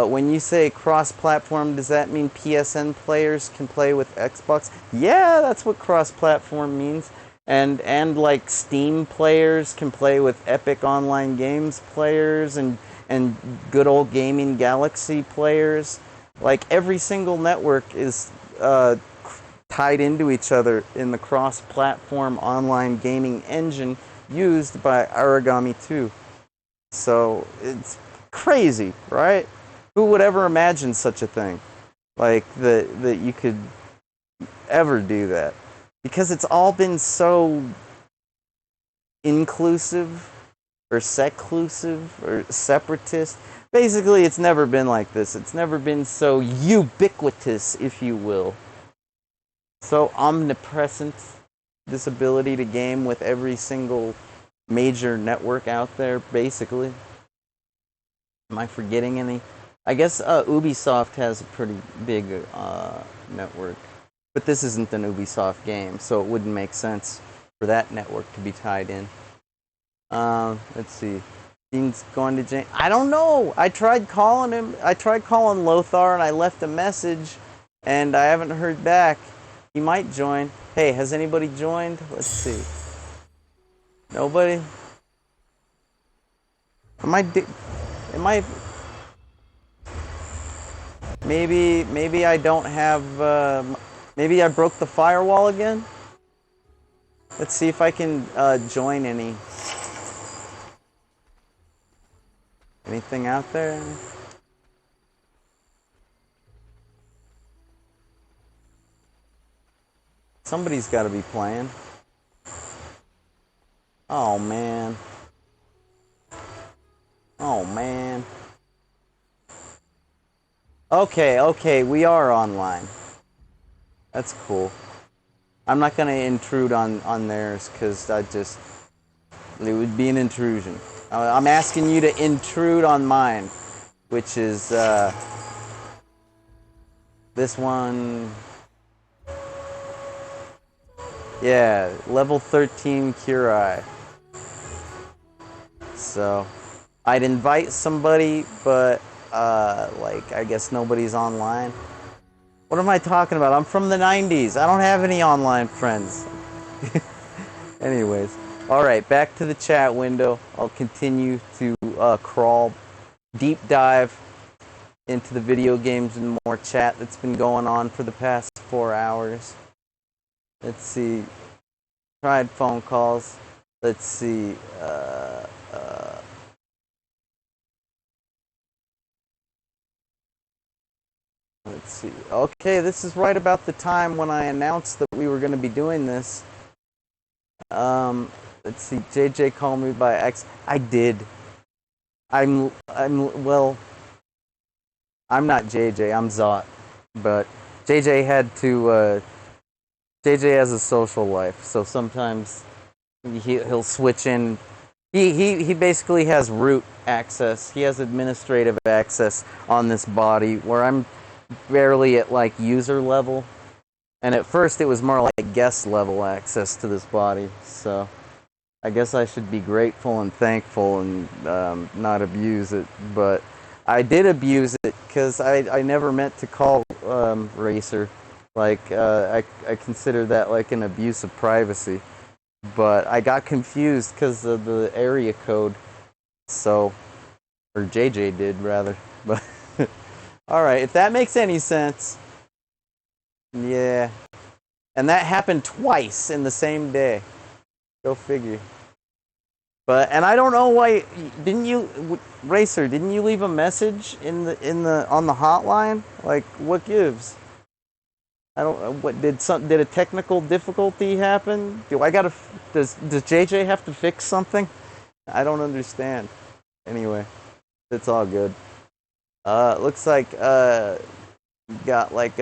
When you say cross-platform, does that mean PSN players can play with Xbox? Yeah, that's what cross-platform means. And like Steam players can play with Epic Online Games players and good old Gaming Galaxy players. Like every single network is tied into each other in the cross-platform online gaming engine used by Aragami 2. So it's crazy, right? Who would ever imagine such a thing? Like that you could ever do that? Because it's all been so inclusive or seclusive or separatist. Basically, it's never been like this. It's never been so ubiquitous, if you will. So omnipresent, this ability to game with every single major network out there, basically. Am I forgetting any? I guess Ubisoft has a pretty big network. But this isn't an Ubisoft game, so it wouldn't make sense for that network to be tied in. Let's see. Dean's going to Jane. I don't know. I tried calling him. I tried calling Lothar, and I left a message, and I haven't heard back. He might join. Hey, has anybody joined? Let's see. Nobody? Am I... Maybe I don't have... maybe I broke the firewall again? Let's see if I can join any. Anything out there? Somebody's got to be playing. Oh, man. Oh, man. Okay, we are online. That's cool. I'm not going to intrude on theirs because it would be an intrusion. I'm asking you to intrude on mine, which is this one. Yeah, level 13 Curai. So, I'd invite somebody, but I guess nobody's online. What am I talking about? I'm from the 90s. I don't have any online friends. Anyways. Alright, back to the chat window. I'll continue to crawl, deep dive into the Video Games and More chat that's been going on for the past 4 hours. Let's see. Tried phone calls. Let's see. Let's see. Okay, this is right about the time when I announced that we were going to be doing this. Let's see. JJ called me by X. I did. I'm not JJ. I'm Zot. But JJ had to. JJ has a social life, so sometimes he'll switch in. He basically has root access. He has administrative access on this body, where I'm barely at like user level. And at first it was more like guest level access to this body. So I guess I should be grateful and thankful and not abuse it. But I did abuse it because I never meant to call Racer. Like, I consider that like an abuse of privacy. But I got confused because of the area code. So, or JJ did rather. But alright, if that makes any sense. Yeah. And that happened twice in the same day. Go figure. And I don't know why Racer, didn't you leave a message on the hotline? Like, what gives? I don't. What did a technical difficulty happen? Does JJ have to fix something? I don't understand. Anyway, it's all good. Looks like got like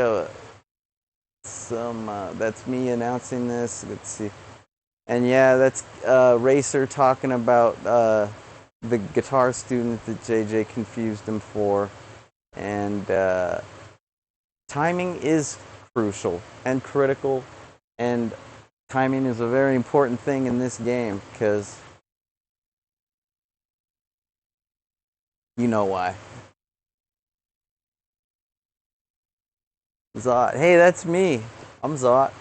that's me announcing this. Let's see. And yeah, that's Racer talking about the guitar student that JJ confused him for. And timing is crucial and critical, and timing is a very important thing in this game, because you know why. Zot. Hey, that's me. I'm Zot.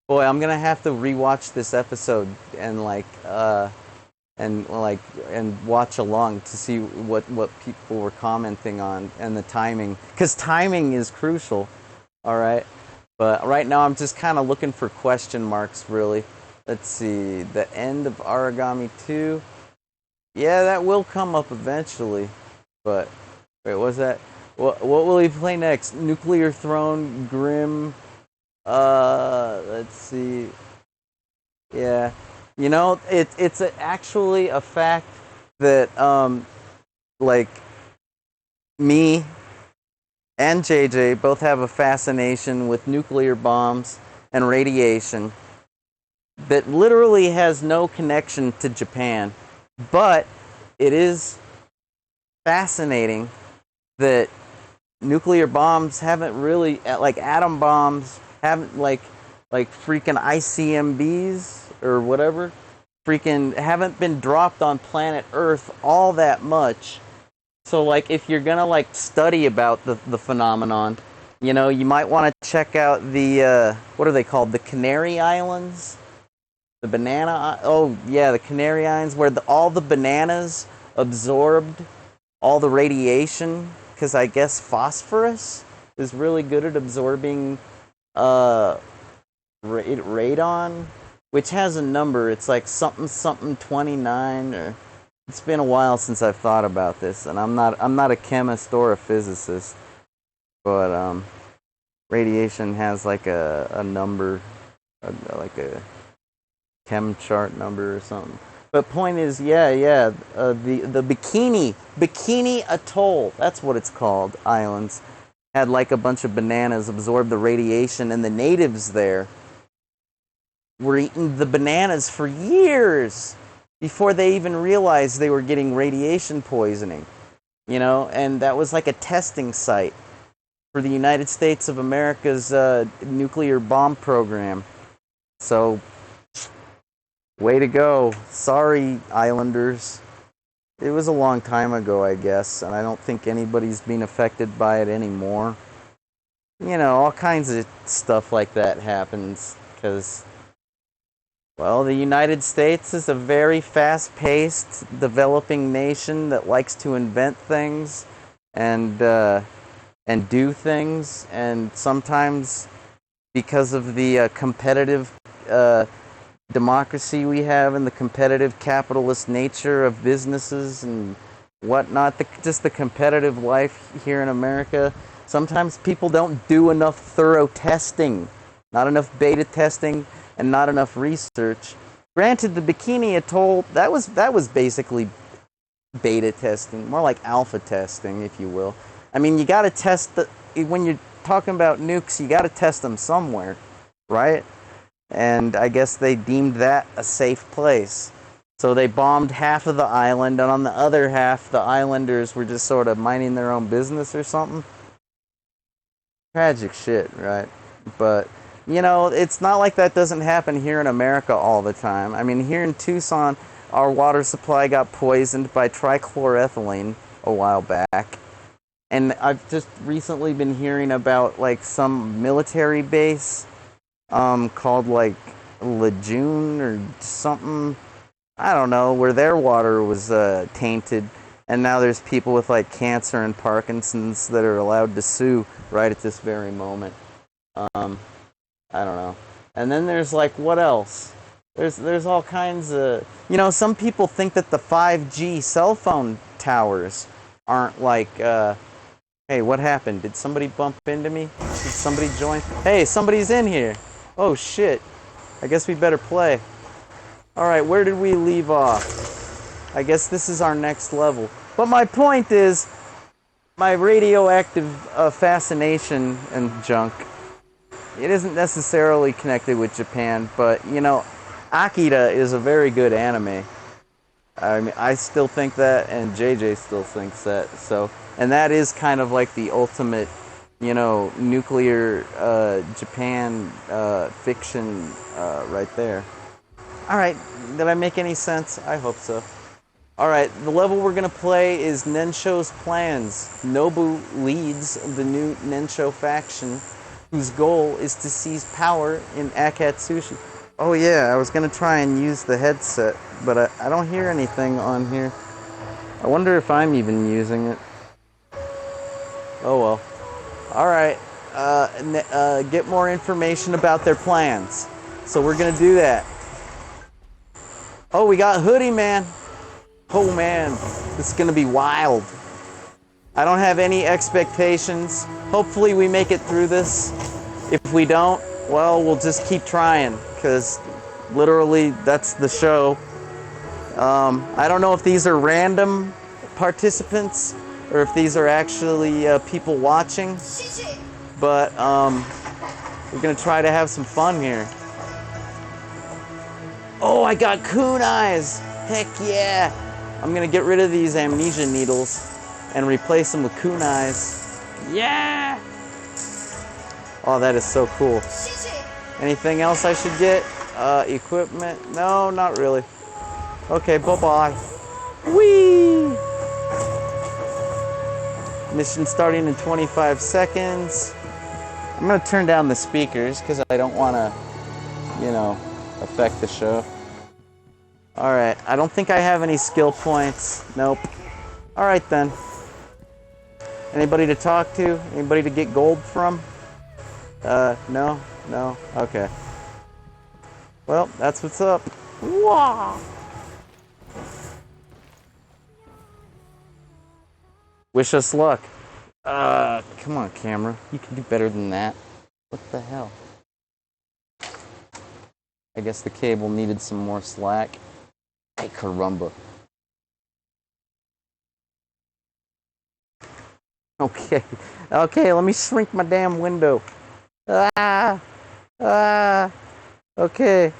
Boy, I'm gonna have to rewatch this episode and and watch along to see what people were commenting on and the timing, because timing is crucial. All right, but right now I'm just kind of looking for question marks, really. Let's see, the end of Aragami 2. Yeah, that will come up eventually. But wait, what's that? What will he play next? Nuclear Throne, Grim. Let's see. Yeah, you know, it's actually a fact that like me and JJ both have a fascination with nuclear bombs and radiation that literally has no connection to Japan, but it is fascinating that nuclear bombs haven't really, like atom bombs haven't, like freaking ICMBs or whatever, freaking haven't been dropped on planet Earth all that much. So like if you're gonna like study about the phenomenon, you know, you might want to check out the what are they called, the Canary Islands, the banana, oh yeah, the Canary Islands, where all the bananas absorbed all the radiation, because I guess phosphorus is really good at absorbing radon, which has a number. It's like something something 29, or it's been a while since I've thought about this, and I'm not a chemist or a physicist, but radiation has like a number, like a chem chart number or something. But point is, the Bikini Atoll, that's what it's called, islands, had like a bunch of bananas absorb the radiation, and the natives there were eating the bananas for years before they even realized they were getting radiation poisoning, you know, and that was like a testing site for the United States of America's nuclear bomb program. So, way to go. Sorry, islanders. It was a long time ago, I guess, and I don't think anybody's been affected by it anymore. You know, all kinds of stuff like that happens because, well, the United States is a very fast-paced, developing nation that likes to invent things and do things, and sometimes because of the competitive democracy we have and the competitive capitalist nature of businesses and whatnot, just the competitive life here in America, sometimes people don't do enough thorough testing, not enough beta testing, and not enough research. Granted, the Bikini Atoll, that was basically beta testing, more like alpha testing, if you will. I mean, you got to test when you're talking about nukes, you got to test them somewhere, right? And I guess they deemed that a safe place. So they bombed half of the island, and on the other half, the islanders were just sort of minding their own business or something. Tragic shit, right? But, you know, it's not like that doesn't happen here in America all the time. I mean, here in Tucson, our water supply got poisoned by trichloroethylene a while back. And I've just recently been hearing about, like, some military base called like Lejeune or something, I don't know, where their water was tainted, and now there's people with like cancer and Parkinson's that are allowed to sue right at this very moment. I don't know. And then there's like, what else? There's all kinds of, you know, some people think that the 5G cell phone towers aren't like hey, what happened? Did somebody bump into me? Did somebody join? Hey, somebody's in here. Oh shit. I guess we better play. Alright, where did we leave off? I guess this is our next level. But my point is, my radioactive fascination and junk, it isn't necessarily connected with Japan, but, you know, Akira is a very good anime. I mean, I still think that, and JJ still thinks that. So, and that is kind of like the ultimate, nuclear Japan fiction right there. All right, did I make any sense? I hope so. All right, the level we're gonna play is Nensho's Plans. Nobu leads the new Nensho faction, whose goal is to seize power in Akatsushi. Oh yeah, I was gonna try and use the headset, but I don't hear anything on here. I wonder if I'm even using it. Oh well. All right, get more information about their plans. So we're gonna do that. Oh, we got Hoodie Man. Oh man, this is gonna be wild. I don't have any expectations. Hopefully we make it through this. If we don't, well, we'll just keep trying, because literally that's the show. I don't know if these are random participants or if these are actually people watching, but we're gonna try to have some fun here. Oh, I got kunais! Heck yeah! I'm gonna get rid of these amnesia needles and replace them with kunais. Yeah! Oh, that is so cool. Anything else I should get? Equipment? No, not really. Okay, bye-bye. Whee! Mission starting in 25 seconds. I'm gonna turn down the speakers because I don't want to, affect the show. Alright, I don't think I have any skill points. Nope. Alright then. Anybody to talk to? Anybody to get gold from? No? No? Okay. Well, that's what's up. Wah! Wish us luck. Come on, camera. You can do better than that. What the hell? I guess the cable needed some more slack. Ay, caramba. Okay. Okay, let me shrink my damn window. Ah! Ah! Okay.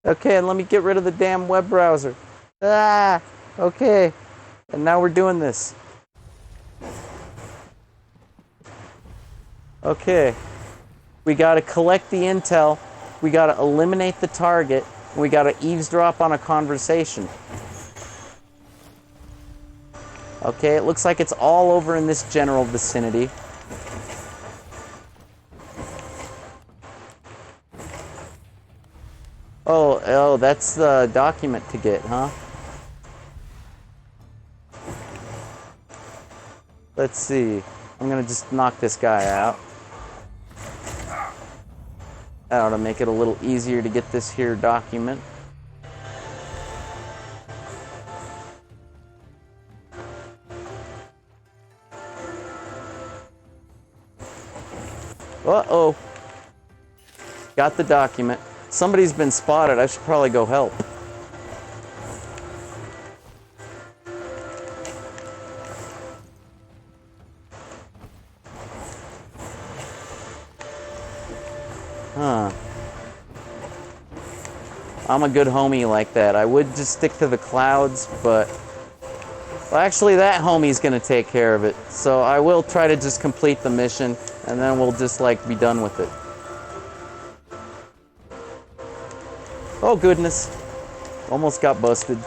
Okay, and let me get rid of the damn web browser. Ah! Okay. And now we're doing this. Okay. We gotta collect the intel. We gotta eliminate the target. And we gotta eavesdrop on a conversation. Okay, it looks like it's all over in this general vicinity. Oh, that's the document to get, huh? Let's see. I'm gonna just knock this guy out. That ought to make it a little easier to get this here document. Uh-oh. Got the document. Somebody's been spotted. I should probably go help. Huh. I'm a good homie like that. I would just stick to the clouds, but... Well, actually, that homie's gonna take care of it. So I will try to just complete the mission, and then we'll just, be done with it. Oh, goodness. Almost got busted.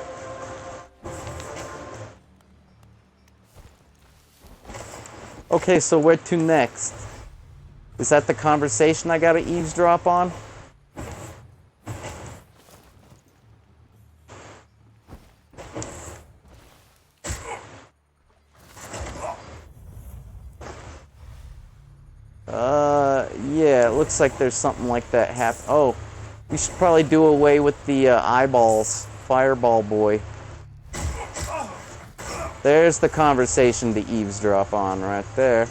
Okay, so where to next? Is that the conversation I gotta eavesdrop on? Yeah, it looks like there's something like that happen. Oh, we should probably do away with the eyeballs. Fireball boy. There's the conversation to eavesdrop on right there.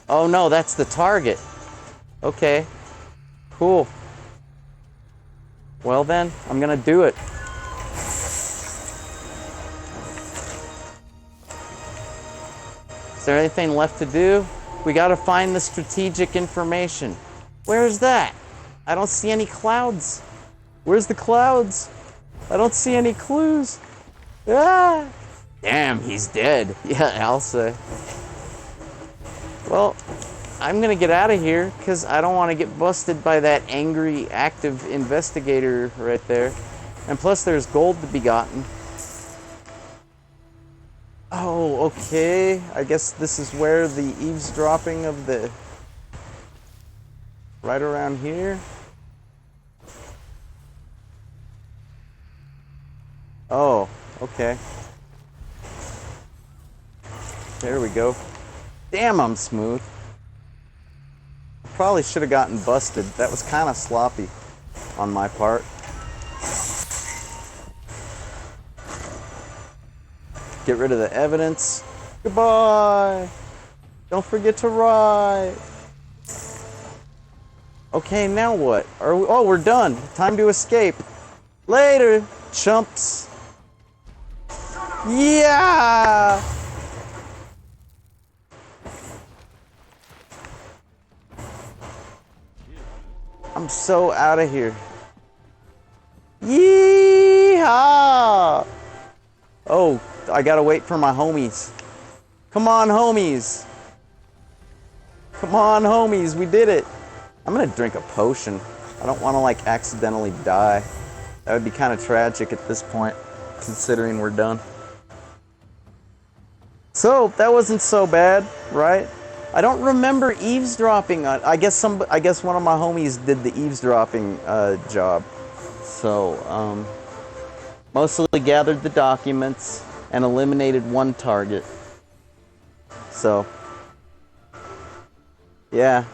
Oh no, that's the target. Okay. Cool. Well then, I'm gonna do it. Is there anything left to do? We gotta find the strategic information. Where's that? I don't see any clouds. Where's the clouds? I don't see any clues. Ah! Damn, he's dead. Yeah, I'll say. Well, I'm gonna get out of here because I don't want to get busted by that angry, active investigator right there. And plus, there's gold to be gotten. Oh, okay. I guess this is where the eavesdropping of the... Right around here. Oh, okay. There we go. Damn, I'm smooth. Probably should have gotten busted. That was kind of sloppy on my part. Get rid of the evidence. Goodbye. Don't forget to write. Okay, now what? Oh, we're done. Time to escape. Later, chumps. Yeah! I'm so out of here. Yeehaw! Oh, I gotta wait for my homies. Come on, homies. Come on, homies, we did it. I'm gonna drink a potion. I don't want to, like, accidentally die. That would be kind of tragic at this point, considering we're done. So, that wasn't so bad, right? I don't remember eavesdropping on... I guess one of my homies did the eavesdropping job. So, mostly gathered the documents and eliminated one target. So, yeah.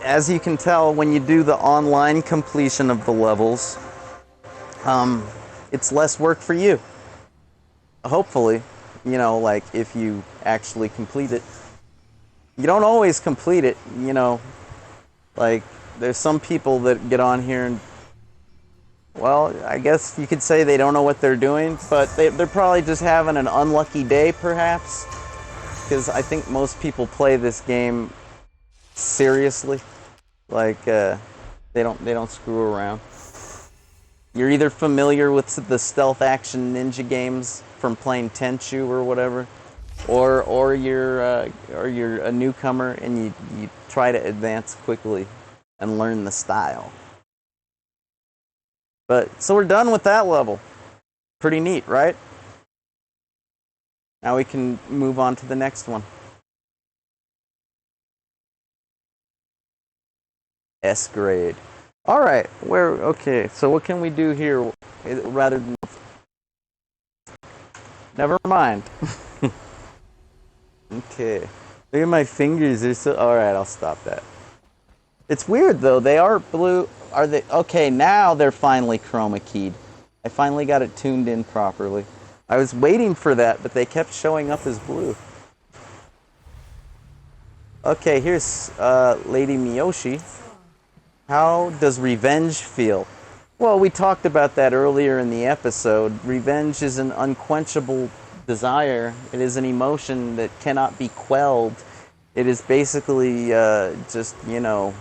As you can tell, when you do the online completion of the levels, it's less work for you. Hopefully, you know, like if you actually complete it. You don't always complete it, you know. Like, there's some people that get on here and, well, I guess you could say they don't know what they're doing, but they're probably just having an unlucky day, perhaps. Because I think most people play this game seriously. Like, they don't screw around. You're either familiar with the stealth action ninja games from playing Tenchu or whatever, or you're a newcomer and you try to advance quickly and learn the style. But so we're done with that level. Pretty neat, right? Now we can move on to the next one. S grade. All right, okay, so what can we do here rather than... Never mind. Okay. Look at my fingers, they're so... Alright, I'll stop that. It's weird though, they are blue. Are they... Okay, now they're finally chroma keyed. I finally got it tuned in properly. I was waiting for that, but they kept showing up as blue. Okay, here's Lady Miyoshi. How does revenge feel? Well, we talked about that earlier in the episode. Revenge is an unquenchable desire. It is an emotion that cannot be quelled. It is basically just, you know,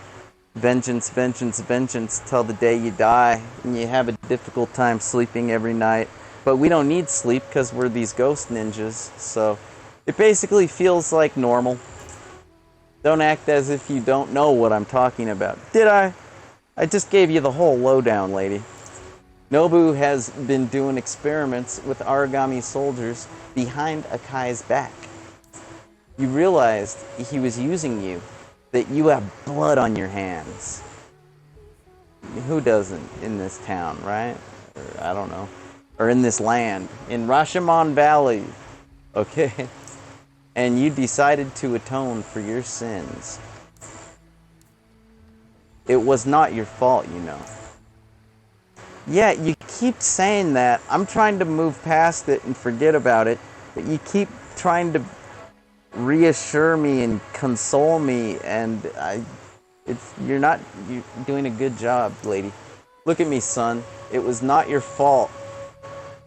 vengeance, vengeance, vengeance till the day you die. And you have a difficult time sleeping every night. But we don't need sleep because we're these ghost ninjas. So it basically feels like normal. Don't act as if you don't know what I'm talking about. Did I? I just gave you the whole lowdown, lady. Nobu has been doing experiments with Aragami soldiers behind Akai's back. You realized he was using you, that you have blood on your hands. Who doesn't in this town, right? Or, I don't know. Or in this land. In Rashomon Valley. Okay? And you decided to atone for your sins. It was not your fault, you know. Yeah, you keep saying that. I'm trying to move past it and forget about it, but you keep trying to reassure me and console me, and you're doing a good job, lady. Look at me, son. It was not your fault,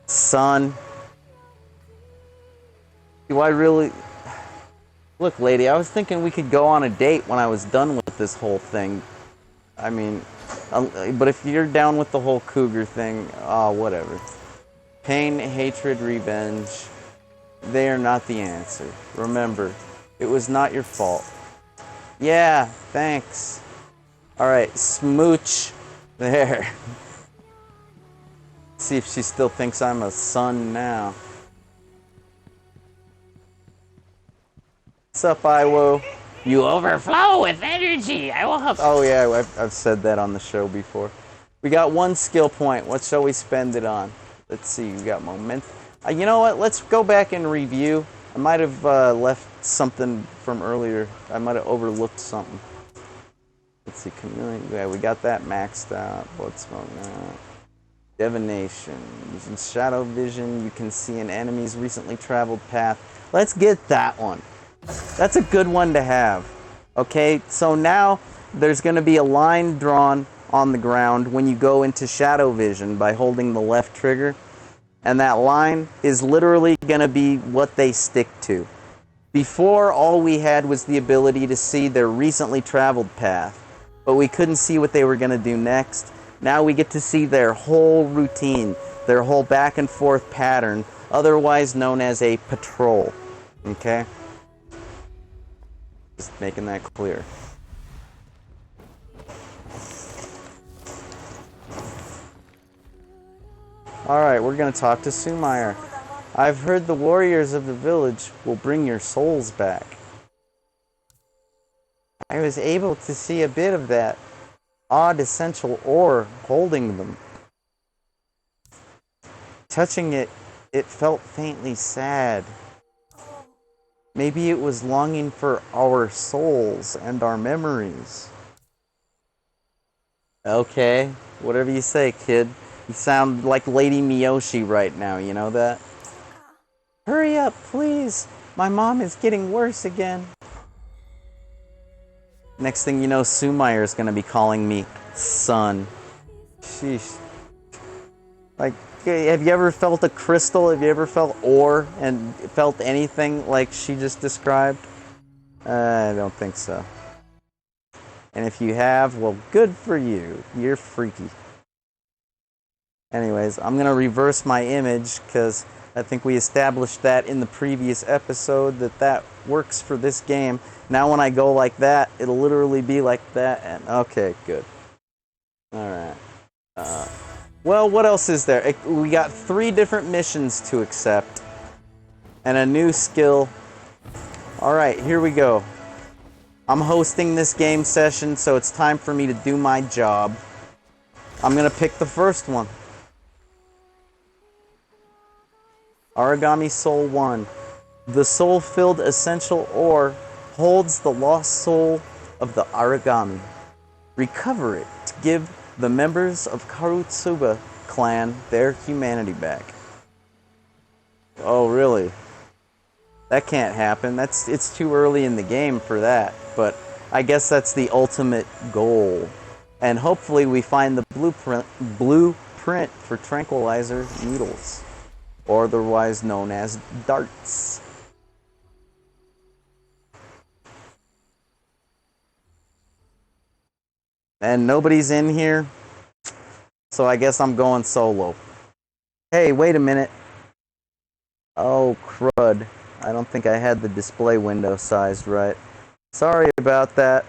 son. Do I really... Look, lady, I was thinking we could go on a date when I was done with this whole thing. I mean, but if you're down with the whole cougar thing, whatever. Pain, hatred, revenge, they are not the answer. Remember, it was not your fault. Yeah, thanks. Alright, smooch. There. See if she still thinks I'm a son now. What's up, Iwo? You overflow with energy. I will help. Oh yeah, I've said that on the show before. We got one skill point. What shall we spend it on? Let's see. We got momentum. You know what? Let's go back and review. I might have left something from earlier. I might have overlooked something. Let's see. Chameleon. Yeah, we got that maxed out. Blood smoke. Divination. Using shadow vision, you can see an enemy's recently traveled path. Let's get that one. That's a good one to have. Okay, so now there's going to be a line drawn on the ground when you go into shadow vision by holding the left trigger. And that line is literally going to be what they stick to. Before, all we had was the ability to see their recently traveled path, but we couldn't see what they were going to do next. Now we get to see their whole routine, their whole back and forth pattern, otherwise known as a patrol. Okay? Just making that clear. Alright, we're going to talk to Sumair. I've heard the warriors of the village will bring your souls back. I was able to see a bit of that odd essential ore holding them. Touching it, it felt faintly sad. Maybe it was longing for our souls and our memories. Okay, whatever you say, kid. You sound like Lady Miyoshi right now, you know that? Hurry up, please. My mom is getting worse again. Next thing you know, Sumair is going to be calling me son. Sheesh. Like, have you ever felt a crystal? Have you ever felt ore and felt anything like she just described? I don't think so. And if you have, well, good for you. You're freaky. Anyways, I'm going to reverse my image because I think we established that in the previous episode that works for this game. Now when I go like that, it'll literally be like that. And okay, good. Alright. Well, what else is there? We got 3 different missions to accept. And a new skill. Alright, here we go. I'm hosting this game session, so it's time for me to do my job. I'm going to pick the first one. Aragami Soul 1. The soul-filled essential ore holds the lost soul of the Aragami. Recover it to give the members of Karutsuba clan their humanity back. Oh, really? That can't happen. It's too early in the game for that, but I guess that's the ultimate goal. And hopefully we find the blueprint for tranquilizer needles, or otherwise known as darts. And nobody's in here, so I guess I'm going solo. Hey, wait a minute. Oh, crud. I don't think I had the display window sized right. Sorry about that.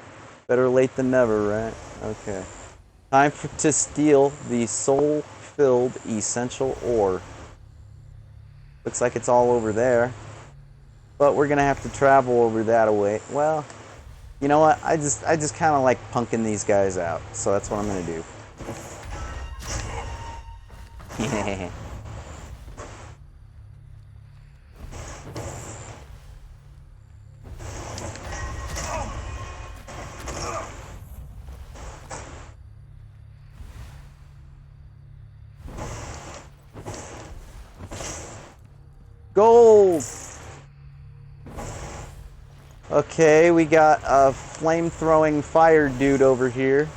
Better late than never, right? Okay. Time to steal the soul-filled essential ore. Looks like it's all over there. But we're gonna have to travel over that away. Well, you know what? I just kind of like punking these guys out. So that's what I'm gonna do. Gold! Okay, we got a flame-throwing fire dude over here.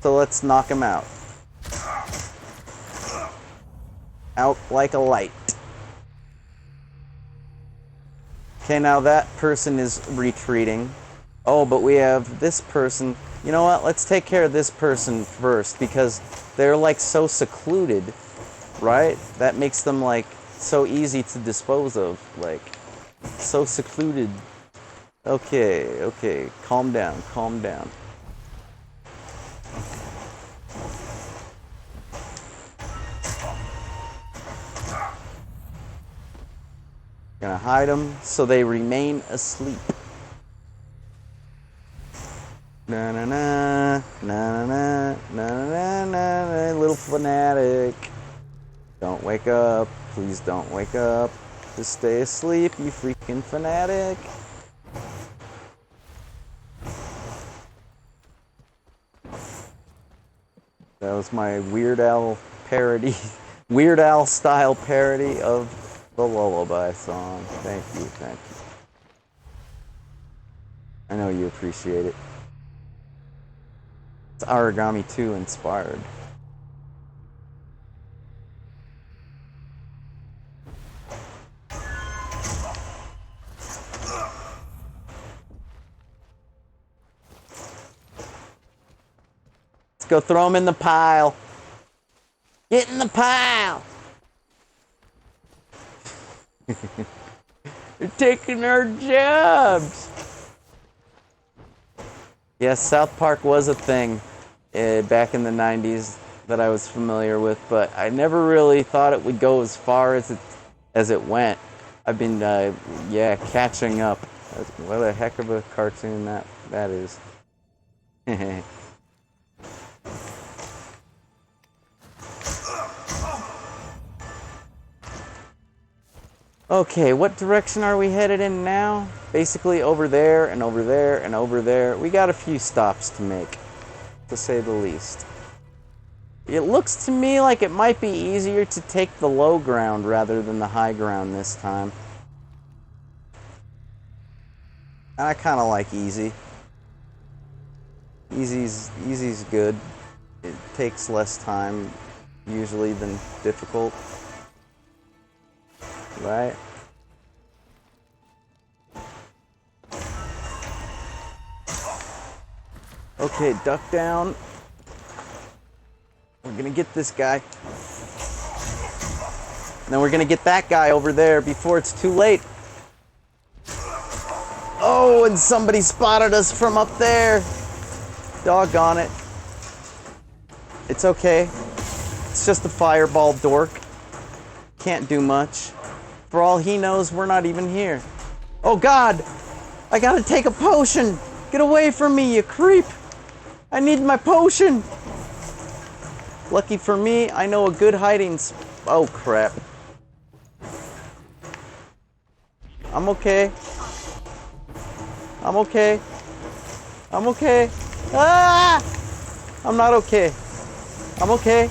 So let's knock him out. Out like a light. Okay, now that person is retreating. Oh, but we have this person. You know what? Let's take care of this person first because they're like so secluded, right? That makes them like so easy to dispose of. Like, so secluded. Okay, okay. Calm down, calm down. Gonna hide them so they remain asleep. Na na na na na na na na, little fanatic. Don't wake up, please don't wake up. Just stay asleep, you freaking fanatic. That was my Weird Al parody, Weird Al style parody of the Lullaby song. Thank you, thank you. I know you appreciate it. It's Aragami 2 inspired. Let's go throw him in the pile. Get in the pile. They're taking our jobs. Yes, South Park was a thing back in the 90s that I was familiar with, but I never really thought it would go as far as it went. I've been, yeah, catching up. What a heck of a cartoon that is. Okay, what direction are we headed in now? Basically over there and over there and over there. We got a few stops to make, to say the least. It looks to me like it might be easier to take the low ground rather than the high ground this time. And I kind of like easy. Easy's good. It takes less time usually than difficult. Right? Okay, duck down. We're gonna get this guy. Then we're gonna get that guy over there before it's too late. Oh, and somebody spotted us from up there. Doggone it. It's okay. It's just a fireball dork. Can't do much. For all he knows, we're not even here. Oh God! I gotta take a potion! Get away from me, you creep! I need my potion! Lucky for me, I know a good hiding oh crap. I'm okay. I'm okay. I'm okay. Ah! I'm not okay. I'm okay.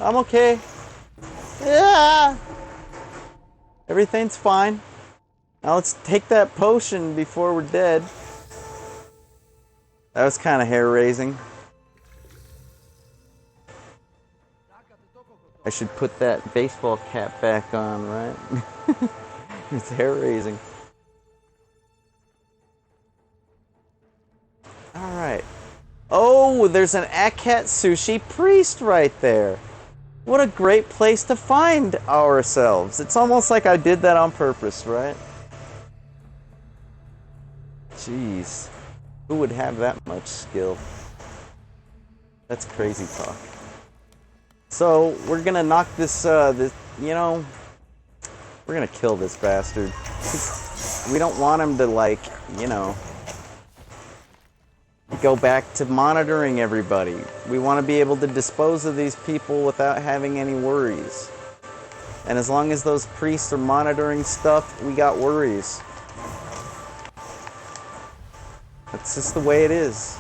I'm okay. Ah! Everything's fine. Now let's take that potion before we're dead. That was kind of hair-raising. I should put that baseball cap back on, right? It's hair-raising. Alright. Oh, there's an Akatsushi priest right there. What a great place to find ourselves. It's almost like I did that on purpose, right? Jeez. Who would have that much skill? That's crazy talk. So, we're gonna knock this, you know, we're gonna kill this bastard. We don't want him to, like, you know, go back to monitoring everybody. We want to be able to dispose of these people without having any worries. And as long as those priests are monitoring stuff, we got worries. That's just the way it is.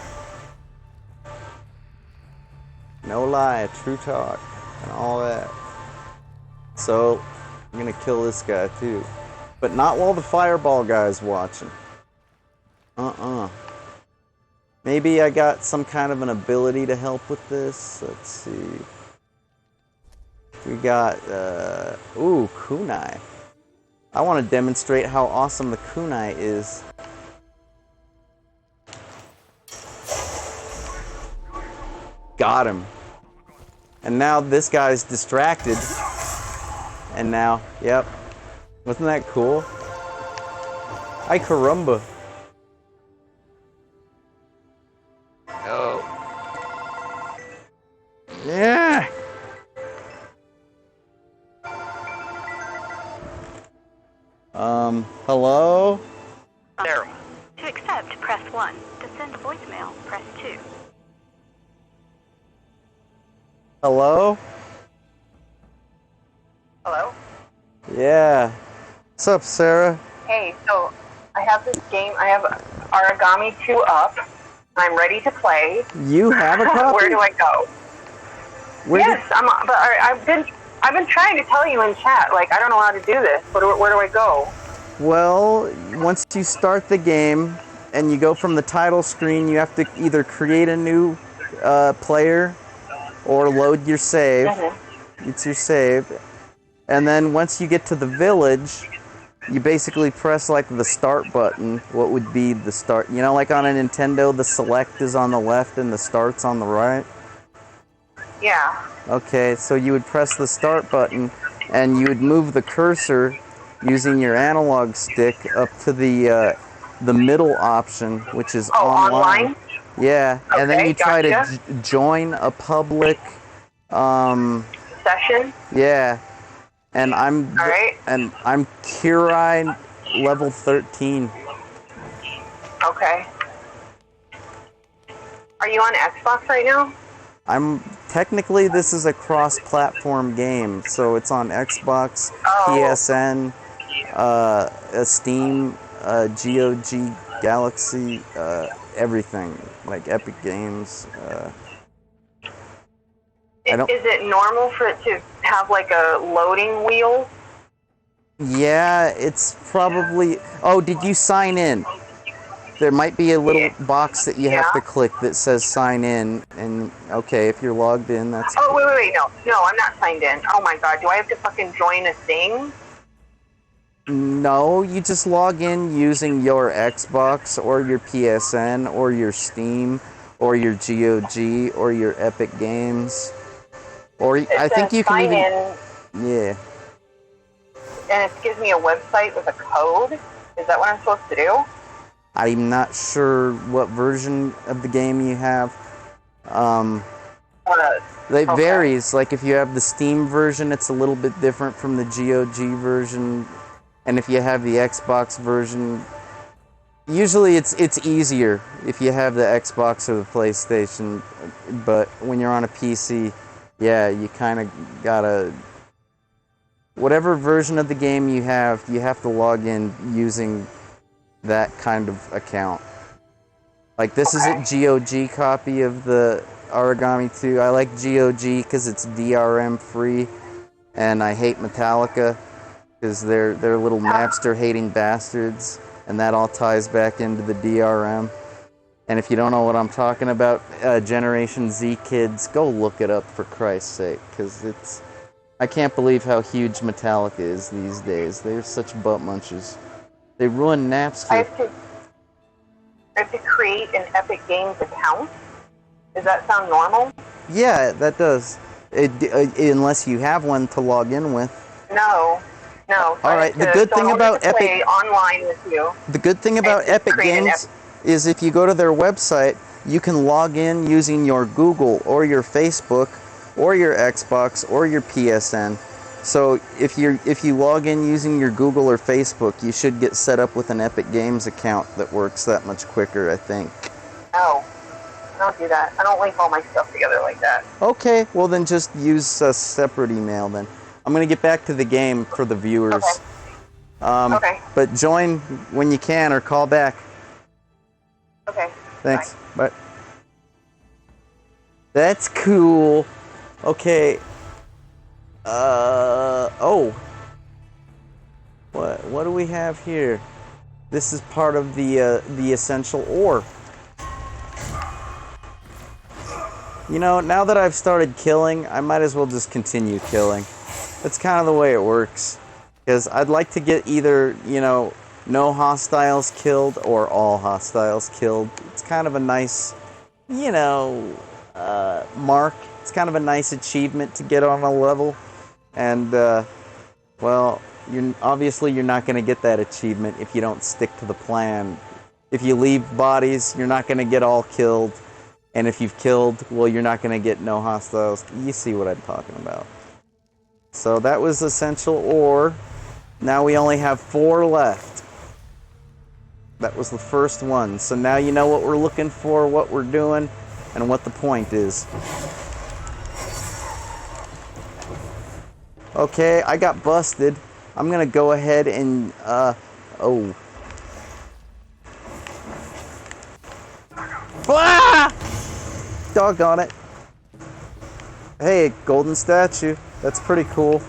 No lie, true talk, and all that. So, I'm gonna kill this guy too. But not while the fireball guy's watching. Maybe I got some kind of an ability to help with this. Let's see. We got, ooh, kunai. I want to demonstrate how awesome the kunai is. Got him. And now this guy's distracted. And now, yep. Wasn't that cool? Ay caramba. Oh. Yeah. Hello? Sarah. To accept, press 1. To send voicemail, press 2. Hello? Hello? Yeah. What's up, Sarah? Hey, so I have this game. I have Aragami 2 up. I'm ready to play. You have a copy? Where do I go? Yes, I've been trying to tell you in chat. Like, I don't know how to do this. Where do I go? Well, once you start the game and you go from the title screen, you have to either create a new player or load your save. Mm-hmm. It's your save. And then once you get to the village, you basically press like the start button. What would be the start? You know, like on a Nintendo, the select is on the left and the start's on the right? Yeah. Okay, so you would press the start button and you would move the cursor using your analog stick up to the middle option, which is online. Yeah, okay, and then you try gotcha. to join a public session. Yeah, and I'm Alright. and I'm Kirai level 13. Okay. Are you on Xbox right now? Technically this is a cross-platform game, so it's on Xbox, PSN, Steam, GOG, Galaxy, everything, like Epic Games. Is it normal for it to have like a loading wheel? Yeah, it's probably... Oh, did you sign in? There might be a little box that you have to click that says sign in, and okay, if you're logged in, that's... Oh, wait, no, I'm not signed in. Oh my god, do I have to fucking join a thing? No, you just log in using your Xbox, or your PSN, or your Steam, or your GOG, or your Epic Games. Or I think you can even... Yeah. And it gives me a website with a code? Is that what I'm supposed to do? I'm not sure what version of the game you have. It varies. Like if you have the Steam version, it's a little bit different from the GOG version. And if you have the Xbox version, usually it's easier if you have the Xbox or the PlayStation. But when you're on a PC, yeah, you kind of gotta... Whatever version of the game you have to log in using that kind of account. Like this is a GOG copy of the Aragami 2. I like GOG because it's DRM free, and I hate Metallica because they're little Napster hating bastards, and that all ties back into the DRM. And if you don't know what I'm talking about, Generation Z kids, go look it up for Christ's sake, because it's... I can't believe how huge Metallica is these days. They're such butt munches. They ruin Napster. I have to create an Epic Games account? Does that sound normal? Yeah, that does. Unless you have one to log in with. No. All right. The good thing about Epic online with you. The good thing about Epic Games is if you go to their website, you can log in using your Google or your Facebook or your Xbox or your PSN. So if you log in using your Google or Facebook, you should get set up with an Epic Games account that works that much quicker, I think. No, I don't do that. I don't link all my stuff together like that. Okay, well then just use a separate email then. I'm going to get back to the game for the viewers. Okay. But join when you can or call back. Okay. Thanks. Bye. That's cool. Okay. Oh. What do we have here? This is part of the essential ore. You know, now that I've started killing, I might as well just continue killing. That's kind of the way it works. Because I'd like to get either, you know, no hostiles killed or all hostiles killed. It's kind of a nice, you know, mark. It's kind of a nice achievement to get on a level. And, well, you're not going to get that achievement if you don't stick to the plan. If you leave bodies, you're not going to get all killed. And if you've killed, well, you're not going to get no hostiles. You see what I'm talking about. So that was essential ore. Now we only have 4 left. That was the first one. So now you know what we're looking for, what we're doing, and what the point is. Okay, I got busted. I'm gonna go ahead and, oh. Ah! Doggone it. Hey, golden statue. That's pretty cool.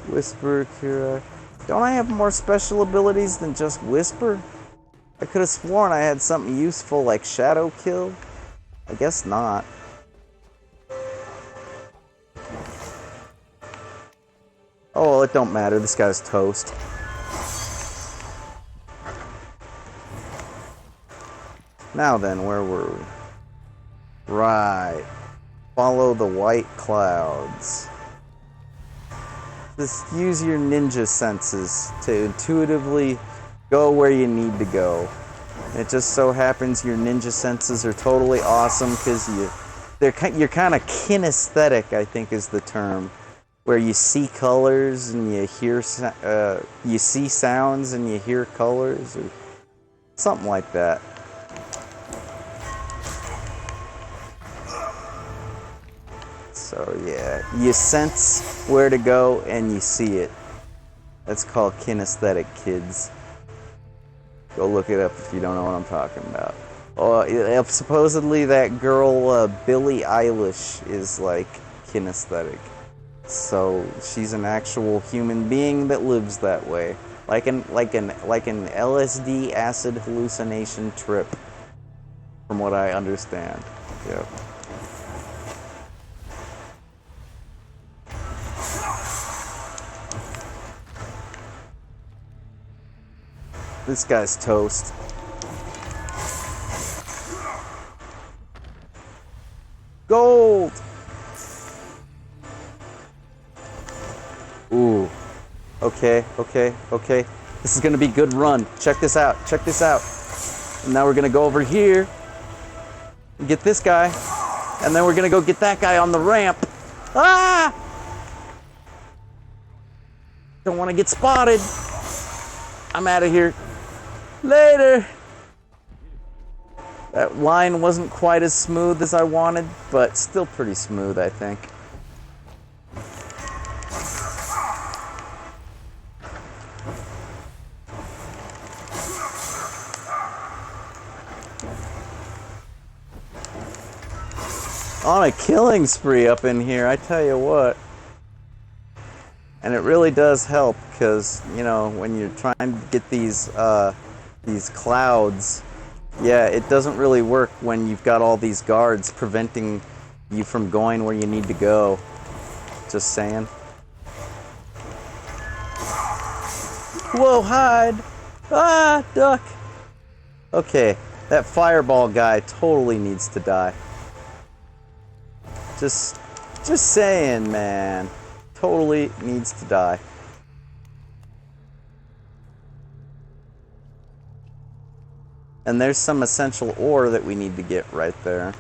Whisper, Kira. Don't I have more special abilities than just Whisper? I could have sworn I had something useful like Shadow Kill. I guess not. Oh, well, it don't matter. This guy's toast. Now then, where were we? Right. Follow the white clouds. Just use your ninja senses to intuitively go where you need to go. It just so happens your ninja senses are totally awesome because you're kind of kinesthetic, I think is the term, where you see colors and you hear you see sounds and you hear colors or something like that. So yeah, you sense where to go and you see it. That's called kinesthetic, kids. Go look it up if you don't know what I'm talking about. Oh, supposedly that girl Billie Eilish is like kinesthetic. So she's an actual human being that lives that way, like an LSD acid hallucination trip, from what I understand. Yep. This guy's toast. Gold! Ooh. Okay. This is gonna be a good run. Check this out. And now we're gonna go over here and get this guy. And then we're gonna go get that guy on the ramp. Ah! Don't wanna get spotted. I'm out of here. Later! That line wasn't quite as smooth as I wanted, but still pretty smooth, I think. On a killing spree up in here, I tell you what. And it really does help, because, you know, when you're trying to get these clouds, yeah, it doesn't really work when you've got all these guards preventing you from going where you need to go. Just saying. Whoa, hide! Ah, duck! Okay, that fireball guy totally needs to die. Just saying, man. Totally needs to die. And there's some essential ore that we need to get right there.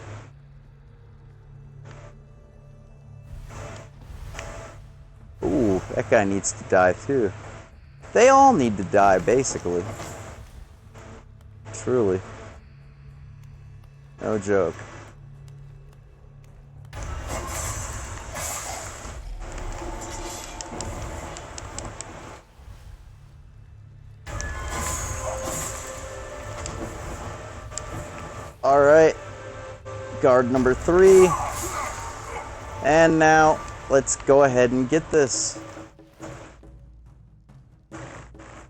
Ooh, that guy needs to die too. They all need to die, basically. Truly. No joke. Alright, guard number 3. And now, let's go ahead and get this.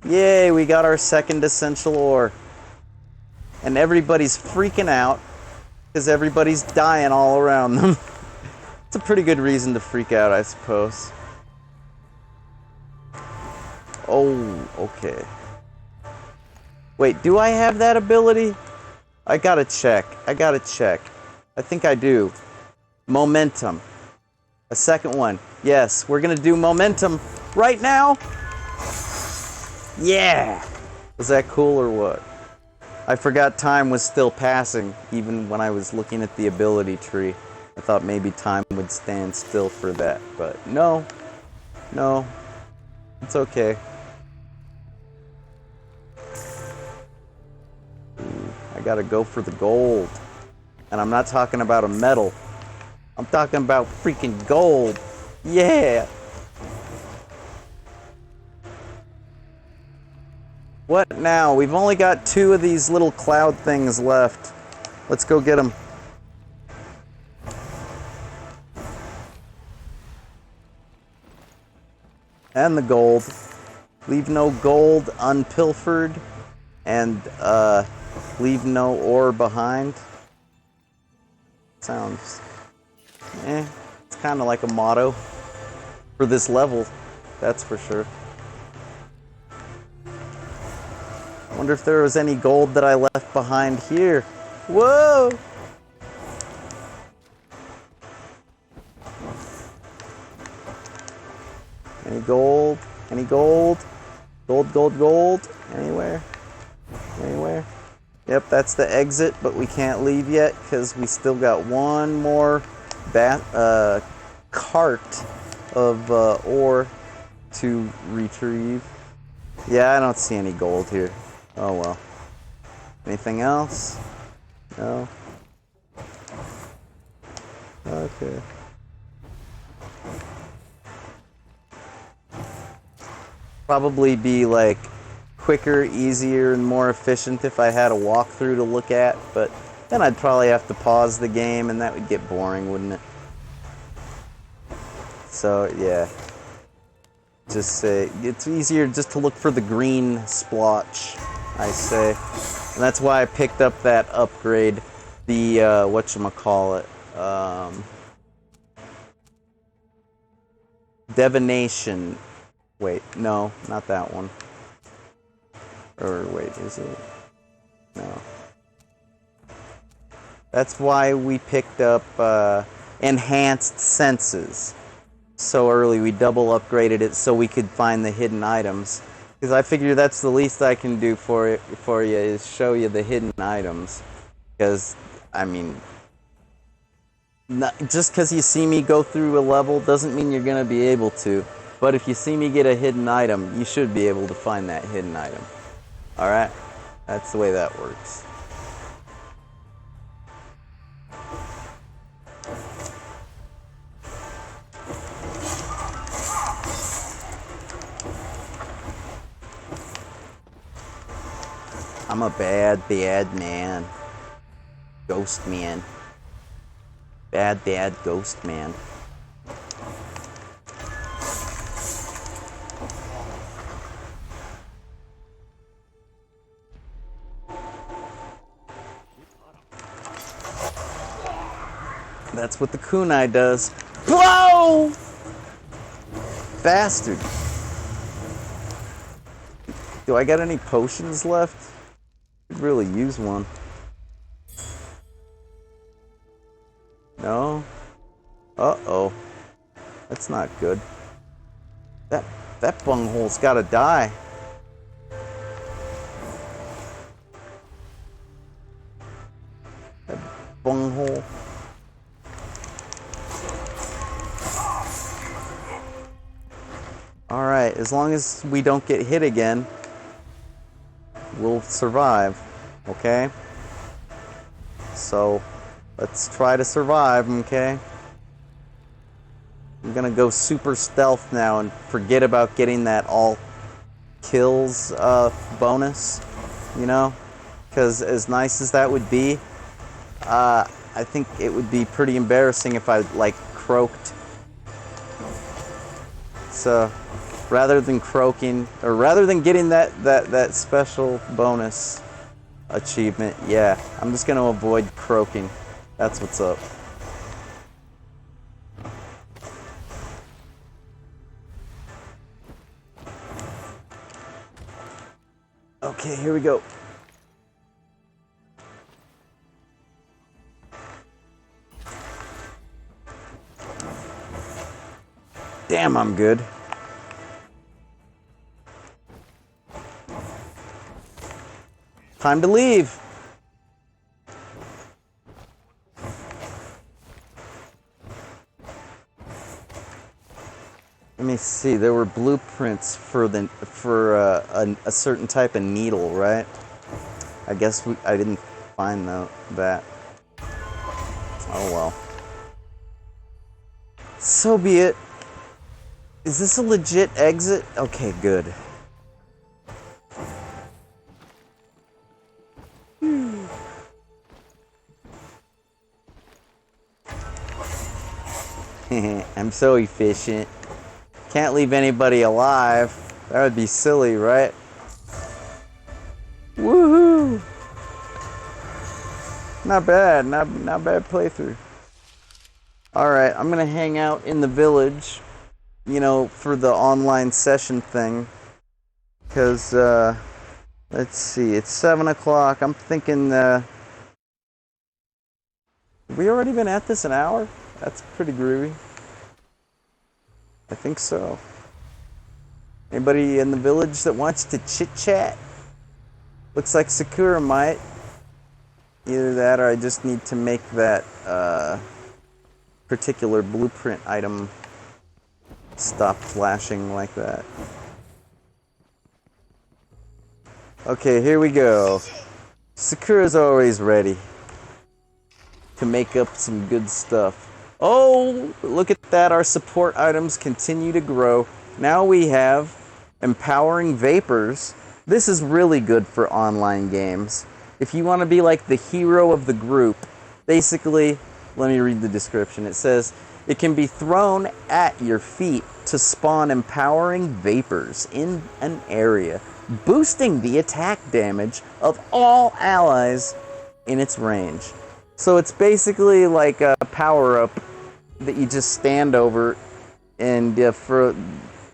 Yay, we got our second essential ore. and everybody's freaking out because everybody's dying all around them. It's a pretty good reason to freak out, I suppose. Oh, okay. Wait, do I have that ability? I gotta check. I think I do. Momentum. A second one. Yes, we're gonna do momentum right now. Yeah! Was that cool or what? I forgot time was still passing, even when I was looking at the ability tree. I thought maybe time would stand still for that, but no. No. It's okay. Ooh, I gotta go for the gold. And I'm not talking about a medal. I'm talking about freaking gold. Yeah! What now? We've only got 2 of these little cloud things left. Let's go get them. And the gold. Leave no gold unpilfered. And, leave no ore behind. Sounds... it's kind of like a motto for this level, that's for sure. I wonder if there was any gold that I left behind here. Whoa! Any gold? Any gold? Gold, gold, gold? Anywhere? Anywhere? Yep, that's the exit, but we can't leave yet because we still got one more cart of ore to retrieve. Yeah, I don't see any gold here. Oh well. Anything else? No? Okay. Probably be like quicker, easier, and more efficient if I had a walkthrough to look at, but then I'd probably have to pause the game and that would get boring, wouldn't it? So, yeah. Just say, it's easier just to look for the green splotch, I say. And that's why I picked up that upgrade, the, whatchamacallit, Divination. Wait, no, not that one. Or wait, is it? No. That's why we picked up Enhanced Senses so early. We double upgraded it so we could find the hidden items. Because I figure that's the least I can do for you is show you the hidden items. Because, I mean, just because you see me go through a level doesn't mean you're going to be able to. But if you see me get a hidden item, you should be able to find that hidden item. Alright? That's the way that works. I'm a bad, bad man. Ghost man. Bad, bad ghost man. That's what the kunai does. Whoa! Bastard. Do I got any potions left? Could really use one. No? Uh-oh. That's not good. That bunghole's gotta die. That bunghole. Alright, as long as we don't get hit again, we'll survive, okay? So, let's try to survive, okay? I'm gonna go super stealth now and forget about getting that all kills bonus, you know? Because as nice as that would be, I think it would be pretty embarrassing if I, like, croaked. So, rather than croaking, or rather than getting that special bonus, achievement. Yeah, I'm just gonna avoid croaking. That's what's up. Okay, here we go. Damn, I'm good. Time to leave. Let me see. There were blueprints for a certain type of needle, right? I guess I didn't find that. Oh well. So be it. Is this a legit exit? Okay, good. I'm so efficient. Can't leave anybody alive. That would be silly, right? Woohoo! Not bad. Not bad playthrough. Alright, I'm gonna hang out in the village, you know, for the online session thing. Because, let's see, it's 7 o'clock. I'm thinking, have we already been at this an hour? That's pretty groovy. I think so. Anybody in the village that wants to chit-chat? Looks like Sakura might. Either that or I just need to make that, particular blueprint item stop flashing like that. Okay, here we go. Sakura's always ready to make up some good stuff. Oh, look at that. Our support items continue to grow. Now we have empowering vapors. This is really good for online games. If you want to be like the hero of the group, basically, let me read the description. It says, it can be thrown at your feet to spawn empowering vapors in an area, boosting the attack damage of all allies in its range. So it's basically like a power-up that you just stand over, and for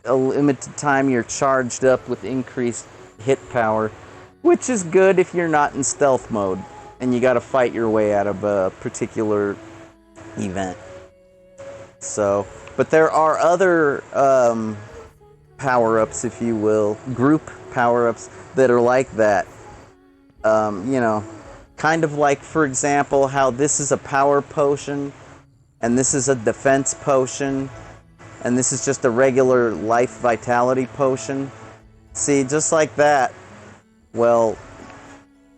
a limited time you're charged up with increased hit power, which is good if you're not in stealth mode and you gotta fight your way out of a particular event. So, but there are other power-ups, if you will, group power-ups that are like that. You know, kind of like, for example, how this is a power potion, and this is a defense potion, and this is just a regular life vitality potion. See, just like that. Well,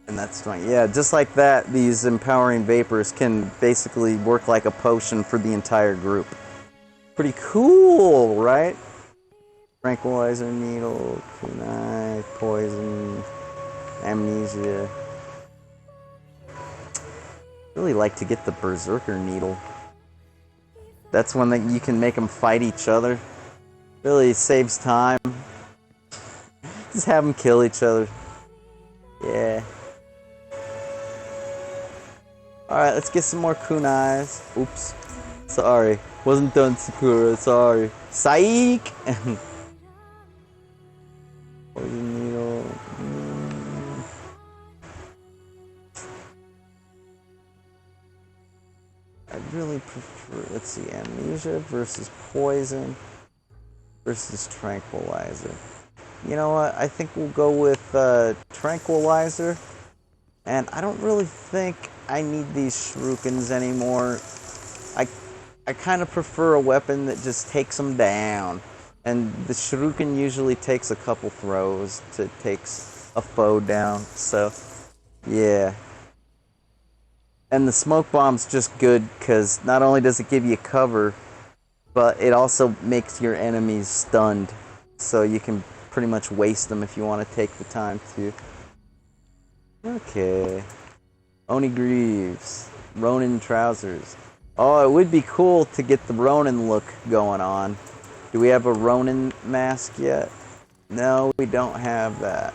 and that's fine. Yeah, just like that, these empowering vapors can basically work like a potion for the entire group. Pretty cool, right? Tranquilizer needle, kunai, poison, amnesia. Really like to get the berserker needle. That's one that you can make them fight each other. Really saves time. Just have them kill each other. Yeah. Alright, let's get some more kunais. Oops. Sorry. Wasn't done, Sakura. Sorry. Psych! Poison needle. I'd really prefer, let's see, amnesia versus poison versus tranquilizer. You know what? I think we'll go with tranquilizer. And I don't really think I need these shurikens anymore. I kind of prefer a weapon that just takes them down. And the shuriken usually takes a couple throws to take a foe down. So, yeah. And the smoke bomb's just good because not only does it give you cover, but it also makes your enemies stunned. So you can pretty much waste them if you want to take the time to. Okay. Oni Greaves. Ronin trousers. Oh, it would be cool to get the Ronin look going on. Do we have a Ronin mask yet? No, we don't have that.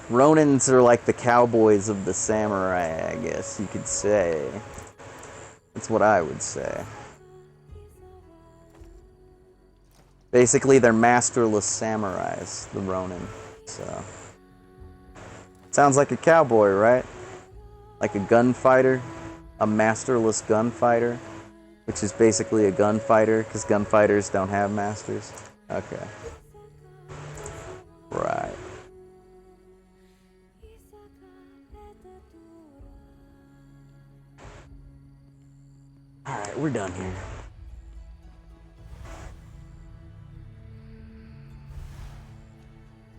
Ronins are like the cowboys of the samurai, I guess you could say. That's what I would say. Basically, they're masterless samurais, the Ronin. So, sounds like a cowboy, right? Like a gunfighter, a masterless gunfighter, which is basically a gunfighter, because gunfighters don't have masters. Okay. Right. Alright, we're done here.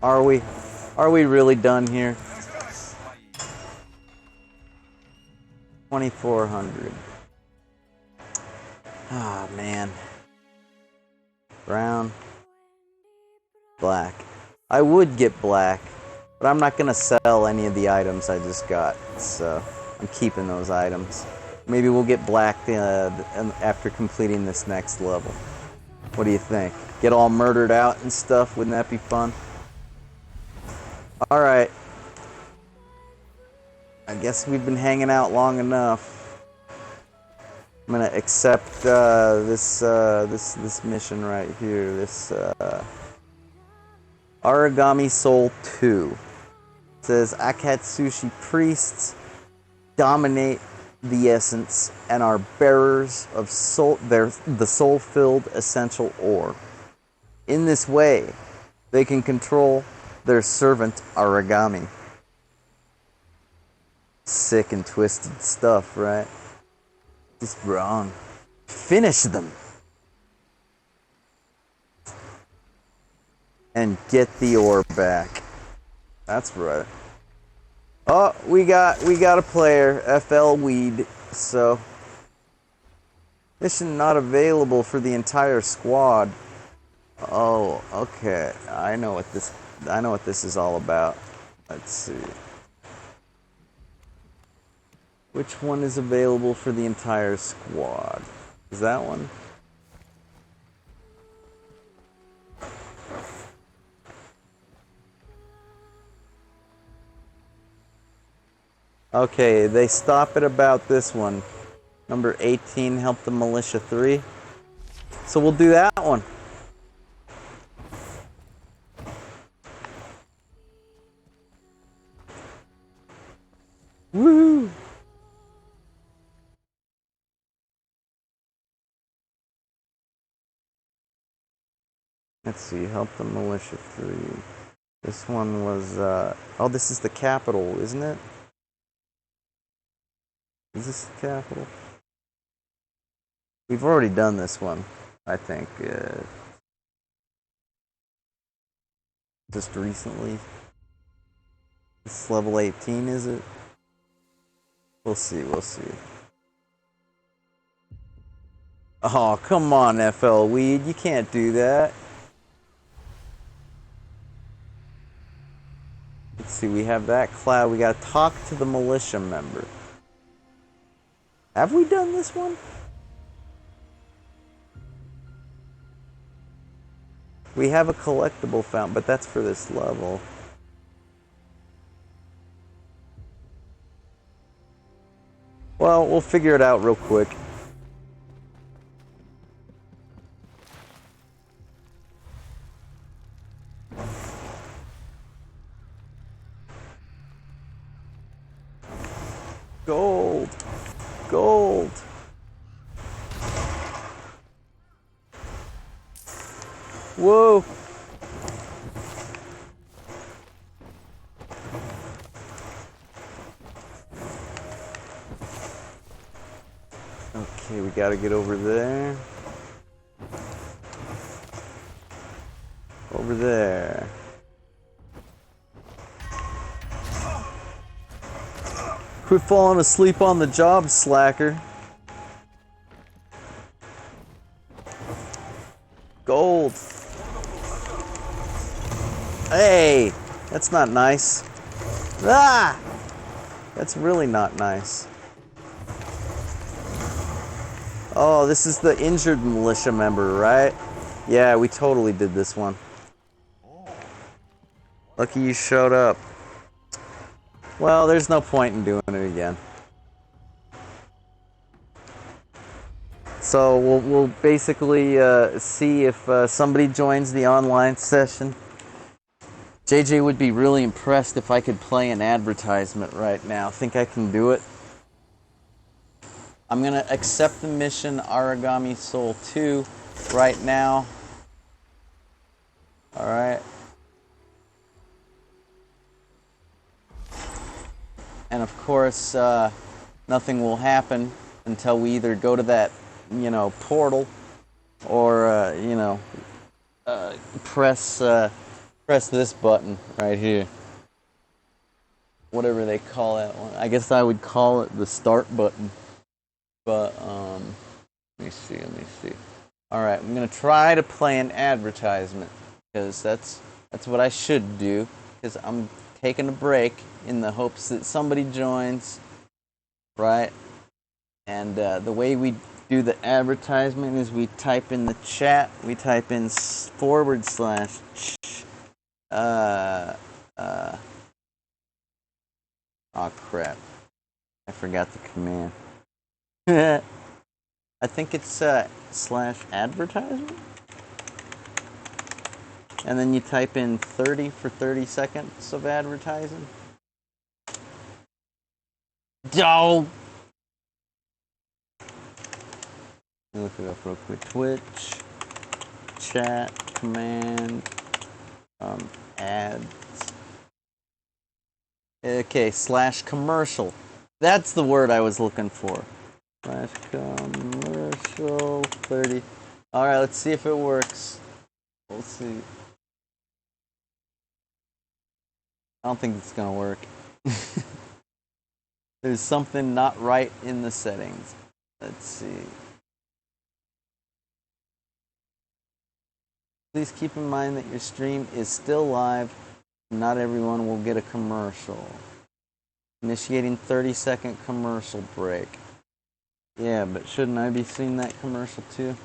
Are we? Are we really done here? 2,400. Ah, man. Brown. Black. I would get black, but I'm not gonna sell any of the items I just got, so I'm keeping those items. Maybe we'll get black after completing this next level. What do you think? Get all murdered out and stuff? Wouldn't that be fun? Alright. I guess we've been hanging out long enough. I'm gonna accept this mission right here. This Aragami Soul 2. It says Akatsushi priests dominate the essence and are bearers of the soul-filled essential ore. In this way, they can control their servant Aragami. Sick and twisted stuff, right? Just wrong. Finish them. And get the ore back. That's right. Oh, we got a player, FL Weed, so mission not available for the entire squad. Oh, okay. I know what this is all about. Let's see. Which one is available for the entire squad? Is that one? Okay, they stop at about this one. Number 18, help the militia 3. So we'll do that one. Woo! Let's see, help the militia 3. This one was, oh, this is the capital, isn't it? Is this the capital? We've already done this one, I think. Just recently. This level 18, is it? We'll see, we'll see. Oh, come on, FL Weed. You can't do that. Let's see, we have that cloud. We gotta talk to the militia member. Have we done this one? We have a collectible found, but that's for this level. Well, we'll figure it out real quick. Gold! Gold! Whoa! Okay, we gotta get over there. Over there. Quit falling asleep on the job, slacker. Gold. Hey, that's not nice. Ah! That's really not nice. Oh, this is the injured militia member, right? Yeah, we totally did this one. Lucky you showed up. Well, there's no point in doing it again. So we'll basically see if somebody joins the online session. JJ would be really impressed if I could play an advertisement right now. Think I can do it? I'm gonna accept the mission Aragami Soul 2 right now. Alright. And of course, nothing will happen until we either go to that, portal or, press this button right here. Whatever they call that one. I guess I would call it the start button. But, let me see. Alright, I'm going to try to play an advertisement. Because that's what I should do. Because I'm taking a break in the hopes that somebody joins. Right? And the way we do the advertisement is we type in the chat. We type in / oh crap. I forgot the command. I think it's / advertisement. And then you type in 30 for 30 seconds of advertising. Oh! Look it up real quick. Twitch, chat, command, ads. Okay, / commercial. That's the word I was looking for. / commercial 30. Alright, let's see if it works. We'll see. I don't think it's gonna work. There's something not right in the settings. Let's see. Please keep in mind that your stream is still live. Not everyone will get a commercial. Initiating 30-second commercial break. Yeah, but shouldn't I be seeing that commercial too?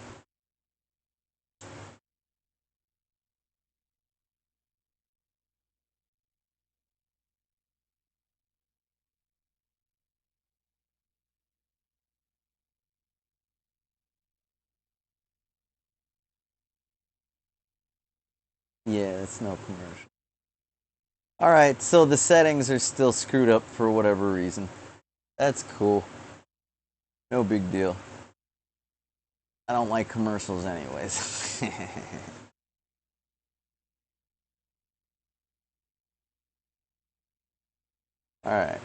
Yeah, it's no commercial. Alright, so the settings are still screwed up for whatever reason. That's cool. No big deal. I don't like commercials anyways. Alright.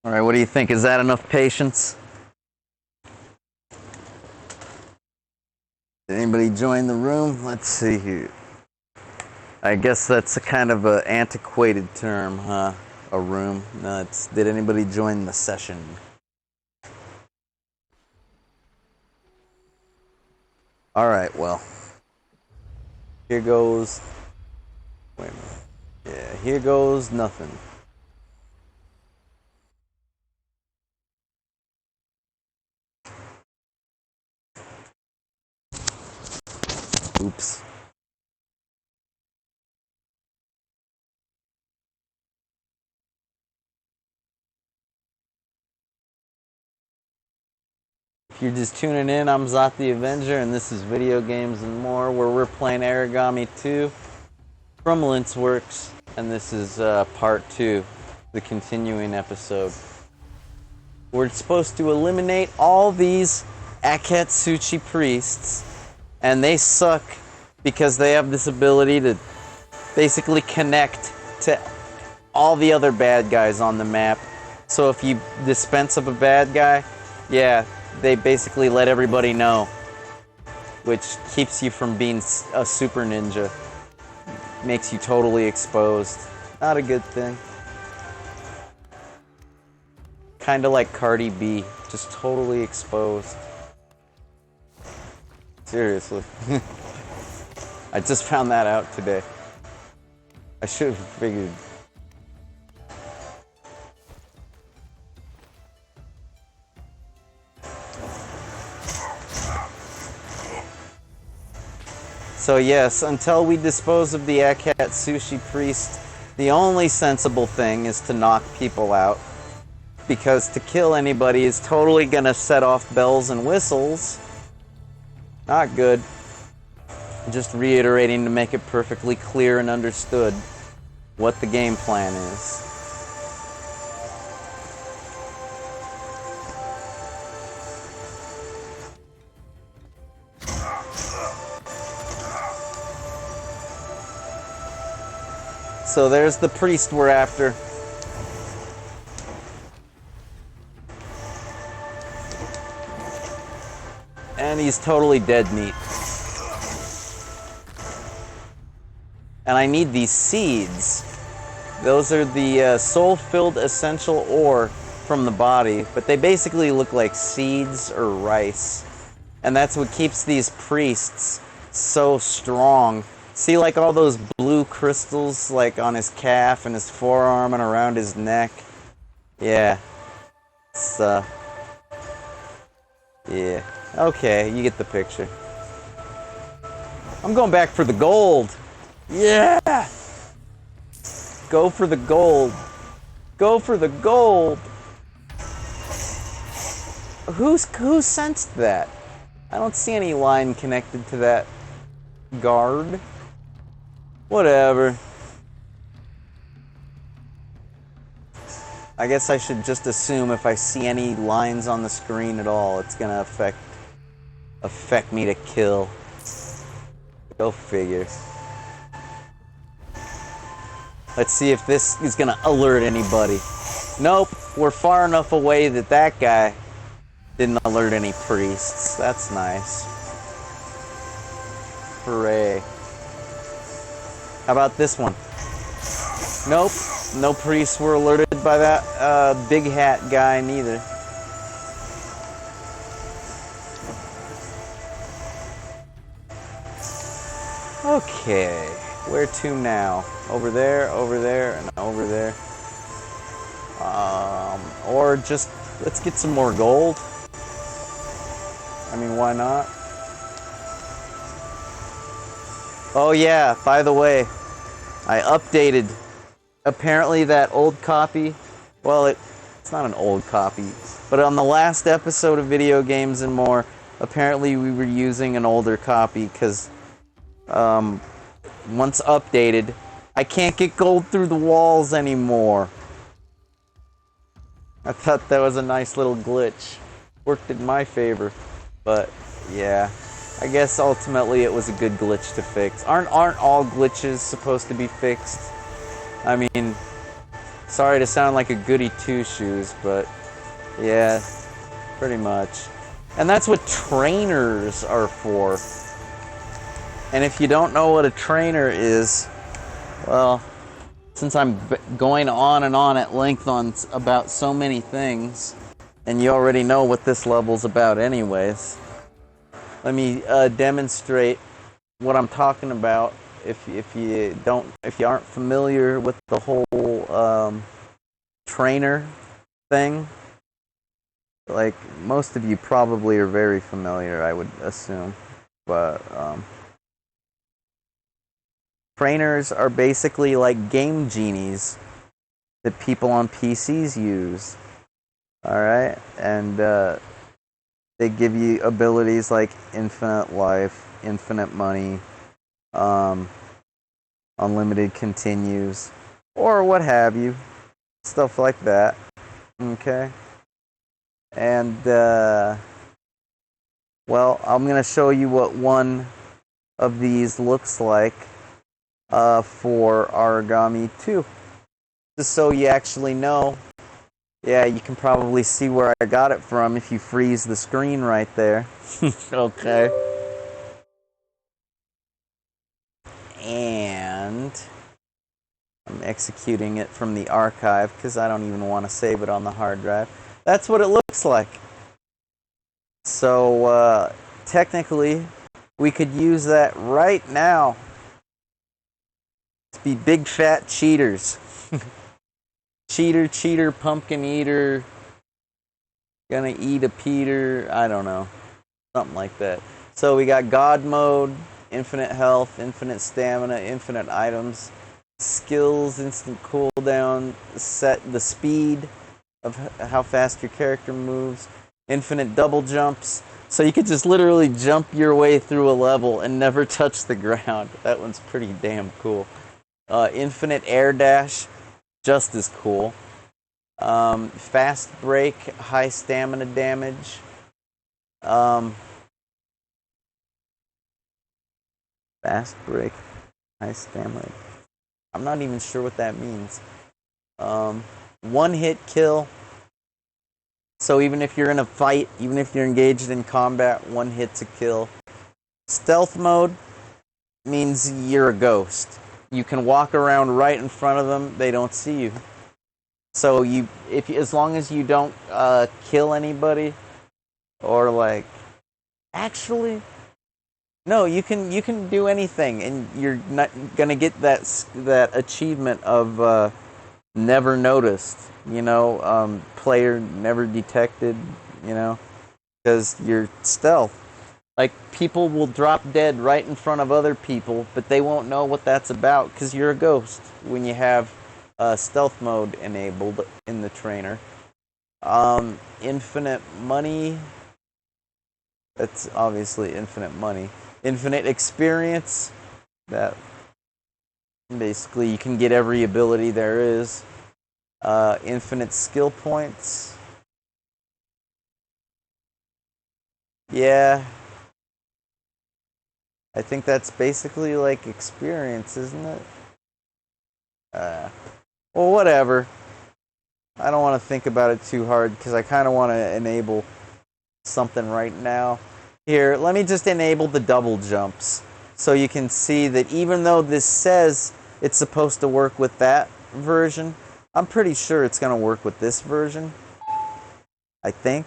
Alright, what do you think? Is that enough patience? Did anybody join the room? Let's see here. I guess that's a kind of an antiquated term, huh? A room. No, it's did anybody join the session? Alright, well. Here goes. Wait a minute. Yeah, here goes nothing. Oops. If you're just tuning in, I'm ZotTheAvenger, and this is Video Games and More, where we're playing Aragami 2 from Lintzworks, and this is part 2, the continuing episode. We're supposed to eliminate all these Akatsuchi priests, and they suck because they have this ability to basically connect to all the other bad guys on the map. So if you dispense of a bad guy, yeah, they basically let everybody know, which keeps you from being a super ninja. Makes you totally exposed. Not a good thing. Kinda like Cardi B, just totally exposed. Seriously. I just found that out today. I should have figured. So yes, until we dispose of the Akatsushi priest, the only sensible thing is to knock people out. Because to kill anybody is totally gonna set off bells and whistles. Not good. Just reiterating to make it perfectly clear and understood what the game plan is. So there's the priest we're after. And he's totally dead meat. And I need these seeds. Those are the soul-filled essential ore from the body, but they basically look like seeds or rice. And that's what keeps these priests so strong. See, like all those blue crystals, like on his calf and his forearm and around his neck? Yeah. It's, yeah. Okay, you get the picture. I'm going back for the gold. Yeah! Go for the gold. Go for the gold. Who sensed that? I don't see any line connected to that guard. Whatever. I guess I should just assume if I see any lines on the screen at all, it's gonna affect me to kill. Go figure. Let's see if this is gonna alert anybody. Nope, we're far enough away that that guy didn't alert any priests. That's nice. Hooray. How about this one? Nope, no priests were alerted by that big hat guy neither. Okay, where to now? Over there, and over there. Or just, let's get some more gold. I mean, why not? Oh yeah, by the way, I updated. Apparently that old copy, well, it's not an old copy, but on the last episode of Video Games and More, apparently we were using an older copy because once updated, I can't get gold through the walls anymore. I thought that was a nice little glitch. Worked in my favor, but yeah. I guess ultimately it was a good glitch to fix. Aren't all glitches supposed to be fixed? I mean, sorry to sound like a goody two-shoes, but yeah, pretty much. And that's what trainers are for. And if you don't know what a trainer is, well, since I'm going on and on at length on about so many things, and you already know what this level's about anyways, let me demonstrate what I'm talking about. If you aren't familiar with the whole trainer thing, like most of you probably are very familiar, I would assume, but trainers are basically like game genies that people on PCs use. Alright? And they give you abilities like infinite life, infinite money, unlimited continues, or what have you. Stuff like that. Okay? And, well, I'm going to show you what one of these looks like for Aragami 2. Just so you actually know. Yeah, you can probably see where I got it from if you freeze the screen right there. Okay. And I'm executing it from the archive because I don't even want to save it on the hard drive. That's what it looks like. So, technically, We could use that right now. Let's be big fat cheaters. Cheater, pumpkin eater, gonna eat a Peter, I don't know. Something like that. So we got God mode, infinite health, infinite stamina, infinite items, skills, instant cooldown, set the speed of how fast your character moves, infinite double jumps. So you could just literally jump your way through a level and never touch the ground. That one's pretty damn cool. Infinite air dash, just as cool. Fast break, high stamina damage. Fast break, high stamina. I'm not even sure what that means. One hit kill. So even if you're in a fight, even if you're engaged in combat, one hit's a kill. Stealth mode means you're a ghost. You can walk around right in front of them, they don't see you. So as long as you don't kill anybody, or like, actually, no, you can do anything, and you're not gonna get that achievement of never noticed. Player never detected. Because you're stealth. Like, people will drop dead right in front of other people, but they won't know what that's about because you're a ghost when you have stealth mode enabled in the trainer. Infinite money. That's obviously infinite money. Infinite experience. That basically you can get every ability there is. Infinite skill points. Yeah. I think that's basically like experience, isn't it? Well, whatever. I don't want to think about it too hard because I kind of want to enable something right now. Here, let me just enable the double jumps so you can see that even though this says it's supposed to work with that version, I'm pretty sure it's going to work with this version. I think.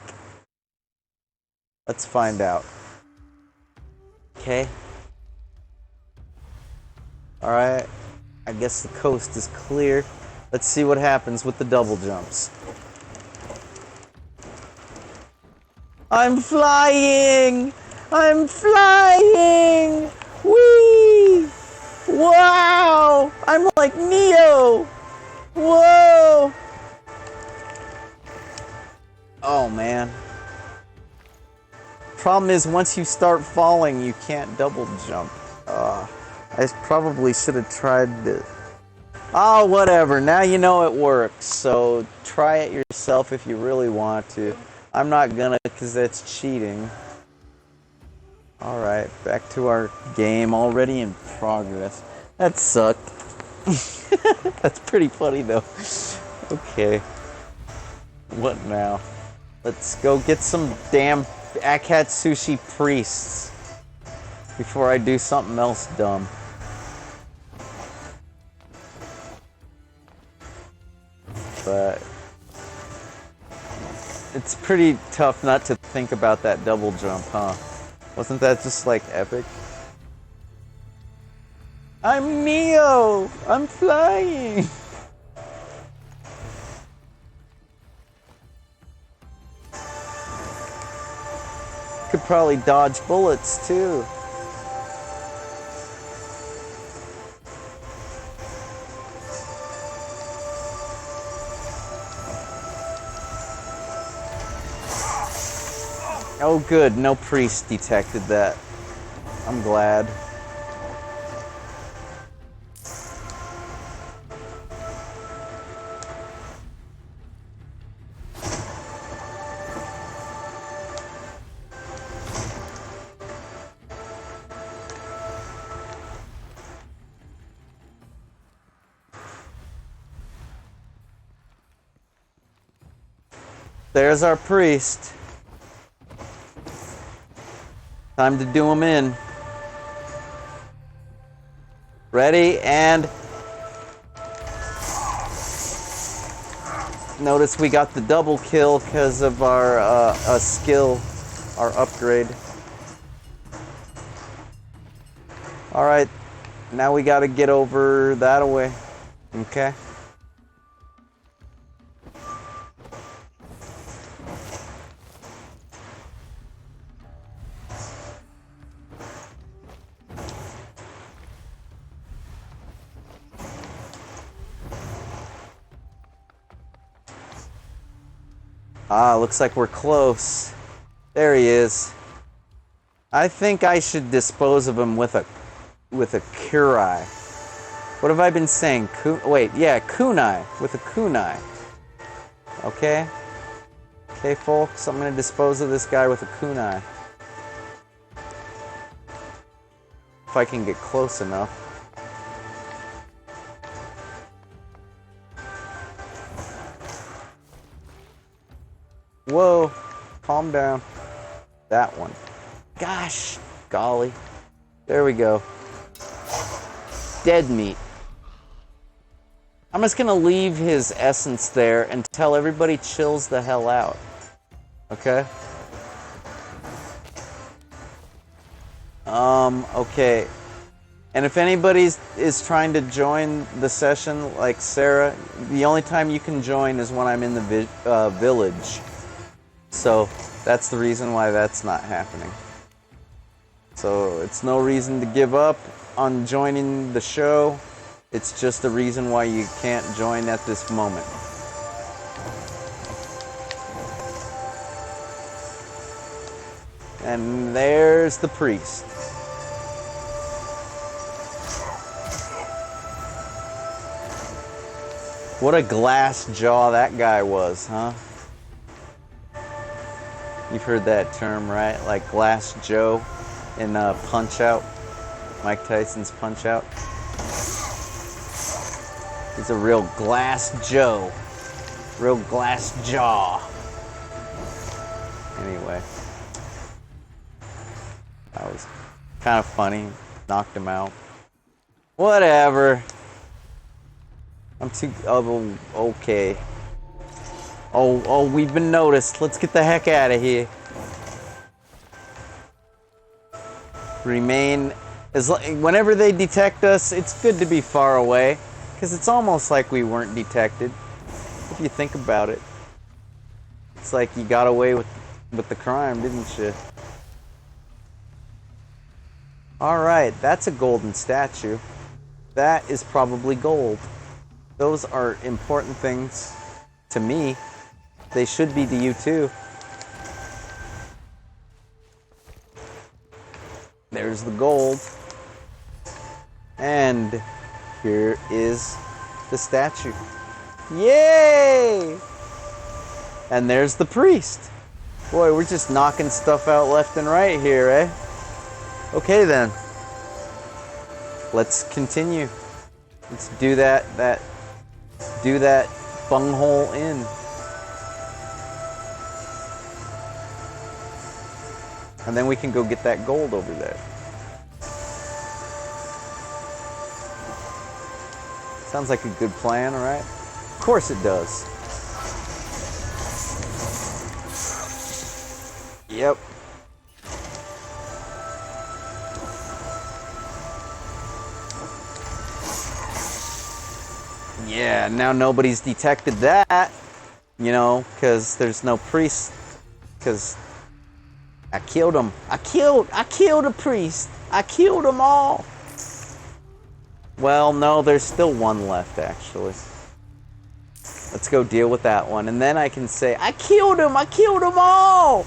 Let's find out. Okay. Alright. I guess the coast is clear. Let's see what happens with the double jumps. I'm flying! I'm flying! Whee! Wow! I'm like Neo! Whoa! Oh, man. Problem is, once you start falling, you can't double jump. I probably should have tried to... Oh, whatever. Now you know it works. So try it yourself if you really want to. I'm not gonna, because that's cheating. Alright, back to our game, already in progress. That sucked. That's pretty funny, though. Okay. What now? Let's go get some damn Akatsushi priests before I do something else dumb. But it's pretty tough not to think about that double jump, huh? Wasn't that just like epic? I'm Neo! I'm flying! Could probably dodge bullets too. Oh good, no priest detected that. I'm glad. There's our priest. Time to do him in. Ready, and... Notice we got the double kill because of our skill, our upgrade. Alright, now we gotta get over that way. Okay? Ah, looks like we're close. There he is. I think I should dispose of him with a kurai. What have I been saying? Kunai. With a kunai. Okay? Okay, folks, I'm gonna dispose of this guy with a kunai. If I can get close enough. Whoa, calm down. That one. Gosh, golly. There we go. Dead meat. I'm just gonna leave his essence there until everybody chills the hell out. Okay? Okay. And if anybody is trying to join the session, like Sarah, the only time you can join is when I'm in the village. So that's the reason why that's not happening. So it's no reason to give up on joining the show. It's just a reason why you can't join at this moment. And there's the priest. What a glass jaw that guy was, huh? You've heard that term, right? Like Glass Joe in Punch-Out. Mike Tyson's Punch-Out. He's a real glass Joe. Real glass jaw. Anyway. That was kind of funny. Knocked him out. Whatever. I'm too... Oh, okay. Oh, we've been noticed. Let's get the heck out of here. Remain... Whenever they detect us, it's good to be far away. Because it's almost like we weren't detected. If you think about it. It's like you got away with the crime, didn't you? Alright, that's a golden statue. That is probably gold. Those are important things to me. They should be to you too. There's the gold. And here is the statue. Yay! And there's the priest. Boy, we're just knocking stuff out left and right here, eh? Okay then. Let's continue. Let's do that bunghole in. And then we can go get that gold over there. Sounds like a good plan, right? Of course it does. Yep. Yeah, now nobody's detected that, you know, because there's no priest, because I killed him. I killed a priest. I killed them all. Well, no, there's still one left, actually. Let's go deal with that one, and then I can say, I killed him all.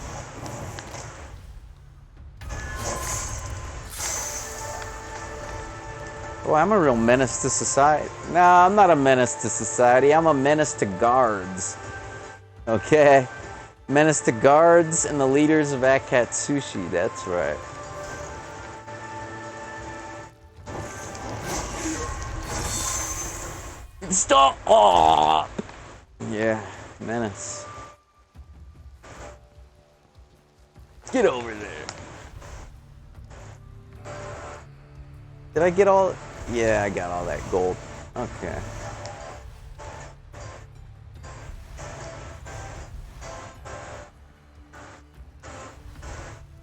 Oh, I'm a real menace to society. No, I'm not a menace to society. I'm a menace to guards. Okay? Menace to guards and the leaders of Akatsushi. That's right. Stop! Oh! Yeah, menace. Let's get over there. Did I get all... Yeah, I got all that gold. Okay.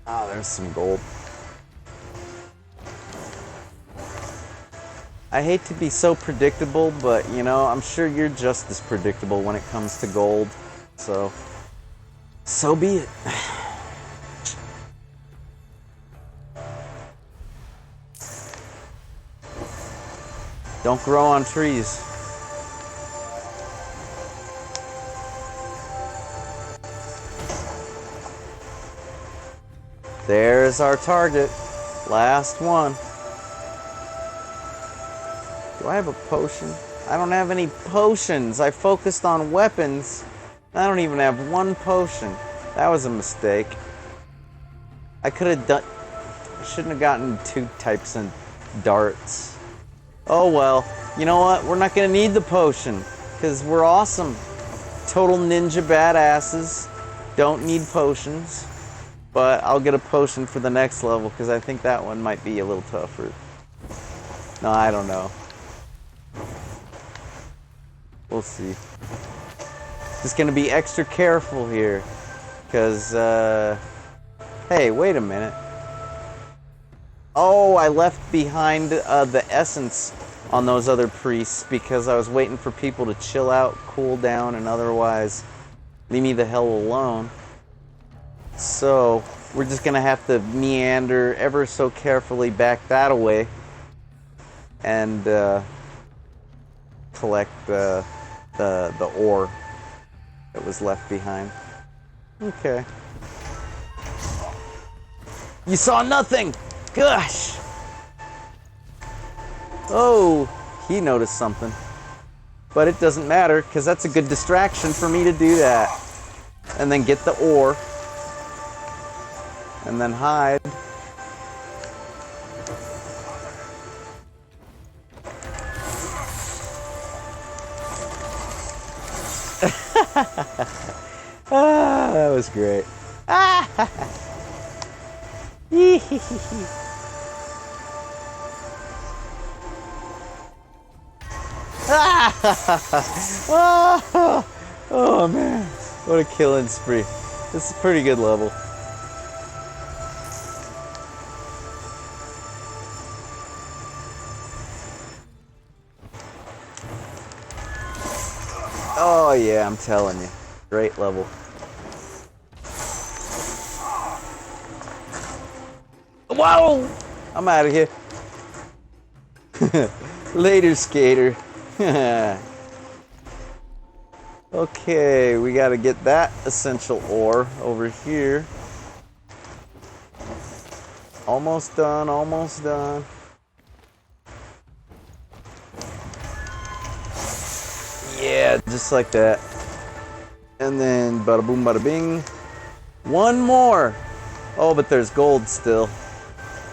Oh, there's some gold. I hate to be so predictable, but you know, I'm sure you're just as predictable when it comes to gold. So be it. Don't grow on trees. There's our target. Last one. Do I have a potion? I don't have any potions. I focused on weapons. I don't even have one potion. That was a mistake. I could have done... I shouldn't have gotten 2 types of darts. Oh well. You know what? We're not going to need the potion. Because we're awesome. Total ninja badasses. Don't need potions. But I'll get a potion for the next level. Because I think that one might be a little tougher. No, I don't know. We'll see. Just going to be extra careful here. Because, hey, wait a minute. Oh, I left behind the essence on those other priests because I was waiting for people to chill out, cool down, and otherwise leave me the hell alone. So, we're just going to have to meander ever so carefully back that away and collect the ore that was left behind. Okay. You saw nothing! Gosh! Oh, he noticed something. But it doesn't matter, because that's a good distraction for me to do that. And then get the ore. And then hide. Ah, that was great. Ah! oh, oh man, what a killing spree. This is a pretty good level. Oh yeah, I'm telling you. Great level. Whoa! I'm out of here. Later, skater. Okay, we gotta get that essential ore over here. Almost done, almost done. Yeah, just like that. And then bada boom, bada bing. One more. Oh, but there's gold still.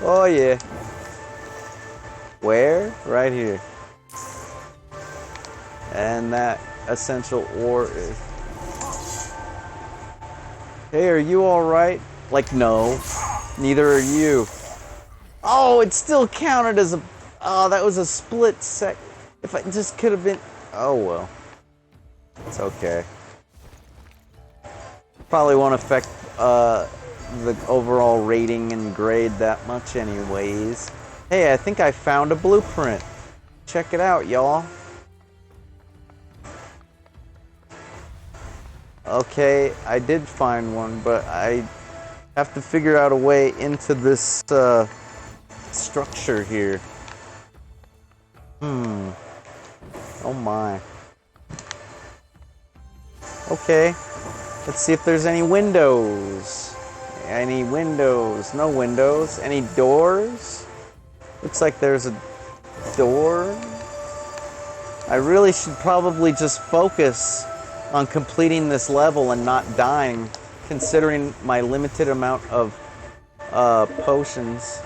Oh yeah. Where? Right here. And that essential ore is... Hey, are you alright? Like, no. Neither are you. Oh, it still counted as a... Oh, that was a split sec... If I just could have been... Oh, well. It's okay. Probably won't affect the overall rating and grade that much anyways. Hey, I think I found a blueprint. Check it out, y'all. Okay, I did find one, but I have to figure out a way into this structure here. Oh my. Okay, let's see if there's any windows. Any windows? No windows. Any doors? Looks like there's a door. I really should probably just focus on completing this level and not dying, considering my limited amount of potions.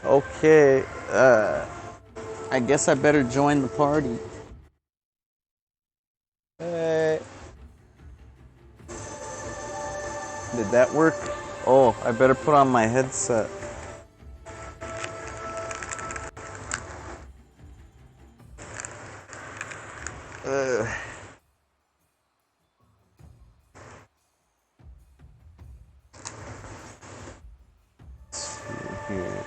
Okay, I guess I better join the party. Hey. Did that work? Oh, I better put on my headset. Let's see here.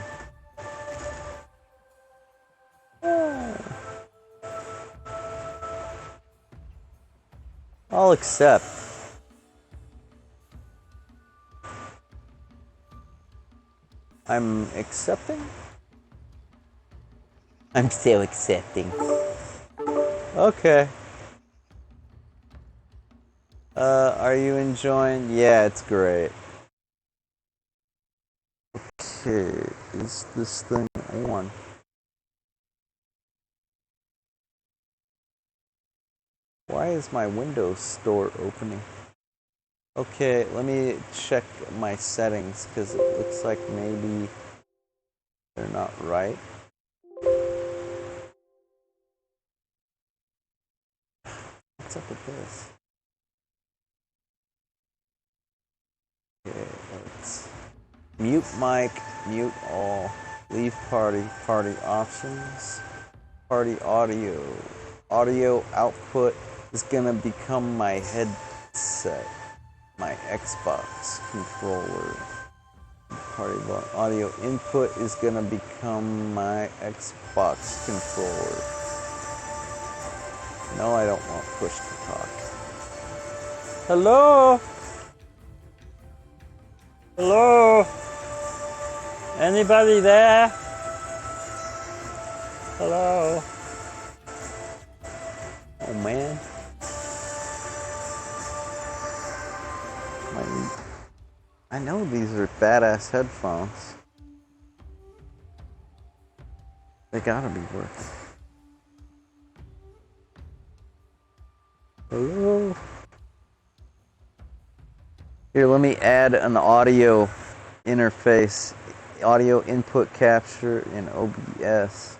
I'll accept. I'm accepting? I'm still accepting. Okay. Are you enjoying? Yeah, it's great. Okay, is this thing on? Why is my Windows Store opening? Okay, let me check my settings because it looks like maybe they're not right. What's up with this? Okay, let's mute mic, mute all, leave party, party options, party audio. Audio output is gonna become my headset, my Xbox controller. Party audio input is gonna become my Xbox controller. No, I don't want push to talk. Hello? Hello? Anybody there? Hello? Oh man. I know these are badass headphones. They gotta be working. Hello? Here, let me add an audio interface, audio input capture in OBS.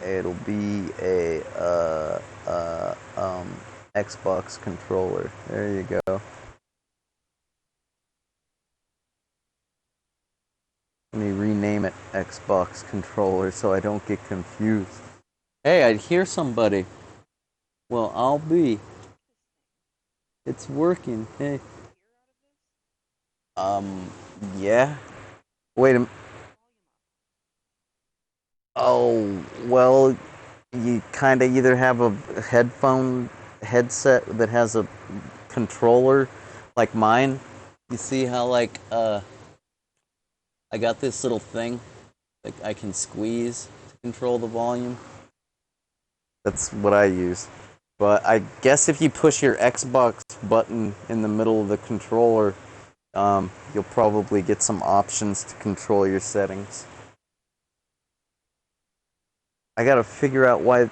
It'll be a Xbox controller. There you go. Let me rename it Xbox controller so I don't get confused. Hey, I'd hear somebody. Well, I'll be. It's working. Hey. Yeah. Wait a minute. Oh, well, you kind of either have a headset that has a controller like mine. You see how, like, I got this little thing like I can squeeze to control the volume. That's what I use. But I guess if you push your Xbox button in the middle of the controller, you'll probably get some options to control your settings. I gotta figure out why.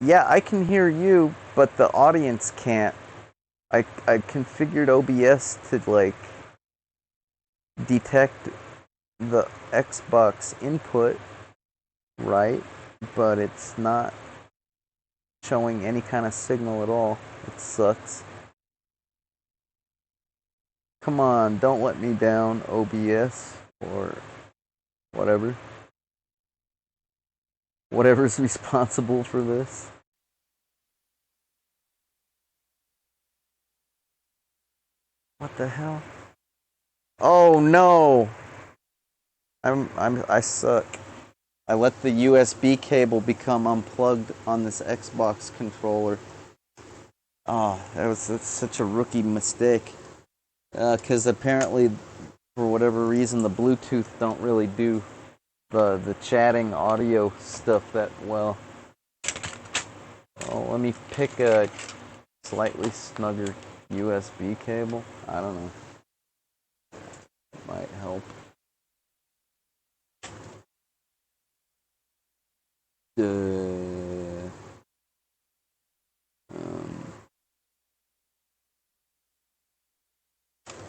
Yeah, I can hear you, but the audience can't. I configured OBS to, like, detect the Xbox input, right? But it's not showing any kind of signal at all. It sucks. Come on, don't let me down, OBS, or whatever. Whatever's responsible for this. What the hell? Oh no! I suck. I let the USB cable become unplugged on this Xbox controller. Oh, that's such a rookie mistake. Because apparently, for whatever reason, the Bluetooth don't really do the chatting audio stuff that well. Oh, let me pick a slightly snugger USB cable. I don't know. It might help.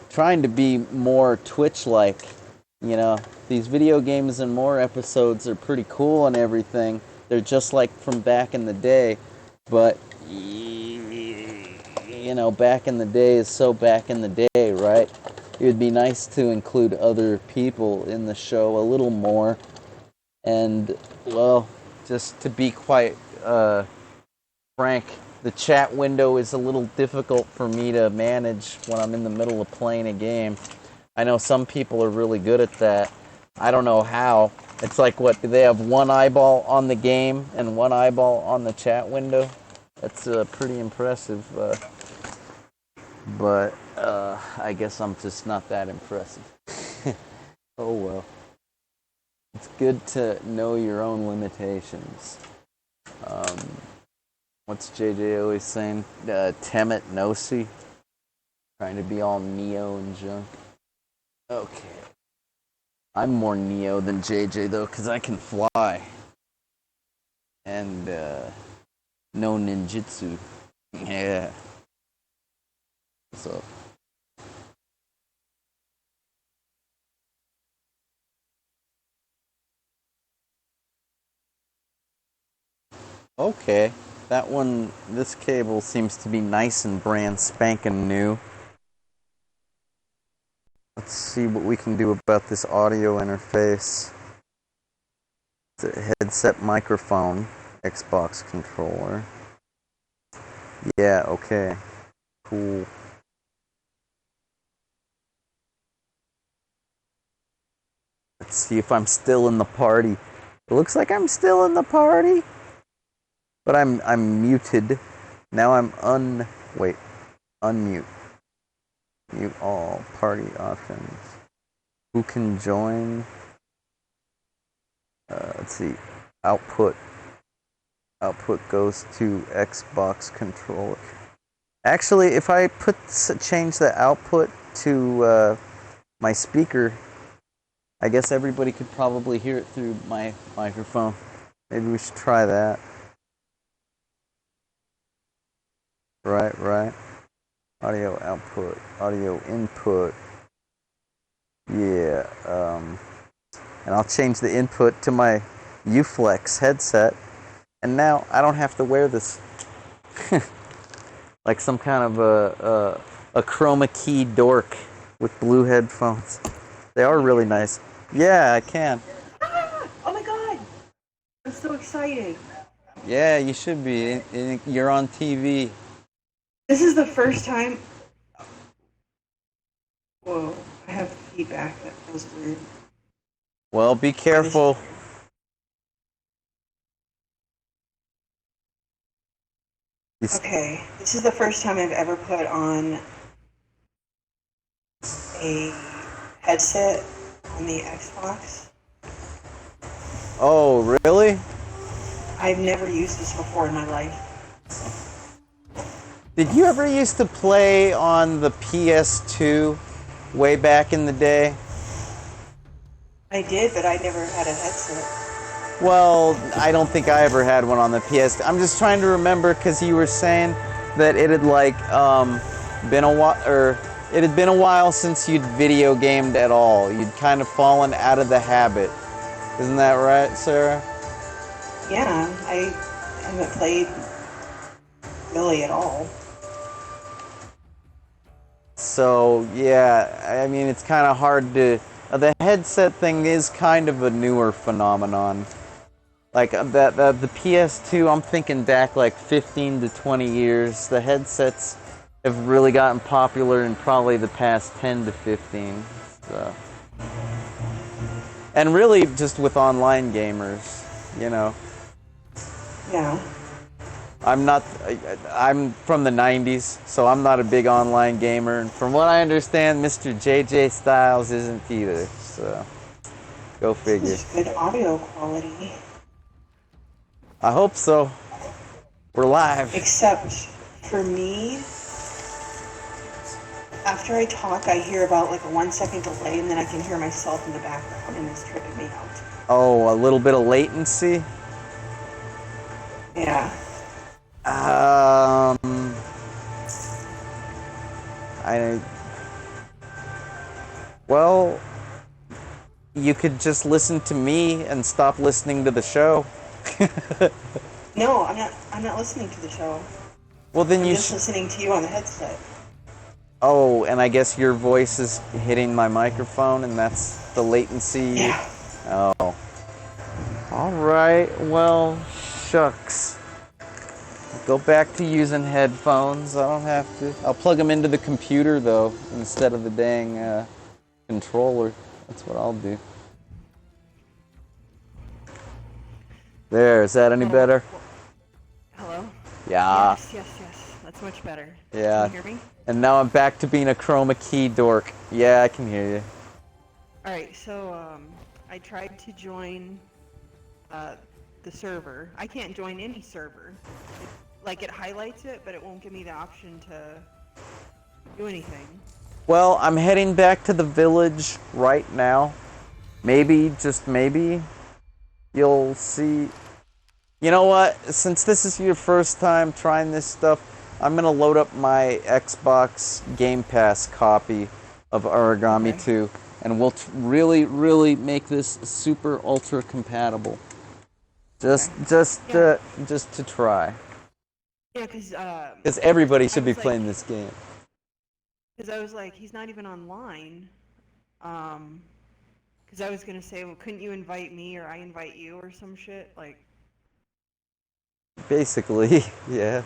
Trying to be more Twitch-like, you know. These video games and more episodes are pretty cool and everything. They're just like from back in the day, but you know, back in the day is so back in the day, right? It would be nice to include other people in the show a little more, and well, just to be quite frank, the chat window is a little difficult for me to manage when I'm in the middle of playing a game. I know some people are really good at that. I don't know how. It's like, what, do they have one eyeball on the game and one eyeball on the chat window? That's pretty impressive. But I guess I'm just not that impressive. Oh well. It's good to know your own limitations. What's JJ always saying? Temet Nosi? Trying to be all Neo and junk. Okay. I'm more Neo than JJ though, because I can fly. And no ninjutsu. Yeah. So. Okay. That one, this cable seems to be nice and brand spanking new. Let's see what we can do about this audio interface. It's a headset microphone, Xbox controller. Yeah, okay. Cool. Let's see if I'm still in the party. It looks like I'm still in the party. But I'm muted. Now I'm unmute. Mute all party options. Who can join? Let's see. Output goes to Xbox controller. Actually, if I change the output to my speaker, I guess everybody could probably hear it through my microphone. Maybe we should try that. Right. Audio output, audio input. Yeah, and I'll change the input to my Uflex headset, and now I don't have to wear this like some kind of a chroma key dork with blue headphones. They are really nice. Yeah, I can. Oh my god! I'm so excited. Yeah, you should be. You're on TV. This is the first time. Whoa, I have feedback. That feels weird. Well, be careful. Okay, this is the first time I've ever put on a headset on the Xbox. Oh, really? I've never used this before in my life. Did you ever used to play on the PS2 way back in the day? I did, but I never had a headset. Well, I don't think I ever had one on the PS. I'm just trying to remember because you were saying that it had like been a while, or it had been a while since you'd video gamed at all. You'd kind of fallen out of the habit. Isn't that right, Sarah? Yeah, I haven't played really at all. So yeah, I mean it's kind of hard to. The headset thing is kind of a newer phenomenon. Like the PS2, I'm thinking back like 15 to 20 years. The headsets have really gotten popular in probably the past 10 to 15. So. And really just with online gamers, you know. Yeah. I'm from the 90s, so I'm not a big online gamer. And from what I understand, Mr. JJ Styles isn't either. So, go figure. This is good audio quality. I hope so. We're live. Except for me, after I talk, I hear about like a 1 second delay, and then I can hear myself in the background, and it's tripping me out. Oh, a little bit of latency? Yeah. Well, you could just listen to me and stop listening to the show. No, I'm not listening to the show. Well, then I'm you just listening to you on the headset. Oh, and I guess your voice is hitting my microphone, and that's the latency. Yeah. Oh. All right. Well, shucks. Go back to using headphones. I don't have to. I'll plug them into the computer though, instead of the dang controller. That's what I'll do. There. Is that any better? Hello? Yeah. Yes. That's much better. Yeah. Can you hear me? And now I'm back to being a chroma key dork. Yeah, I can hear you. Alright, so, I tried to join, the server. I can't join any server. It highlights it, but it won't give me the option to do anything. Well, I'm heading back to the village right now. Maybe, just maybe, you'll see. You know what? Since this is your first time trying this stuff, I'm gonna load up my Xbox Game Pass copy of Aragami 2, and we'll really, really make this super ultra compatible. Just to try. Yeah, because Everybody should be playing this game. Because I was like, he's not even online. Because I was gonna say, well, couldn't you invite me or I invite you or some shit? Basically, yeah.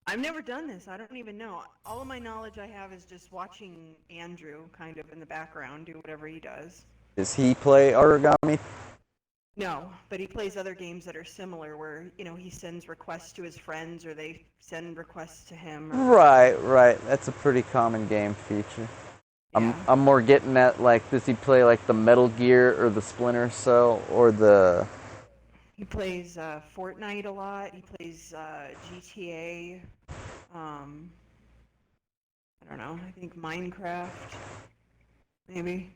I've never done this. I don't even know. All of my knowledge I have is just watching Andrew kind of in the background do whatever he does. Does he play Aragami? No, but he plays other games that are similar where, he sends requests to his friends or they send requests to him. Right. That's a pretty common game feature. Yeah. I'm more getting at, does he play, the Metal Gear or the Splinter Cell or the... He plays Fortnite a lot. He plays GTA. I don't know. I think Minecraft, maybe.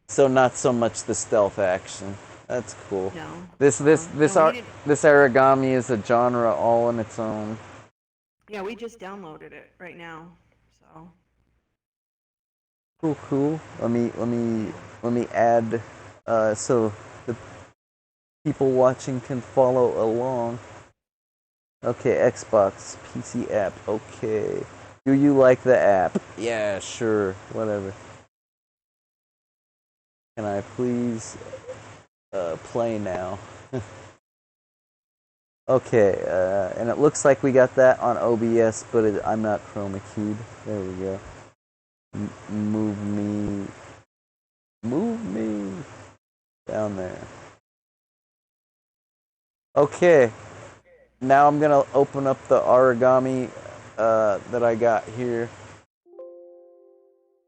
So not so much the stealth action. That's cool. No. This Aragami is a genre all on its own. Yeah, we just downloaded it right now. So. Cool. Let me add so the people watching can follow along. Okay, Xbox PC app. Okay. Do you like the app? Yeah, sure. Whatever. Can I please play now? Okay, and it looks like we got that on OBS, but I'm not chroma keyed. There we go. Move me down there. Okay, now I'm gonna open up the Aragami that I got here.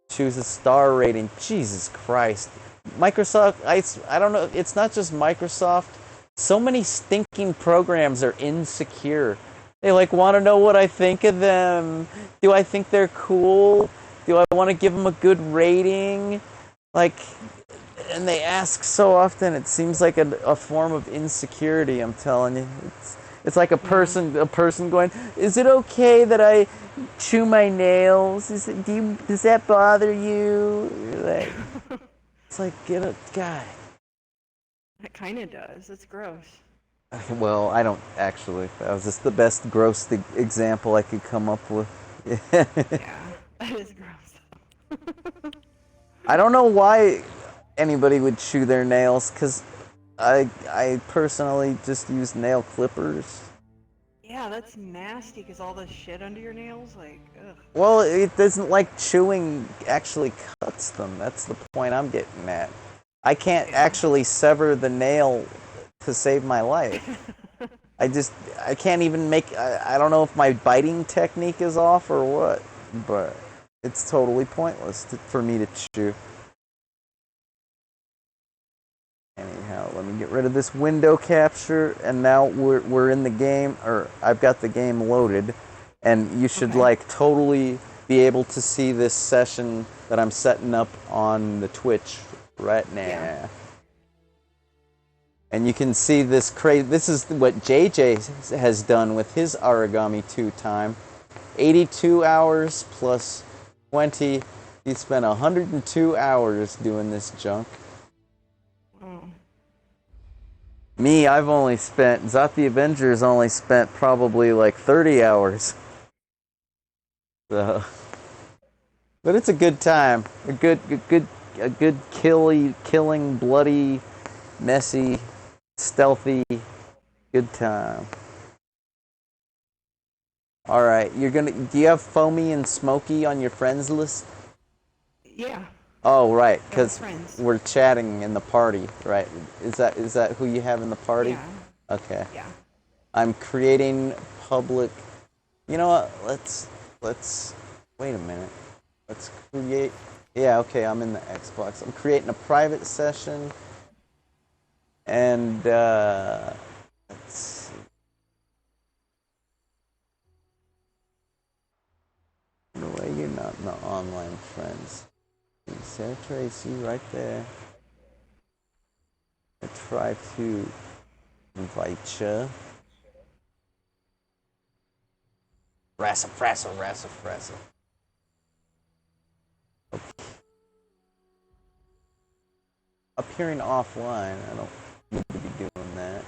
Choose a star rating. Jesus Christ. Microsoft, I don't know, it's not just Microsoft. So many stinking programs are insecure. They want to know what I think of them. Do I think they're cool? Do I want to give them a good rating? And they ask so often, it seems like a form of insecurity, I'm telling you. It's like a person going, is it okay that I chew my nails? Does that bother you? It's like, get a guy. It kind of does. It's gross. Well, I don't actually. That was just the best gross example I could come up with. Yeah, that is gross. I don't know why anybody would chew their nails, because I personally just use nail clippers. Yeah, that's nasty, because all the shit under your nails, ugh. Well, it doesn't chewing actually cuts them. That's the point I'm getting at. I can't actually sever the nail to save my life. I can't even I don't know if my biting technique is off or what, but it's totally pointless for me to chew. Anyhow, let me get rid of this window capture, and now we're in the game, or I've got the game loaded, and you should totally be able to see this session that I'm setting up on the Twitch right now. Yeah. And you can see this this is what JJ has done with his Aragami 2 time. 82 hours plus 20. He spent 102 hours doing this junk. Me, I've only spent, ZotTheAvenger has only spent probably 30 hours. So, but it's a good time. A good killing, bloody, messy, stealthy, good time. Alright, do you have Foamy and Smokey on your friends list? Yeah. Oh, right, because we're chatting in the party, right? Is that who you have in the party? Yeah. Okay. Yeah. I'm creating public. You know what? Let's wait a minute. Let's create. Yeah, okay. I'm in the Xbox. I'm creating a private session, and let's see. No way, you're not in the online friends. Sarah Tracy, right there. I try to invite you. Rasa. Appearing offline, I don't need to be doing that.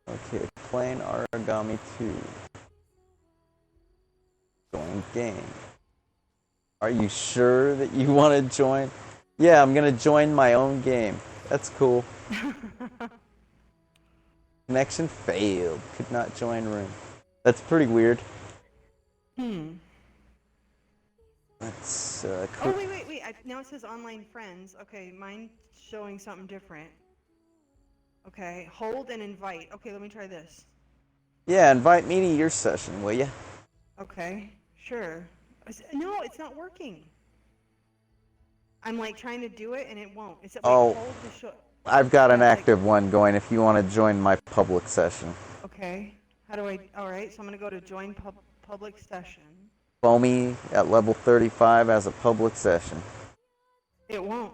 Okay, playing Aragami 2. Join game. Are you sure that you want to join? Yeah, I'm gonna join my own game. That's cool. Connection failed. Could not join room. That's pretty weird. Let's Oh, wait. Now it says online friends. Okay, mine's showing something different. Okay, hold and invite. Okay, let me try this. Yeah, invite me to your session, will ya? Okay, sure. No, it's not working. I'm like trying to do it and it won't. It's like hold to show. I've got an Yeah, active one going if you want to join my public session. Okay. How do I? All right. So I'm gonna go to join public session. Foamy at level 35 as a public session. It won't.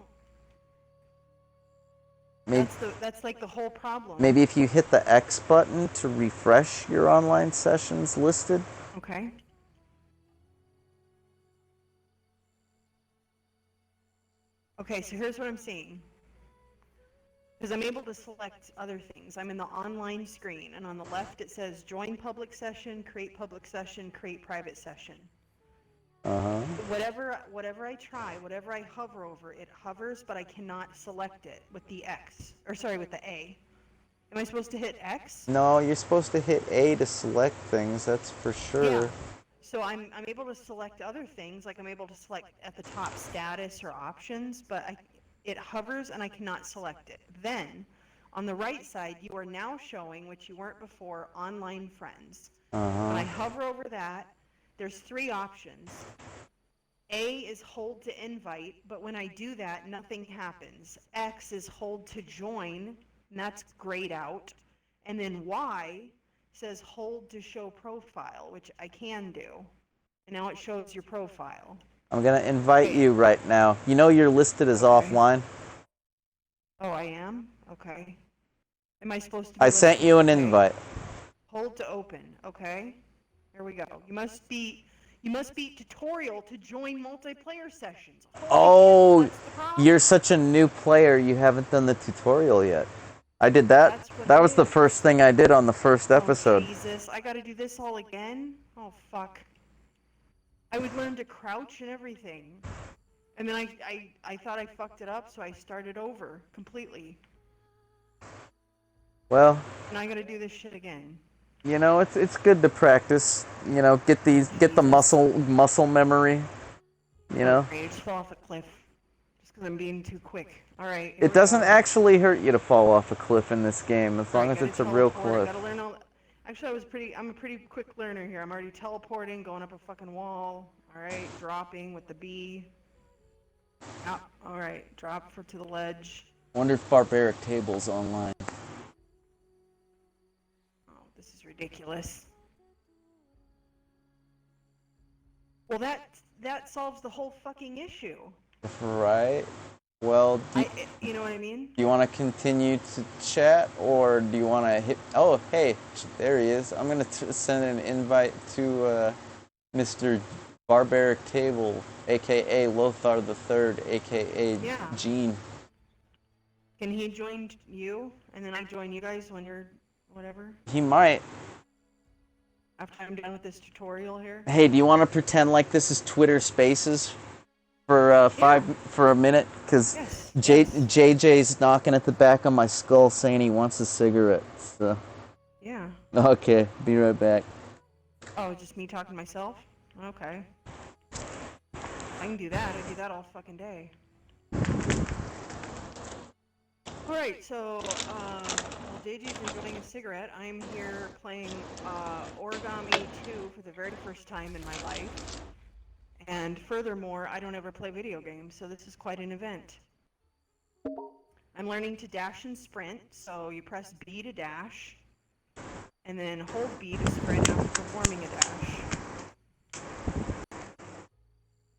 Maybe, That's like the whole problem. maybe if you hit the X button to refresh your online sessions listed. Okay. Okay, so here's what I'm seeing. Because I'm able to select other things. I'm in the online screen, and on the left it says join public session, create private session. Uh-huh. Whatever I try, whatever I hover over, it hovers, but I cannot select it with the X. Or sorry, with the A. Am I supposed to hit X? No, you're supposed to hit A to select things, that's for sure. Yeah. So I'm able to select other things, like I'm able to select at the top status or options, but it hovers and I cannot select it. Then, on the right side, you are now showing, which you weren't before, online friends. Uh-huh. When I hover over that, there's 3 options. A is hold to invite, but when I do that, nothing happens. X is hold to join, and that's grayed out. And then Y says hold to show profile, which I can do. And now it shows your profile. I'm gonna invite you right now. You know you're listed as offline. Oh, I am? Okay. Am I supposed to be I sent you an invite. Hold to open. Okay. Here we go. You must be tutorial to join multiplayer sessions. Oh, you're such a new player. You haven't done the tutorial yet. I did that. That was the first thing I did on the first episode. Oh, Jesus, I gotta do this all again? Oh, fuck. I would learn to crouch and everything. And then I thought I fucked it up, so I started over completely. Well, and I gotta do this shit again. You know, it's good to practice. You know, get the muscle memory. You know. I just fell off a cliff just because I'm being too quick. All right. It doesn't actually hurt you to fall off a cliff in this game, as long as it's a real cliff. Gotta learn all. Actually, I'm a pretty quick learner here. I'm already teleporting, going up a fucking wall. All right, dropping with the B. Oh, all right, drop to the ledge. Wonder if Barbaric Table's online. Oh, this is ridiculous. Well, that solves the whole fucking issue. Right. Well, you know what I mean? Do you want to continue to chat, or do you want to hit... Oh, hey, there he is. I'm going to send an invite to Mr. Barbaric Table, a.k.a. Lothar III, a.k.a. Gene. Can he join you, and then I join you guys when you're whatever? He might. After I'm done with this tutorial here? Hey, do you want to pretend like this is Twitter Spaces? For a minute, because JJ's knocking at the back of my skull saying he wants a cigarette. So. Yeah. Okay, be right back. Oh, just me talking to myself? Okay. I can do that. I do that all fucking day. Alright, so, while JG's enjoying a cigarette, I'm here playing Origami 2 for the very first time in my life. And furthermore, I don't ever play video games, so this is quite an event. I'm learning to dash and sprint, so you press B to dash, and then hold B to sprint after performing a dash.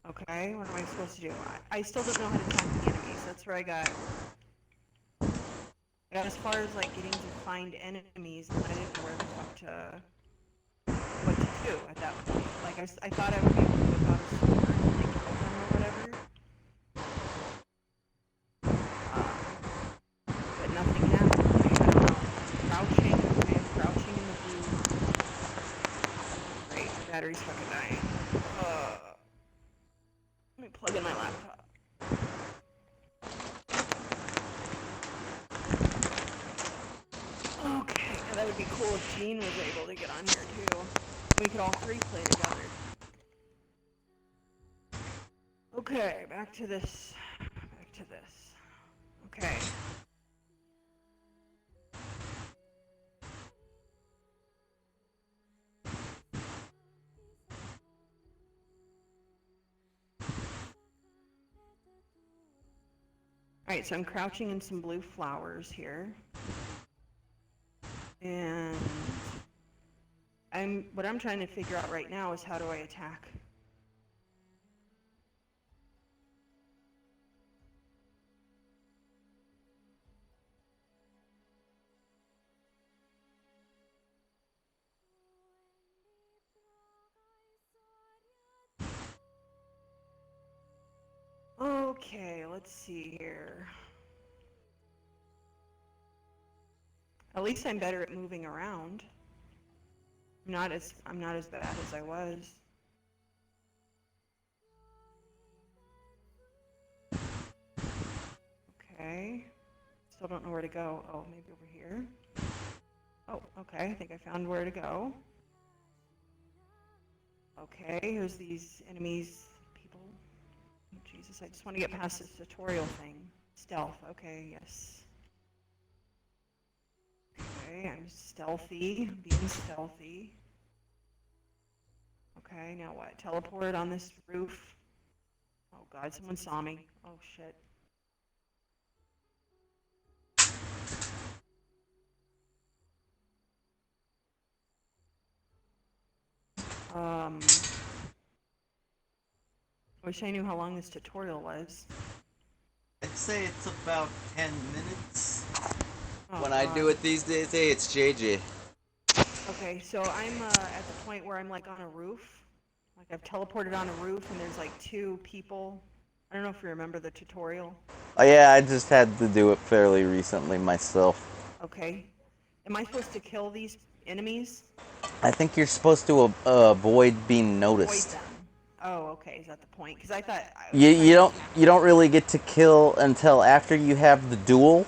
Okay, what am I supposed to do? I still don't know how to attack the enemies. That's where I got as far as like getting to find enemies, and I didn't know where the fuck to what to do at that point. Like I thought I would be able to whip out a sword and like kill them or whatever. But nothing happened. Okay, I don't know. Crouching. Okay, I'm crouching in the blue. Great, my battery's fucking dying. Let me plug in my laptop. Okay, yeah, that would be cool if Jean was able to get on here too. We could all three play together. Okay, back to this. Back to this. Okay. Alright, so I'm crouching in some blue flowers here. And what I'm trying to figure out right now is how do I attack? Okay, let's see here. At least I'm better at moving around. I'm not as bad as I was. Okay. Still don't know where to go. Oh, maybe over here. Oh, okay. I think I found where to go. Okay, here's these enemies, people. Oh, Jesus, I just want to get past this tutorial thing. Stealth. Okay, yes. Okay, I'm stealthy. I'm being stealthy. Okay, now what? Teleport on this roof. Oh god, someone saw me. Oh shit. I wish I knew how long this tutorial was. I'd say it's about 10 minutes. Oh, When I do it these days, hey, it's JJ. Okay, so I'm at the point where I'm like on a roof. Like I've teleported on a roof and there's like two people. I don't know if you remember the tutorial. Oh yeah, I just had to do it fairly recently myself. Okay. Am I supposed to kill these enemies? I think you're supposed to avoid being noticed. Avoid them. Oh, okay. Is that the point? Because I thought You don't really get to kill until after you have the duel,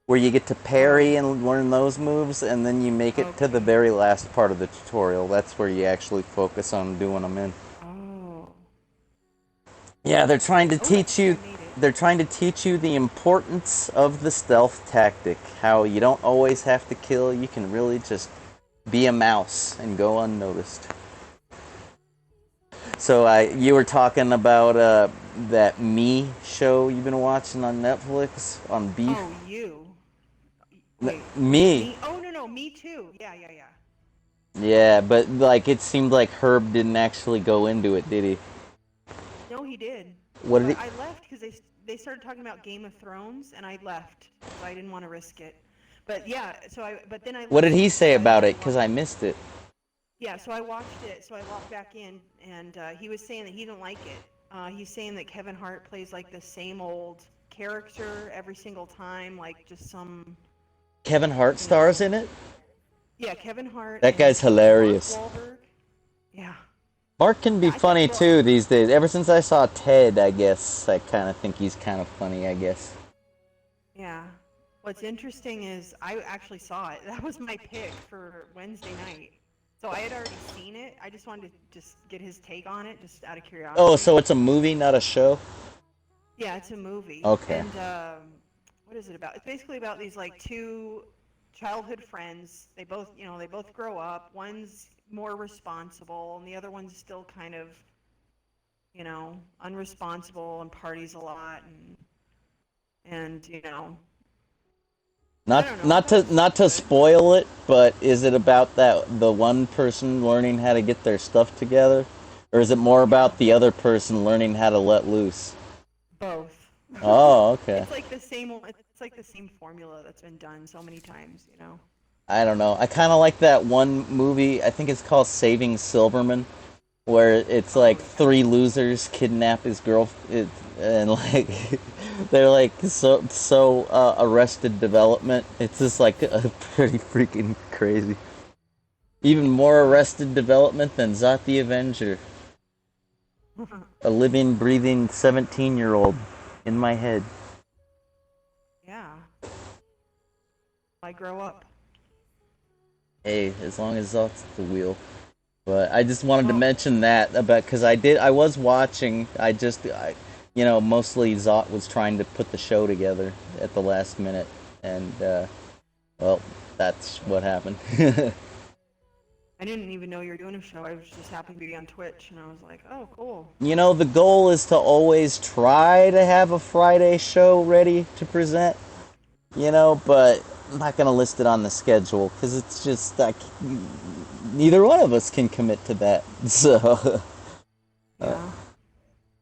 where you get to parry and learn those moves, and then you make it to the very last part of the tutorial. That's where you actually focus on doing them in. Oh. Yeah, they're trying to teach you. They're trying to teach you the importance of the stealth tactic. How you don't always have to kill. You can really just be a mouse and go unnoticed. So you were talking about that Me show you've been watching on Netflix on beef. Oh, you. Wait, me. Oh no, me too. Yeah. Yeah, but like it seemed like Herb didn't actually go into it, did he? No, he did. What did he? I left because they started talking about Game of Thrones, and I left because I didn't want to risk it. But yeah, but then I. What did he say about it? Because I missed it. Yeah, so I watched it. So I walked back in, and he was saying that he didn't like it. He's saying that Kevin Hart plays like the same old character every single time, like just some. Kevin Hart stars in it? Yeah, Kevin Hart. That guy's hilarious. Mark Wahlberg. Yeah. Mark can be funny too these days. Ever since I saw Ted, I guess I kind of think he's kind of funny. I guess. Yeah. What's interesting is I actually saw it. That was my pick for Wednesday night. So I had already seen it. I just wanted to just get his take on it, just out of curiosity. Oh, so it's a movie, not a show? Yeah, it's a movie. Okay. And what is it about? It's basically about these like two childhood friends. They both, they both grow up. One's more responsible, and the other one's still kind of, unresponsible and parties a lot, and I don't know. I thought it was Not to good. spoil it, but is it about the one person learning how to get their stuff together, or is it more about the other person learning how to let loose? Both. Oh, okay. It's like the same. It's like the same formula that's been done so many times. I don't know. I kind of like that one movie. I think it's called Saving Silverman, where it's Oh like yeah. three losers kidnap his girl, and like they're like so Arrested Development. It's just like a pretty freaking crazy. Even more Arrested Development than ZotTheAvenger, a living, breathing 17-year-old in my head. Yeah. I grow up. Hey, as long as Zot's the wheel. But I just wanted to Well, mention that about because I was watching. Mostly Zot was trying to put the show together at the last minute, and well, that's what happened. I didn't even know you were doing a show. I was just happy to be on Twitch, and I was like, oh, cool. The goal is to always try to have a Friday show ready to present. But I'm not gonna list it on the schedule because it's just like neither one of us can commit to that. So. Yeah.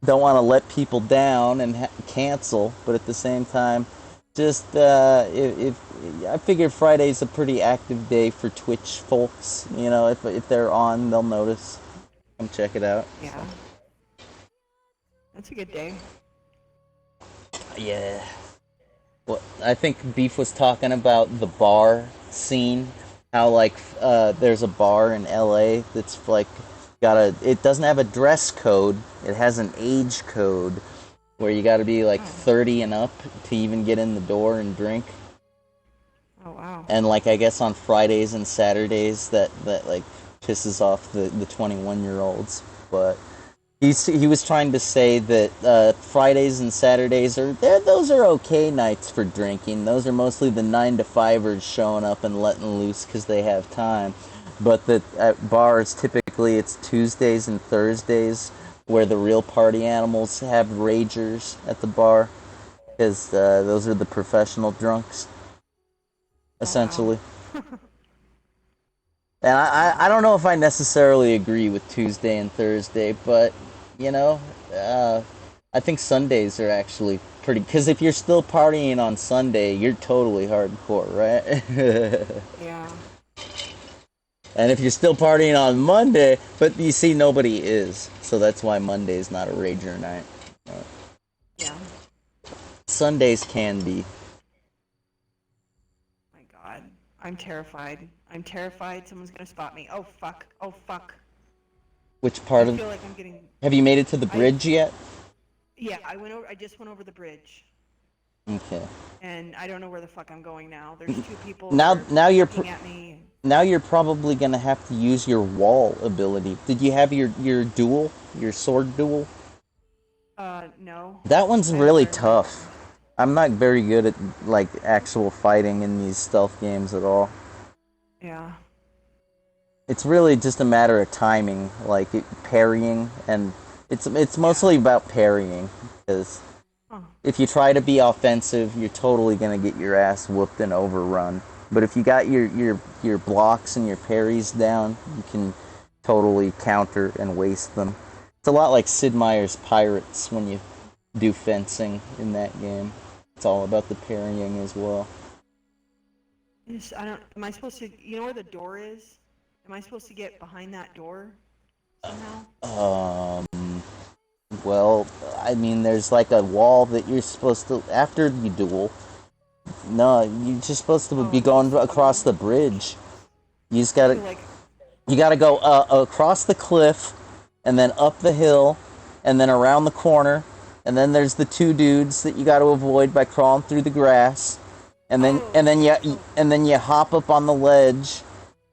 Don't want to let people down and cancel, but at the same time, just if I figure Friday's a pretty active day for Twitch folks. If they're on, they'll notice. Come check it out. Yeah. That's a good day. Yeah. Well, I think Beef was talking about the bar scene. How there's a bar in LA that's like it doesn't have a dress code. It has an age code where you got to be like 30 and up to even get in the door and drink. Oh wow. And I guess on Fridays and Saturdays that like pisses off the 21-year-olds. But he was trying to say that Fridays and Saturdays those are okay nights for drinking. Those are mostly the 9 to 5ers showing up and letting loose because they have time. But that at bars typically it's Tuesdays and Thursdays where the real party animals have ragers at the bar, because those are the professional drunks, essentially. Wow. And I don't know if I necessarily agree with Tuesday and Thursday, but I think Sundays are actually pretty. Because if you're still partying on Sunday, you're totally hardcore, right? Yeah. And if you're still partying on Monday, but you see nobody is, so that's why Monday's not a rager night. Yeah. Sundays can be. My God. I'm terrified. I'm terrified someone's gonna spot me. Oh fuck. Oh fuck. Which part I of? feel like I'm getting. Have you made it to the bridge yet? Yeah, I just went over the bridge, Okay. and I don't know where the fuck I'm going now. There's two people Now you're looking at me. now you're probably gonna have to use your wall ability. Did you have your duel, your sword duel? No. That one's I haven't really learned that. tough. I'm not very good at actual fighting in these stealth games at all. Yeah. It's really just a matter of timing, parrying, and it's mostly about parrying, because if you try to be offensive, you're totally gonna get your ass whooped and overrun. But if you got your blocks and your parries down, you can totally counter and waste them. It's a lot like Sid Meier's Pirates when you do fencing in that game. It's all about the parrying as well. I don't. Am I supposed to? You know where the door is? Am I supposed to get behind that door somehow? Well, I mean, there's a wall that you're supposed to, after you duel. No, you're just supposed to be going across the bridge. You just gotta, you gotta go across the cliff, and then up the hill, and then around the corner, and then there's the two dudes that you gotta avoid by crawling through the grass, and then you hop up on the ledge.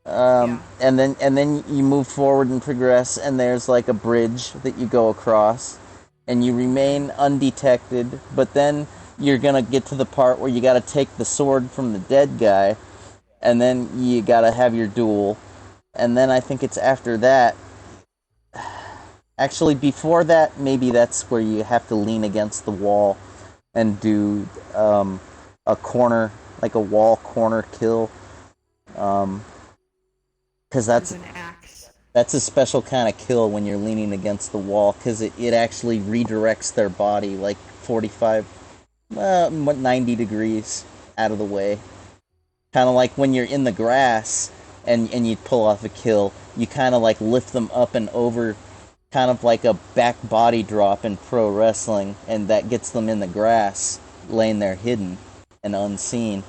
And then you move forward and progress, and there's a bridge that you go across, and you remain undetected. But then you're gonna get to the part where you gotta take the sword from the dead guy, and then you gotta have your duel, and then I think it's after that. Actually, before that, maybe that's where you have to lean against the wall and do a corner, like a wall corner kill. Because There's an axe. that's a special kind of kill when you're leaning against the wall, because it actually redirects their body like 45, 90 degrees out of the way. Kind of like when you're in the grass and you pull off a kill, you kind of like lift them up and over, kind of like a back body drop in pro wrestling, and that gets them in the grass, laying there hidden and unseen.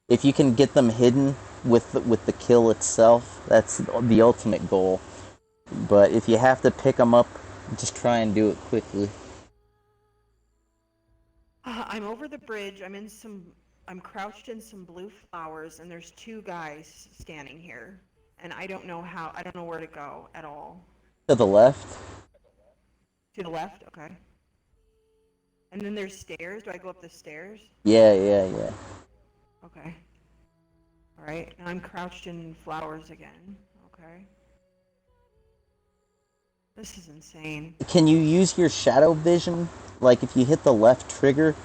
If you can get them hidden with the kill itself, that's the ultimate goal. But if you have to pick them up, just try and do it quickly. I'm over the bridge. I'm crouched in some blue flowers, and there's two guys standing here, and I don't know where to go at all. To the left? To the left? Okay. And then there's stairs. Do I go up the stairs? Yeah. Okay. All right. And I'm crouched in flowers again. Okay. This is insane. Can you use your shadow vision? Like if you hit the left trigger,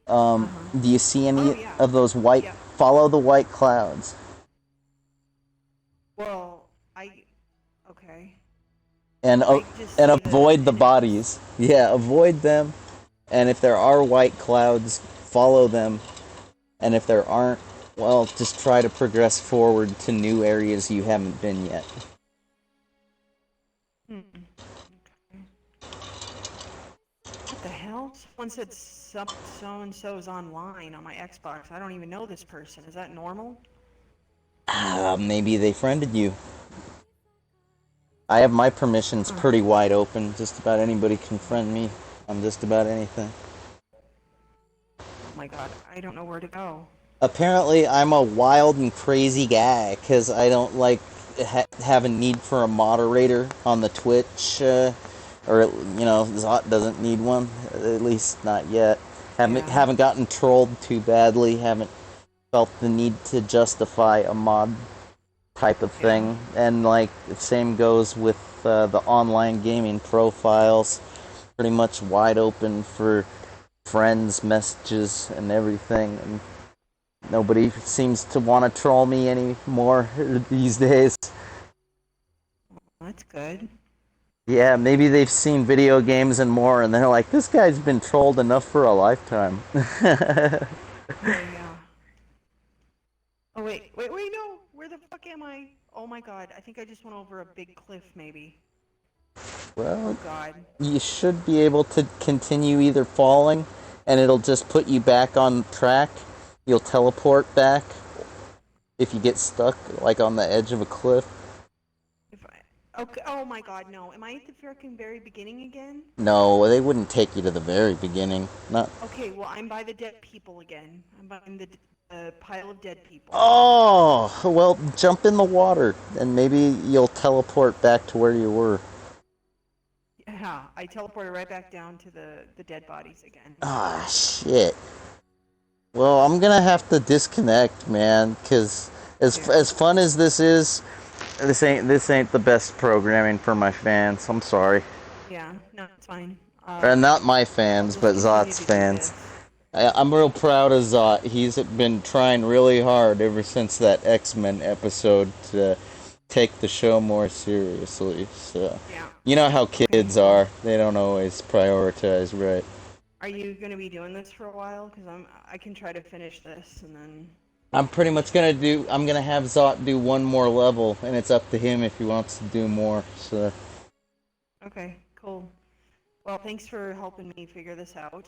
do you see any of those white? Yeah. Follow the white clouds. Well, okay. And avoid the bodies. Yeah, avoid them. And if there are white clouds, follow them. And if there aren't, well, just try to progress forward to new areas you haven't been yet. Okay. What the hell? Someone said so-and-so's online on my Xbox. I don't even know this person. Is that normal? Maybe they friended you. I have my permissions pretty wide open. Just about anybody can friend me on just about anything. Oh my god, I don't know where to go. Apparently, I'm a wild and crazy guy, because I don't like have a need for a moderator on the Twitch, or Zot doesn't need one, at least not yet. Haven't gotten trolled too badly. Haven't felt the need to justify a mod type of thing. And like the same goes with the online gaming profiles, pretty much wide open for friends, messages, and everything. And nobody seems to want to troll me anymore these days. That's good. Yeah, maybe they've seen video games and more, and they're like, this guy's been trolled enough for a lifetime. Yeah. Oh, wait, no! Where the fuck am I? Oh my god, I think I just went over a big cliff, maybe. Well, oh god. You should be able to continue either falling, and it'll just put you back on track. You'll teleport back if you get stuck, like on the edge of a cliff. Okay. Oh my god, no. Am I at the freaking very beginning again? No, they wouldn't take you to the very beginning. Not. Okay, well, I'm by the dead people again. I'm by the pile of dead people. Oh, well, jump in the water, and maybe you'll teleport back to where you were. Yeah, I teleported right back down to the dead bodies again. Ah, shit. Well, I'm gonna have to disconnect, man, because as fun as this is, this ain't the best programming for my fans. I'm sorry. Yeah, no, it's fine. Not my fans, but Zot's fans. I'm real proud of Zot. He's been trying really hard ever since that X-Men episode to take the show more seriously. So, you know how kids are. They don't always prioritize right. Are you going to be doing this for a while? Because I can try to finish this and then... I'm pretty much I'm gonna have Zot do one more level, and it's up to him if he wants to do more, so... Okay, cool. Well, thanks for helping me figure this out.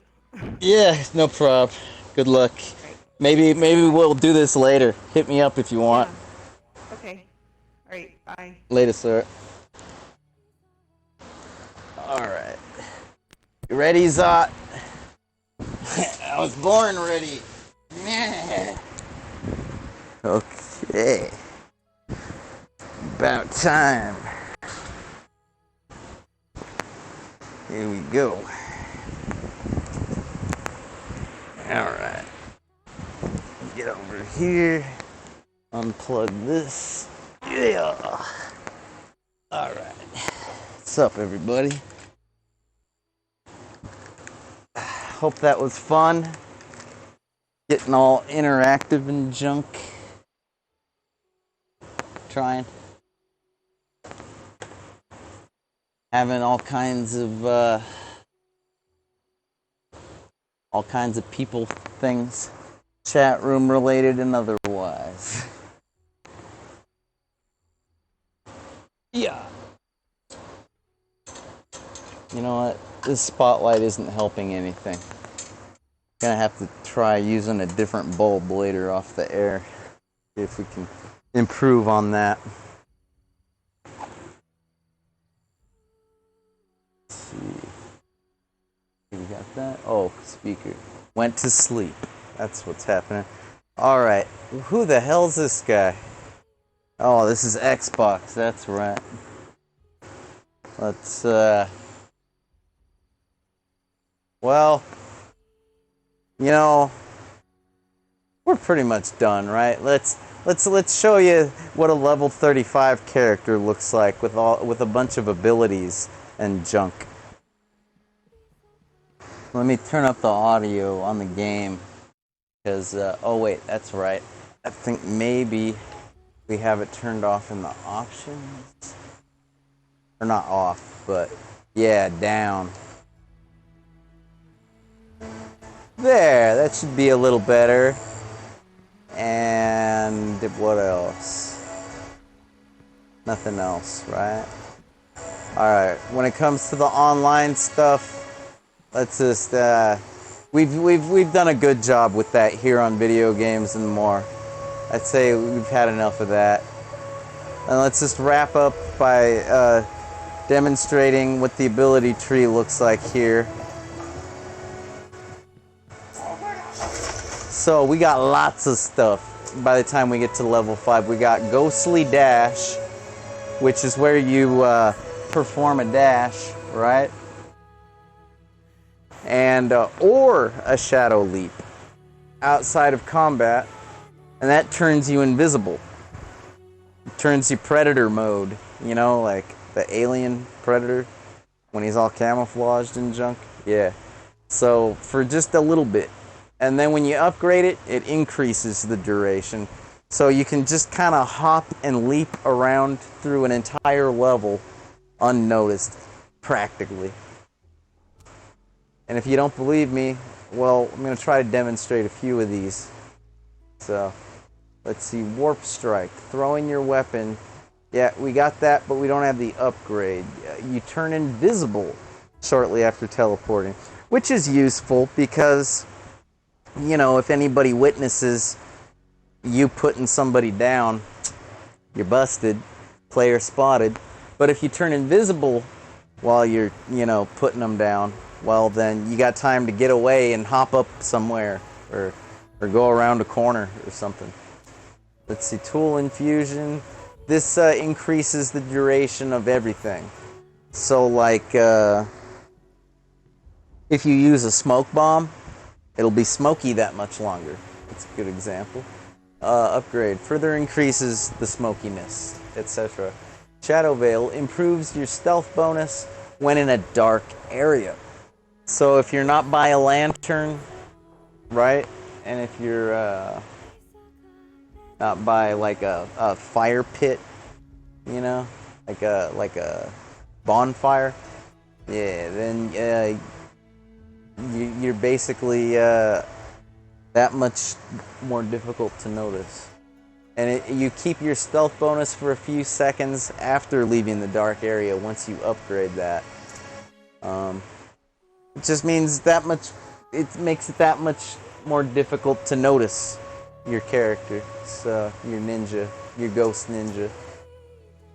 Yeah, no prob. Good luck. Right. Maybe we'll do this later. Hit me up if you want. Yeah. Okay. Alright, bye. Later, sir. Alright. You ready, Zot? I was born ready. Yeah. Okay. About time. Here we go. here. Unplug this. Yeah. Alright. What's up, everybody? Hope that was fun. Getting all interactive and junk. Trying. Having all kinds of people, things, chat room related and otherwise. Yeah. You know what? This spotlight isn't helping anything. Gonna have to try using a different bulb later off the air. See if we can improve on that. Let's see. We got that? Oh, speaker. Went to sleep. That's what's happening. Alright. Who the hell's this guy? Oh, this is Xbox. That's right. Let's, well, you know, we're pretty much done, right? Let's show you what a level 35 character looks like with a bunch of abilities and junk. Let me turn up the audio on the game, because oh wait, that's right. I think maybe we have it turned off in the options, or not off, but yeah, down. There, that should be a little better. And what else? Nothing else, right? Alright, when it comes to the online stuff, let's just we've done a good job with that here on Video Games and More. I'd say we've had enough of that. And let's just wrap up by demonstrating what the ability tree looks like here. So we got lots of stuff by the time we get to level 5. We got Ghostly Dash, which is where you perform a dash, right? And or a Shadow Leap outside of combat, and that turns you invisible. It turns you Predator mode, you know, like the alien Predator when he's all camouflaged and junk. Yeah. So for just a little bit. And then when you upgrade it, it increases the duration. So you can just kind of hop and leap around through an entire level unnoticed, practically. And if you don't believe me, well, I'm going to try to demonstrate a few of these. So, let's see. Warp Strike. Throwing your weapon. Yeah, we got that, but we don't have the upgrade. You turn invisible shortly after teleporting, which is useful because, you know, if anybody witnesses you putting somebody down, you're busted, player spotted. But if you turn invisible while you're, you know, putting them down, well, then you got time to get away and hop up somewhere or go around a corner or something. Let's see, Tool Infusion. This increases the duration of everything. So, like, if you use a smoke bomb, it'll be smoky that much longer. That's a good example. Upgrade. Further increases the smokiness, etc. Shadow Veil improves your stealth bonus when in a dark area. So if you're not by a lantern, right? And if you're not by like a fire pit, you know? Like a bonfire. Yeah, then you're basically that much more difficult to notice. And you keep your stealth bonus for a few seconds after leaving the dark area once you upgrade that. It just means that much, it makes it that much more difficult to notice your character. So, your ninja, your ghost ninja.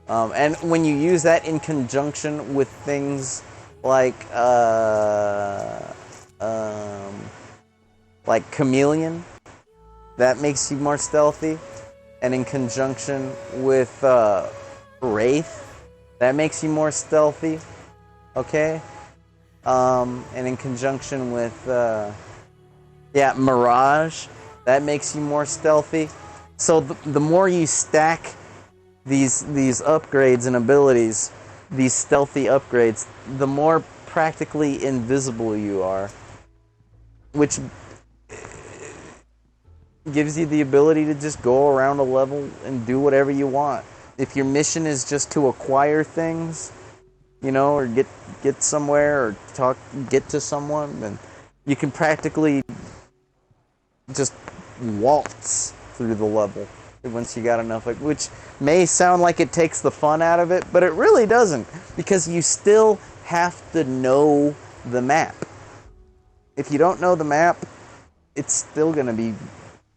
And when you use that in conjunction with things like Chameleon, that makes you more stealthy. And in conjunction with Wraith, that makes you more stealthy. Okay? And in conjunction with Mirage, That makes you more stealthy. So the more you stack these upgrades and abilities, these stealthy upgrades, the more practically invisible you are, which gives you the ability to just go around a level and do whatever you want. If your mission is just to acquire things, you know, or get somewhere or get to someone, then you can practically just waltz through the level once you got enough, like, which may sound like it takes the fun out of it, but it really doesn't, because you still have to know the map. If you don't know the map, it's still gonna be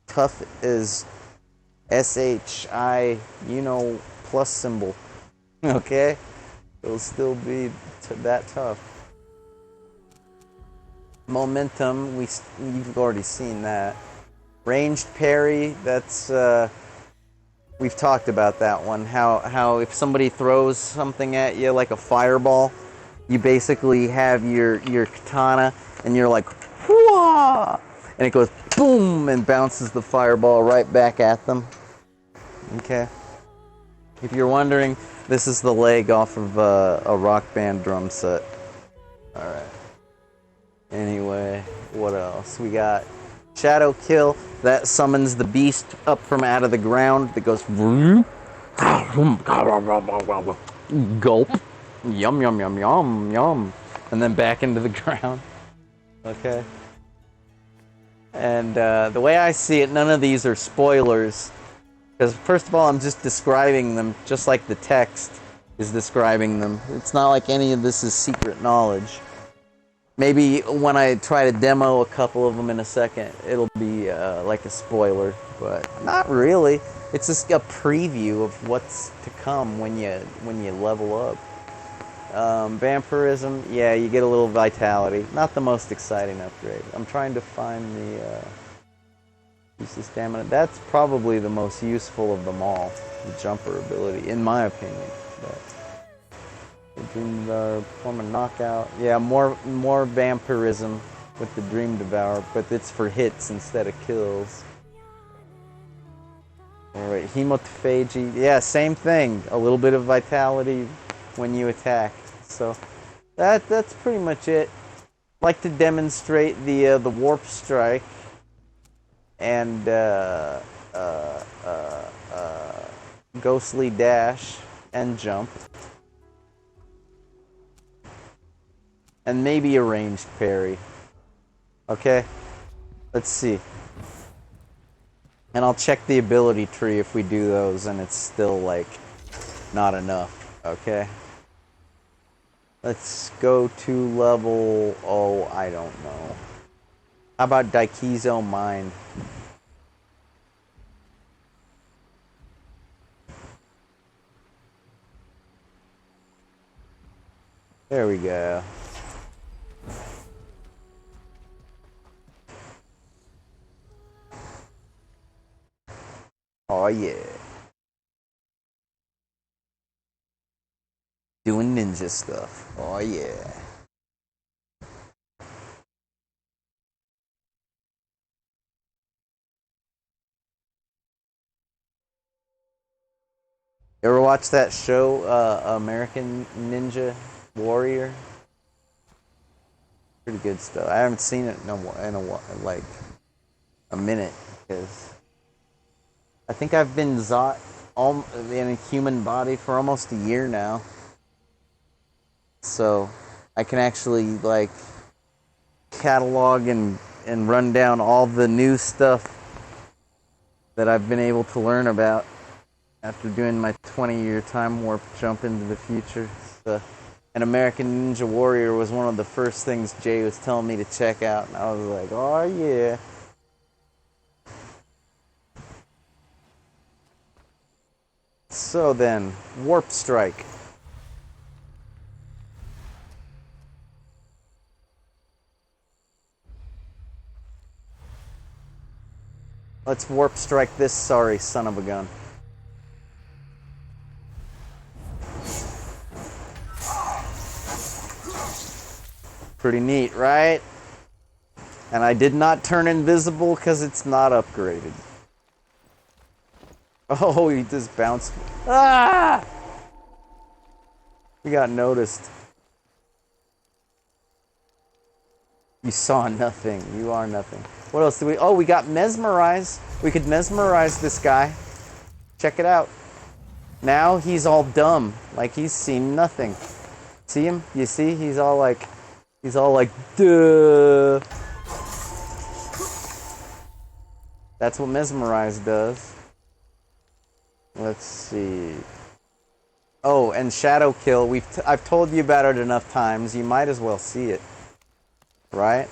tough as SHI, you know, plus symbol. Okay? It'll still be that tough. Momentum, you've already seen that. Ranged parry, that's we've talked about that one. How if somebody throws something at you like a fireball, you basically have your katana and you're like, whoa, and it goes boom and bounces the fireball right back at them. Okay. If you're wondering, this is the leg off of a Rock Band drum set. All right. Anyway, what else? We got Shadow Kill. That summons the beast up from out of the ground. That goes gulp, yum yum yum yum yum, and then back into the ground. Okay. And the way I see it, none of these are spoilers, because first of all, I'm just describing them, just like the text is describing them. It's not like any of this is secret knowledge. Maybe when I try to demo a couple of them in a second, it'll be like a spoiler, but not really. It's just a preview of what's to come when you level up. Vampirism, yeah, you get a little vitality. Not the most exciting upgrade. I'm trying to find the use the stamina. That's probably the most useful of them all, the jumper ability, in my opinion. But Dream Devour, perform a knockout. Yeah, more vampirism with the Dream Devour, but it's for hits instead of kills. Alright, Hemotophagy. Yeah, same thing. A little bit of vitality when you attack. So that's pretty much it. Like to demonstrate the Warp Strike and Ghostly Dash and Jump. And maybe a ranged parry. Okay? Let's see. And I'll check the ability tree if we do those and it's still, like, not enough. Okay? Let's go to level... oh, I don't know. How about Daikizo Mind? There we go. Oh yeah. Doing ninja stuff. Oh yeah. You ever watch that show, American Ninja Warrior? Pretty good stuff. I haven't seen it in like a minute, because I think I've been Zot in a human body for almost a year now. So I can actually like catalog and run down all the new stuff that I've been able to learn about after doing my 20-year time warp jump into the future. So, and American Ninja Warrior was one of the first things Jay was telling me to check out, and I was like, oh yeah. So then, Warp Strike. Let's Warp Strike this sorry son of a gun. Pretty neat, right? And I did not turn invisible because it's not upgraded. Oh, he just bounced. Ah! We got noticed. You saw nothing. You are nothing. What else do we... Oh, we got mesmerize. We could mesmerize this guy. Check it out. Now he's all dumb. Like he's seen nothing. See him? You see? He's all like, duh. That's what mesmerize does. Let's see. Oh, and shadow kill. I've told you about it enough times. You might as well see it. Right?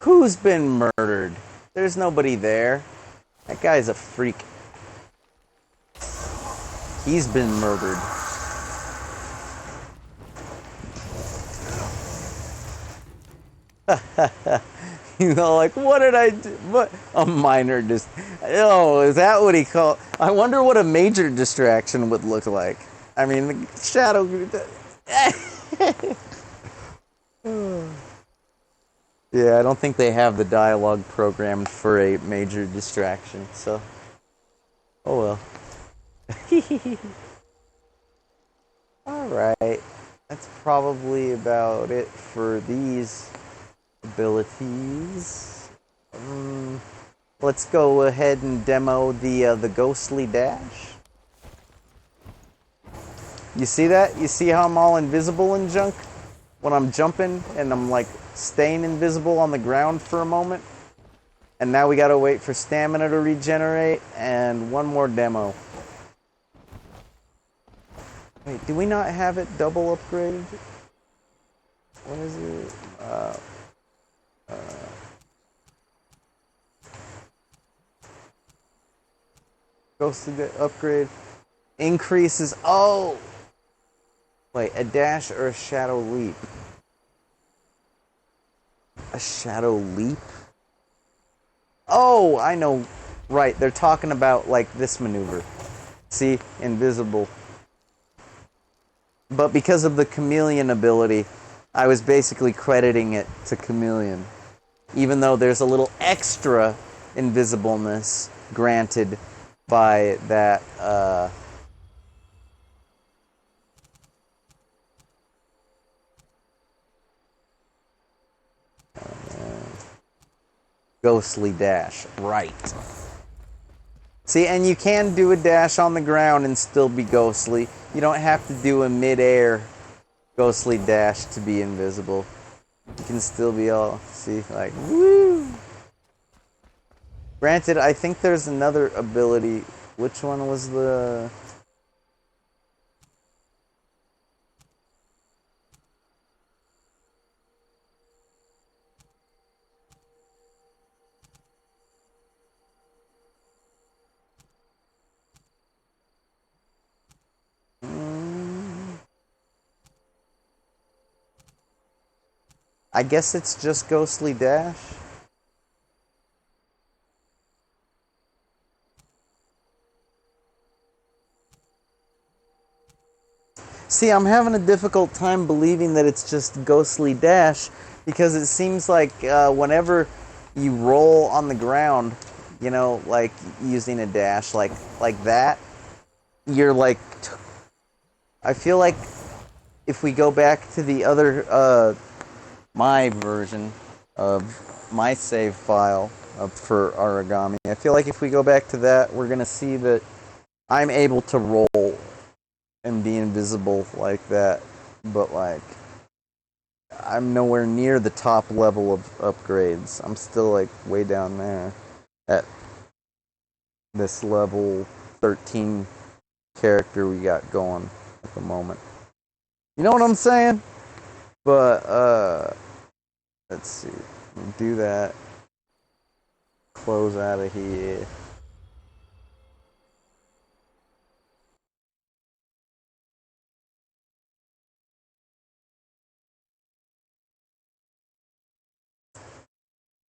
Who's been murdered? There's nobody there. That guy's a freak. He's been murdered. You know, like, what did I do? What? A minor Oh, is that what he called? I wonder what a major distraction would look like. I mean, the shadow... Yeah, I don't think they have the dialogue programmed for a major distraction, so... Oh well. Alright. That's probably about it for these abilities. Let's go ahead and demo the ghostly dash. You see that? You see how I'm all invisible and junk? When I'm jumping and I'm like staying invisible on the ground for a moment. And now we gotta wait for stamina to regenerate and one more demo. Wait, do we not have it double upgraded? What is it? Ghostly upgrade increases. Oh! Wait, a dash or a shadow leap? A shadow leap? Oh, I know. Right, they're talking about like this maneuver. See? Invisible. But because of the chameleon ability, I was basically crediting it to chameleon. Even though there's a little extra invisibleness granted by that, ghostly dash. Right. See, and you can do a dash on the ground and still be ghostly. You don't have to do a mid-air ghostly dash to be invisible. You can still be all, see, like, woo! Granted, I think there's another ability. Which one was the... I guess it's just ghostly dash. See, I'm having a difficult time believing that it's just ghostly dash because it seems like whenever you roll on the ground, you know, like using a dash like that, you're like... I feel like if we go back to the other... my version of my save file for Aragami. I feel like if we go back to that, we're going to see that I'm able to roll and be invisible like that, but like I'm nowhere near the top level of upgrades. I'm still like way down there at this level 13 character we got going at the moment. You know what I'm saying? But let's see. Do that. Close out of here.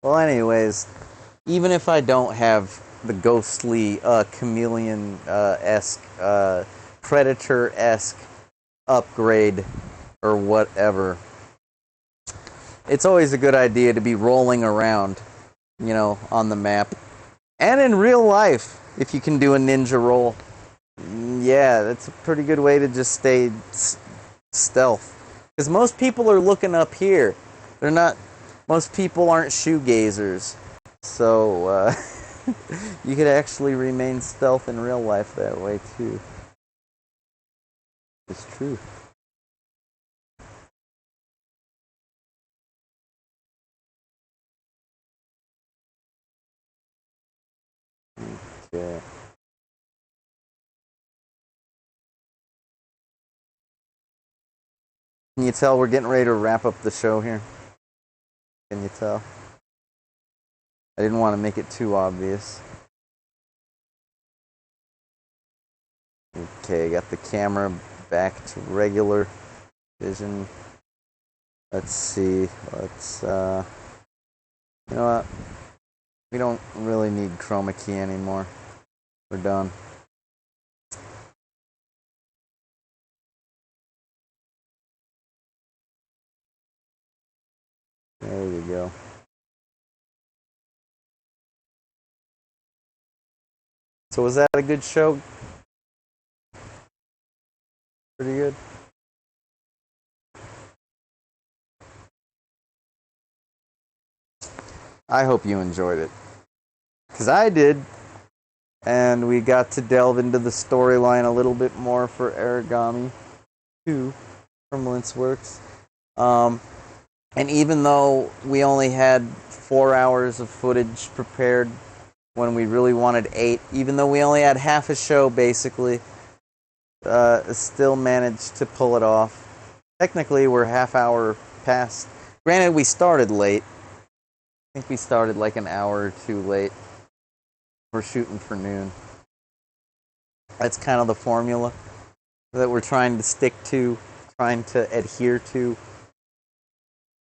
Well, anyways, even if I don't have the ghostly chameleon-esque Predator-esque upgrade or whatever. It's always a good idea to be rolling around, on the map. And in real life, if you can do a ninja roll. Yeah, that's a pretty good way to just stay stealth. Because most people are looking up here. Most people aren't shoegazers. So, you could actually remain stealth in real life that way, too. It's true. Okay. Can you tell we're getting ready to wrap up the show here? Can you tell? I didn't want to make it too obvious. Okay, got the camera back to regular vision. Let's see. You know what? We don't really need chroma key anymore. We're done. There you go. So was that a good show? Pretty good? I hope you enjoyed it. Because I did. And we got to delve into the storyline a little bit more for Aragami 2 from Linceworks. And even though we only had 4 hours of footage prepared when we really wanted 8, even though we only had half a show basically, still managed to pull it off. Technically, we're half hour past. Granted, we started late. I think we started like an hour or two late. We're shooting for noon. That's kind of the formula that we're trying to stick to, trying to adhere to.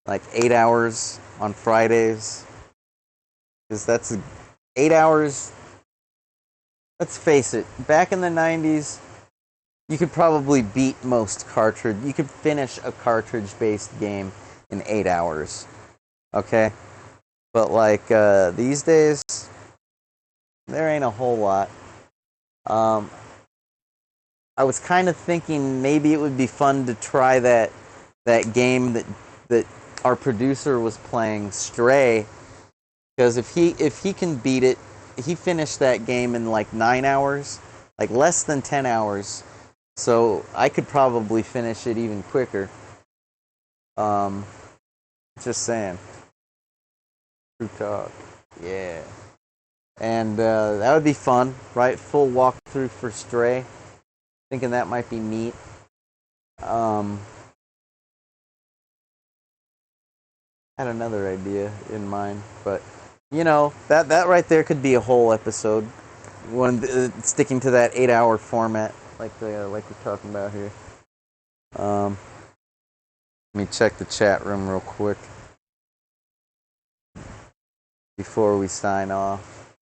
Like 8 hours on Fridays. Because that's 8 hours. Let's face it, back in the 90s, you could probably beat most cartridge. You could finish a cartridge-based game in 8 hours. Okay? But like these days, there ain't a whole lot. I was kind of thinking maybe it would be fun to try that game that our producer was playing, Stray, because if he can beat it, he finished that game in like 9 hours, like less than 10 hours. So I could probably finish it even quicker. Just saying. True talk. Yeah. And that would be fun, right? Full walkthrough for Stray. Thinking that might be neat. Had another idea in mind, but that right there could be a whole episode. Sticking to that 8 hour format, like we're talking about here. Let me check the chat room real quick before we sign off.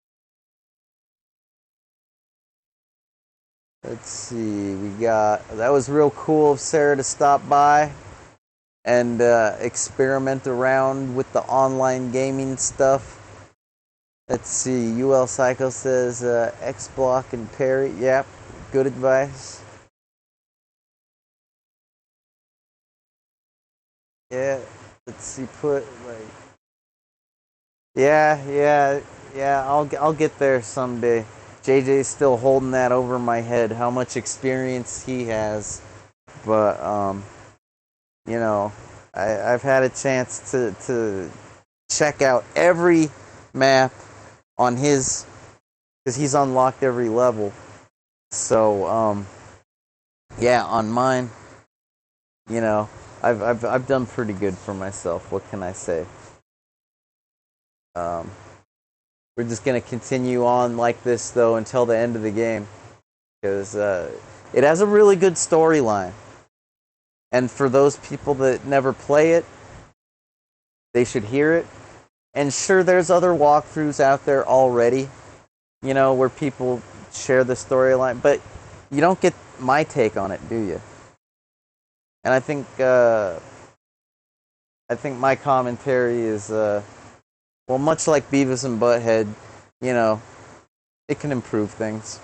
Let's see, that was real cool of Sarah to stop by and experiment around with the online gaming stuff. Let's see, UL Psycho says X-Block and Parry. Yep, good advice. Yeah, let's see, yeah, I'll get there someday. JJ's still holding that over my head, how much experience he has. But, I've had a chance to check out every map on his, because he's unlocked every level. So, on mine, I've done pretty good for myself. What can I say? We're just gonna continue on like this though until the end of the game, because it has a really good storyline. And for those people that never play it, they should hear it. And sure, there's other walkthroughs out there already, where people share the storyline, but you don't get my take on it, do you? And I think my commentary is well, much like Beavis and Butthead, you know, it can improve things.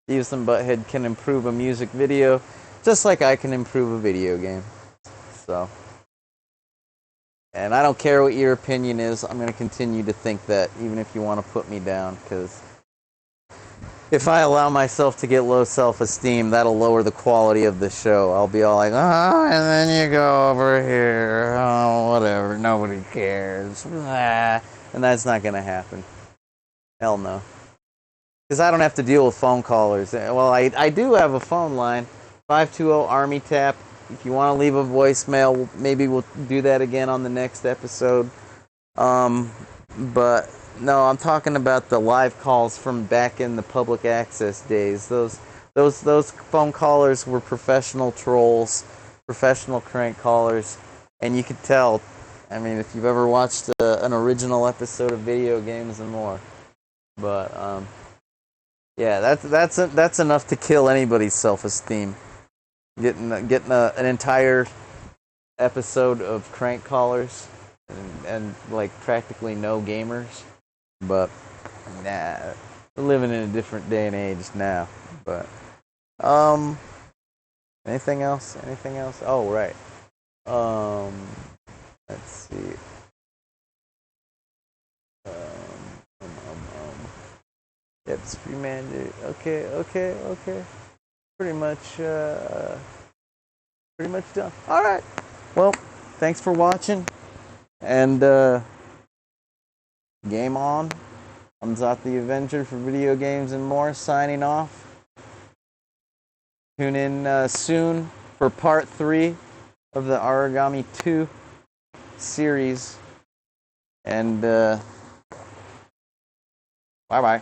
Beavis and Butthead can improve a music video, just like I can improve a video game. So, and I don't care what your opinion is. I'm going to continue to think that, even if you want to put me down, because if I allow myself to get low self-esteem, that'll lower the quality of the show. I'll be all like, oh, and then you go over here, oh, whatever, nobody cares, and that's not going to happen. Hell no. Because I don't have to deal with phone callers. Well, I do have a phone line, 520-ARMY-TAP. If you want to leave a voicemail, maybe we'll do that again on the next episode. But no, I'm talking about the live calls from back in the public access days. Those phone callers were professional trolls, professional crank callers, and you could tell. I mean, if you've ever watched an original episode of Video Games and More, but yeah, that's enough to kill anybody's self-esteem. Getting an entire episode of crank callers and like practically no gamers, but nah, we're living in a different day and age now. But anything else? Oh, right. Let's see. Yep, Supreme Mandate. Okay. Pretty much done. All right. Well, thanks for watching, and game on. I'm ZotTheAvenger for Video Games and More, signing off. Tune in soon for part 3 of the Aragami 2 series, and bye-bye.